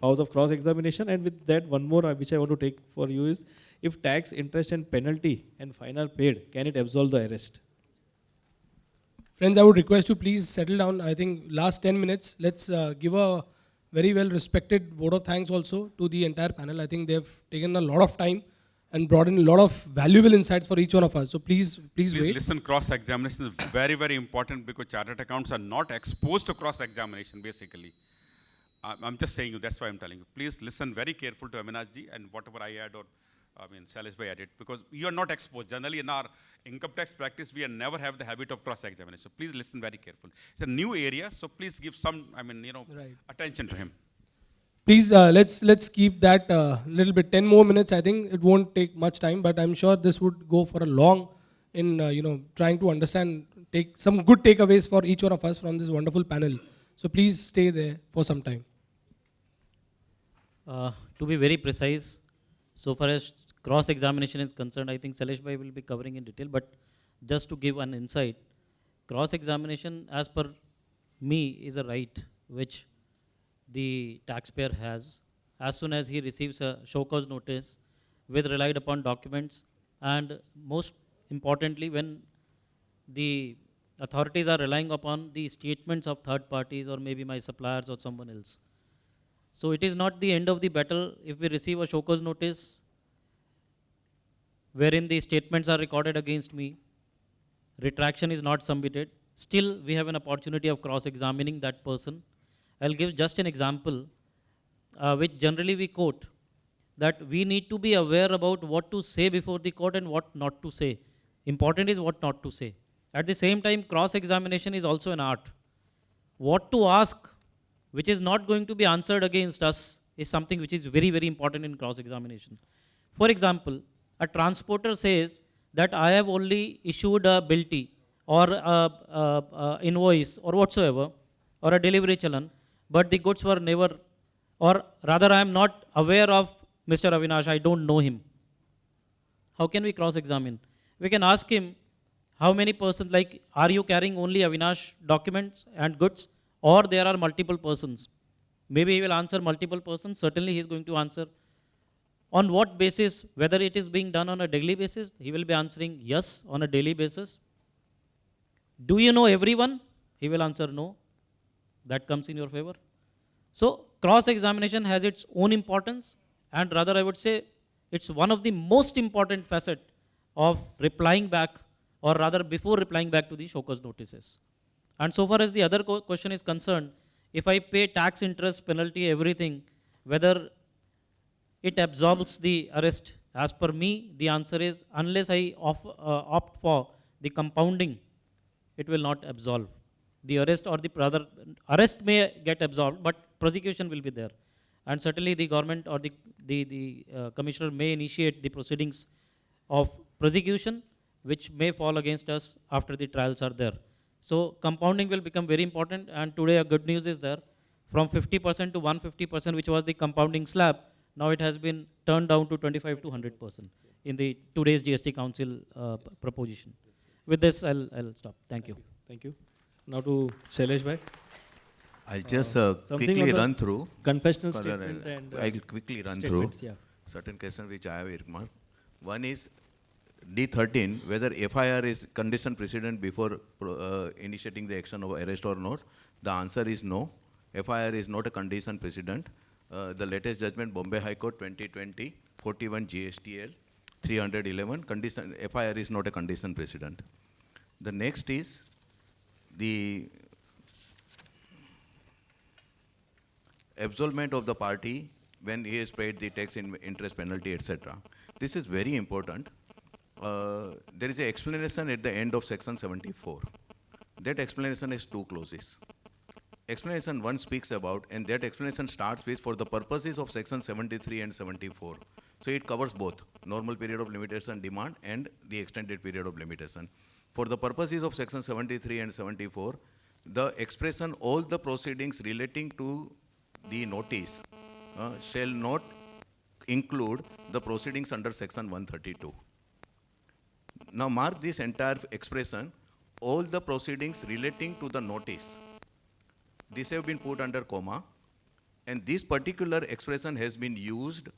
powers of cross-examination, and with that one more which I want to take for you is, if tax, interest and penalty and fine are paid, can it absolve the arrest? Friends, I would request you please settle down. I think last 10 minutes, let's give a very well respected vote of thanks also to the entire panel. I think they've taken a lot of time and brought in a lot of valuable insights for each one of us. So please wait. Listen, cross-examination is very, very important, because chartered accounts are not exposed to cross-examination basically. I'm just saying you, that's why I'm telling you. Please listen very careful to Avinash ji and whatever I add, or Shailesh bhai added, because you are not exposed. Generally in our income tax practice, we never have the habit of cross-examination. So please listen very carefully. It's a new area, so please give some, attention to him. Please, let's keep that little bit, 10 more minutes. I think it won't take much time, but I'm sure this would go for a long in, trying to understand, take some good takeaways for each one of us from this wonderful panel. So please stay there for some time. To be very precise, so far as cross-examination is concerned, I think Shailesh bhai will be covering in detail, but just to give an insight, cross-examination as per me is a right which the taxpayer has as soon as he receives a show cause notice with relied upon documents, and most importantly when the authorities are relying upon the statements of third parties or maybe my suppliers or someone else. So it is not the end of the battle if we receive a show cause notice wherein the statements are recorded against me, retraction is not submitted, still we have an opportunity of cross-examining that person. I'll give just an example which generally we quote. that we need to be aware about what to say before the court and what not to say. Important is what not to say. At the same time, cross-examination is also an art. What to ask, which is not going to be answered against us, is something which is very, very important in cross-examination. For example, a transporter says that I have only issued a bilty or a invoice or whatsoever, or a delivery challan, but the goods were never, or rather I am not aware of Mr. Avinash, I don't know him. How can we cross-examine? We can ask him, how many persons, like, are you carrying only Avinash documents and goods, or there are multiple persons? Maybe he will answer multiple persons, certainly he is going to answer. On what basis, whether it is being done on a daily basis, he will be answering yes, on a daily basis. Do you know everyone? He will answer no. That comes in your favor. So cross-examination has its own importance, and rather I would say it's one of the most important facet of replying back, or rather before replying back to the show cause notices. And so far as the other question is concerned, if I pay tax, interest, penalty, everything, whether it absolves the arrest, as per me, the answer is unless I opt for the compounding, it will not absolve. The arrest, or the rather arrest may get absolved, but prosecution will be there. And certainly the government or the commissioner may initiate the proceedings of prosecution, which may fall against us after the trials are there. So compounding will become very important, and today a good news is there. From 50% to 150%, which was the compounding slab, now it has been turned down to 25 to 100% in the today's GST Council proposition. With this, I'll stop. Thank you. Thank you. Now to Shailesh bhai. I'll just quickly run through. Confessional statement and I'll quickly run through certain questions which I have earmarked. One is D13, whether FIR is condition precedent before initiating the action of arrest or not. The answer is no. FIR is not a condition precedent. The latest judgment, Bombay High Court 2020, 41 GSTL 311, FIR is not a condition precedent. The next is the absolvement of the party when he has paid the tax, interest, penalty, etc. This is very important. There is an explanation at the end of section 74. That explanation has two clauses. Explanation 1 speaks about, and that explanation starts with, for the purposes of section 73 and 74. So it covers both normal period of limitation demand and the extended period of limitation. For the purposes of section 73 and 74, the expression all the proceedings relating to the notice shall not include the proceedings under section 132. Now mark this entire expression, all the proceedings relating to the notice. This have been put under comma, and this particular expression has been used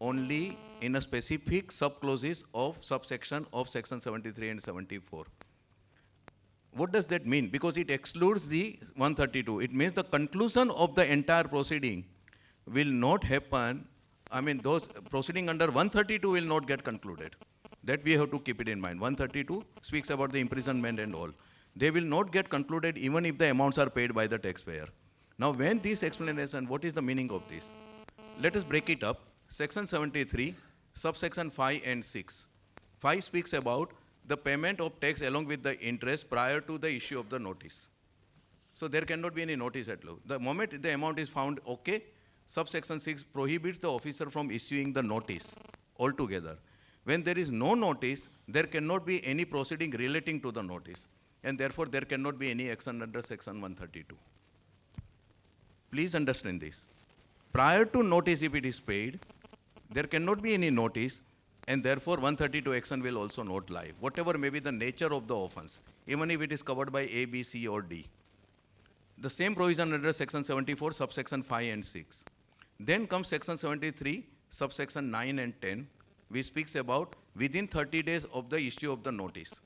only in a specific subclauses of subsection of section 73 and 74. What does that mean? Because it excludes the 132. It means the conclusion of the entire proceeding will not happen. I mean, those proceeding under 132 will not get concluded. That we have to keep it in mind. 132 speaks about the imprisonment and all. They will not get concluded even if the amounts are paid by the taxpayer. Now, when this explanation, what is the meaning of this? Let us break it up. Section 73, subsection 5 and 6. 5 speaks about the payment of tax along with the interest prior to the issue of the notice. So there cannot be any notice at law. The moment the amount is found okay, subsection 6 prohibits the officer from issuing the notice altogether. When there is no notice, there cannot be any proceeding relating to the notice, and therefore there cannot be any action under section 132. Please understand this. Prior to notice, if it is paid, there cannot be any notice, and therefore 132 action will also not lie, whatever may be the nature of the offense, even if it is covered by A, B, C, or D. The same provision under section 74, subsection 5 and 6. Then comes section 73, subsection 9 and 10, which speaks about within 30 days of the issue of the notice,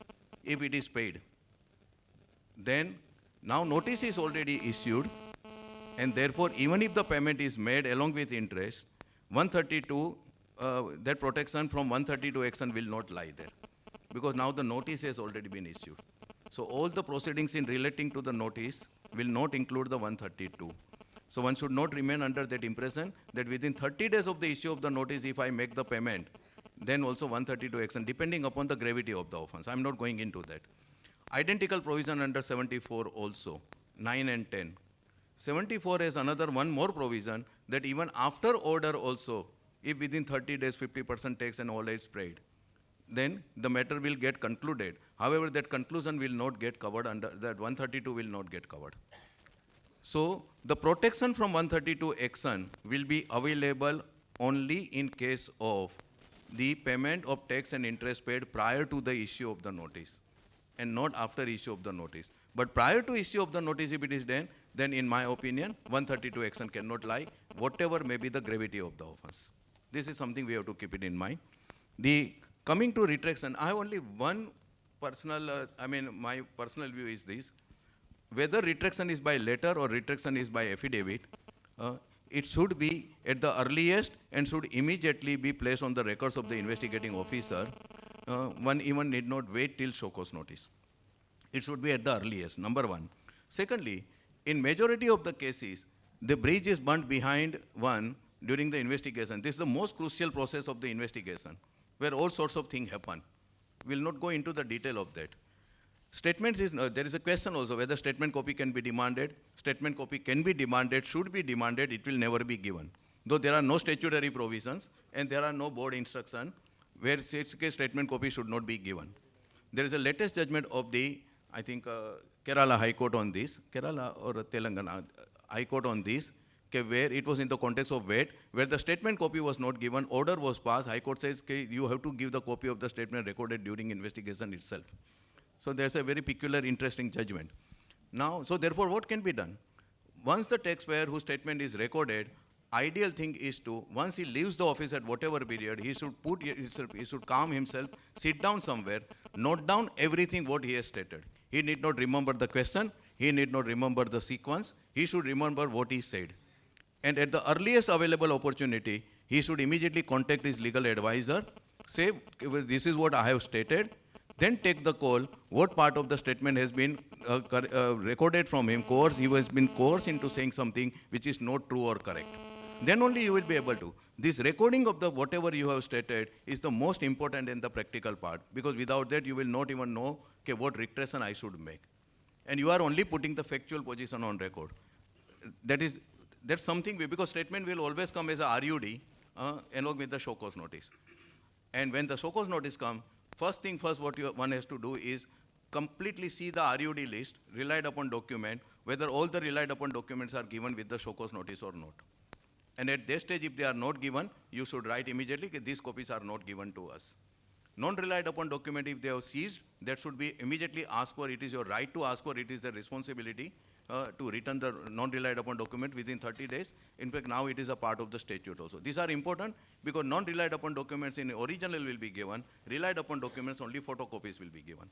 if it is paid. Then, now notice is already issued, and therefore even if the payment is made along with interest, 132, that protection from 132 action will not lie there, because now the notice has already been issued. So all the proceedings in relating to the notice will not include the 132. So one should not remain under that impression that within 30 days of the issue of the notice, if I make the payment, then also 132 action, depending upon the gravity of the offense. I'm not going into that. Identical provision under 74 also, 9 and 10. 74 has another one more provision that even after order also, if within 30 days 50% tax and all is paid, then the matter will get concluded. However, that conclusion will not get covered under, that 132 will not get covered. So the protection from 132 action will be available only in case of the payment of tax and interest paid prior to the issue of the notice and not after issue of the notice. But prior to issue of the notice, if it is done, then in my opinion, 132 action cannot lie, whatever may be the gravity of the offense. This is something we have to keep it in mind. Coming to retraction, I have only one personal, my personal view is this. Whether retraction is by letter or retraction is by affidavit, it should be at the earliest and should immediately be placed on the records of the investigating officer. One even need not wait till show cause notice. It should be at the earliest, number one. Secondly, in majority of the cases, the bridge is burnt behind one during the investigation. This is the most crucial process of the investigation, where all sorts of things happen. We'll not go into the detail of that. Statements is, there is a question also whether statement copy can be demanded. Statement copy can be demanded, should be demanded, it will never be given. Though there are no statutory provisions and there are no board instruction where says statement copy should not be given. There is a latest judgment of the, I think, Kerala High Court on this, Kerala or Telangana High Court on this, where it was in the context of VAT, where the statement copy was not given, order was passed, High Court says you have to give the copy of the statement recorded during investigation itself. So there's a very peculiar, interesting judgment. Now, so therefore, what can be done? Once the taxpayer whose statement is recorded, ideal thing is to, once he leaves the office at whatever period, he should calm himself, sit down somewhere, note down everything what he has stated. He need not remember the question, he need not remember the sequence, he should remember what he said. And at the earliest available opportunity, he should immediately contact his legal advisor, say, this is what I have stated, then take the call, what part of the statement has been recorded from him, he has been coerced into saying something which is not true or correct. Then only you will be able to. This recording of the whatever you have stated is the most important in the practical part, because without that you will not even know what retraction I should make. And you are only putting the factual position on record. That's something, because statement will always come as a RUD along with the show cause notice. And when the show cause notice comes, first thing first what one has to do is completely see the RUD list, relied upon document, whether all the relied upon documents are given with the show cause notice or not. And at that stage, if they are not given, you should write immediately that these copies are not given to us. Non-relied upon document, if they have seized, that should be immediately asked for. It is your right to ask for, it is the responsibility to return the non-relied upon document within 30 days. In fact, now it is a part of the statute also. These are important because non-relied upon documents in original will be given, relied upon documents only photocopies will be given.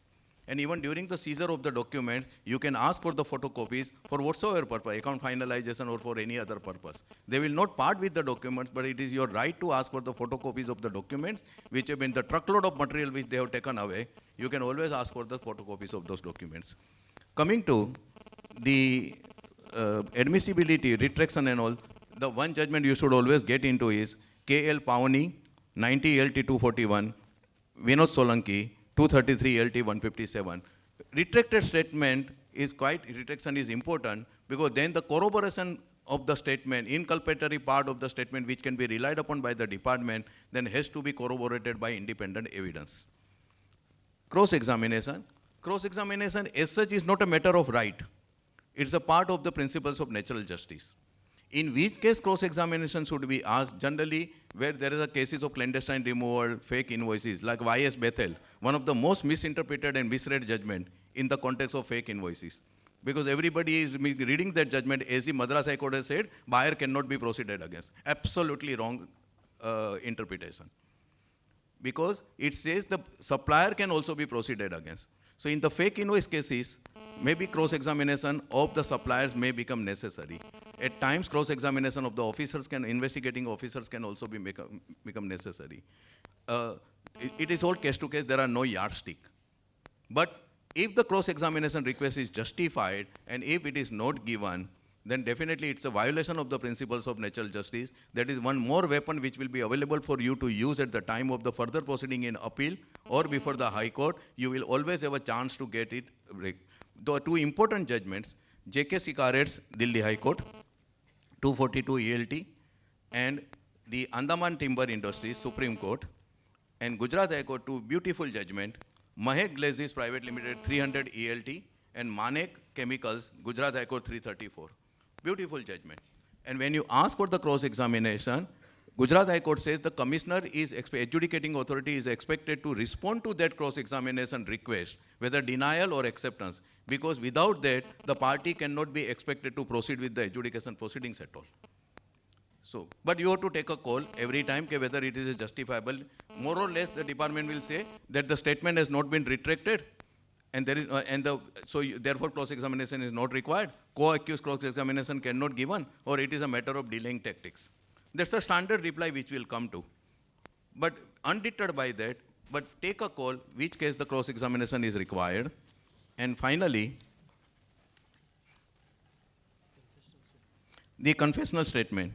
And even during the seizure of the documents, you can ask for the photocopies for whatsoever purpose, account finalization or for any other purpose. They will not part with the documents, but it is your right to ask for the photocopies of the documents, which have been the truckload of material which they have taken away. You can always ask for the photocopies of those documents. Coming to the admissibility, retraction and all, the one judgment you should always get into is KL Pauni, 90 LT 241, Avinash Solanki, 233 LT 157. Retracted statement is retraction is important because then the corroboration of the statement, inculpatory part of the statement which can be relied upon by the department, then has to be corroborated by independent evidence. Cross-examination. Cross-examination as such is not a matter of right. It's a part of the principles of natural justice. In which case cross-examination should be asked, generally where there is a cases of clandestine removal, fake invoices, like Y.S. Bethel, one of the most misinterpreted and misread judgment in the context of fake invoices. Because everybody is reading that judgment as the Madras High Court has said, buyer cannot be proceeded against. Absolutely wrong interpretation. Because it says the supplier can also be proceeded against. So in the fake invoice cases, maybe cross-examination of the suppliers may become necessary. At times, cross-examination of the officers investigating officers can also become necessary. It is all case to case, there are no yardstick. But if the cross-examination request is justified and if it is not given, then definitely it's a violation of the principles of natural justice. That is one more weapon which will be available for you to use at the time of the further proceeding in appeal or before the High Court. You will always have a chance to get it. The two important judgments, J.K. Sikaret's Delhi High Court, 242 ELT, and the Andaman Timber Industries Supreme Court, and Gujarat High Court, two beautiful judgment, Mahek Glazes Private Limited 300 ELT, and Manek Chemicals, Gujarat High Court 334. Beautiful judgment. And when you ask for the cross-examination, Gujarat High Court says the commissioner is, adjudicating authority is expected to respond to that cross-examination request, whether denial or acceptance, because without that, the party cannot be expected to proceed with the adjudication proceedings at all. So, but you have to take a call every time whether it is justifiable. More or less, the department will say that the statement has not been retracted, and there is, therefore cross-examination is not required. Co-accused cross-examination cannot be given, or it is a matter of delaying tactics. That's a standard reply which will come to. But undeterred by that, but take a call which case the cross-examination is required. And finally, the confessional statement.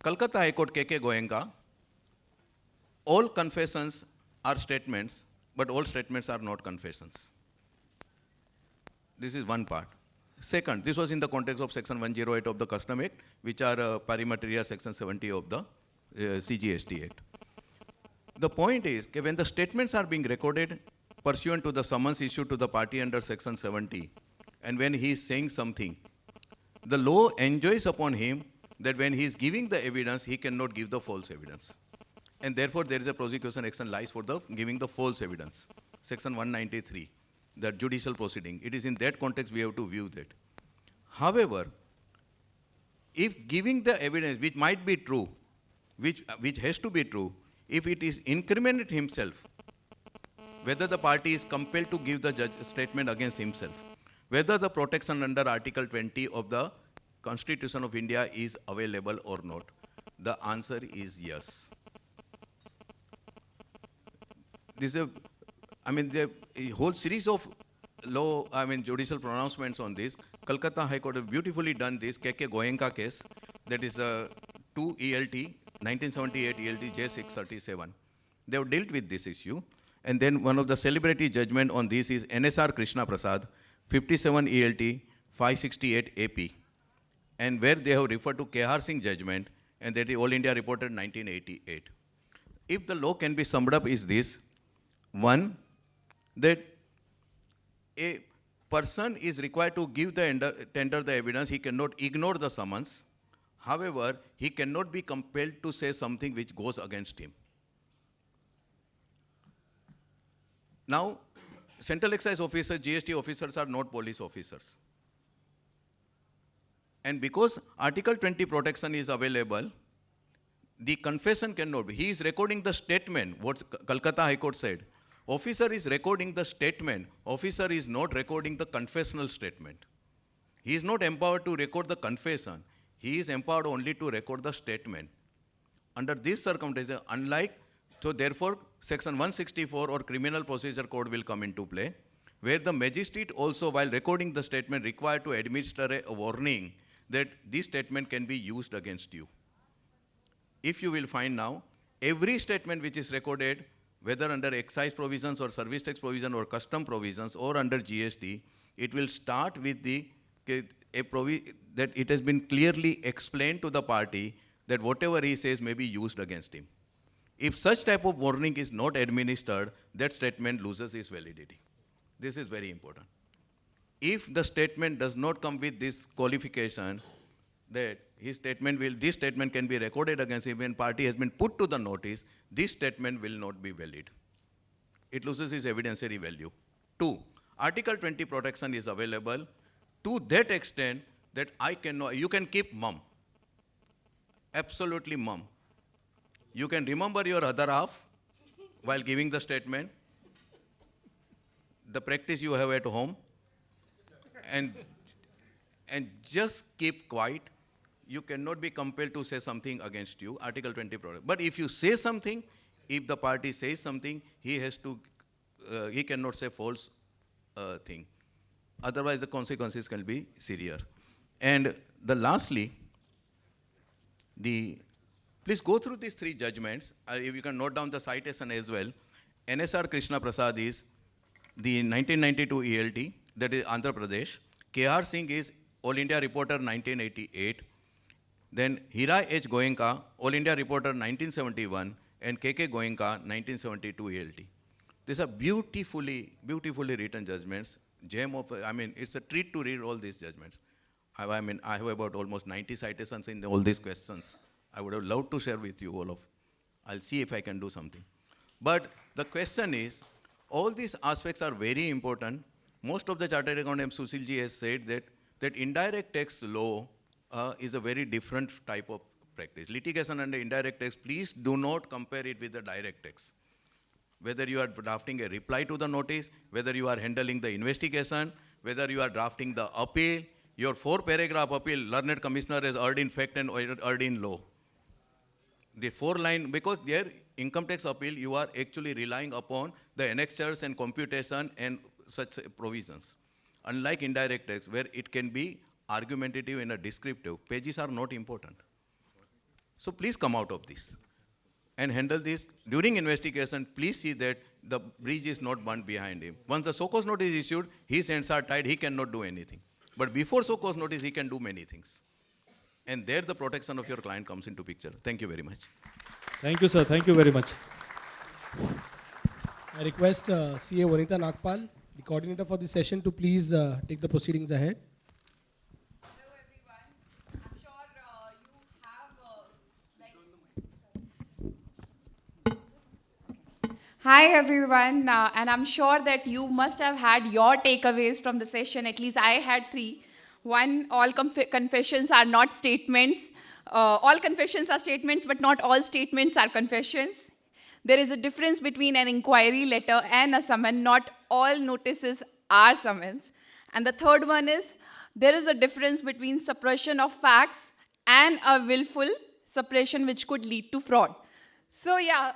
Kolkata High Court K.K. Goenka, all confessions are statements, but all statements are not confessions. This is one part. Second, this was in the context of Section 108 of the Custom Act, which are pari materia Section 70 of the CGST Act. The point is that when the statements are being recorded pursuant to the summons issued to the party under Section 70, and when he is saying something, the law enjoins upon him that when he is giving the evidence, he cannot give the false evidence. And therefore, there is a prosecution action lies for the giving the false evidence. Section 193, the judicial proceeding. It is in that context we have to view that. However, if giving the evidence which might be true, which has to be true, if it is incriminate himself, whether the party is compelled to give the statement against himself, whether the protection under Article 20 of the Constitution of India is available or not, the answer is yes. This is the whole series of judicial pronouncements on this. Kolkata High Court have beautifully done this. K.K. Goenka case, that is 2 ELT, 1978 ELT J637. They have dealt with this issue. And then one of the celebrity judgment on this is NSR Krishna Prasad, 57 ELT 568 AP. And where they have referred to Kehar Singh judgment, and that is All India reported 1988. If the law can be summed up is this: one, that a person is required to give the tender the evidence, he cannot ignore the summons. However, he cannot be compelled to say something which goes against him. Now, Central Excise officers, GST officers are not police officers. And because Article 20 protection is available, the confession cannot be. He is recording the statement, what Kolkata High Court said. Officer is recording the statement. Officer is not recording the confessional statement. He is not empowered to record the confession. He is empowered only to record the statement. Under these circumstances, so therefore, Section 164 or Criminal Procedure Code will come into play, where the magistrate also, while recording the statement, required to administer a warning that this statement can be used against you. If you will find now, every statement which is recorded, whether under excise provisions or service tax provision or custom provisions or under GST, it will start with that it has been clearly explained to the party that whatever he says may be used against him. If such type of warning is not administered, that statement loses its validity. This is very important. If the statement does not come with this qualification, that this statement can be recorded against him when party has been put to the notice, this statement will not be valid. It loses its evidentiary value. 2, Article 20 protection is available to that extent that you can keep mum. Absolutely mum. You can remember your other half while giving the statement, the practice you have at home, and just keep quiet. You cannot be compelled to say something against you, Article 20 protection. But if you say something, if the party says something, he cannot say false thing. Otherwise, the consequences can be severe. And lastly, please go through these 3 judgments. If you can note down the citation as well. NSR Krishna Prasad is the 1992 ELT, that is Andhra Pradesh. KR Singh is All India Reporter 1988. Then Hira H. Goenka, All India Reporter 1971, and KK Goenka 1972 ELT. These are beautifully written judgments. It's a treat to read all these judgments. I have about almost 90 citations in all these questions. I would have loved to share with you all of. I'll see if I can do something. But the question is, all these aspects are very important. Most of the chartered accountant, Sushil ji has said that indirect tax law is a very different type of practice. Litigation under indirect tax, please do not compare it with the direct tax. Whether you are drafting a reply to the notice, whether you are handling the investigation, whether you are drafting the appeal, your 4-paragraph appeal, learned commissioner has erred in fact and erred in law. The 4-line, because their income tax appeal, you are actually relying upon the annexures and computation and such provisions. Unlike indirect tax, where it can be argumentative and descriptive, pages are not important. So please come out of this and handle this. During investigation, please see that the bridge is not burnt behind him. Once the so-cause notice is issued, his hands are tied, he cannot do anything. But before so-cause notice, he can do many things. And there the protection of your client comes into picture. Thank you very much. Thank you, sir. Thank you very much. I request CA Vanita Nagpal, the coordinator for the session, to please take the proceedings ahead. Hi everyone, and I'm sure that you must have had your takeaways from the session. At least I had 3. One, all confessions are not statements. All confessions are statements, but not all statements are confessions. There is a difference between an inquiry letter and a summons. Not all notices are summons. And the third one is, there is a difference between suppression of facts and a willful suppression which could lead to fraud. So yeah,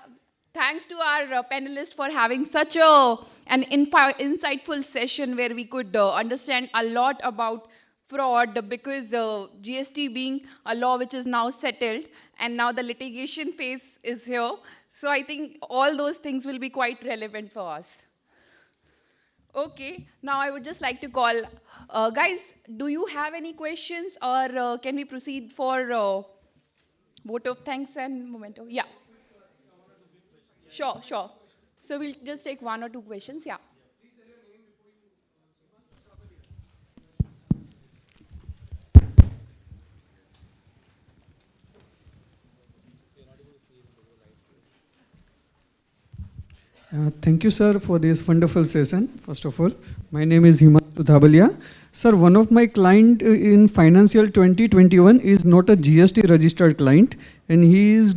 thanks to our panelists for having such an insightful session where we could understand a lot about fraud, because GST being a law which is now settled and now the litigation phase is here. So I think all those things will be quite relevant for us. Okay, now I would just like to call, guys, do you have any questions, or can we proceed for vote of thanks and memento? Yeah. Sure. So we'll just take 1 or 2 questions, yeah. Thank you, sir, for this wonderful session. First of all, my name is Bimal Jain. Sir, one of my client in financial 2021 is not a GST registered client, and he is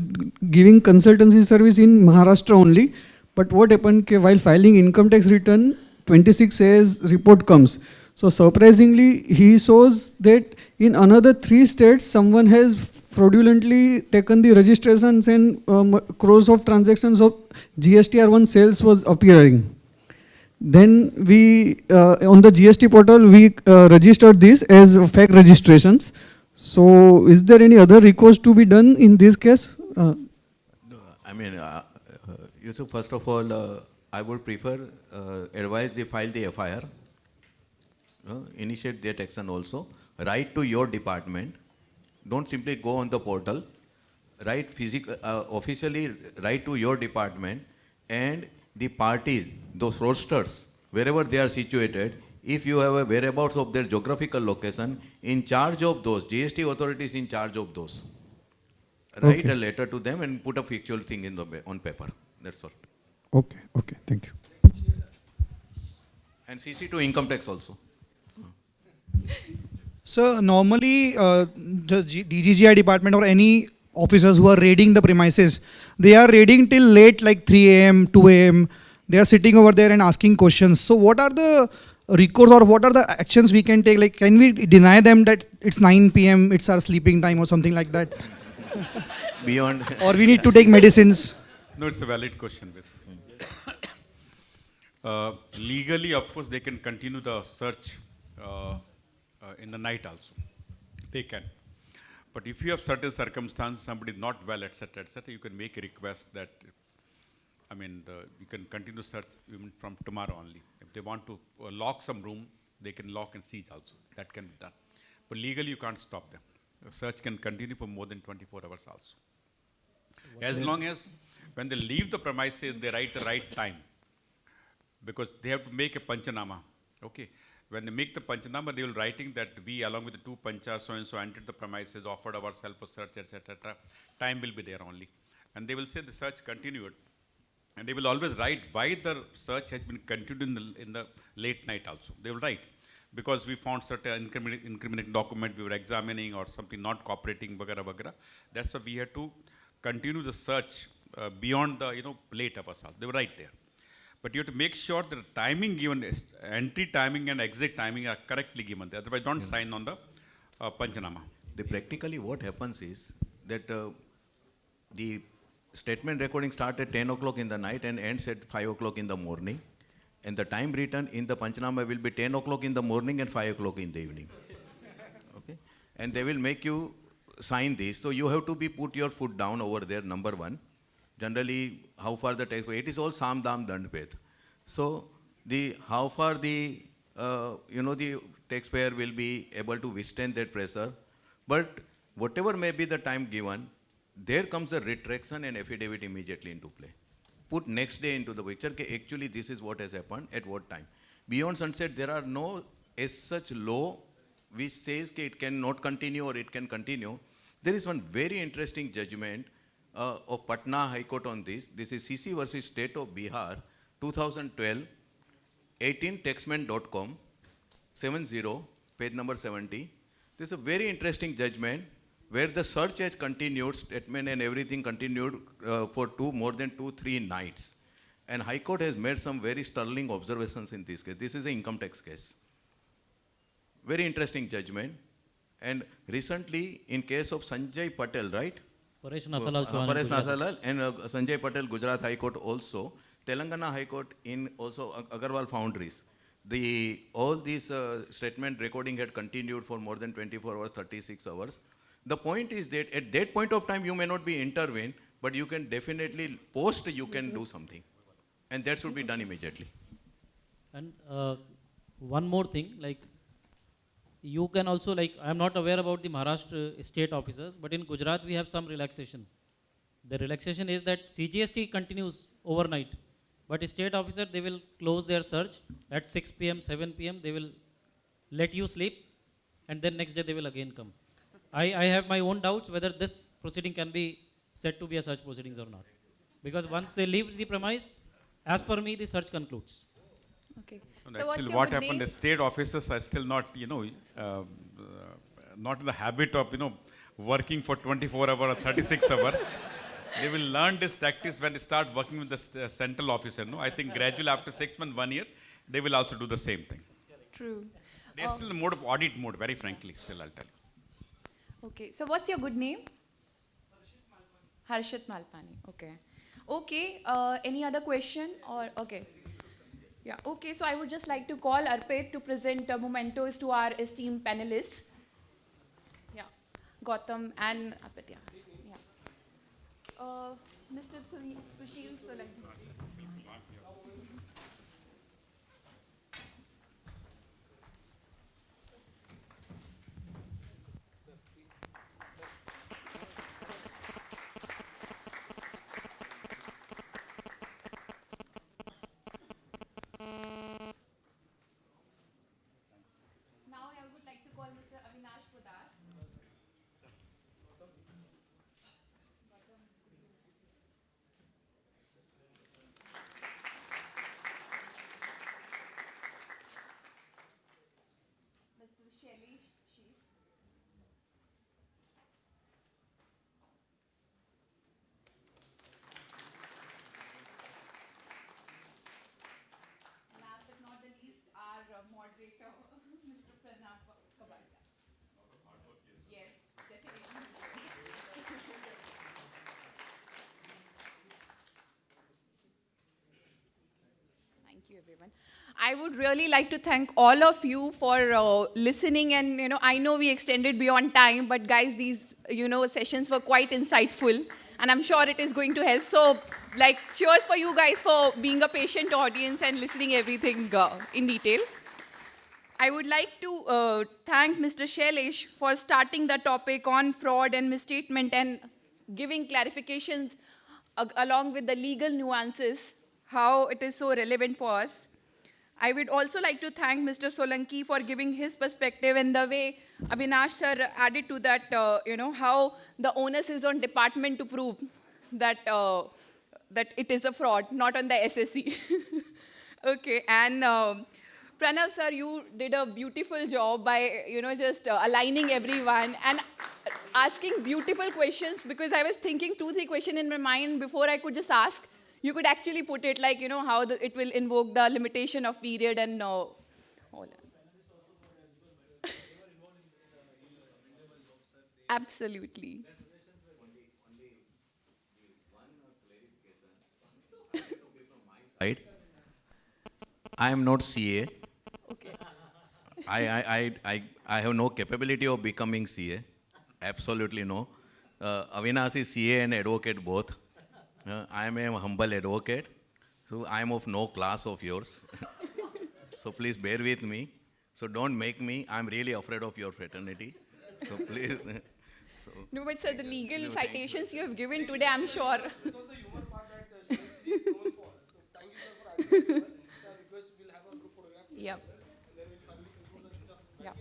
giving consultancy service in Maharashtra only. But what happened, while filing income tax return, 26 says report comes. So surprisingly, he shows that in another 3 states, someone has fraudulently taken the registrations and crores of transactions of GSTR1 sales was appearing. Then we, on the GST portal, we registered this as fake registrations. So is there any other recourse to be done in this case? Yusuf, first of all, I would prefer advise they file the FIR, initiate that action also, write to your department. Don't simply go on the portal, write officially write to your department, and the parties, those fraudsters, wherever they are situated, if you have a whereabouts of their geographical location, in charge of those, GST authorities in charge of those, write a letter to them and put a factual thing in on paper. That's all. Okay, thank you. And CC to income tax also. So normally the DGGI department or any officers who are raiding the premises, they are raiding till late, like 3 a.m., 2 a.m. They are sitting over there and asking questions. So what are the recourse or what are the actions we can take? Like, can we deny them that it's 9 p.m., it's our sleeping time or something like that? Beyond. Or we need to take medicines? No, it's a valid question. Legally, of course, they can continue the search in the night also. They can. But if you have certain circumstances, somebody is not well, etc., etc., you can make a request that, you can continue search even from tomorrow only. If they want to lock some room, they can lock and siege also. That can be done. But legally, you can't stop them. The search can continue for more than 24 hours also. As long as when they leave the premises, they write the right time. Because they have to make a panchanama. Okay. When they make the panchanama, they will writing that we, along with the two panchas, so-and-so entered the premises, offered ourselves for search, etc. Time will be there only. And they will say the search continued. And they will always write why the search has been continued in the late night also. They will write. Because we found certain incriminating document we were examining or something not cooperating, vagara, vagara. That's why we had to continue the search beyond the late hours. They were right there. But you have to make sure that the timing given, entry timing and exit timing are correctly given. Otherwise, don't sign on the panchanama. Practically what happens is that the statement recording starts at 10 o'clock in the night and ends at 5 o'clock in the morning. And the time written in the panchanama will be 10 o'clock in the morning and 5 o'clock in the evening. Okay? And they will make you sign this. So you have to put your foot down over there, number one. Generally, how far the tax, it is all Sam Dam Dand Ved. So how far the taxpayer will be able to withstand that pressure. But whatever may be the time given, there comes the retraction and affidavit immediately into play. Put next day into the picture, actually this is what has happened at what time. Beyond sunset, there are no as such law which says it cannot continue or it can continue. There is one very interesting judgment of Patna High Court on this. This is CC versus State of Bihar, 2012, 18taxman.com, 70, page number 70. This is a very interesting judgment where the search has continued, statement and everything continued for more than 2-3 nights. And High Court has made some very sterling observations in this case. This is an income tax case. Very interesting judgment. And recently, in case of Sanjay Patel, right? Paresh Nathalal Paresh Nathalal and Sanjay Patel, Gujarat High Court also. Telangana High Court in also Agarwal Foundries. All these statement recording had continued for more than 24 hours, 36 hours. The point is that at that point of time, you may not be intervened, but you can definitely you can do something. And that should be done immediately. And one more thing, you can also, I am not aware about the Maharashtra state officers, but in Gujarat we have some relaxation. The relaxation is that CGST continues overnight, but state officer, they will close their search at 6 p.m., 7 p.m., they will let you sleep, and then next day they will again come. I have my own doubts whether this proceeding can be said to be a search proceedings or not. Because once they leave the premise, as per me, the search concludes. Okay. So actually, what happened is state officers are still not, not in the habit of, working for 24 hours or 36 hours. They will learn this tactics when they start working with the central officer. No, I think gradually after 6 months, 1 year, they will also do the same thing. True. They are still in the mode of audit mode, very frankly, still I'll tell you. Okay, so what's your good name? Harshit Malpani. Okay. Okay, any other question or, okay. Yeah, okay, so I would just like to call Arpit to present mementos to our esteemed panelists. Yeah, Gautam and Arpit, yeah. Mr. Sushil Solanki. Now I would like to call Mr. Avinash Poddar. everyone. I would really like to thank all of you for listening, and I know we extended beyond time, but guys, these sessions were quite insightful, and I'm sure it is going to help. So, cheers for you guys for being a patient audience and listening everything in detail. I would like to thank Mr. Shailesh for starting the topic on fraud and misstatement and giving clarifications along with the legal nuances, how it is so relevant for us. I would also like to thank Mr. Solanki for giving his perspective and the way Avinash sir added to that, how the onus is on department to prove that, that it is a fraud, not on the SSC. Okay, and Pranav sir, you did a beautiful job by, just aligning everyone and asking beautiful questions, because I was thinking 2-3 questions in my mind before I could just ask. You could actually put it like, how it will invoke the limitation of period and all that. Absolutely. Right. I am not CA. Okay. I have no capability of becoming CA. Absolutely no. Avinash is CA and advocate both. I am a humble advocate, so I am of no class of yours. So please bear with me. So don't make me, I'm really afraid of your fraternity. So please. No, but sir, the legal citations you have given today, I'm sure. This was the humor part that she is known for. So thank you, sir, for asking. Sir, request we'll have a group photograph. Yep. And then we'll finally conclude the stuff. Yeah.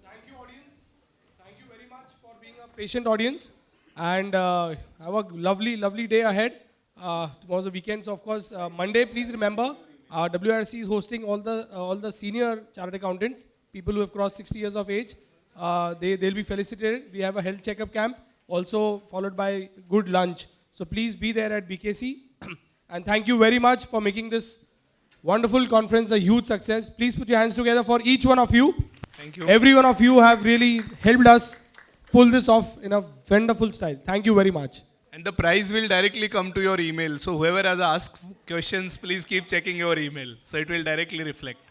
Thank you, audience. Thank you very much for being a patient audience. And have a lovely, lovely day ahead. Tomorrow's the weekend, so of course, Monday, please remember, WRC is hosting all the senior chartered accountants, people who have crossed 60 years of age. They'll be felicitated. We have a health checkup camp, also followed by good lunch. So please be there at BKC. And thank you very much for making this wonderful conference a huge success. Please put your hands together for each one of you. Thank you. Every one of you have really helped us pull this off in a wonderful style. Thank you very much. And the prize will directly come to your email. So whoever has asked questions, please keep checking your email. So it will directly reflect.